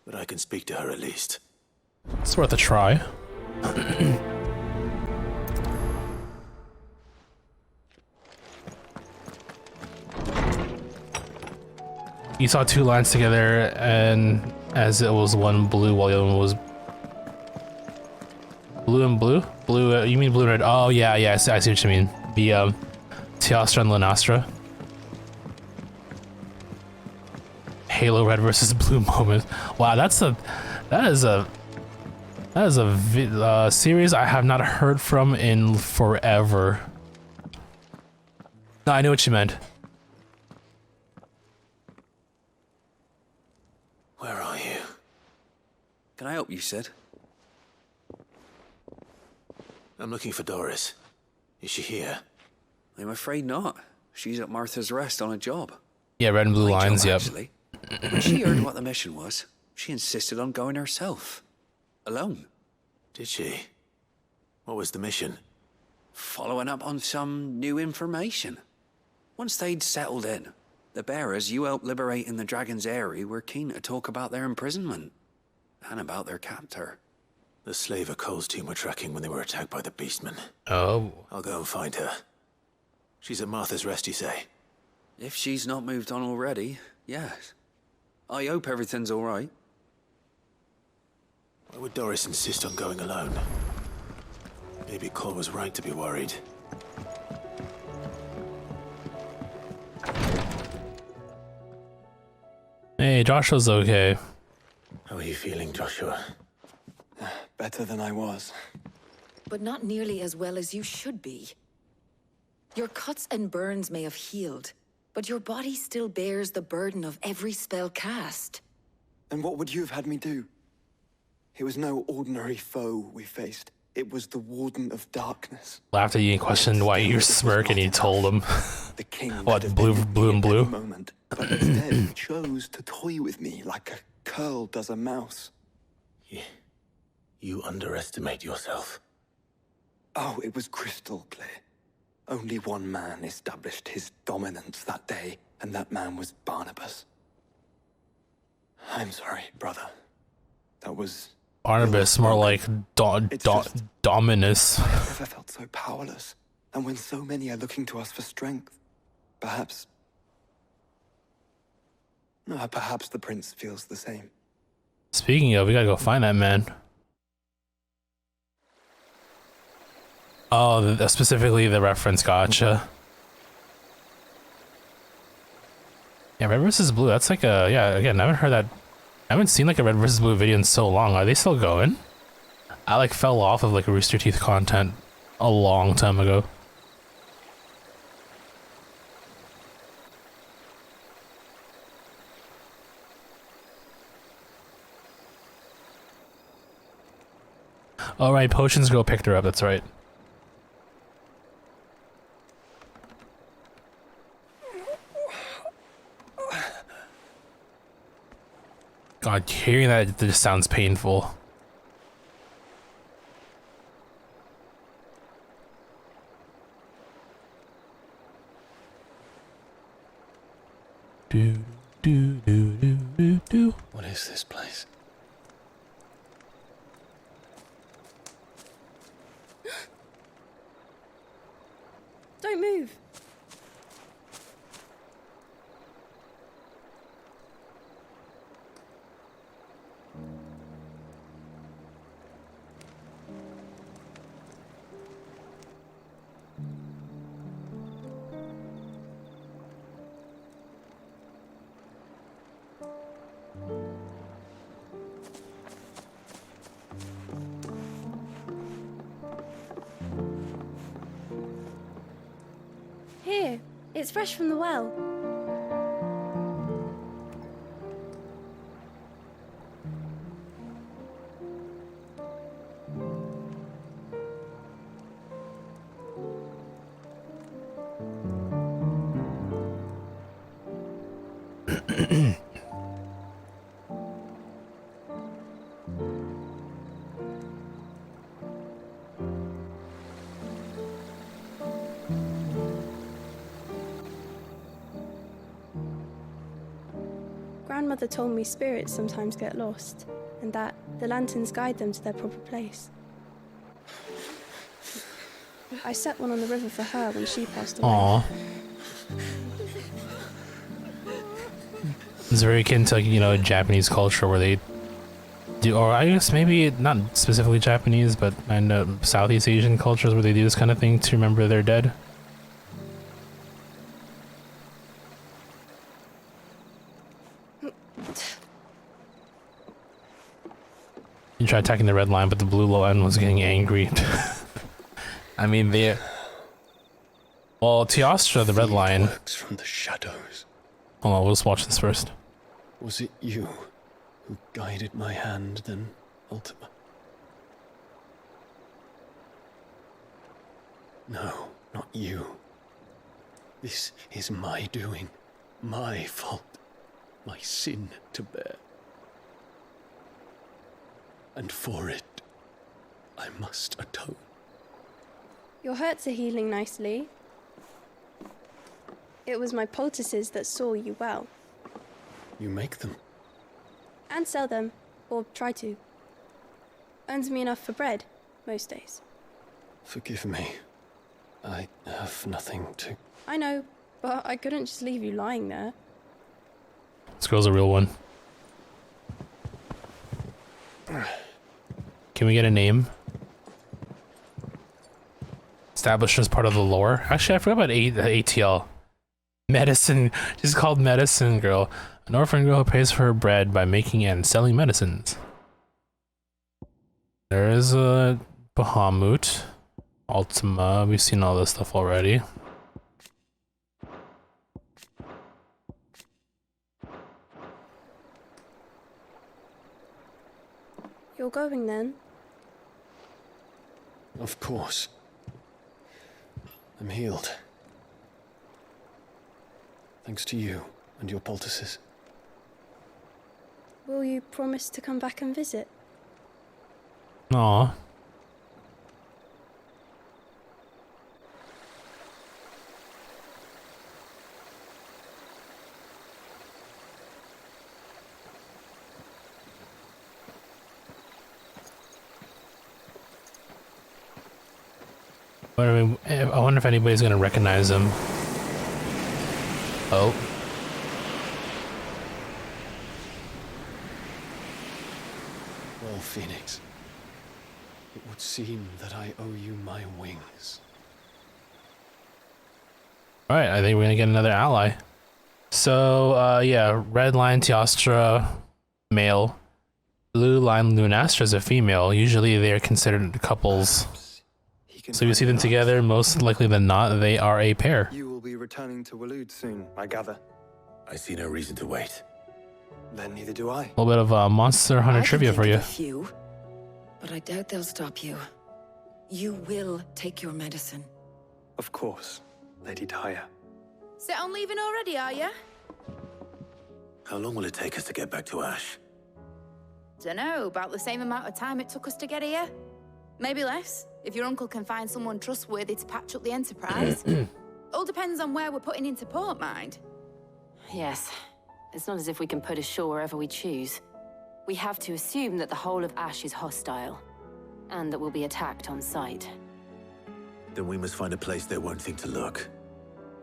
Speaker 6: but I can speak to her at least.
Speaker 1: It's worth a try. You saw two lines together, and as it was one blue while the other one was blue and blue? Blue, you mean blue and red? Oh yeah, I see what you mean. The Teostra and Lanastra. Halo red versus blue moment. Wow, that is a series I have not heard from in forever. No, I knew what you meant.
Speaker 6: Where are you?
Speaker 21: Can I help you, Sid?
Speaker 6: I'm looking for Doris. Is she here?
Speaker 21: I'm afraid not. She's at Martha's Rest on a job.
Speaker 1: Yeah, red and blue lines, yep.
Speaker 21: Actually. When she heard what the mission was, she insisted on going herself. Alone.
Speaker 6: Did she? What was the mission?
Speaker 21: Following up on some new information. Once they'd settled in, the bearers you helped liberate in the Dragon's Eyrie were keen to talk about their imprisonment. And about their captor.
Speaker 6: The slaver Cole's team were tracking when they were attacked by the Beastmen.
Speaker 1: Oh.
Speaker 6: I'll go and find her. She's at Martha's Rest, you say?
Speaker 21: If she's not moved on already, yes. I hope everything's all right.
Speaker 6: Why would Doris insist on going alone? Maybe Cole was right to be worried.
Speaker 1: Hey, Joshua's okay.
Speaker 6: How are you feeling, Joshua?
Speaker 22: Better than I was.
Speaker 14: But not nearly as well as you should be. Your cuts and burns may have healed, but your body still bears the burden of every spell cast.
Speaker 22: And what would you have had me do? It was no ordinary foe we faced. It was the Warden of Darkness.
Speaker 1: Laughed at you and questioned why you smirk, and he told him.
Speaker 22: The king
Speaker 1: what, blue and blue?
Speaker 22: Moment, but instead he chose to toy with me like a curl does a mouse.
Speaker 6: Yeah. You underestimate yourself.
Speaker 22: Oh, it was crystal clear. Only one man established his dominance that day, and that man was Barnabas. I'm sorry, brother. That was...
Speaker 1: Barnabas, more like Dominus.
Speaker 22: I have never felt so powerless. And when so many are looking to us for strength, perhaps the prince feels the same.
Speaker 1: Speaking of, we gotta go find that man. Oh, specifically the reference, gotcha. Yeah, red versus blue, that's like a, yeah, again, I haven't heard that, I haven't seen like a red versus blue video in so long. Are they still going? I like fell off of like Rooster Teeth content a long time ago. Alright, Potions Girl picked her up, that's right. God, hearing that just sounds painful.
Speaker 8: What is this place?
Speaker 12: Don't move. Here, it's fresh from the well. Grandmother told me spirits sometimes get lost, and that the lanterns guide them to their proper place. I set one on the river for her when she passed away.
Speaker 1: Aww. It's very akin to, like, you know, Japanese culture where they do, or I guess maybe not specifically Japanese, but I know Southeast Asian cultures where they do this kind of thing to remember their dead. You tried attacking the red line, but the blue line was getting angry. I mean, well, Teostra, the red line.
Speaker 8: Works from the shadows.
Speaker 1: Hold on, we'll just watch this first.
Speaker 8: Was it you who guided my hand, then Ultima? No, not you. This is my doing, my fault, my sin to bear. And for it, I must atone.
Speaker 12: Your hurts are healing nicely. It was my poultices that saw you well.
Speaker 8: You make them?
Speaker 12: And sell them, or try to. Earns me enough for bread, most days.
Speaker 8: Forgive me. I have nothing to...
Speaker 12: I know, but I couldn't just leave you lying there.
Speaker 1: This girl's a real one. Can we get a name? Established as part of the lore. Actually, I forgot about the ATL. Medicine. She's called Medicine Girl. An orphan girl who pays for her bread by making and selling medicines. There is a Bahamut. Ultima. We've seen all this stuff already.
Speaker 12: You're going then?
Speaker 8: Of course. I'm healed. Thanks to you and your poultices.
Speaker 12: Will you promise to come back and visit?
Speaker 1: Aww. But I mean, I wonder if anybody's gonna recognize him. Oh.
Speaker 15: Well, Phoenix, it would seem that I owe you my wings.
Speaker 1: Alright, I think we're gonna get another ally. So, yeah, red line Teostra, male. Blue line Lunastra is a female. Usually they're considered couples. So you see them together, most likely than not, they are a pair.
Speaker 22: You will be returning to Waloed soon, I gather.
Speaker 6: I see no reason to wait.
Speaker 22: Then neither do I.
Speaker 1: A little bit of Monster Hunter trivia for you.
Speaker 14: A few, but I doubt they'll stop you. You will take your medicine.
Speaker 22: Of course, Lady Daya.
Speaker 19: Set on leaving already, are you?
Speaker 6: How long will it take us to get back to Ash?
Speaker 19: Dunno, about the same amount of time it took us to get here. Maybe less, if your uncle can find someone trustworthy to patch up the Enterprise. All depends on where we're putting into port, mind.
Speaker 17: Yes. It's not as if we can put ashore wherever we choose. We have to assume that the whole of Ash is hostile, and that we'll be attacked on sight.
Speaker 6: Then we must find a place they won't think to look.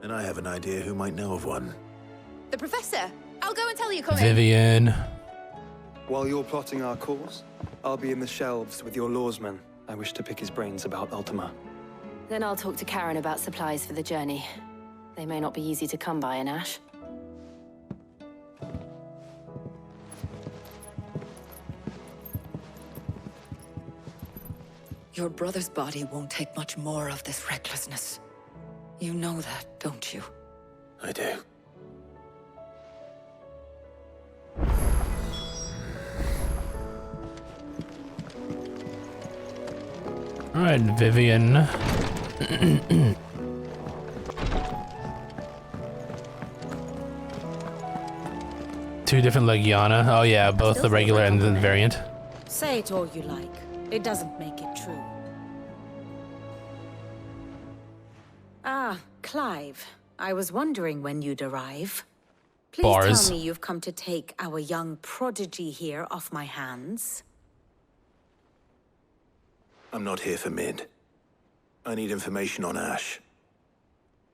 Speaker 6: And I have an idea who might know of one.
Speaker 19: The Professor! I'll go and tell you coming.
Speaker 1: Vivian.
Speaker 22: While you're plotting our course, I'll be in the shelves with your lawsman. I wish to pick his brains about Ultima.
Speaker 17: Then I'll talk to Karen about supplies for the journey. They may not be easy to come by in Ash.
Speaker 14: Your brother's body won't take much more of this recklessness. You know that, don't you?
Speaker 6: I do.
Speaker 1: Alright, Vivian. Two different Legiana. Oh yeah, both the regular and the variant.
Speaker 23: Say it all you like. It doesn't make it true. Ah, Clive. I was wondering when you'd arrive. Please
Speaker 1: Bars.
Speaker 23: tell me you've come to take our young prodigy here off my hands.
Speaker 6: I'm not here for Mid. I need information on Ash.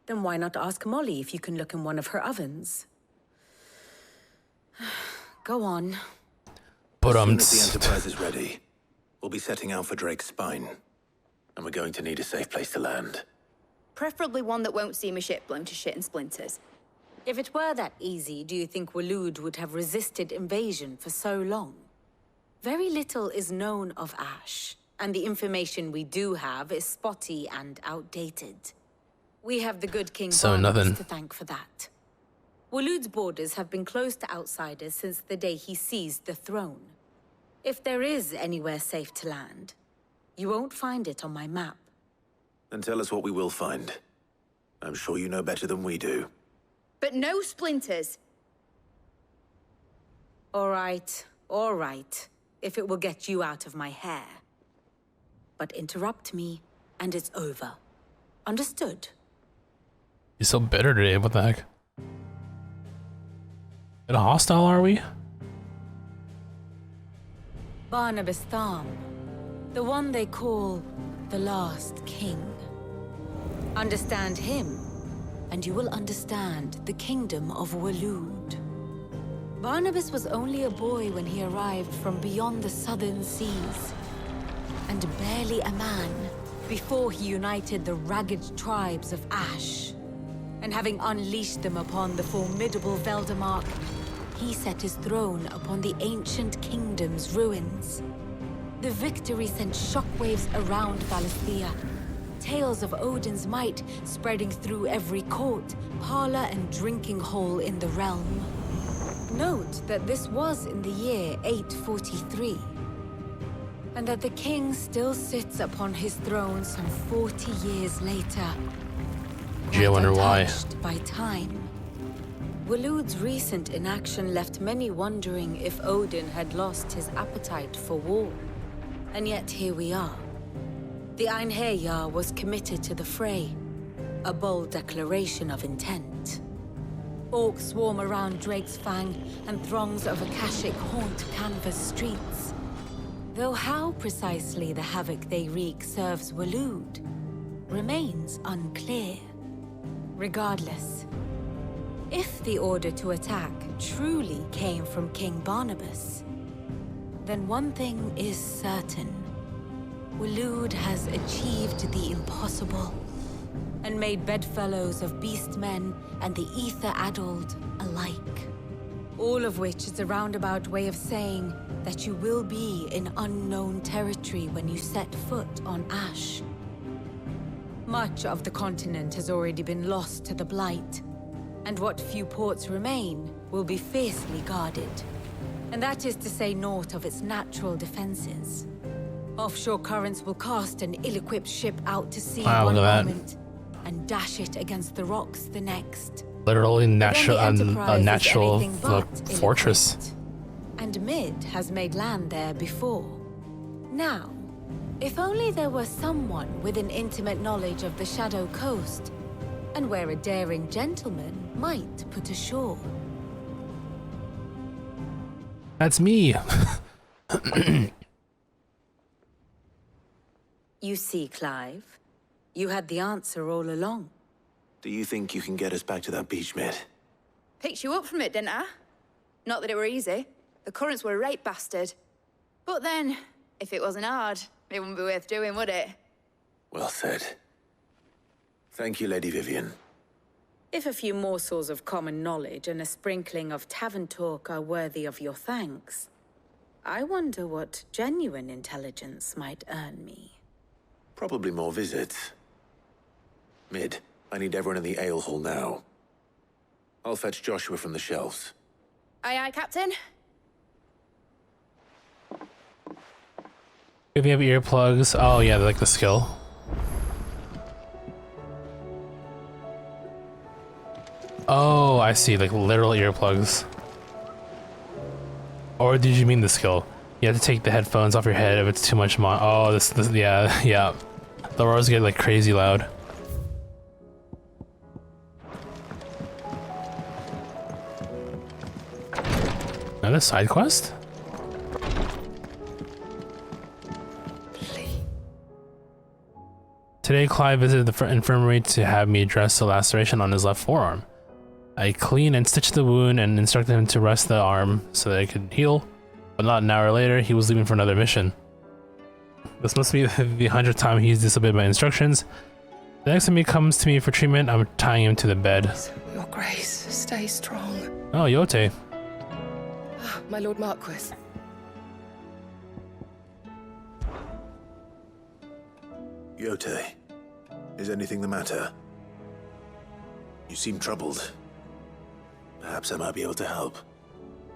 Speaker 23: Then why not ask Molly if you can look in one of her ovens? Go on.
Speaker 6: As soon as the Enterprise is ready, we'll be setting out for Drake's Spine. And we're going to need a safe place to land.
Speaker 19: Preferably one that won't see my ship blown to shit and splinters.
Speaker 23: If it were that easy, do you think Waloed would have resisted invasion for so long? Very little is known of Ash, and the information we do have is spotty and outdated. We have the good King Barnabas to thank for that. Waloed's borders have been closed to outsiders since the day he seized the throne. If there is anywhere safe to land, you won't find it on my map.
Speaker 6: Then tell us what we will find. I'm sure you know better than we do.
Speaker 19: But no splinters.
Speaker 23: All right, if it will get you out of my hair. But interrupt me, and it's over. Understood?
Speaker 1: He's so bitter today, what the heck? In a hostile, are we?
Speaker 23: Barnabas Tham, the one they call the last king. Understand him, and you will understand the kingdom of Waloed. Barnabas was only a boy when he arrived from beyond the southern seas, and barely a man before he united the ragged tribes of Ash. And having unleashed them upon the formidable Veldamark, he set his throne upon the ancient kingdom's ruins. The victory sent shockwaves around Valisthea, tales of Odin's might spreading through every court, parlor, and drinking hole in the realm. Note that this was in the year 843, and that the king still sits upon his throne some 40 years later.
Speaker 1: Gee, I wonder why.
Speaker 23: Untouched by time. Waloed's recent inaction left many wondering if Odin had lost his appetite for war. And yet here we are. The Einherjar was committed to the fray, a bold declaration of intent. Orcs swarm around Drake's Fang, and throngs of Akashic haunt Canvas streets. Though how precisely the havoc they wreak serves Waloed, remains unclear. Regardless, if the order to attack truly came from King Barnabas, then one thing is certain. Waloed has achieved the impossible and made bedfellows of beastmen and the ether-addled alike. All of which is a roundabout way of saying that you will be in unknown territory when you set foot on Ash. Much of the continent has already been lost to the Blight, and what few ports remain will be fiercely guarded. And that is to say naught of its natural defenses. Offshore currents will cast an ill-equipped ship out to sea one moment and dash it against the rocks the next.
Speaker 1: Literally a natural fortress.
Speaker 23: And Mid has made land there before. Now, if only there were someone with an intimate knowledge of the Shadow Coast, and where a daring gentleman might put ashore.
Speaker 1: That's me.
Speaker 23: You see, Clive, you had the answer all along.
Speaker 6: Do you think you can get us back to that beach, Mid?
Speaker 19: Picked you up from it, didn't I? Not that it were easy. The currents were a right bastard. But then, if it wasn't hard, it wouldn't be worth doing, would it?
Speaker 6: Well said. Thank you, Lady Vivian.
Speaker 23: If a few morsels of common knowledge and a sprinkling of tavern talk are worthy of your thanks, I wonder what genuine intelligence might earn me.
Speaker 6: Probably more visits. Mid, I need everyone in the ale hall now. I'll fetch Joshua from the shelves.
Speaker 19: Aye, aye, Captain.
Speaker 1: If you have earplugs, oh yeah, like the skill. Oh, I see, like literal earplugs. Or did you mean the skill? You have to take the headphones off your head if it's too much oh, this, yeah, yeah. The roars get like crazy loud. Another side quest? Today, Clive visited the infirmary to have me dress the laceration on his left forearm. I cleaned and stitched the wound and instructed him to rest the arm so that it could heal, but not an hour later, he was leaving for another mission. This must be the 100th time he's disobeyed my instructions. The next time he comes to me for treatment, I'm tying him to the bed.
Speaker 7: Your Grace, stay strong.
Speaker 1: Oh, Yote.
Speaker 7: My Lord Marquis.
Speaker 6: Yote, is anything the matter? You seem troubled. Perhaps I might be able to help.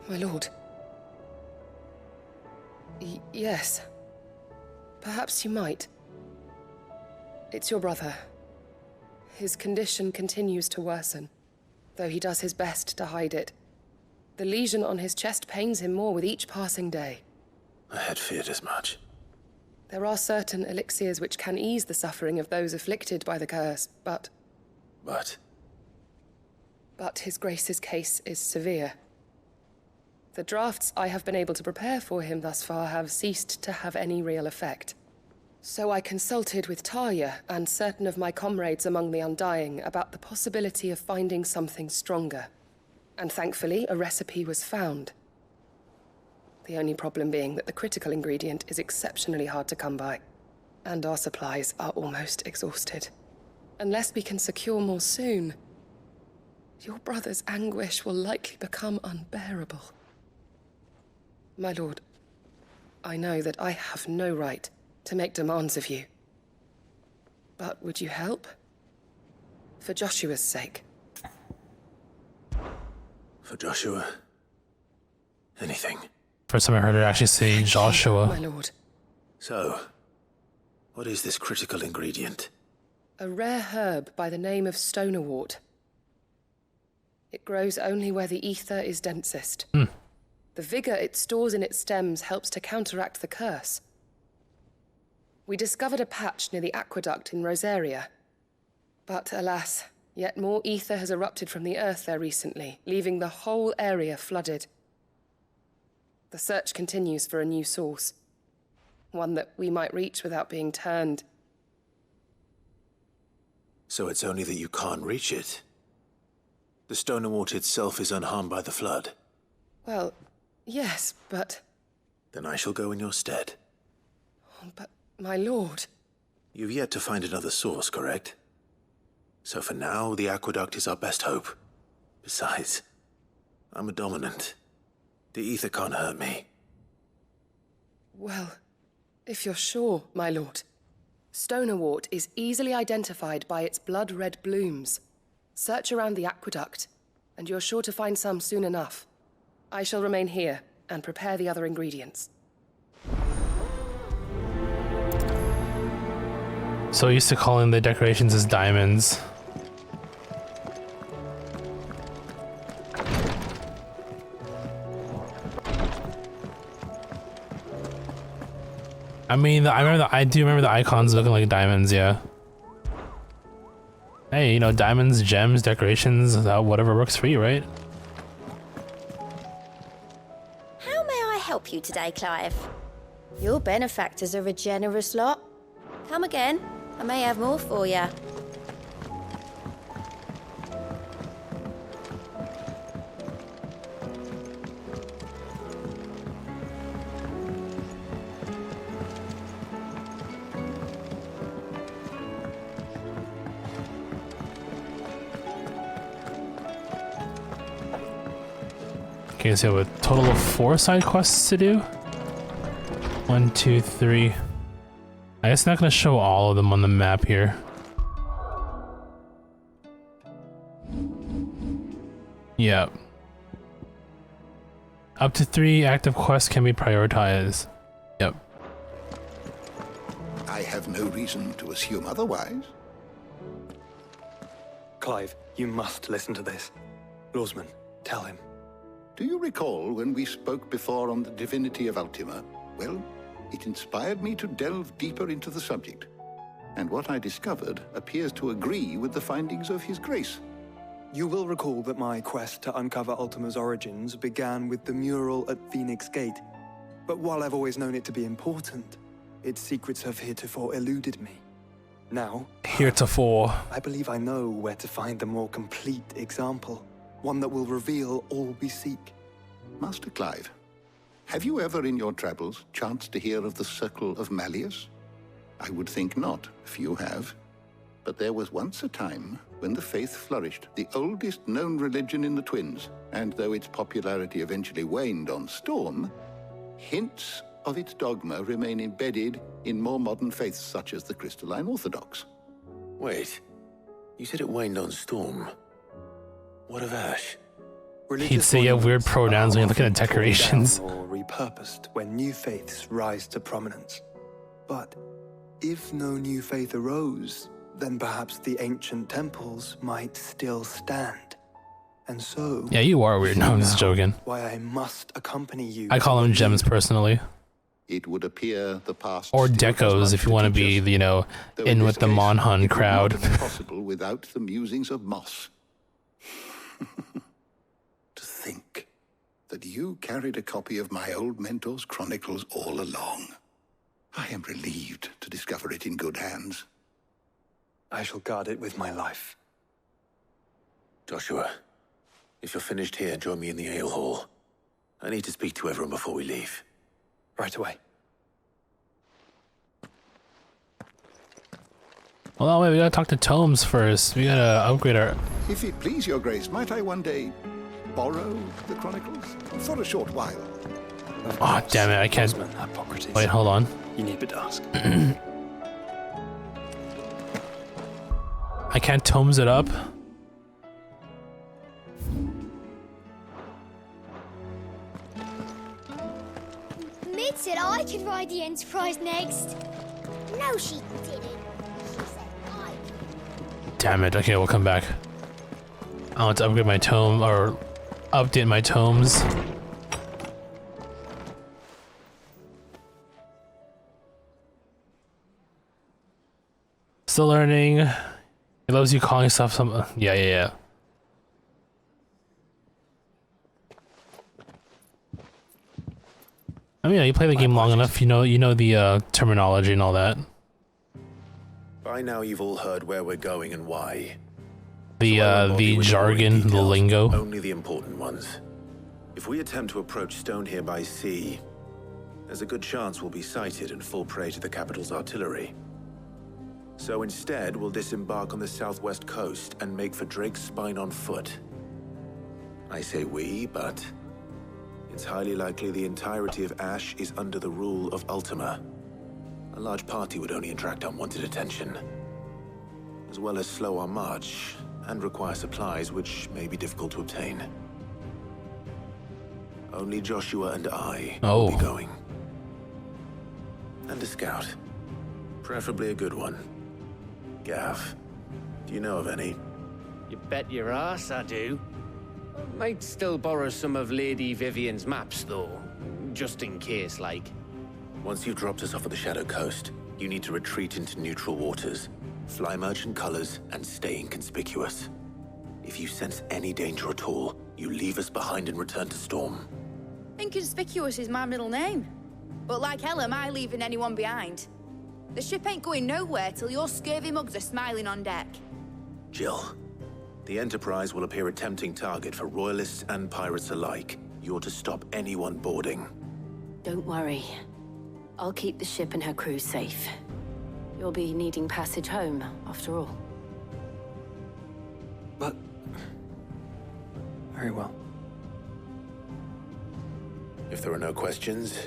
Speaker 7: My lord. Yes. Perhaps you might. It's your brother. His condition continues to worsen, though he does his best to hide it. The lesion on his chest pains him more with each passing day.
Speaker 6: I had feared as much.
Speaker 7: There are certain elixirs which can ease the suffering of those afflicted by the curse, but...
Speaker 6: But
Speaker 7: His Grace's case is severe. The drafts I have been able to prepare for him thus far have ceased to have any real effect. So I consulted with Tarja and certain of my comrades among the Undying about the possibility of finding something stronger. And thankfully, a recipe was found. The only problem being that the critical ingredient is exceptionally hard to come by, and our supplies are almost exhausted. Unless we can secure more soon, your brother's anguish will likely become unbearable. My lord, I know that I have no right to make demands of you. But would you help? For Joshua's sake.
Speaker 6: For Joshua? Anything.
Speaker 1: First time I heard her actually say Joshua.
Speaker 7: My lord.
Speaker 6: So, what is this critical ingredient?
Speaker 7: A rare herb by the name of stonerwort. It grows only where the ether is densest. The vigor it stores in its stems helps to counteract the curse. We discovered a patch near the aqueduct in Rosaria. But alas, yet more ether has erupted from the earth there recently, leaving the whole area flooded. The search continues for a new source. One that we might reach without being turned
Speaker 6: So it's only that you can't reach it. The stone and water itself is unharmed by the flood.
Speaker 7: Well, yes, but...
Speaker 6: Then I shall go in your stead.
Speaker 7: But, my lord...
Speaker 6: You've yet to find another source, correct? So for now, the aqueduct is our best hope. Besides, I'm a dominant. The ether can't hurt me.
Speaker 7: Well, if you're sure, my lord. Stonewort is easily identified by its blood-red blooms. Search around the aqueduct, and you're sure to find some soon enough. I shall remain here and prepare the other ingredients.
Speaker 1: So I used to calling the decorations as diamonds. I mean, I do remember the icons looking like diamonds, yeah. Hey, you know, diamonds, gems, decorations, whatever works for you, right?
Speaker 4: How may I help you today, Clive? Your benefactors are a generous lot. Come again. I may have more for you.
Speaker 1: Okay, so we have a total of 4 side quests to do. 1, 2, 3. I guess not gonna show all of them on the map here. Yep. Up to 3 active quests can be prioritized. Yep.
Speaker 9: I have no reason to assume otherwise.
Speaker 22: Clive, you must listen to this. Lawsman, tell him.
Speaker 9: Do you recall when we spoke before on the divinity of Ultima? Well, it inspired me to delve deeper into the subject. And what I discovered appears to agree with the findings of His Grace.
Speaker 22: You will recall that my quest to uncover Ultima's origins began with the mural at Phoenix Gate. But while I've always known it to be important, its secrets have heretofore eluded me. Now,
Speaker 1: heretofore,
Speaker 22: I believe I know where to find the more complete example. One that will reveal all we seek.
Speaker 9: Master Clive, have you ever in your travels chanced to hear of the Circle of Malleus? I would think not, few have. But there was once a time when the faith flourished, the oldest known religion in the Twins, and though its popularity eventually waned on Storm, hints of its dogma remain embedded in more modern faiths such as the Crystalline Orthodox.
Speaker 6: Wait, you said it waned on Storm. What of Ash?
Speaker 1: He'd say you have weird pronouns when you look at the decorations.
Speaker 22: Or repurposed when new faiths rise to prominence. But if no new faith arose, then perhaps the ancient temples might still stand. And so...
Speaker 1: Yeah, you are weird. No, I'm just joking.
Speaker 22: Why I must accompany you.
Speaker 1: I call them gems personally.
Speaker 9: It would appear the past
Speaker 1: or decos if you want to be, you know, in with the Monhun crowd.
Speaker 9: Possible without the musings of Moss. To think that you carried a copy of my old mentor's chronicles all along. I am relieved to discover it in good hands.
Speaker 22: I shall guard it with my life.
Speaker 6: Joshua, if you're finished here, join me in the ale hall. I need to speak to everyone before we leave.
Speaker 22: Right away.
Speaker 1: Hold on, wait, we gotta talk to Tomes first. We gotta upgrade our...
Speaker 9: If it please your grace, might I one day borrow the chronicles? For a short while.
Speaker 1: Oh, damn it, I can't... Wait, hold on.
Speaker 22: You need but ask.
Speaker 1: I can't Tomes it up.
Speaker 16: Mid said I could ride the Enterprise next. No, she didn't.
Speaker 1: Damn it, okay, we'll come back. I want to upgrade my tome, or update my tomes. Still learning. He loves you calling stuff some... Yeah. I mean, you play the game long enough, you know the terminology and all that.
Speaker 6: By By now you've all heard where we're going and why.
Speaker 1: The jargon, the lingo.
Speaker 6: Only the important ones. If we attempt to approach Stone here by sea, there's a good chance we'll be sighted and fall prey to the capital's artillery. So instead, we'll disembark on the southwest coast and make for Drake's Spine on foot. I say we, but it's highly likely the entirety of Ash is under the rule of Ultima. A large party would only attract unwanted attention, as well as slow our march and require supplies which may be difficult to obtain. Only Joshua and I will be going. And a scout. Preferably a good one. Gav, do you know of any?
Speaker 18: You bet your ass I do. Might still borrow some of Lady Vivian's maps, though. Just in case, like.
Speaker 6: Once you've dropped us off at the Shadow Coast, you need to retreat into neutral waters, fly merchant colors, and stay inconspicuous. If you sense any danger at all, you leave us behind and return to Storm.
Speaker 19: Inconspicuous is my middle name. But like hell am I leaving anyone behind. The ship ain't going nowhere till your scurvy mugs are smiling on deck.
Speaker 6: Jill, the Enterprise will appear a tempting target for royalists and pirates alike. You're to stop anyone boarding.
Speaker 17: Don't worry. I'll keep the ship and her crew safe. You'll be needing passage home, after all.
Speaker 15: But... very well.
Speaker 6: If there are no questions,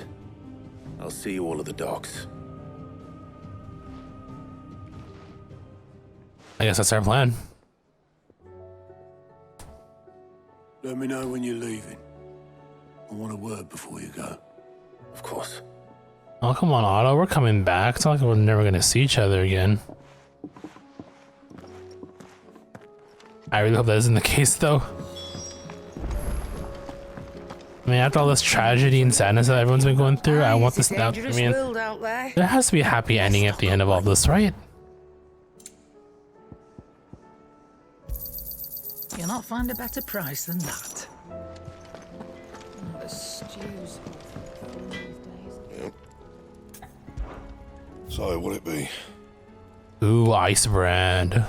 Speaker 6: I'll see you all at the docks.
Speaker 1: I guess that's our plan.
Speaker 11: Let me know when you're leaving. I want a word before you go.
Speaker 6: Of course.
Speaker 1: Oh, come on, Otto. We're coming back. It's not like we're never going to see each other again. I really hope that isn't the case, though. I mean, after all this tragedy and sadness that everyone's been going through, I want this now. I mean, there has to be a happy ending at the end of all this, right?
Speaker 3: You'll not find a better price than that.
Speaker 19: The stews.
Speaker 10: Yep. So, what'll it be?
Speaker 1: Ooh, ice brand.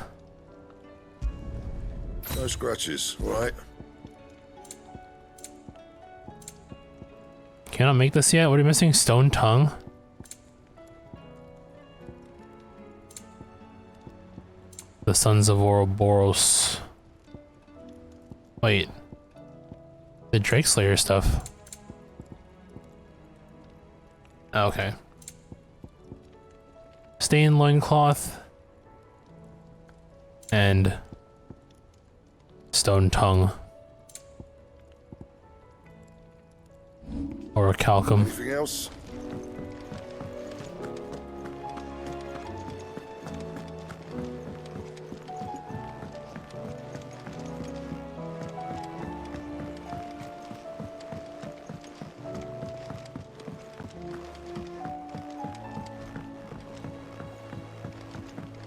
Speaker 10: No scratches, right?
Speaker 1: Cannot make this yet? What are you missing? Stone tongue? The Sons of Ouroboros. Wait. The Drake Slayer stuff. Okay. Stained loincloth. And stone tongue. Or a calcum.
Speaker 10: Anything else?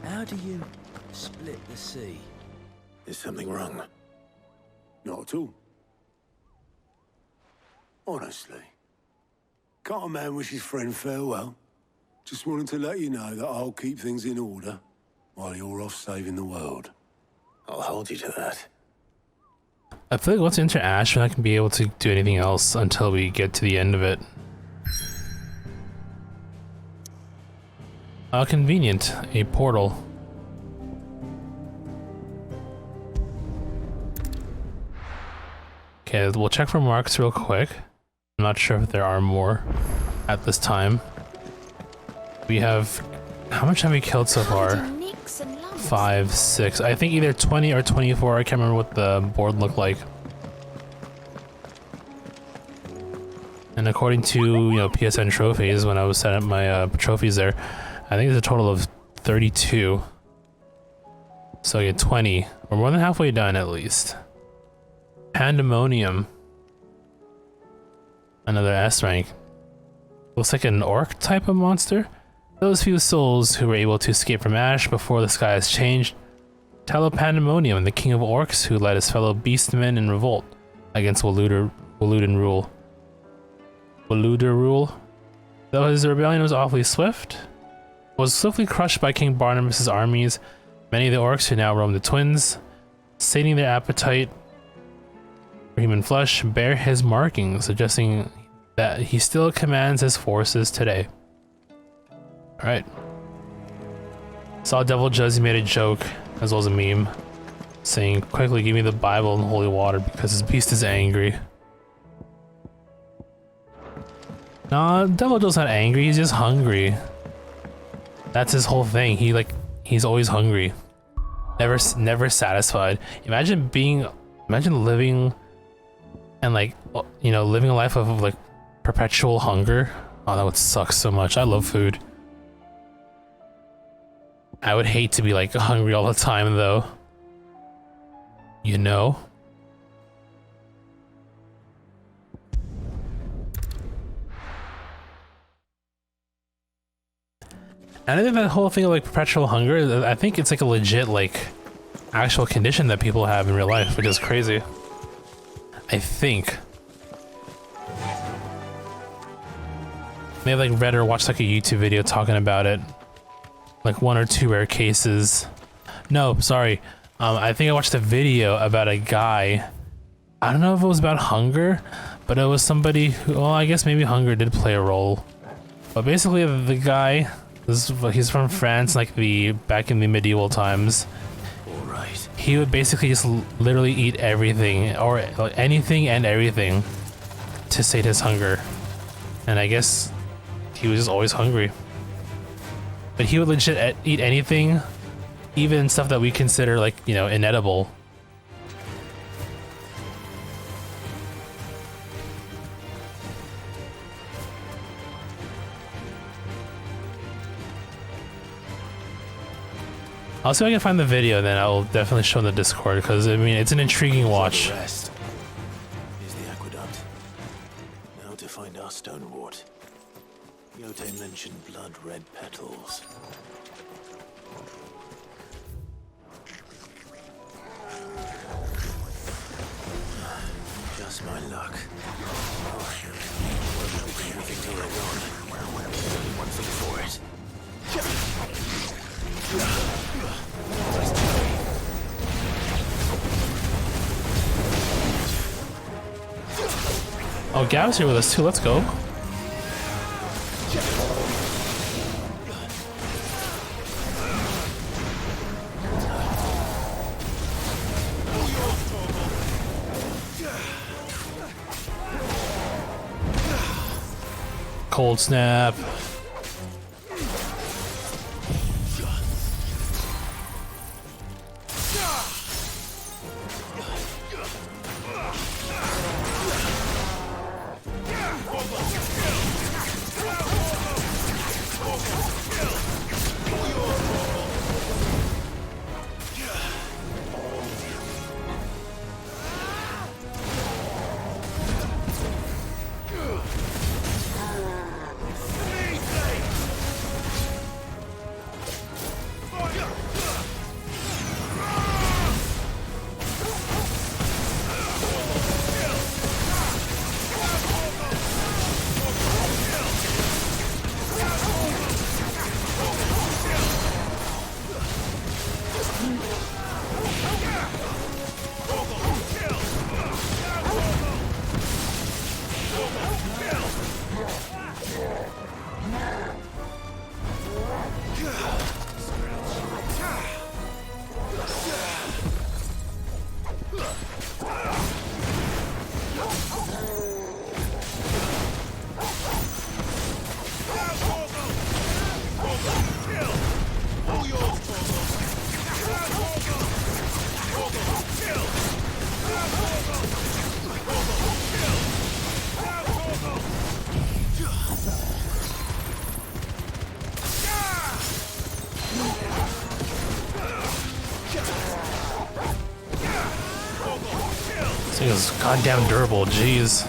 Speaker 8: How do you split the sea?
Speaker 6: Is something wrong?
Speaker 11: Not at all. Honestly. Can't a man wish his friend farewell? Just wanted to let you know that I'll keep things in order while you're off saving the world.
Speaker 6: I'll hold you to that.
Speaker 1: I feel like once we enter Ash, we're not gonna be able to do anything else until we get to the end of it. How convenient. A portal. Okay, we'll check for marks real quick. I'm not sure if there are more at this time. We have... how much have we killed so far? 5, 6. I think either 20 or 24. I can't remember what the board looked like. And according to, you know, PSN trophies, when I was setting up my trophies there, I think it's a total of 32. So yeah, 20. We're more than halfway done at least. Pandemonium. Another S rank. Looks like an orc type of monster. Those few souls who were able to escape from Ash before the skies changed. Tell Pandemonium, the king of orcs who led his fellow beastmen in revolt against Waludan rule. Though his rebellion was awfully swift, was swiftly crushed by King Barnabas's armies. Many of the orcs who now roam the Twins, sating their appetite for human flesh, bear his markings, suggesting that he still commands his forces today. Alright. Saw Devil Juzzy made a joke, as well as a meme, saying, quickly give me the Bible and holy water because his beast is angry. Nah, Devil Joe's not angry, he's just hungry. That's his whole thing. He's always hungry. Never satisfied. Imagine living and living a life of like perpetual hunger. Oh, that would suck so much. I love food. I would hate to be like hungry all the time though. You know? And I think that whole thing of like perpetual hunger, I think it's like a legit like actual condition that people have in real life, which is crazy. I think. May have like read or watched like a YouTube video talking about it. Like 1 or 2 rare cases. No, sorry. I think I watched a video about a guy. I don't know if it was about hunger, but it was somebody who, well, I guess maybe hunger did play a role. But basically the guy, he's from France, like back in the medieval times.
Speaker 6: Alright.
Speaker 1: He would basically just literally eat everything, or anything and everything, to sate his hunger. And I guess he was just always hungry. But he would legit eat anything, even stuff that we consider like, you know, inedible. I'll see if I can find the video, then I'll definitely show in the Discord, because I mean it's an intriguing watch.
Speaker 6: Here's the aqueduct. Now to find our stonewort. Yote mentioned blood-red petals. Just my luck. Won't be anything till they're gone. Only one thing for it.
Speaker 1: Oh, Gab's here with us too, let's go. Cold snap. This thing is goddamn durable, jeez.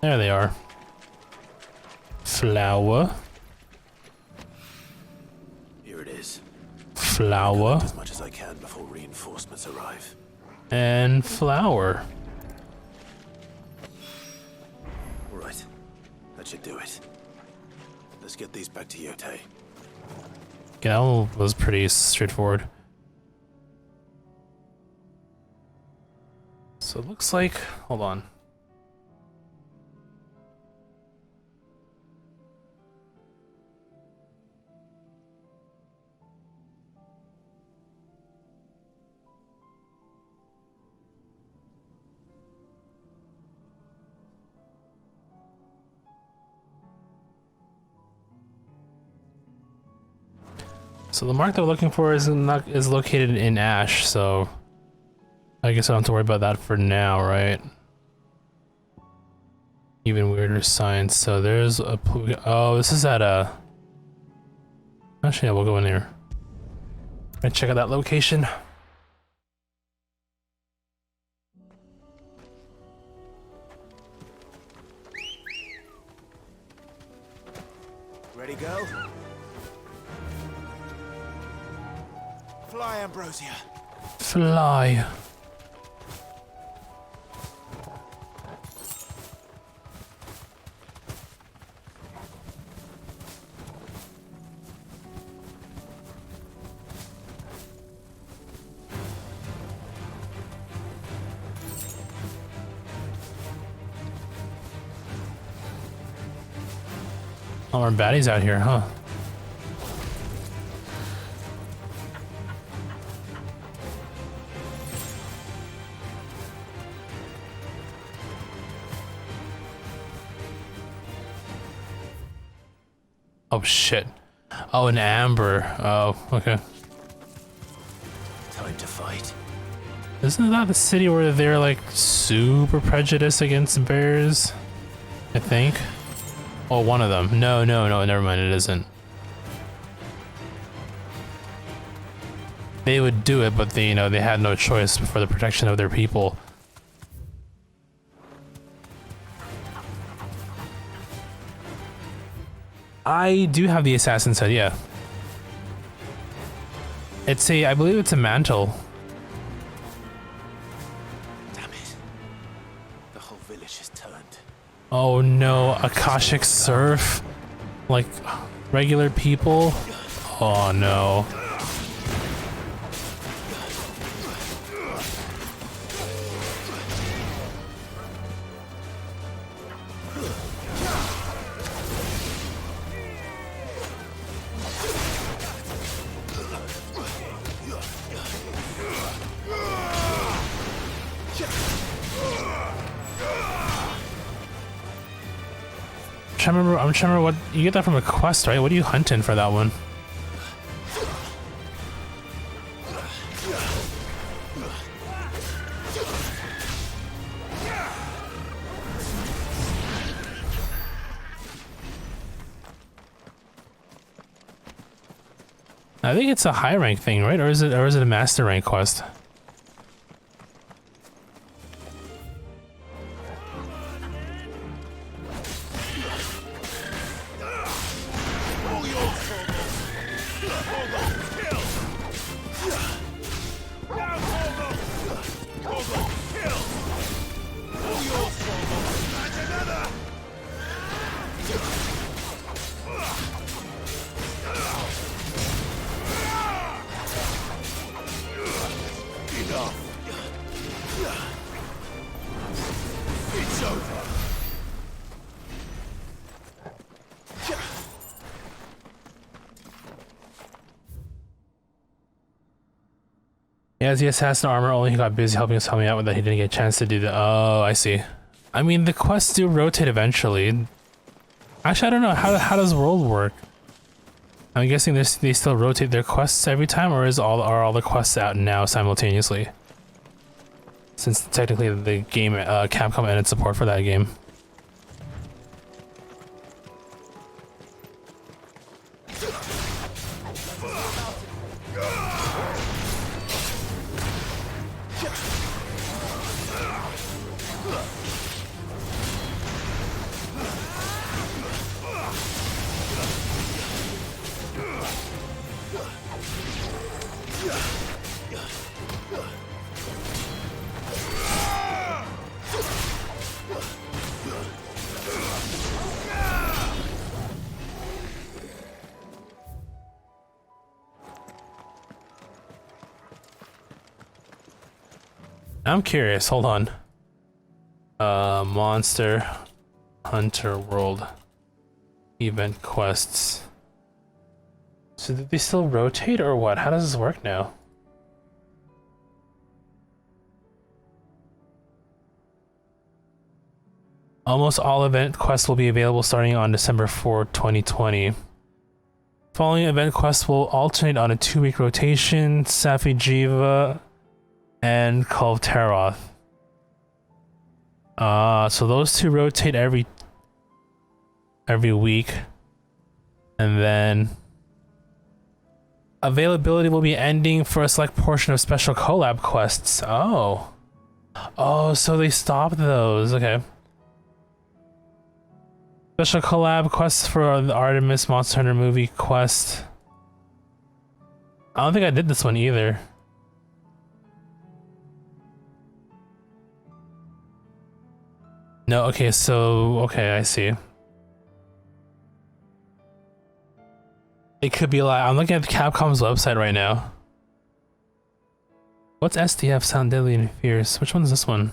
Speaker 1: There they are. Flour.
Speaker 6: Here it is.
Speaker 1: Flour.
Speaker 6: As much as I can before reinforcements arrive.
Speaker 1: And flour.
Speaker 6: Right. That should do it. Let's get these back to Yote.
Speaker 1: Yeah, that was pretty straightforward. So it looks like, hold on. So the mark they're looking for is located in Ash, so I guess I don't have to worry about that for now, right? Even weirder signs. So there's a... Oh, this is at a... Actually, yeah, we'll go in here. And check out that location.
Speaker 6: Ready, go? Fly, Ambrosia.
Speaker 1: Fly. Oh, our baddies out here, huh? Oh shit. Oh, an amber. Oh, okay.
Speaker 6: Time to fight.
Speaker 1: Isn't that the city where they're like super prejudiced against bears? I think. Oh, one of them. No, never mind, it isn't. They would do it, but they, you know, they had no choice for the protection of their people. I do have the assassin's head, yeah. It's a, I believe it's a mantle.
Speaker 6: Damn it. The whole village has turned.
Speaker 1: Oh no, Akashic Surf? Like, regular people? Oh no. I'm trying to remember what you get that from a quest, right? What are you hunting for that one? I think it's a high rank thing, right? Or is it a master rank quest? He has the assassin armor, only he got busy helping us help me out with that. He didn't get a chance to do that. Oh, I see. I mean, the quests do rotate eventually. Actually, I don't know. How does world work? I'm guessing they still rotate their quests every time, or are all the quests out now simultaneously? Since technically the game, Capcom ended support for that game. I'm curious, hold on. Monster Hunter World event quests. So did they still rotate or what? How does this work now? Almost all event quests will be available starting on December 4, 2020. Following event quests will alternate on a 2-week rotation, Safi Jiva and Call of Taroth. So those two rotate every week. And then availability will be ending for a select portion of special collab quests. Oh, so they stopped those. Okay. Special collab quests for the Artemis Monster Hunter movie quest. I don't think I did this one either. No, okay, I see. It could be like, I'm looking at Capcom's website right now. What's SDF Sound Deadly and Fierce? Which one is this one?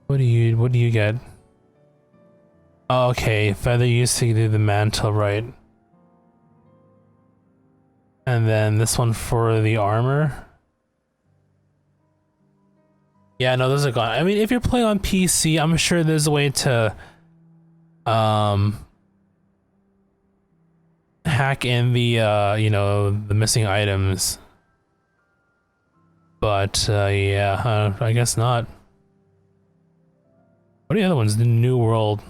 Speaker 1: What do you get? Oh, okay, Feather used to do the mantle, right? And then this one for the armor. Yeah, no, those are gone. I mean, if you're playing on PC, I'm sure there's a way to hack in the you know, the missing items. But yeah, I guess not. What are the other ones? The New World.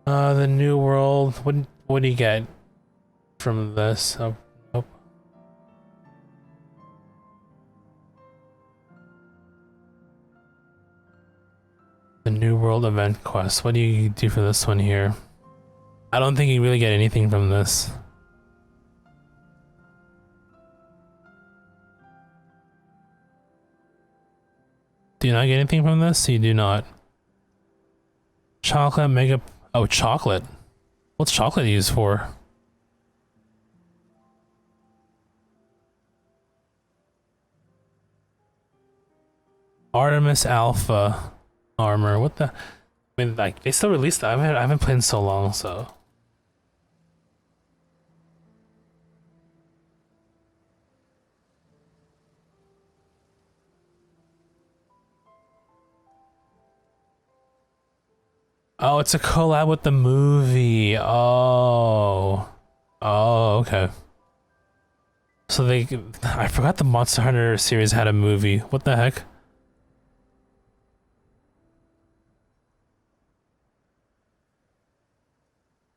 Speaker 1: The New World. What do you get from this? Oh, nope. The New World event quest. What do you do for this one here? I don't think you really get anything from this. Do you not get anything from this? You do not. Chocolate mega. Oh, chocolate. What's chocolate used for? Artemis Alpha armor. What the? I mean, like, they still released that. I haven't played in so long, so. Oh, it's a collab with the movie. Oh, okay. So I forgot the Monster Hunter series had a movie. What the heck?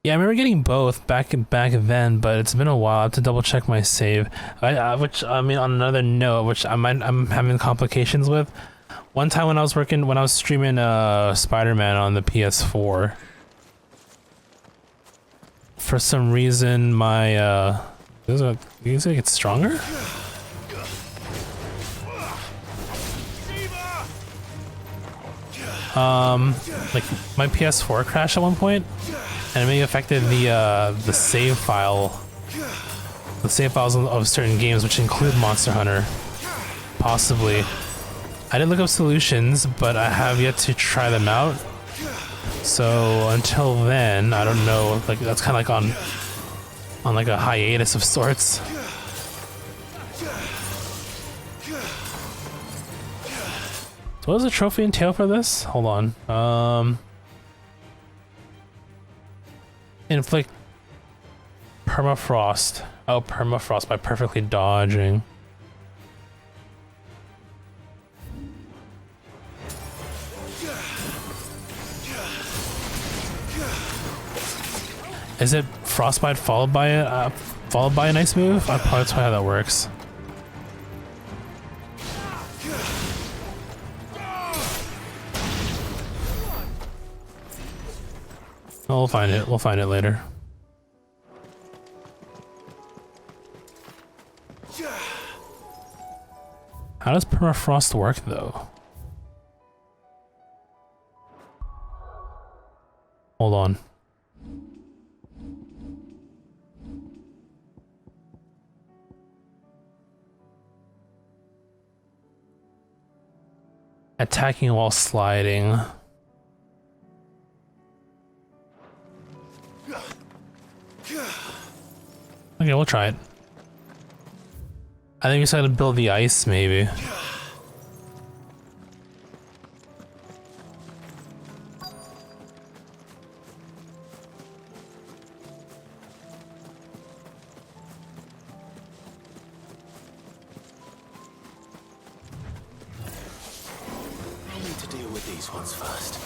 Speaker 1: Yeah, I remember getting both back then, but it's been a while. I have to double check my save. Which I mean, on another note, which I'm having complications with. One time when I was streaming Spider-Man on the PS4, for some reason my these get stronger. Like my PS4 crashed at one point, and it may have affected the save files of certain games, which include Monster Hunter, possibly. I didn't look up solutions, but I have yet to try them out. So until then, I don't know. Like, that's kind of like on like a hiatus of sorts. So what does the trophy entail for this? Hold on. Inflict permafrost. Oh, permafrost by perfectly dodging. Is it frostbite followed by it? followed by an ice move? That's probably how that works. We'll find it. We'll find it later. How does permafrost work, though? Hold on. Attacking while sliding. Okay, we'll try it. I think we just gotta build the ice, maybe.
Speaker 6: I need to deal with these ones first.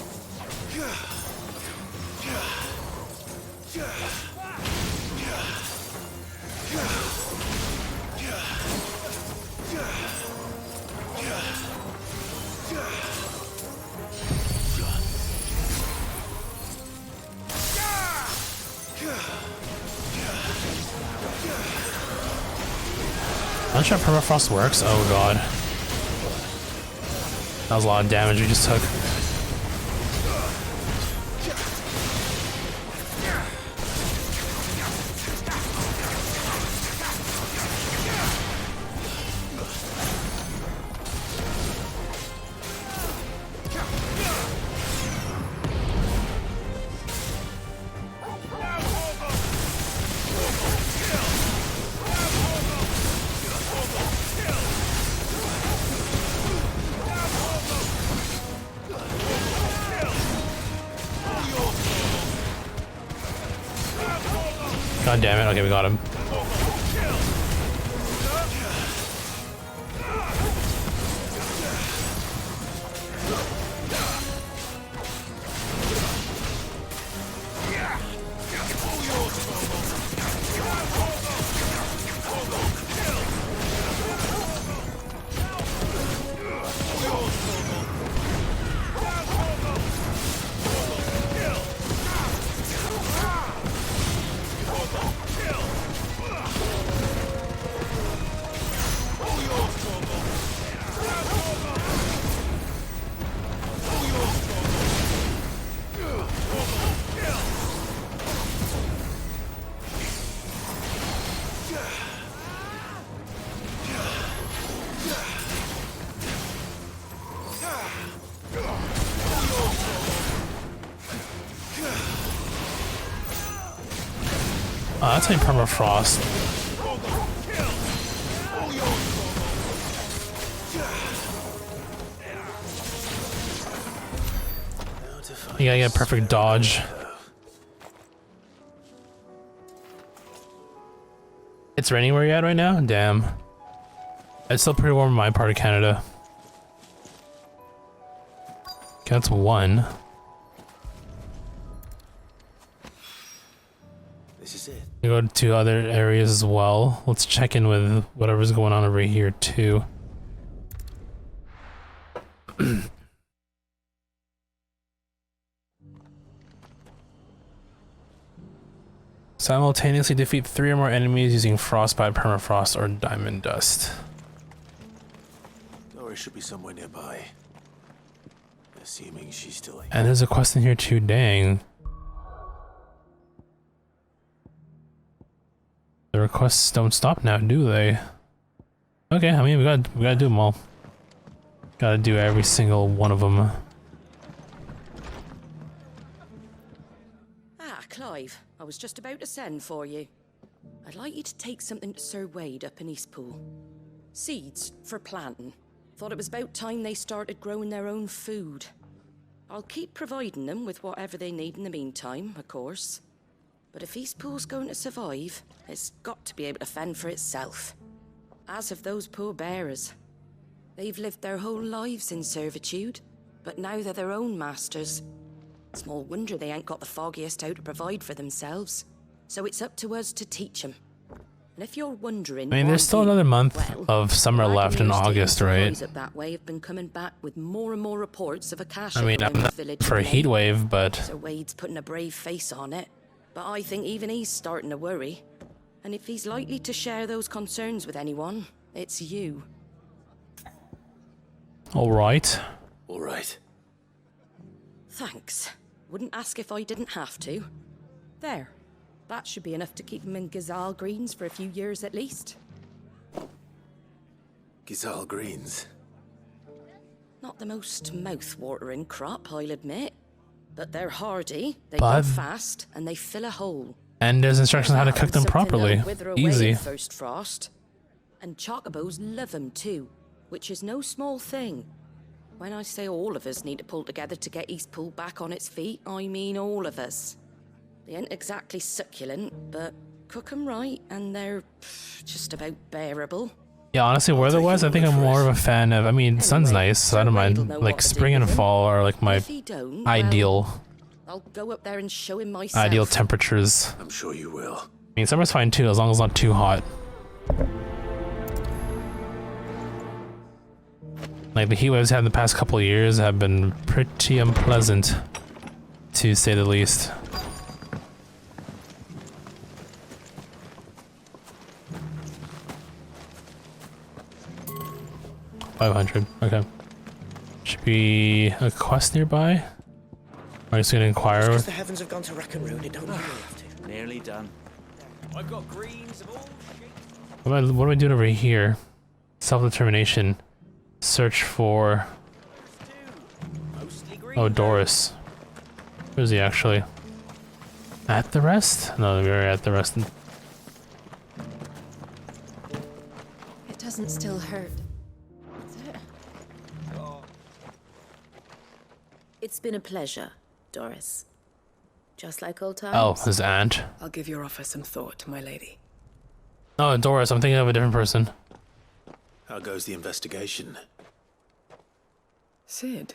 Speaker 1: I'm not sure how permafrost works. Oh god. That was a lot of damage we just took. God damn it. Okay, we got him. Oh, that's like permafrost. You gotta get a perfect dodge. It's raining where you're at right now? Damn. It's still pretty warm in my part of Canada. Okay, that's one.
Speaker 6: This is it.
Speaker 1: We go to other areas as well. Let's check in with whatever's going on over here too. Simultaneously defeat 3 or more enemies using frostbite, permafrost, or diamond dust.
Speaker 6: Doris should be somewhere nearby. Assuming she's still here.
Speaker 1: And there's a quest in here too, dang. The requests don't stop now, do they? Okay, I mean we gotta do them all. Gotta do every single one of them.
Speaker 2: Ah, Clive, I was just about to send for you. I'd like you to take something to Sir Wade up in Eastpool. Seeds for planting. Thought it was about time they started growing their own food. I'll keep providing them with whatever they need in the meantime, of course. But if Eastpool's going to survive, it's got to be able to fend for itself. As of those poor bearers. They've lived their whole lives in servitude, but now they're their own masters. Small wonder they ain't got the foggiest how to provide for themselves. So it's up to us to teach them. And if you're wondering,
Speaker 1: I mean, there's still another month of summer left in August, right?
Speaker 2: That way have been coming back with more and more reports of Akasha.
Speaker 1: I mean, I'm not for a heat wave, but
Speaker 2: Sir Wade's putting a brave face on it. But I think even he's starting to worry. And if he's likely to share those concerns with anyone, it's you.
Speaker 1: all right.
Speaker 6: All right.
Speaker 2: Thanks. Wouldn't ask if I didn't have to. There. That should be enough to keep him in Gazal Greens for a few years at least.
Speaker 6: Gazal Greens.
Speaker 2: Not the most mouth-watering crop, I'll admit. But they're hardy, they
Speaker 1: But-
Speaker 2: grow fast, and they fill a hole.
Speaker 1: And there's instructions on how to cook them
Speaker 2: Something
Speaker 1: properly.
Speaker 2: that'll wither away
Speaker 1: Easy.
Speaker 2: in first frost. And chocobos love them too, which is no small thing. When I say all of us need to pull together to get Eastpool back on its feet, I mean all of us. They ain't exactly succulent, but cook 'em right, and they're just about bearable.
Speaker 1: Yeah, honestly, weather-wise, I think I'm more of a fan of. I mean, sun's nice, so I don't mind. Like spring and fall are like my ideal
Speaker 2: I'll go up there and show him myself.
Speaker 1: ideal temperatures.
Speaker 6: I'm sure you will.
Speaker 1: I mean, summer's fine too, as long as it's not too hot. Like the heat waves had in the past couple of years have been pretty unpleasant, to say the least. $500. Okay. Should be a quest nearby. I'm just gonna inquire.
Speaker 5: Because the heavens have gone to rack and ruin, it don't mean we have to. Nearly done. I've got greens of all shit.
Speaker 1: What am I doing over here? Self-determination. Search for. Oh, Doris. Where is he actually? At the rest? No, we were at the rest.
Speaker 13: It doesn't still hurt. Does it?
Speaker 20: It's been a pleasure, Doris. Just like old times.
Speaker 1: Oh, his aunt.
Speaker 7: I'll give your offer some thought, my lady.
Speaker 1: Oh, Doris. I'm thinking of a different person.
Speaker 6: How goes the investigation?
Speaker 7: Sid,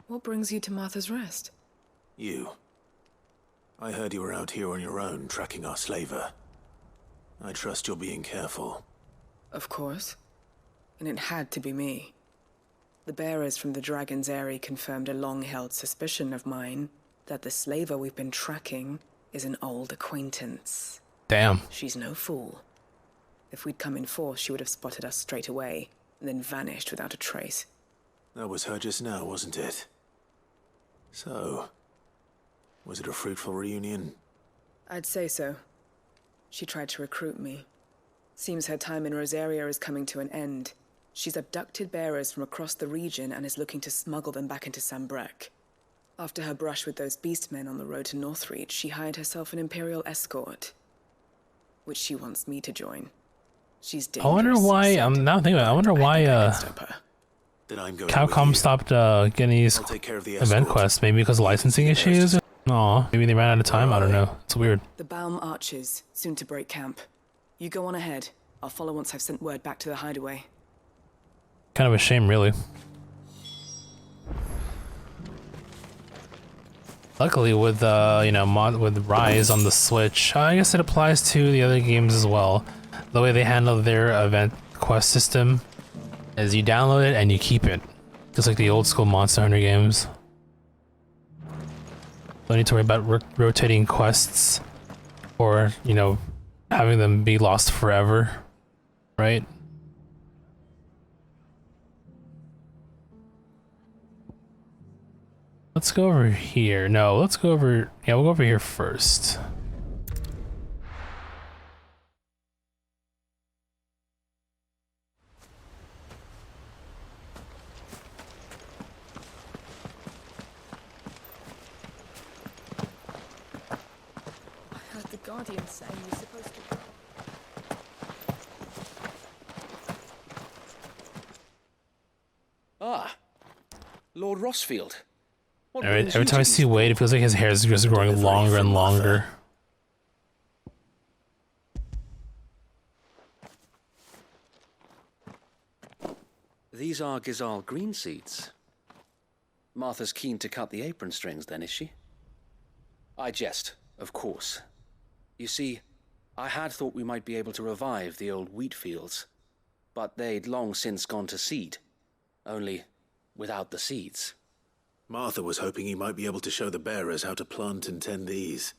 Speaker 7: what brings you to Martha's Rest?
Speaker 6: You. I heard you were out here on your own, tracking our slaver. I trust you're being careful.
Speaker 7: Of course. And it had to be me. The bearers from the Dragon's Eyrie confirmed a long-held suspicion of mine that the slaver we've been tracking is an old acquaintance.
Speaker 1: Damn.
Speaker 7: She's no fool. If we'd come in force, she would have spotted us straight away, and then vanished without a trace.
Speaker 6: That was her just now, wasn't it? So, was it a fruitful reunion?
Speaker 7: I'd say so. She tried to recruit me. Seems her time in Rosaria is coming to an end. She's abducted bearers from across the region and is looking to smuggle them back into Sambrek. After her brush with those beastmen on the road to Northreach, she hired herself an Imperial escort, which she wants me to join. She's
Speaker 1: I
Speaker 7: dangerous.
Speaker 1: wonder why. I'm now thinking about it. I wonder why Capcom stopped getting these event quests. Maybe because of licensing issues. Aw, maybe they ran out of time. I don't know. It's weird.
Speaker 7: The Baum Archers, soon to break camp. You go on ahead. I'll follow once I've sent word back to the hideaway.
Speaker 1: Kind of a shame, really. Luckily, with with Rise on the Switch, I guess it applies to the other games as well. The way they handle their event quest system is you download it and you keep it, just like the old school Monster Hunter games. Don't need to worry about rotating quests or having them be lost forever, right? Let's go over here. No, let's go over. Yeah, we'll go over here first.
Speaker 7: I heard the Guardian saying you're supposed to.
Speaker 21: Ah, Lord Rossfield.
Speaker 1: Every time I see Wade, it feels like his hair is just growing longer and longer.
Speaker 21: These are Gazal green seeds. Martha's keen to cut the apron strings then, is she? I jest, of course. You see,
Speaker 12: I had thought we might be able to revive the old wheat fields, but they'd long since gone to seed, only without the seeds.
Speaker 6: Martha was hoping he might be able to show the bearers how to plant and tend these,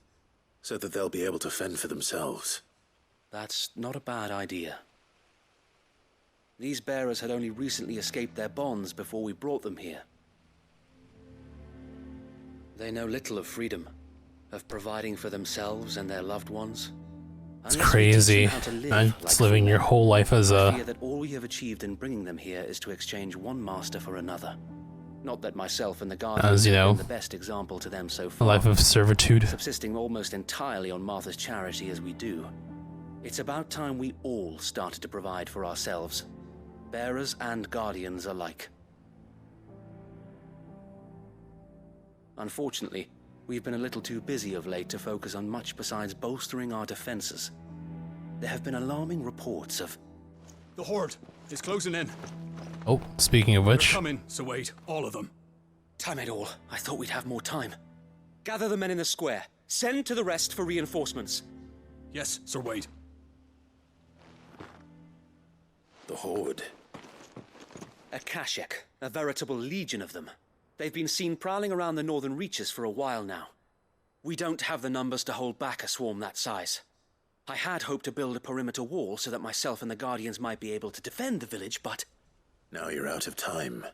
Speaker 6: so that they'll be able to fend for themselves.
Speaker 12: That's not a bad idea. These bearers had only recently escaped their bonds before we brought them here. They know little of freedom, of providing for themselves and their loved ones.
Speaker 1: It's crazy. Just living your whole life as
Speaker 12: I
Speaker 1: a...
Speaker 12: fear that all we have achieved in bringing them here is to exchange one master for another. Not that myself and the Guardians
Speaker 1: As, you know,
Speaker 12: have been the best example to them so far.
Speaker 1: a life of servitude.
Speaker 12: Subsisting almost entirely on Martha's charity as we do. It's about time we all started to provide for ourselves. Bearers and Guardians alike. Unfortunately, we've been a little too busy of late to focus on much besides bolstering our defenses. There have been alarming reports of...
Speaker 14: The Horde is closing in.
Speaker 1: Oh, speaking of which...
Speaker 14: They're coming, so wait, all of them.
Speaker 12: Damn it all, I thought we'd have more time. Gather the men in the square. Send to the rest for reinforcements.
Speaker 14: Yes, Sir Wade.
Speaker 6: The Horde.
Speaker 12: A Kashek, a veritable legion of them. They've been seen prowling around the northern reaches for a while now. We don't have the numbers to hold back a swarm that size. I had hoped to build a perimeter wall so that myself and the Guardians might be able to defend the village, but...
Speaker 6: Now you're out of time.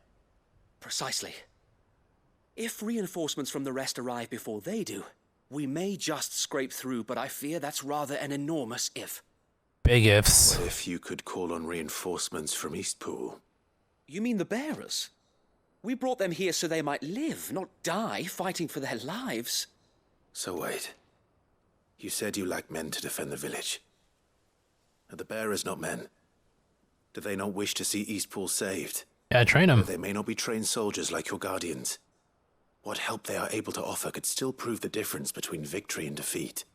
Speaker 12: Precisely. If reinforcements from the rest arrive before they do, we may just scrape through, but I fear that's rather an enormous if.
Speaker 1: Big ifs.
Speaker 6: What if you could call on reinforcements from Eastpool?
Speaker 12: You mean the bearers? We brought them here so they might live, not die fighting for their lives.
Speaker 6: So wait. You said you lack men to defend the village. Are the bearers not men? Do they not wish to see Eastpool saved?
Speaker 1: Yeah, train them.
Speaker 6: They may not be trained soldiers like your Guardians. What help they are able to offer could still prove the difference between victory and defeat.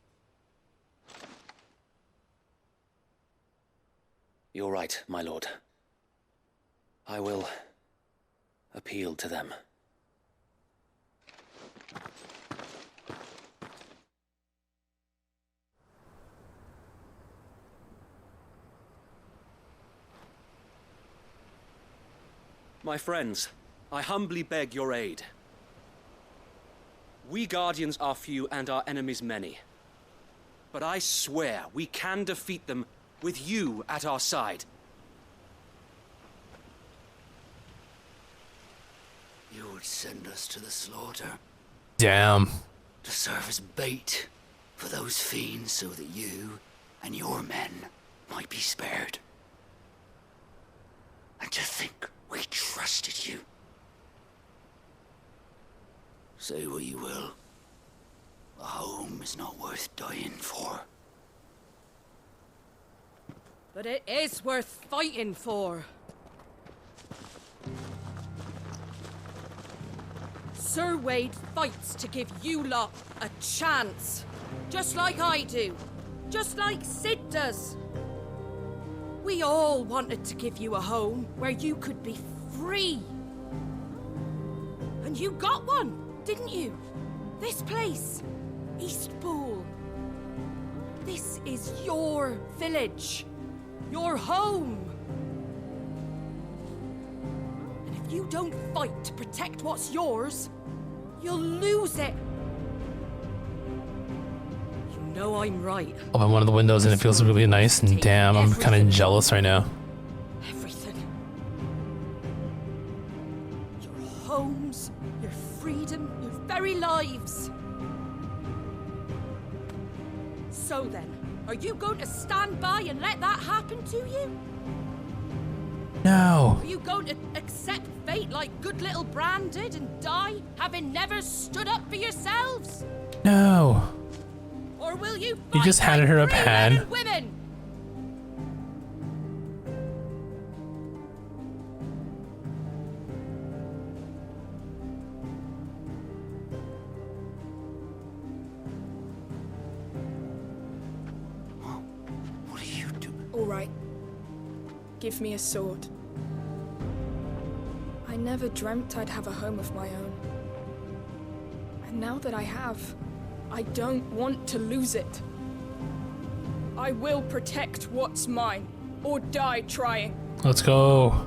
Speaker 12: You're right, my lord. I will appeal to them. My friends, I humbly beg your aid. We Guardians are few and our enemies many. But I swear we can defeat them with you at our side.
Speaker 5: You would send us to the slaughter.
Speaker 1: Damn.
Speaker 5: To serve as bait for those fiends so that you and your men might be spared. And to think we trusted you. Say what you will. A home is not worth dying for.
Speaker 2: But it is worth fighting for. Sir Wade fights to give you lot a chance. Just like I do. Just like Sid does. We all wanted to give you a home where you could be free. And you got one, didn't you? This place, Eastpool. This is your village. Your home. And if you don't fight to protect what's yours, you'll lose it. You know I'm right.
Speaker 1: Open one of the windows and it feels really nice, and damn, I'm kind of jealous right now.
Speaker 2: Everything. Your homes, your freedom, your very lives. So then, are you going to stand by and let that happen to you?
Speaker 1: No.
Speaker 2: Are you going to accept fate like good little Bran did and die, having never stood up for yourselves?
Speaker 1: No.
Speaker 2: Or will you fight
Speaker 1: You just handed her a
Speaker 2: free men
Speaker 1: pen.
Speaker 2: and women?
Speaker 5: What are you doing?
Speaker 23: All right. Give me a sword. I never dreamt I'd have a home of my own. And now that I have, I don't want to lose it. I will protect what's mine, or die trying.
Speaker 1: Let's go.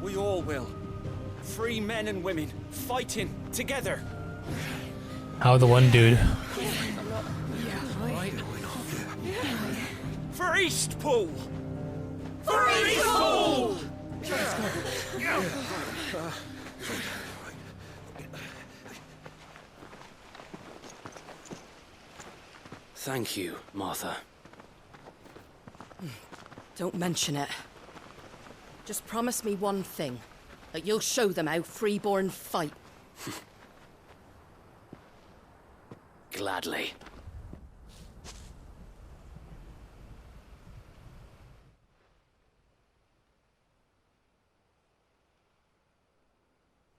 Speaker 12: We all will. Free men and women, fighting together.
Speaker 1: How the one dude?
Speaker 12: For Eastpool!
Speaker 5: For Eastpool!
Speaker 12: Thank you, Martha.
Speaker 2: Don't mention it. Just promise me one thing. That you'll show them how freeborn fight.
Speaker 12: Gladly.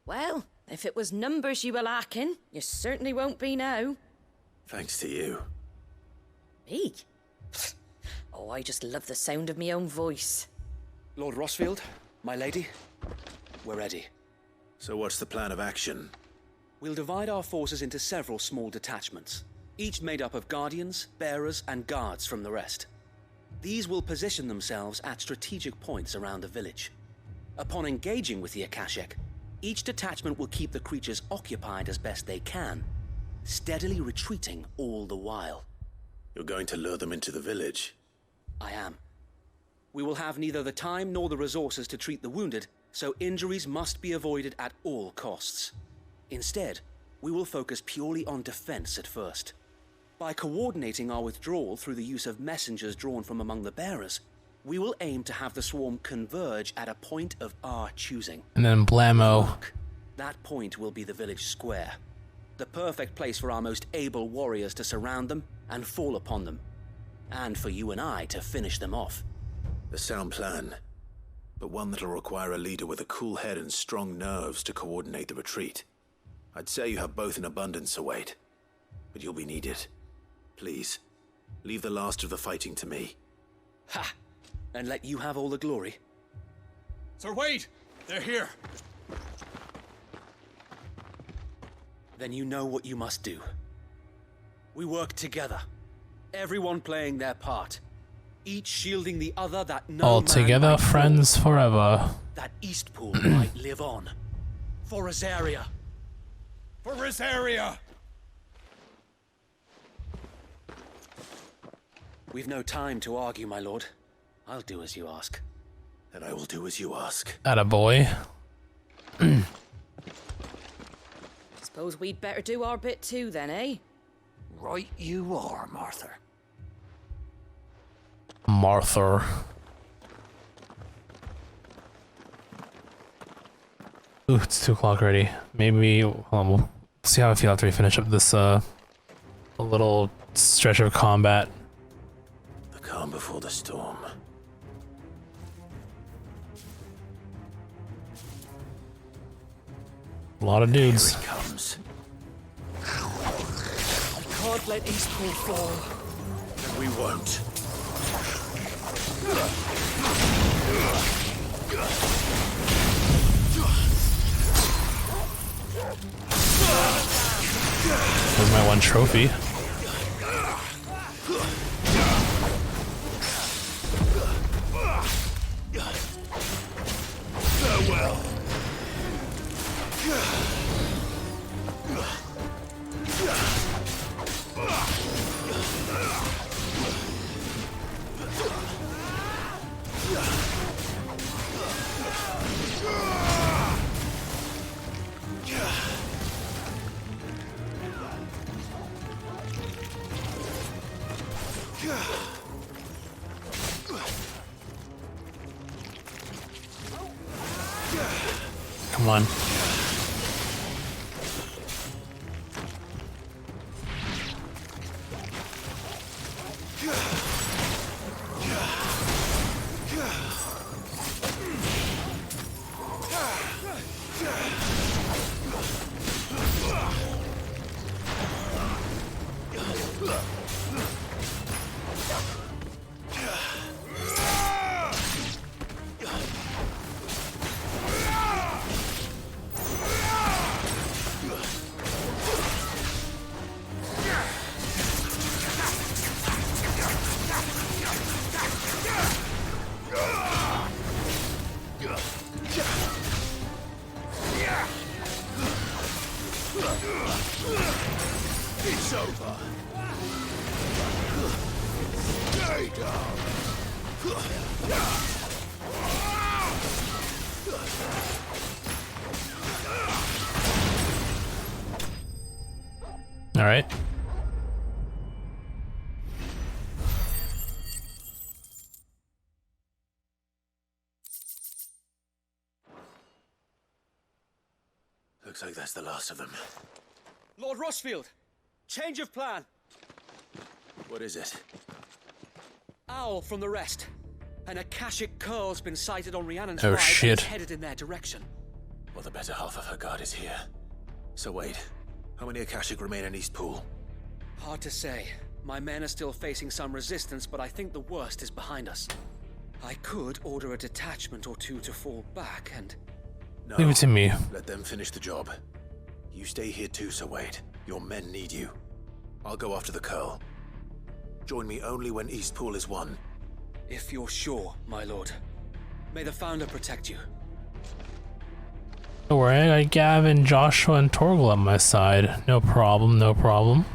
Speaker 2: Well, if it was numbers you were lacking, you certainly won't be now.
Speaker 6: Thanks to you.
Speaker 2: Me? Oh, I just love the sound of my own voice.
Speaker 12: Lord Rossfield, my lady, we're ready.
Speaker 6: So what's the plan of action?
Speaker 12: We'll divide our forces into several small detachments, each made up of guardians, bearers, and guards from the rest. These will position themselves at strategic points around the village. Upon engaging with the Akashic, each detachment will keep the creatures occupied as best they can, steadily retreating all the while.
Speaker 6: You're going to lure them into the village?
Speaker 12: I am. We will have neither the time nor the resources to treat the wounded, so injuries must be avoided at all costs. Instead, we will focus purely on defense at first. By coordinating our withdrawal through the use of messengers drawn from among the bearers, we will aim to have the swarm converge at a point of our choosing.
Speaker 1: And then blammo.
Speaker 12: That point will be the village square. The perfect place for our most able warriors to surround them and fall upon them. And for you and I to finish them off.
Speaker 6: A sound plan, but one that'll require a leader with a cool head and strong nerves to coordinate the retreat. I'd say you have both in abundance, Sir Wade, but you'll be needed. Please, leave the last of the fighting to me.
Speaker 12: Ha! And let you have all the glory.
Speaker 14: Sir Wade! They're here!
Speaker 12: Then you know what you must do. We work together, everyone playing their part, each shielding the other that no
Speaker 1: All
Speaker 12: man
Speaker 1: together,
Speaker 12: might
Speaker 1: friends
Speaker 12: fall,
Speaker 1: forever.
Speaker 12: that Eastpool might live on. For Rosaria.
Speaker 14: For Rosaria!
Speaker 12: We've no time to argue, my lord. I'll do as you ask.
Speaker 6: And I will do as you ask.
Speaker 1: Attaboy.
Speaker 2: Suppose we'd better do our bit too then, eh?
Speaker 5: Right you are, Martha.
Speaker 1: Martha. Ooh, it's 2 o'clock already. Maybe we'll see how I feel after we finish up this a little stretch of combat.
Speaker 6: The calm before the storm.
Speaker 1: A lot of dudes.
Speaker 6: Here he comes.
Speaker 12: I can't let Eastpool fall.
Speaker 6: And we won't.
Speaker 1: There's my 1 trophy.
Speaker 6: Farewell.
Speaker 1: Come on. All right.
Speaker 6: Looks like that's the last of them.
Speaker 12: Lord Rossfield, change of plan.
Speaker 6: What is it?
Speaker 12: Owl from the rest. An Akashic curl's been sighted on Rhiannon's
Speaker 1: Oh,
Speaker 12: ride
Speaker 1: shit.
Speaker 12: and is headed in their direction.
Speaker 6: Well, the better half of her guard is here. So wait, how many Akashic remain in Eastpool?
Speaker 12: Hard to say. My men are still facing some resistance, but I think the worst is behind us. I could order a detachment or two to fall back and...
Speaker 6: No,
Speaker 1: Leave it to me.
Speaker 6: Let them finish the job. You stay here too, Sir Wade. Your men need you. I'll go after the curl. Join me only when Eastpool is won.
Speaker 12: If you're sure, my lord. May the Founder protect you.
Speaker 1: Don't worry, I got Gavin, Joshua, and Torgal on my side. No problem, no problem.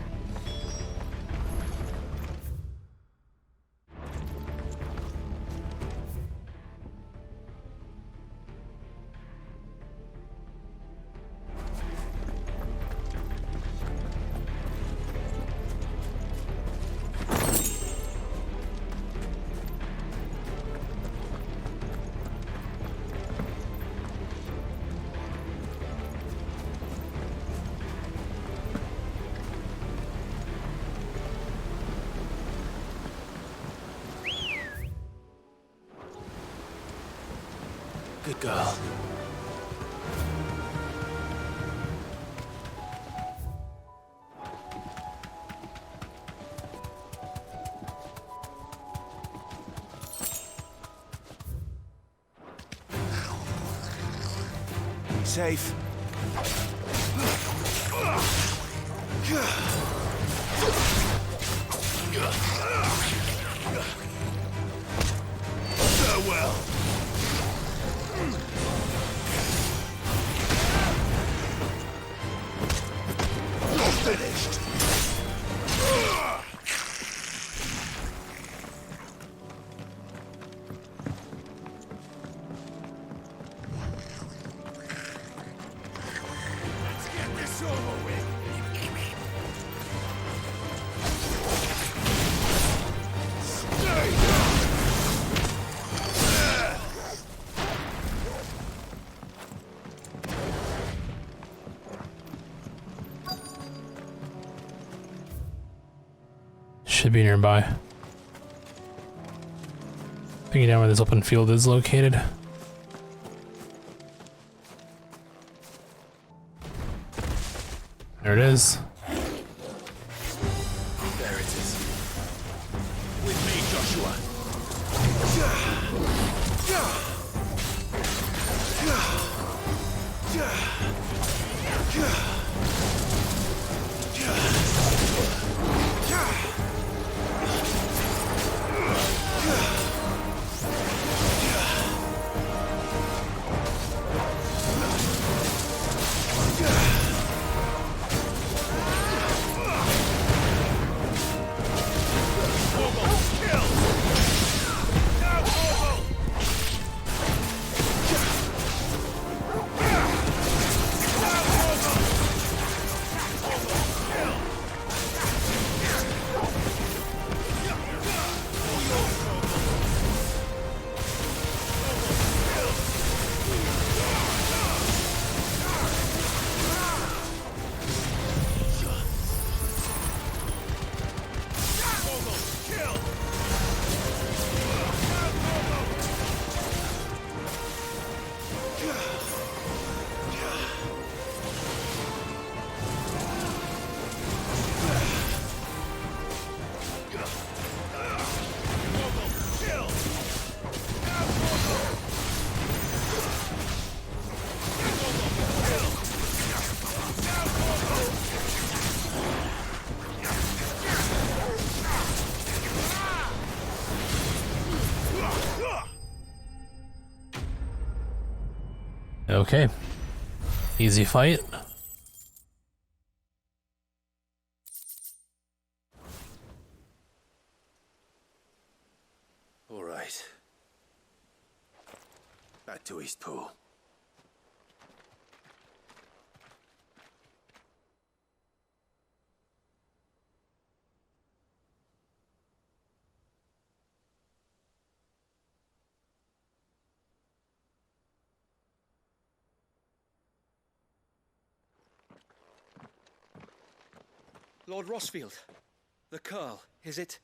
Speaker 6: Good girl.
Speaker 5: Safe. Farewell. You're finished. Let's get this over with. Stay down.
Speaker 1: Should be nearby. Picking down where this open field is located. There it is.
Speaker 6: There it is. With me, Joshua.
Speaker 1: Okay. Easy fight.
Speaker 6: All right. Back to Eastpool.
Speaker 12: Lord Rosfield, the Curl, is it?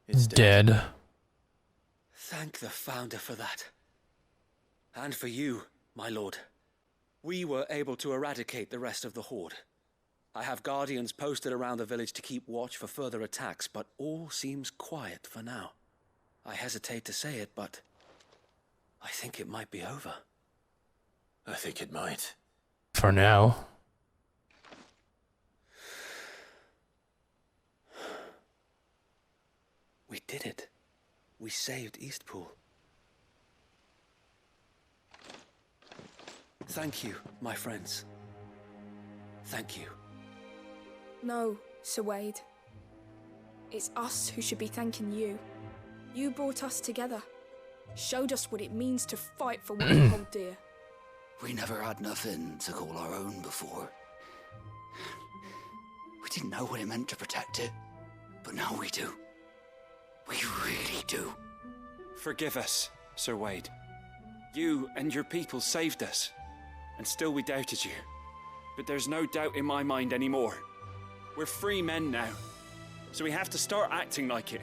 Speaker 1: It's dead.
Speaker 12: Thank the Founder for that. And for you, my lord. We were able to eradicate the rest of the Horde. I have guardians posted around the village to keep watch for further attacks, but all seems quiet for now. I hesitate to say it, but I think it might be over.
Speaker 6: I think it might.
Speaker 1: For now.
Speaker 12: We did it. We saved Eastpool. Thank you, my friends. Thank you.
Speaker 23: No, Sir Wade. It's us who should be thanking you. You brought us together. Showed us what it means to fight for what we hold dear.
Speaker 5: We never had nothing to call our own before. We didn't know what it meant to protect it, but now we do. We really do.
Speaker 12: Forgive us, Sir Wade. You and your people saved us, and still we doubted you. But there's no doubt in my mind anymore. We're free men now, so we have to start acting like it.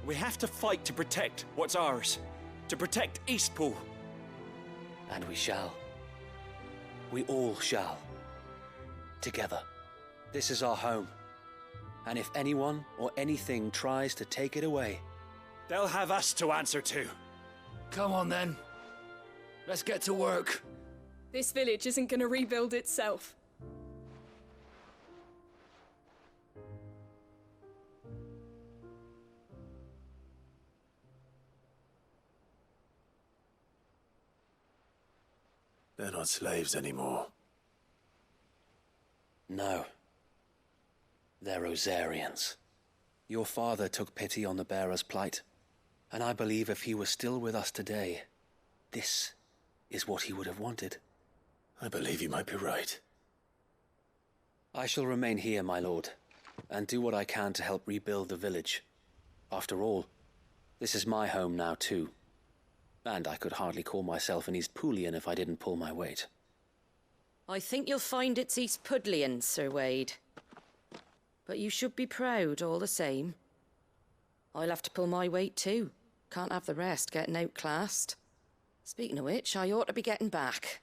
Speaker 12: We have to fight to protect what's ours, to protect Eastpool. And we shall. We all shall. Together. This is our home. And if anyone or anything tries to take it away, they'll have us to answer to.
Speaker 5: Come on then. Let's get to work.
Speaker 23: This village isn't gonna rebuild itself.
Speaker 6: They're not slaves anymore.
Speaker 12: No. They're Rosarians. Your father took pity on the bearer's plight, and I believe if he was still with us today, this is what he would have wanted.
Speaker 6: I believe you might be right.
Speaker 12: I shall remain here, my lord, and do what I can to help rebuild the village. After all, this is my home now too. And I could hardly call myself an Eastpoolian if I didn't pull my weight.
Speaker 2: I think you'll find it's Eastpudlian, Sir Wade. But you should be proud all the same. I'll have to pull my weight too. Can't have the rest getting outclassed. Speaking of which, I ought to be getting back.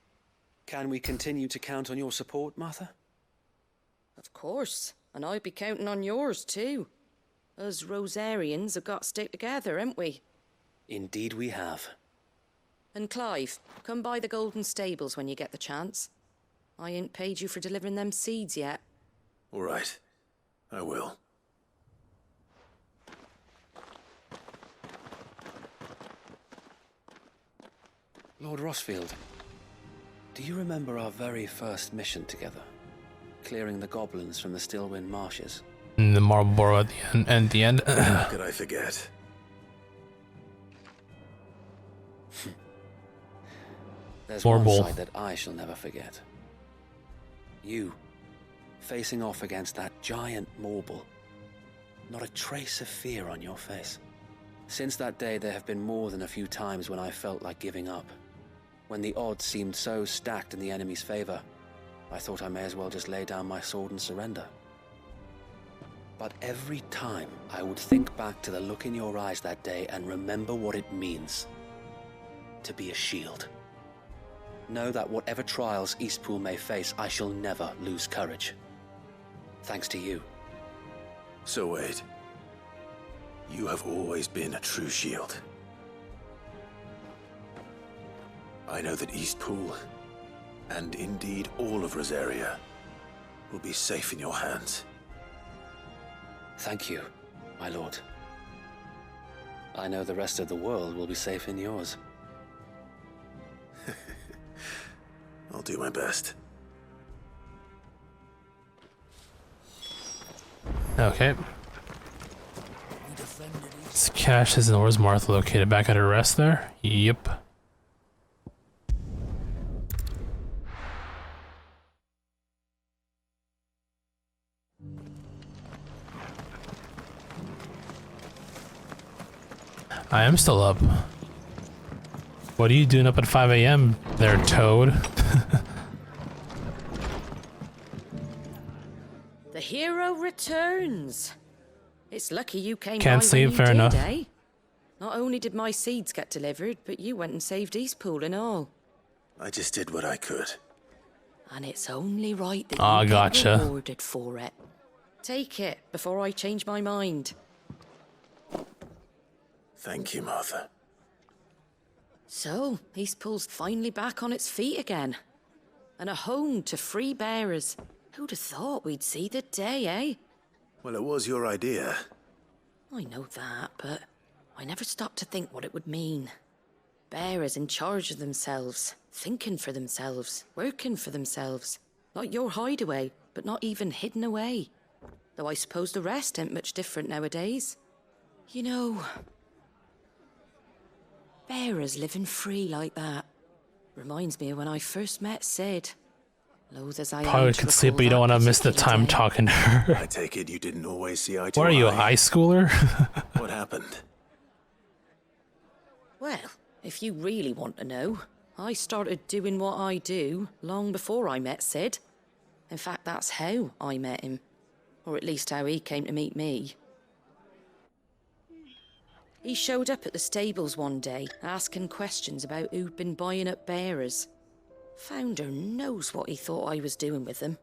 Speaker 12: Can we continue to count on your support, Martha?
Speaker 2: Of course, and I'd be counting on yours too. Us Rosarians have got to stick together, haven't we?
Speaker 12: Indeed we have.
Speaker 2: And Clive, come by the Golden Stables when you get the chance. I ain't paid you for delivering them seeds yet.
Speaker 6: All right. I will.
Speaker 12: Lord Rosfield, do you remember our very first mission together? Clearing the goblins from the Stillwind Marshes?
Speaker 1: And the Marlborough at the end.
Speaker 6: How could I forget?
Speaker 12: There's
Speaker 1: Horrible.
Speaker 12: one side that I shall never forget. You, facing off against that giant Morble. Not a trace of fear on your face. Since that day, there have been more than a few times when I felt like giving up. When the odds seemed so stacked in the enemy's favor, I thought I may as well just lay down my sword and surrender. But every time, I would think back to the look in your eyes that day and remember what it means to be a shield. Know that whatever trials Eastpool may face, I shall never lose courage. Thanks to you.
Speaker 6: So Wade, you have always been a true shield. I know that Eastpool, and indeed all of Rosaria, will be safe in your hands.
Speaker 12: Thank you, my lord. I know the rest of the world will be safe in yours.
Speaker 6: I'll do my best.
Speaker 1: Okay. This cache is in where's Martha located? Back at her rest there? Yep. I am still up. What are you doing up at 5 a.m. there, Toad?
Speaker 2: The hero returns. It's lucky you came
Speaker 1: Can't
Speaker 2: by
Speaker 1: sleep,
Speaker 2: when you
Speaker 1: fair
Speaker 2: did,
Speaker 1: enough.
Speaker 2: eh? Not only did my seeds get delivered, but you went and saved Eastpool and all.
Speaker 6: I just did what I could.
Speaker 2: And it's only right that
Speaker 1: Ah,
Speaker 2: you
Speaker 1: gotcha.
Speaker 2: get rewarded for it. Take it before I change my mind.
Speaker 6: Thank you, Martha.
Speaker 2: So, Eastpool's finally back on its feet again. And a home to free bearers. Who'd have thought we'd see the day, eh?
Speaker 6: Well, it was your idea.
Speaker 2: I know that, but I never stopped to think what it would mean. Bearers in charge of themselves, thinking for themselves, working for themselves. Like your hideaway, but not even hidden away. Though I suppose the rest ain't much different nowadays. You know, bearers living free like that reminds me of when I first met Sid. Loath as I
Speaker 1: Probably
Speaker 2: am to
Speaker 1: could sleep,
Speaker 2: recall
Speaker 1: but you don't
Speaker 2: that
Speaker 1: want to miss the
Speaker 2: particular
Speaker 1: time
Speaker 2: day.
Speaker 1: talking to her.
Speaker 6: I take it you didn't always see eye to
Speaker 1: What are you, a
Speaker 6: eye.
Speaker 1: high schooler?
Speaker 6: What happened?
Speaker 2: Well, if you really want to know, I started doing what I do long before I met Sid. In fact, that's how I met him. Or at least how he came to meet me. He showed up at the stables one day, asking questions about who'd been buying up bearers. Founder knows what he thought I was doing with them.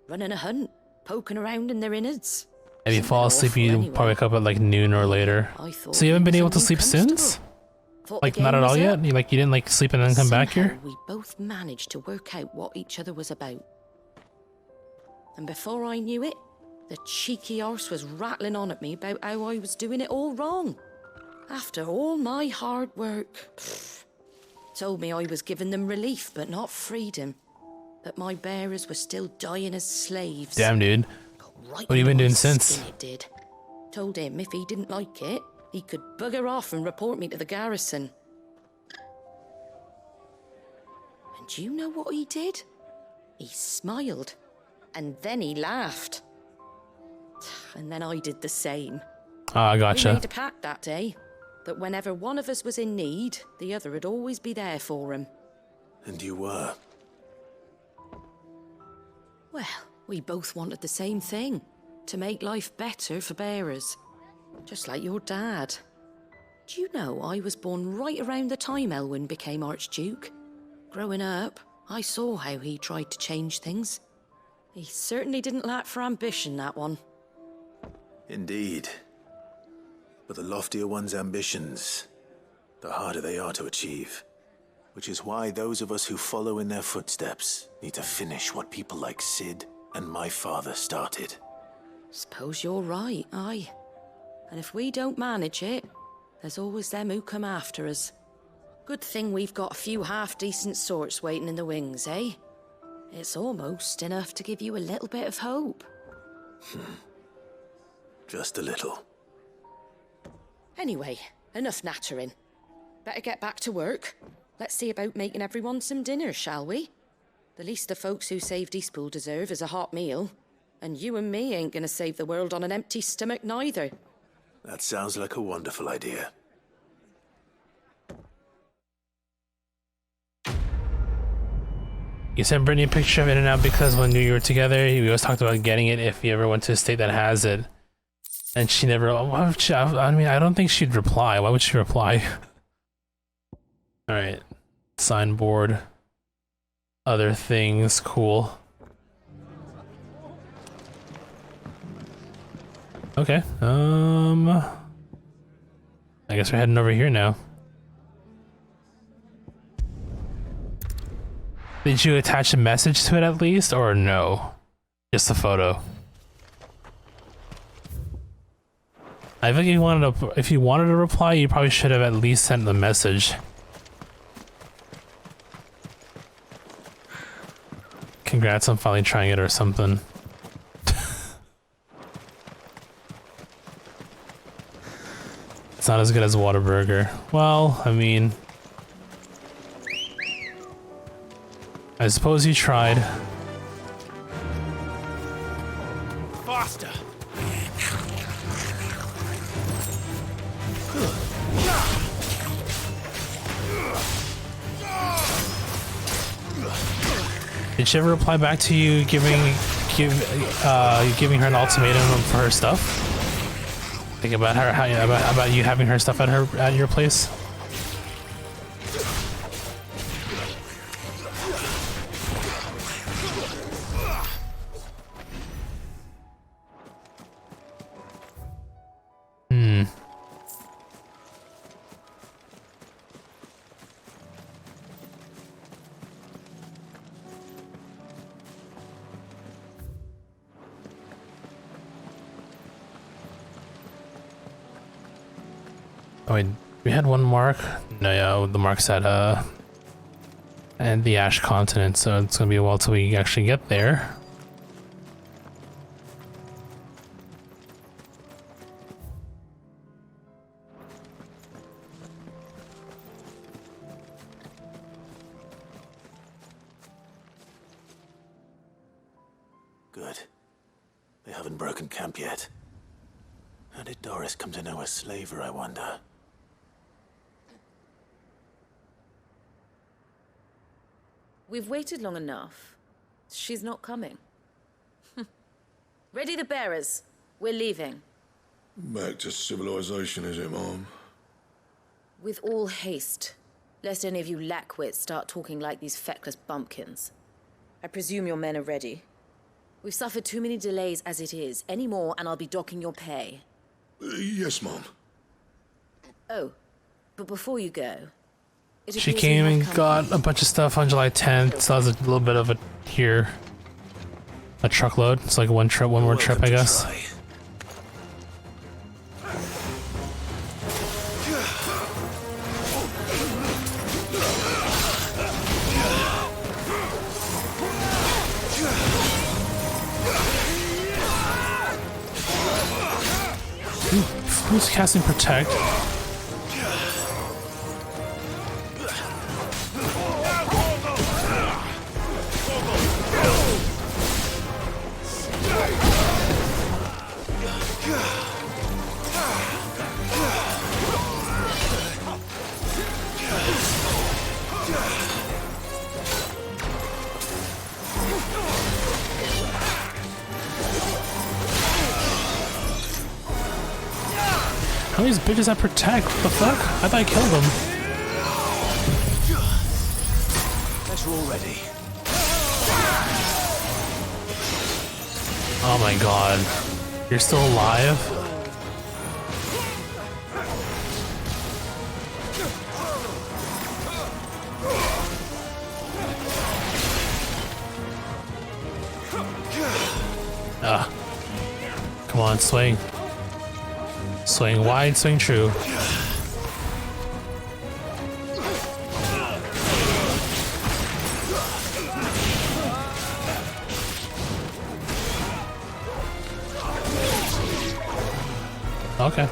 Speaker 2: Running a hunt, poking around in their innards.
Speaker 1: If you fall asleep, you probably wake up at like noon or later. So you haven't been able to sleep since? Like not at all yet? You didn't like sleep and then come back here?
Speaker 2: We both managed to work out what each other was about. And before I knew it, the cheeky arse was rattling on at me about how I was doing it all wrong. After all my hard work. Told me I was giving them relief, but not freedom. That my bearers were still dying as slaves.
Speaker 1: Damn, dude.
Speaker 2: Right
Speaker 1: What have you been
Speaker 2: into my
Speaker 1: doing since?
Speaker 2: skin it did. Told him if he didn't like it, he could bugger off and report me to the garrison. And do you know what he did? He smiled. And then he laughed. And then I did the same.
Speaker 1: Ah,
Speaker 2: We
Speaker 1: gotcha.
Speaker 2: made a pact that day. That whenever one of us was in need, the other would always be there for him.
Speaker 6: And you were.
Speaker 2: Well, we both wanted the same thing. To make life better for bearers. Just like your dad. Do you know I was born right around the time Elwyn became Archduke? Growing up, I saw how he tried to change things. He certainly didn't lack for ambition, that one.
Speaker 6: Indeed. But the loftier one's ambitions, the harder they are to achieve. Which is why those of us who follow in their footsteps need to finish what people like Sid and my father started.
Speaker 2: Suppose you're right, aye. And if we don't manage it, there's always them who come after us. Good thing we've got a few half-decent sorts waiting in the wings, eh? It's almost enough to give you a little bit of hope.
Speaker 6: Just a little.
Speaker 2: Anyway, enough nattering. Better get back to work. Let's see about making everyone some dinner, shall we? The least the folks who saved Eastpool deserve is a hot meal. And you and me ain't gonna save the world on an empty stomach neither.
Speaker 6: That sounds like a wonderful idea.
Speaker 1: You sent Brittany a picture of In-N-Out because when you were together, we always talked about getting it if you ever went to a state that has it. And she never, why would she, I mean, I don't think she'd reply. Why would she reply? Alright. Signboard. Other things, cool. Okay, I guess we're heading over here now. Did you attach a message to it at least, or no? Just a photo. I think if you wanted to reply, you probably should have at least sent the message. Congrats on finally trying it or something. It's not as good as Whataburger. Well, I mean, I suppose you tried.
Speaker 14: Faster!
Speaker 1: Did she ever reply back to you giving giving her an ultimatum for her stuff? Think about her, about you having her stuff at your place. Oh wait, we had one mark? No, yeah, the mark's at and the Ash Continent, so it's gonna be a while till we actually get there.
Speaker 6: Good. They haven't broken camp yet. How did Doris come to know a slaver, I wonder?
Speaker 20: We've waited long enough. She's not coming. Ready the bearers. We're leaving.
Speaker 10: Back to civilization, is it, Mom?
Speaker 20: With all haste, lest any of you lackwits start talking like these feckless bumpkins. I presume your men are ready. We've suffered too many delays as it is. Any more and I'll be docking your pay.
Speaker 10: Yes, Mom.
Speaker 20: Oh, but before you go...
Speaker 1: She came and got a bunch of stuff on July 10th, so that was a little bit of a truckload. It's like one more trip, I guess. Who's casting Protect? How many bitches I protect? What the fuck? I thought I killed them.
Speaker 5: Guess we're all ready.
Speaker 1: Oh my god. You're still alive? Ah. Come on, swing. Swing wide, swing true. Okay.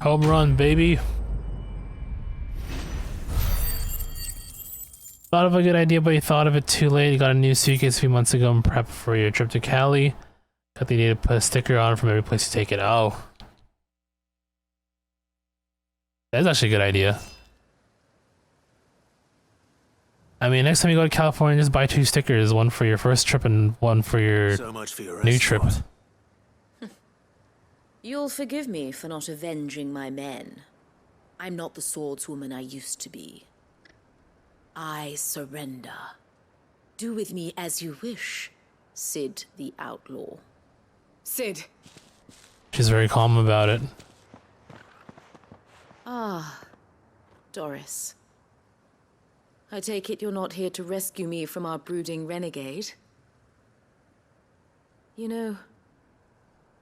Speaker 1: Home run, baby. Thought of a good idea, but you thought of it too late. You got a new suitcase a few months ago and prepped for your trip to Cali. Got the idea to put a sticker on from every place you take it. Oh. That's actually a good idea. I mean, next time you go to California, just buy 2 stickers. One for your first trip and one for your, new trip.
Speaker 20: You'll forgive me for not avenging my men. I'm not the swordswoman I used to be. I surrender. Do with me as you wish, Sid the Outlaw.
Speaker 7: Sid.
Speaker 1: She's very calm about it.
Speaker 20: Ah, Doris. I take it you're not here to rescue me from our brooding renegade? You know,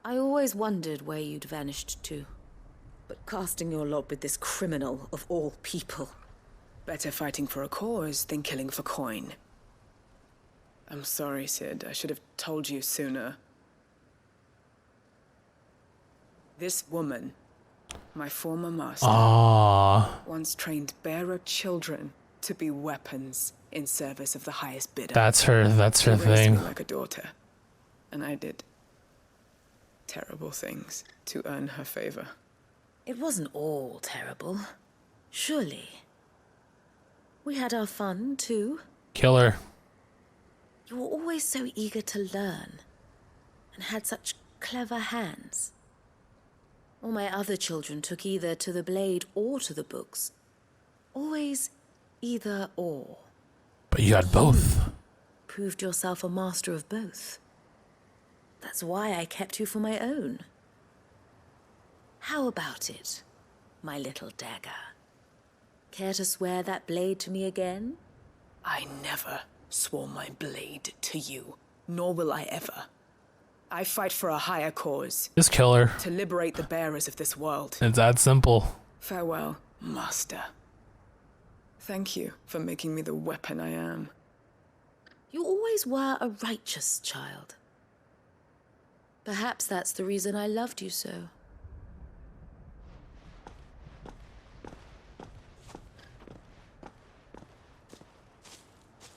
Speaker 20: I always wondered where you'd vanished to. But casting your lot with this criminal of all people...
Speaker 7: Better fighting for a cause than killing for coin. I'm sorry, Sid. I should have told you sooner. This woman, my former master, once trained bearer children to be weapons in service of the highest bidder.
Speaker 1: That's her
Speaker 7: She raised
Speaker 1: thing.
Speaker 7: me like a daughter, and I did terrible things to earn her favor.
Speaker 20: It wasn't all terrible, surely. We had our fun, too.
Speaker 1: Killer.
Speaker 20: You were always so eager to learn, and had such clever hands. All my other children took either to the blade or to the books. Always either or.
Speaker 1: But you had both.
Speaker 20: Proved yourself a master of both. That's why I kept you for my own. How about it, my little dagger? Care to swear that blade to me again?
Speaker 4: I never swore my blade to you, nor will I ever. I fight for a higher cause.
Speaker 1: Just kill her.
Speaker 4: To liberate the bearers of this world.
Speaker 1: It's that simple.
Speaker 4: Farewell, Master. Thank you for making me the weapon I am.
Speaker 20: You always were a righteous child. Perhaps that's the reason I loved you so.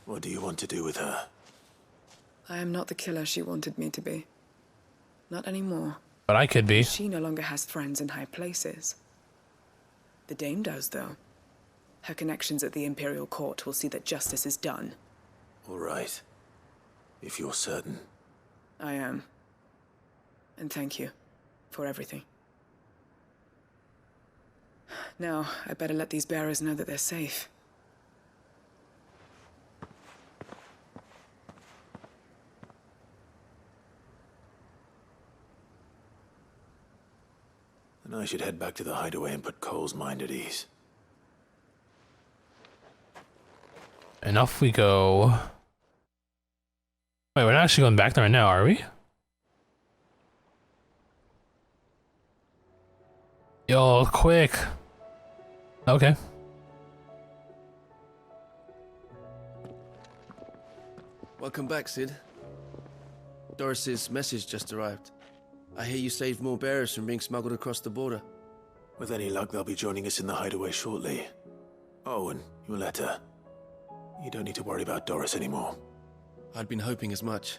Speaker 6: What do you want to do with her?
Speaker 4: I am not the killer she wanted me to be. Not anymore.
Speaker 1: But I could be.
Speaker 4: She no longer has friends in high places. The Dame does, though. Her connections at the Imperial Court will see that justice is done.
Speaker 6: All right. If you're certain.
Speaker 4: I am. And thank you for everything. Now, I better let these bearers know that they're safe.
Speaker 6: Then I should head back to the hideaway and put Cole's mind at ease.
Speaker 1: And off we go. Wait, we're not actually going back there right now, are we? Yo, quick. Okay.
Speaker 15: Welcome back, Sid. Doris's message just arrived. I hear you saved more bearers from being smuggled across the border.
Speaker 6: With any luck, they'll be joining us in the hideaway shortly. Oh, and your letter. You don't need to worry about Doris anymore.
Speaker 15: I'd been hoping as much.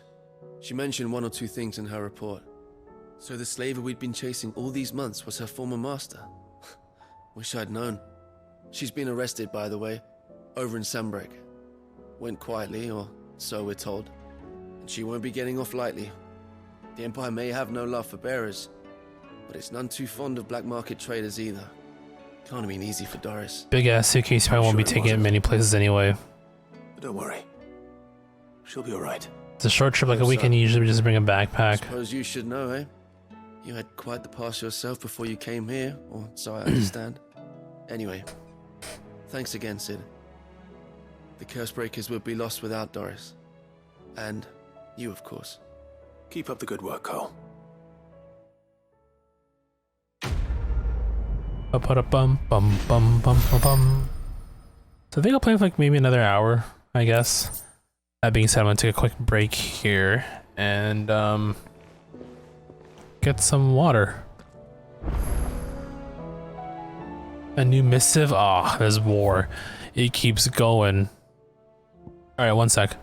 Speaker 15: She mentioned one or two things in her report. So the slaver we'd been chasing all these months was her former master. Wish I'd known. She's been arrested, by the way, over in Sunbreak. Went quietly, or so we're told. And she won't be getting off lightly. The Empire may have no love for bearers, but it's none too fond of black market traders either. Can't have been easy for Doris.
Speaker 1: Big ass suitcase probably won't be taking it many places anyway.
Speaker 6: But don't worry. She'll be alright.
Speaker 1: It's a short trip, like a weekend. You usually just bring a backpack.
Speaker 15: Suppose you should know, eh? You had quite the past yourself before you came here, or so I understand. Anyway, thanks again, Sid. The Cursebreakers would be lost without Doris. And you, of course.
Speaker 6: Keep up the good work, Cole.
Speaker 1: Bum bum bum bum bum. So I think I'll play for like maybe another hour, I guess. That being said, I'm gonna take a quick break here and get some water. A new missive. Ah, there's war. It keeps going. All right, one sec.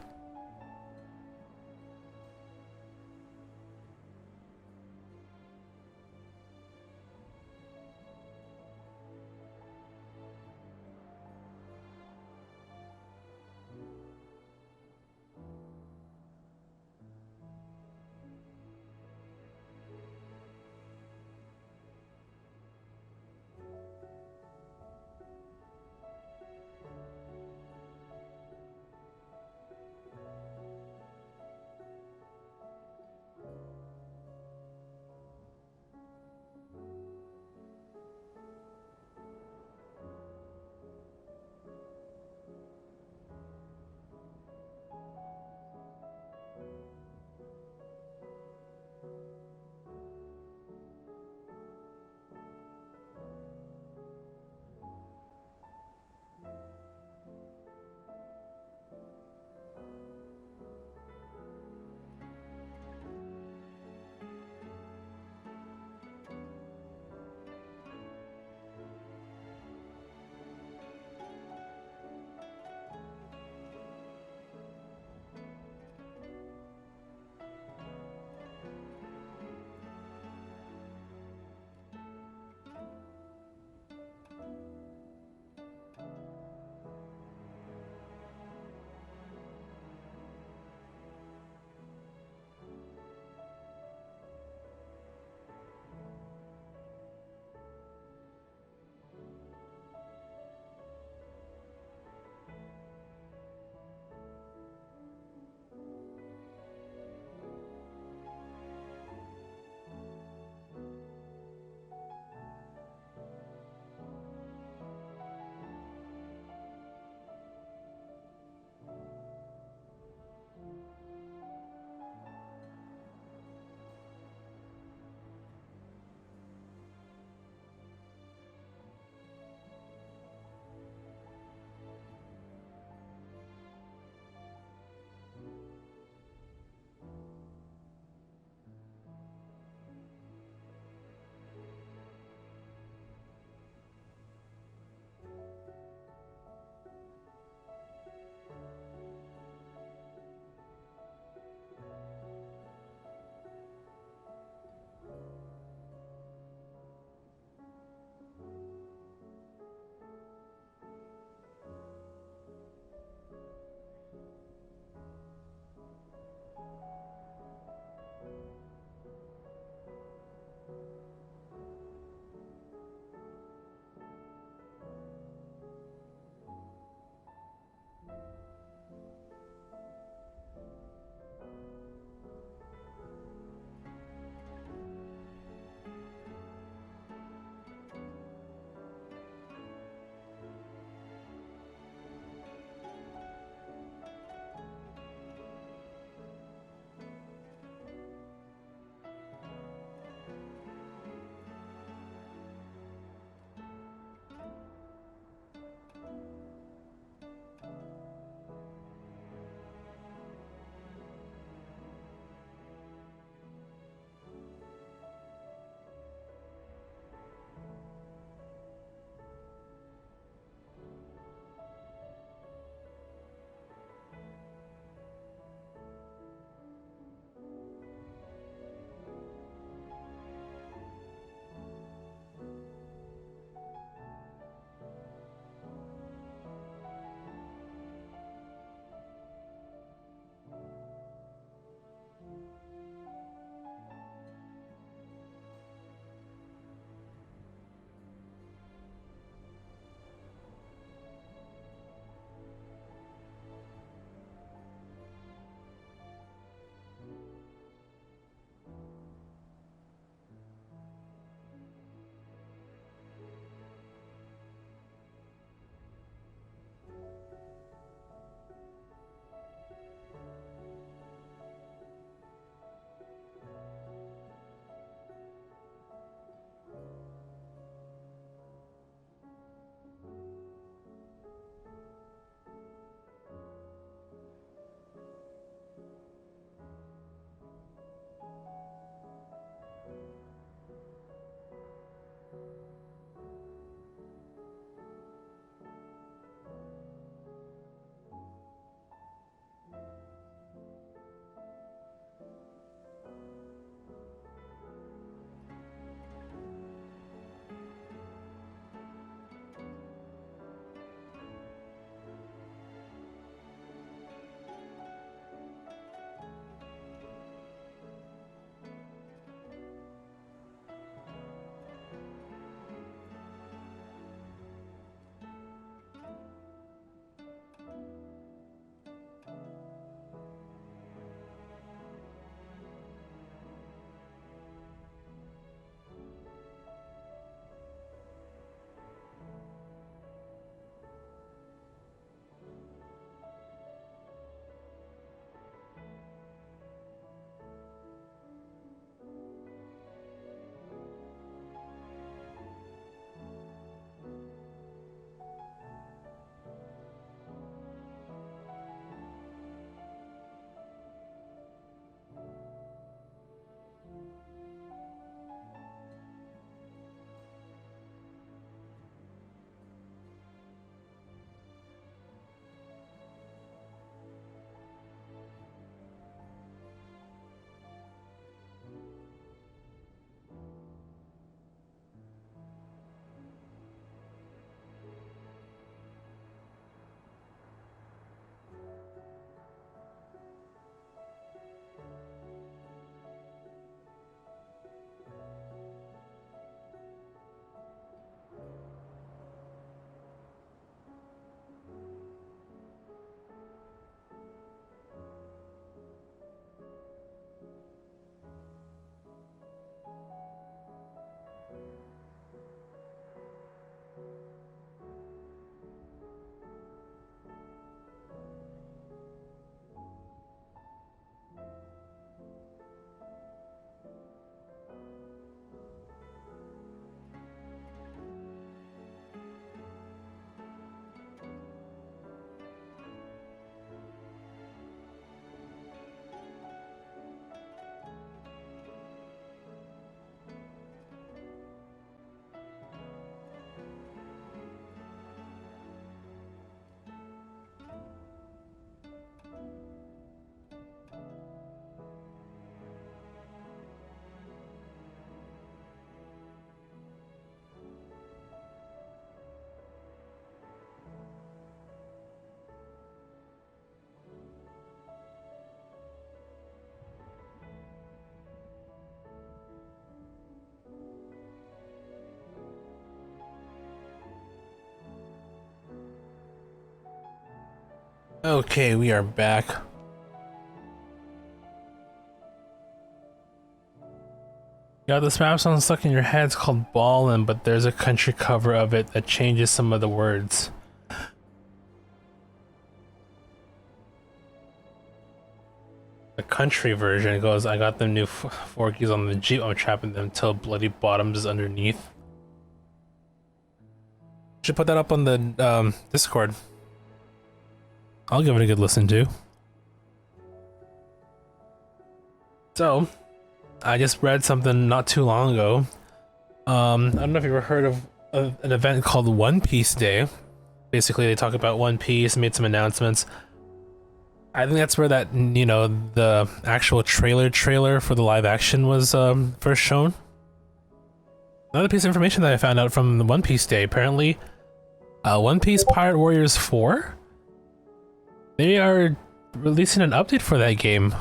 Speaker 1: Okay, we are back. Yeah, this map sounds stuck in your head. It's called Ballin', but there's a country cover of it that changes some of the words. The country version goes, I got them new forkies on the Jeep. I'm trapping them till bloody bottoms is underneath. Should put that up on the Discord. I'll give it a good listen to. So, I just read something not too long ago. I don't know if you ever heard of an event called One Piece Day. Basically, they talk about One Piece, made some announcements. I think that's where that, you know, the actual trailer for the live action was first shown. Another piece of information that I found out from the One Piece Day, apparently, One Piece Pirate Warriors 4, they are releasing an update for that game.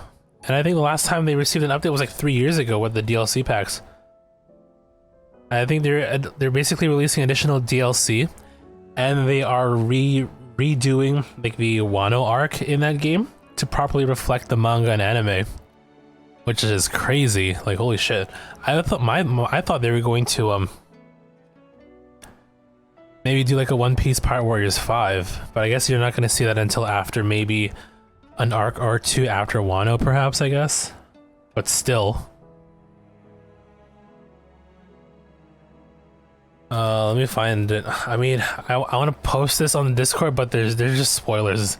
Speaker 1: And I think the last time they received an update was like 3 years ago with the DLC packs. I think they're basically releasing additional DLC, and they are redoing like the Wano arc in that game to properly reflect the manga and anime, which is crazy. Like, holy shit! I thought they were going to maybe do like a One Piece Pirate Warriors 5, but I guess you're not going to see that until after maybe an arc or two after Wano, perhaps, I guess. But still. Let me find it. I mean, I want to post this on the Discord, but there's just spoilers.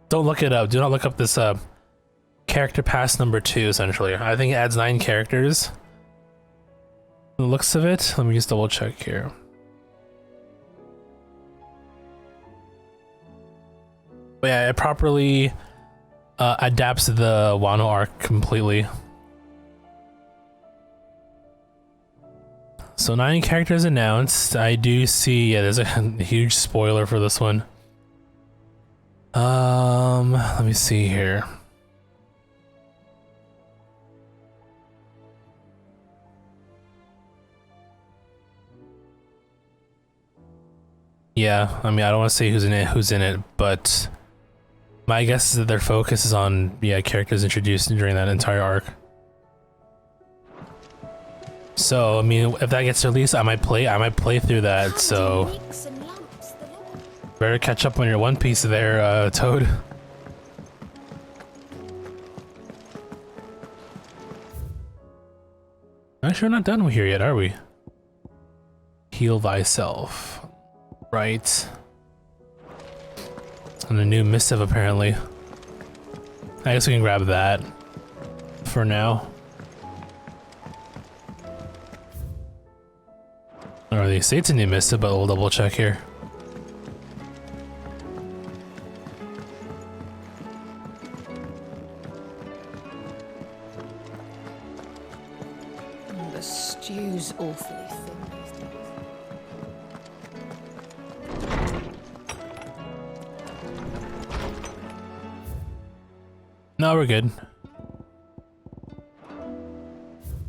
Speaker 1: Don't look it up. Do not look up this character pass number 2, essentially. I think it adds 9 characters. The looks of it. Let me just double check here. But yeah, it properly adapts the Wano arc completely. So 9 characters announced. I do see, yeah, there's a huge spoiler for this one. Let me see here. Yeah, I mean, I don't want to say who's in it, but my guess is that their focus is on, yeah, characters introduced during that entire arc. So, I mean, if that gets released, I might play through that, so better catch up on your One Piece there, Toad. Actually, we're not done here yet, are we? Heal thyself. Right. And a new missive, apparently. I guess we can grab that for now. Or they say it's a new missive, but we'll double check here.
Speaker 2: The stew's awfully thin these days.
Speaker 1: No, we're good.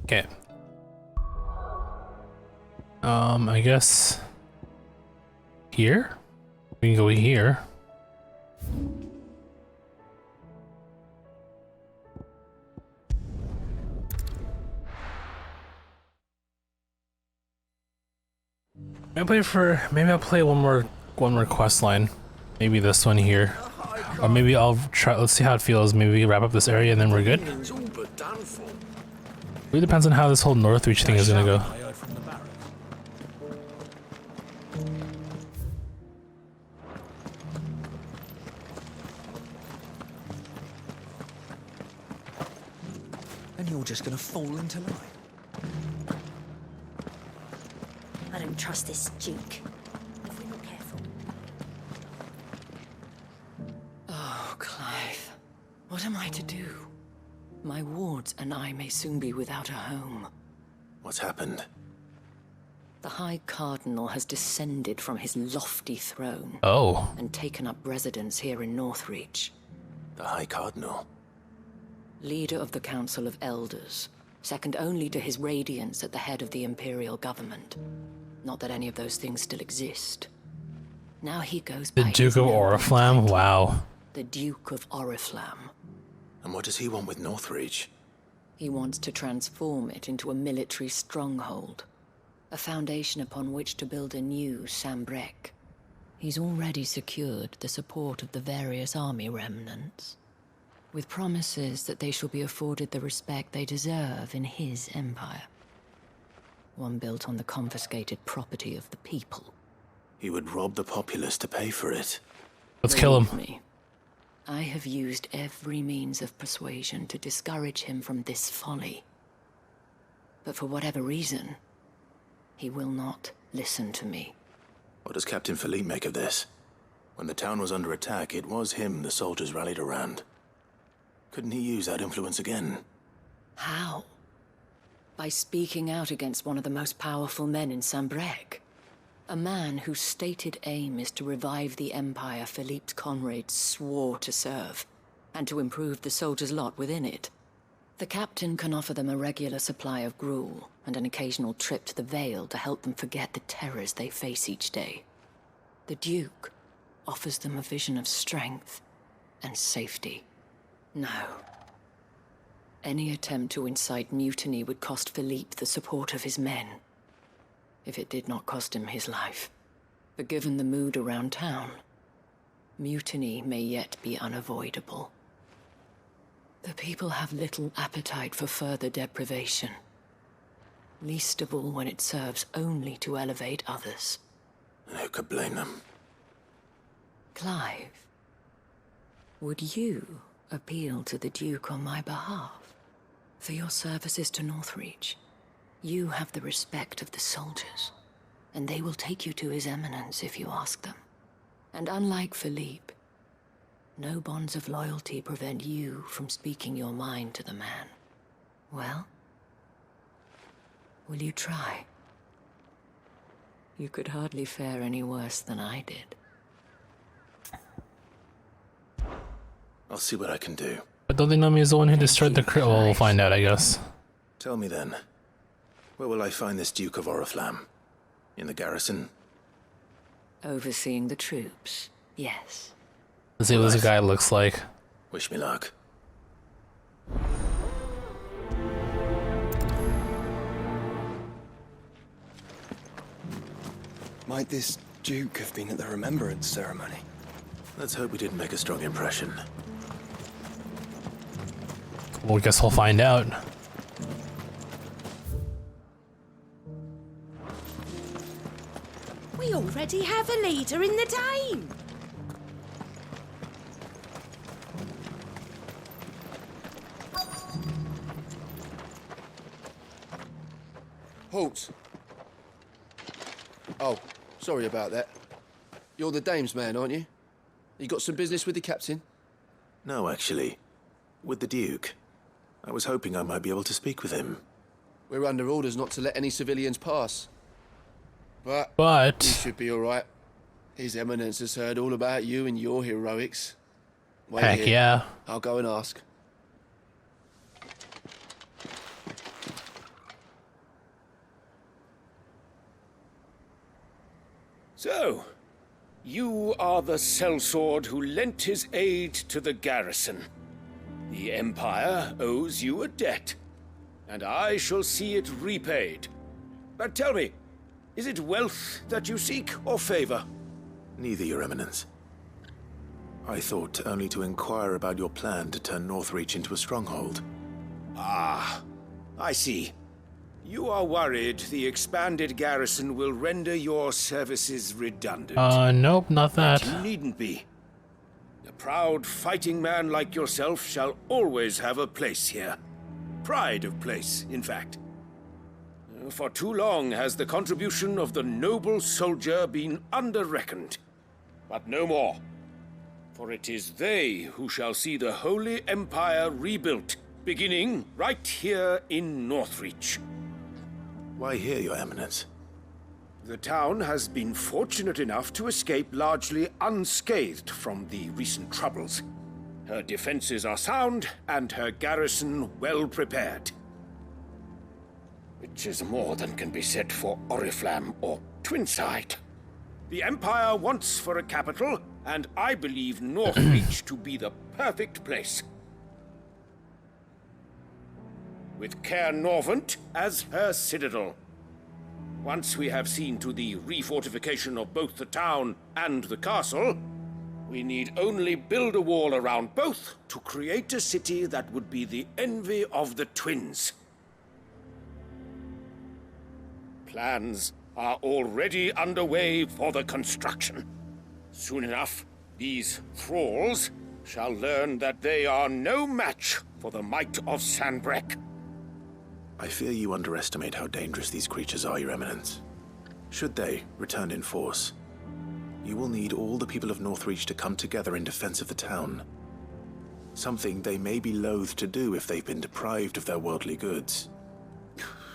Speaker 1: Okay. I guess here? We can go here. Maybe I'll play one more quest line. Maybe this one here. Or maybe I'll try, let's see how it feels. Maybe we wrap up this area and then we're good. It really depends on how this whole Northreach thing is gonna go.
Speaker 5: And you're just gonna fall into line.
Speaker 20: I don't trust this Duke. If we're not careful.
Speaker 2: Oh, Clive. What am I to do? My wards and I may soon be without a home.
Speaker 6: What's happened?
Speaker 2: The High Cardinal has descended from his lofty throne.
Speaker 1: Oh.
Speaker 2: And taken up residence here in Northreach.
Speaker 6: The High Cardinal?
Speaker 2: Leader of the Council of Elders, second only to his Radiance at the head of the Imperial government. Not that any of those things still exist. Now he goes
Speaker 1: The
Speaker 2: by
Speaker 1: Duke of Oriflamme? Wow.
Speaker 9: the Duke of Oriflamme.
Speaker 6: And what does he want with Northreach?
Speaker 9: He wants to transform it into a military stronghold, a foundation upon which to build a new Sambrec. He's already secured the support of the various army remnants, with promises that they shall be afforded the respect they deserve in his empire. One built on the confiscated property of the people.
Speaker 6: He would rob the populace to pay for it.
Speaker 1: Let's kill him.
Speaker 9: Believe me, I have used every means of persuasion to discourage him from this folly. But for whatever reason, he will not listen to me.
Speaker 6: What does Captain Philippe make of this? When the town was under attack, it was him the soldiers rallied around. Couldn't he use that influence again?
Speaker 9: How? By speaking out against one of the most powerful men in Sambrec. A man whose stated aim is to revive the empire Philippe's comrades swore to serve, and to improve the soldiers' lot within it. The captain can offer them a regular supply of gruel, and an occasional trip to the Vale to help them forget the terrors they face each day. The Duke offers them a vision of strength and safety. No. Any attempt to incite mutiny would cost Philippe the support of his men, if it did not cost him his life. But given the mood around town, mutiny may yet be unavoidable. The people have little appetite for further deprivation, least of all when it serves only to elevate others.
Speaker 6: And who could blame them?
Speaker 9: Clive, would you appeal to the Duke on my behalf? For your services to Northreach, you have the respect of the soldiers, and they will take you to His Eminence if you ask them. And unlike Philippe, no bonds of loyalty prevent you from speaking your mind to the man. Well, will you try? You could hardly fare any worse than I did.
Speaker 6: I'll see what I can do.
Speaker 1: But don't they know me as the one who destroyed the crit? Well, we'll find out, I guess.
Speaker 6: Tell me then, where will I find this Duke of Oriflamme? In the garrison?
Speaker 9: Overseeing the troops, yes.
Speaker 1: Let's see what this guy looks like.
Speaker 6: Wish me luck.
Speaker 15: Might this Duke have been at the remembrance ceremony?
Speaker 6: Let's hope we didn't make a strong impression.
Speaker 1: Well, I guess we'll find out.
Speaker 2: We already have a leader in the Dame.
Speaker 15: Halt! Oh, sorry about that. You're the Dame's man, aren't you? You got some business with the captain?
Speaker 6: No, actually. With the Duke. I was hoping I might be able to speak with him.
Speaker 15: We're under orders not to let any civilians pass. But you should be all right. His Eminence has heard all about you and your heroics. Wait
Speaker 1: Heck
Speaker 15: here.
Speaker 1: yeah.
Speaker 15: I'll go and ask.
Speaker 14: So, you are the sellsword who lent his aid to the garrison. The Empire owes you a debt, and I shall see it repaid. But tell me, is it wealth that you seek, or favor?
Speaker 6: Neither, Your Eminence. I thought only to inquire about your plan to turn Northreach into a stronghold.
Speaker 14: Ah, I see. You are worried the expanded garrison will render your services redundant.
Speaker 1: Nope, not that.
Speaker 14: But you needn't be. A proud fighting man like yourself shall always have a place here. Pride of place, in fact. For too long has the contribution of the noble soldier been under-reckoned. But no more. For it is they who shall see the Holy Empire rebuilt, beginning right here in Northreach.
Speaker 6: Why here, Your Eminence?
Speaker 14: The town has been fortunate enough to escape largely unscathed from the recent troubles. Her defenses are sound, and her garrison well prepared. Which is more than can be said for Oriflamme or Twinside. The Empire wants for a capital, and I believe Northreach to be the perfect place. With Caer Norvent as her citadel. Once we have seen to the refortification of both the town and the castle, we need only build a wall around both to create a city that would be the envy of the twins. Plans are already underway for the construction. Soon enough, these thralls shall learn that they are no match for the might of Sanbreque.
Speaker 6: I fear you underestimate how dangerous these creatures are, Your Eminence. Should they return in force, you will need all the people of Northreach to come together in defense of the town. Something they may be loath to do if they've been deprived of their worldly goods.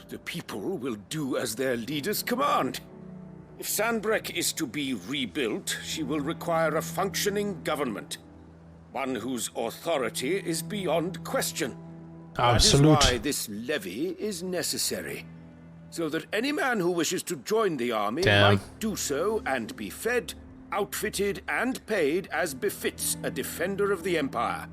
Speaker 14: The people will do as their leaders command. If Sanbreque is to be rebuilt, she will require a functioning government. One whose authority is beyond question.
Speaker 1: Absolute.
Speaker 14: That is why this levy is necessary. So that any man who wishes to join the army might do so and be fed, outfitted, and paid as befits a defender of the Empire.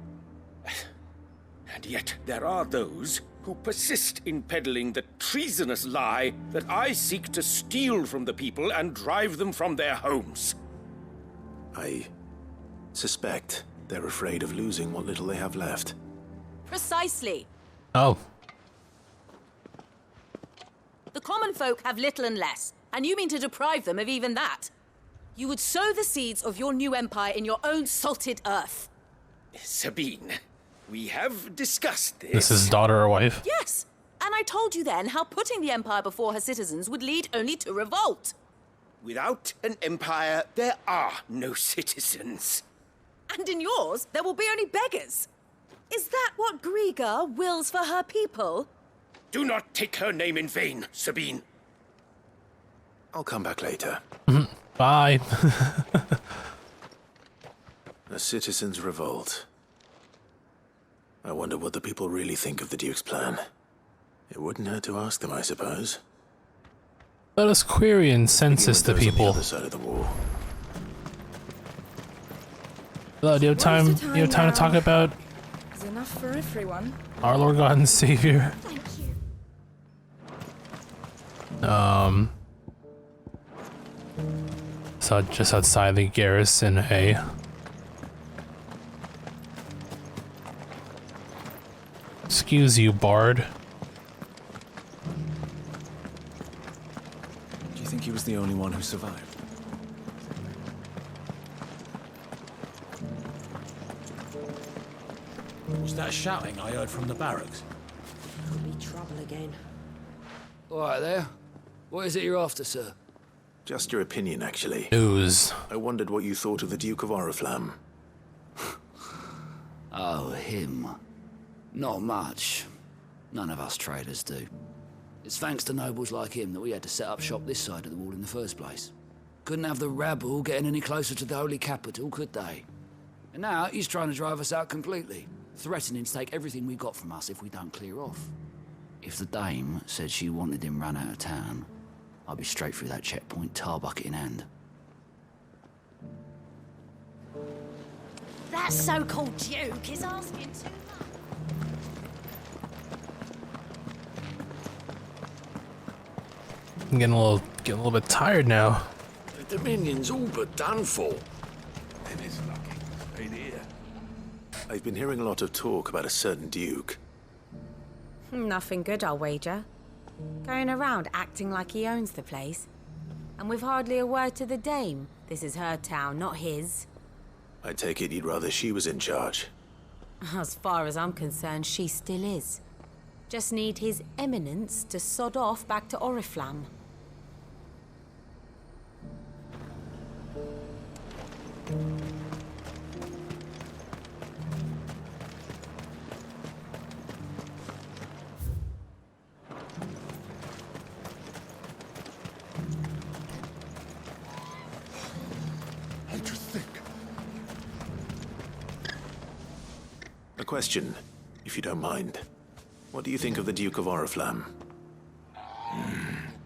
Speaker 14: And yet there are those who persist in peddling the treasonous lie that I seek to steal from the people and drive them from their homes.
Speaker 6: I suspect they're afraid of losing what little they have left.
Speaker 16: Precisely.
Speaker 1: Oh.
Speaker 16: The common folk have little and less, and you mean to deprive them of even that. You would sow the seeds of your new empire in your own salted earth.
Speaker 14: Sabine, we have discussed this.
Speaker 1: This is daughter or wife?
Speaker 16: Yes, and I told you then how putting the empire before her citizens would lead only to revolt.
Speaker 14: Without an empire, there are no citizens.
Speaker 16: And in yours, there will be only beggars. Is that what Griga wills for her people?
Speaker 14: Do not take her name in vain, Sabine.
Speaker 6: I'll come back later.
Speaker 1: Bye.
Speaker 6: A citizen's revolt. I wonder what the people really think of the Duke's plan. It wouldn't hurt to ask them, I suppose.
Speaker 1: Let us query and census the people.
Speaker 6: On the other side of the wall.
Speaker 1: Hello, do you have time? Do you have time to talk about
Speaker 23: There's enough for everyone.
Speaker 1: our Lord God and Savior?
Speaker 23: Thank you.
Speaker 1: So just outside the garrison, hey. Excuse you, Bard.
Speaker 5: Do you think he was the only one who survived?
Speaker 18: Was that shouting I heard from the barracks?
Speaker 2: Could be trouble again.
Speaker 22: All right there. What is it you're after, sir?
Speaker 6: Just your opinion, actually.
Speaker 1: News.
Speaker 6: I wondered what you thought of the Duke of Oriflamme.
Speaker 22: Oh, him. Not much. None of us traders do. It's thanks to nobles like him that we had to set up shop this side of the wall in the first place. Couldn't have the rabble getting any closer to the holy capital, could they? And now he's trying to drive us out completely, threatening to take everything we got from us if we don't clear off. If the dame said she wanted him run out of town, I'd be straight through that checkpoint, tar bucket in hand.
Speaker 16: That so-called Duke is asking too much.
Speaker 1: I'm getting a little bit tired now.
Speaker 11: The Dominion's all but done for.
Speaker 10: Then it's lucky to stay here.
Speaker 6: I've been hearing a lot of talk about a certain Duke.
Speaker 24: Nothing good, I'll wager. Going around acting like he owns the place. And with hardly a word to the dame. This is her town, not his.
Speaker 6: I take it you'd rather she was in charge.
Speaker 24: As far as I'm concerned, she still is. Just need his eminence to sod off back to Oriflamme.
Speaker 10: How'd you think?
Speaker 6: A question, if you don't mind. What do you think of the Duke of Oriflamme?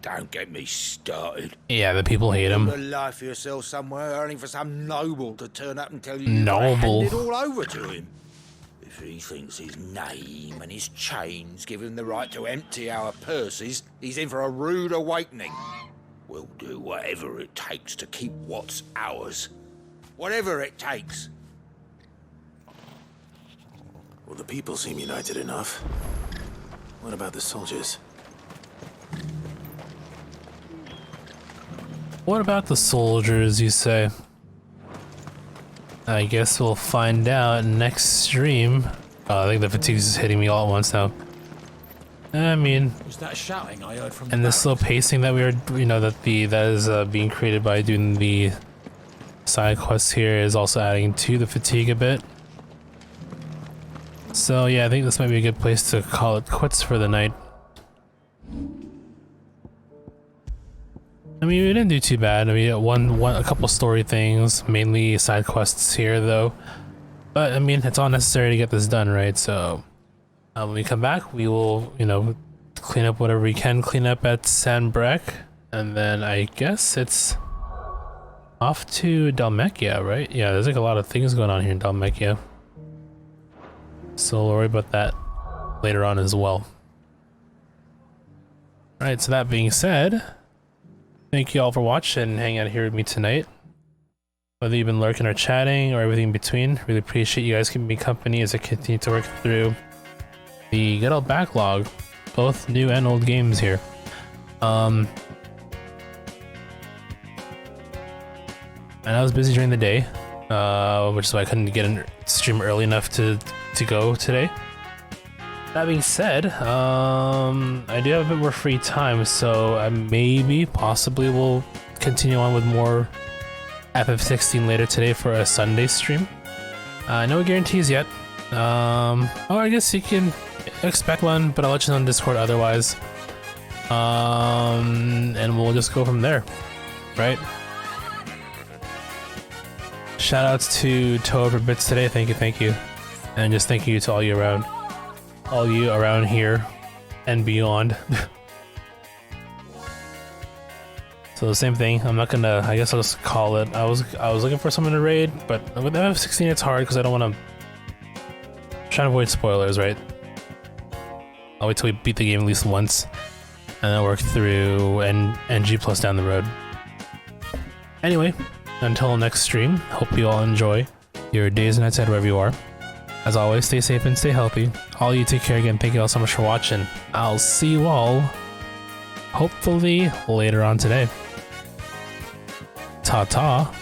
Speaker 10: Don't get me started.
Speaker 1: Yeah, the people hate him.
Speaker 10: Build a life for yourself somewhere, earning for some noble to turn up and tell you
Speaker 1: Noble.
Speaker 10: you hand it all over to him. If he thinks his name and his chains give him the right to empty our purses, he's in for a rude awakening. We'll do whatever it takes to keep what's ours. Whatever it takes.
Speaker 6: Well, the people seem united enough. What about the soldiers?
Speaker 1: What about the soldiers, you say? I guess we'll find out next stream. Oh, I think the fatigue is hitting me all at once now. I mean,
Speaker 18: was that shouting I heard from?
Speaker 1: And the slow pacing that we are, that is being created by doing the side quests here is also adding to the fatigue a bit. So yeah, I think this might be a good place to call it quits for the night. I mean, we didn't do too bad. I mean, a couple story things, mainly side quests here though. But I mean, it's all necessary to get this done, right? So when we come back, we will, clean up whatever we can clean up at Sanbrec, and then I guess it's off to Dhalmekia, right? Yeah, there's like a lot of things going on here in Dhalmekia. So we'll worry about that later on as well. Alright, so that being said, thank you all for watching and hanging out here with me tonight. Whether you've been lurking or chatting or everything in between, really appreciate you guys keeping me company as I continue to work through the good old backlog, both new and old games here. And I was busy during the day, which is why I couldn't get in stream early enough to go today. That being said, I do have a bit more free time, so I possibly will continue on with more FF16 later today for a Sunday stream. No guarantees yet. Or I guess you can expect one, but I'll let you know on Discord otherwise. And we'll just go from there, right? Shoutouts to Toa for bits today. Thank you. And just thank you to all you around here and beyond. So the same thing. I'm not gonna. I guess I'll just call it. I was looking for someone to raid, but with FF16 it's hard because I don't want to. Try to avoid spoilers, right? I'll wait till we beat the game at least once, and then work through NG Plus down the road. Anyway, until next stream, hope you all enjoy your days and nights ahead wherever you are. As always, stay safe and stay healthy. All you take care again. Thank you all so much for watching. I'll see you all hopefully later on today. Ta-ta.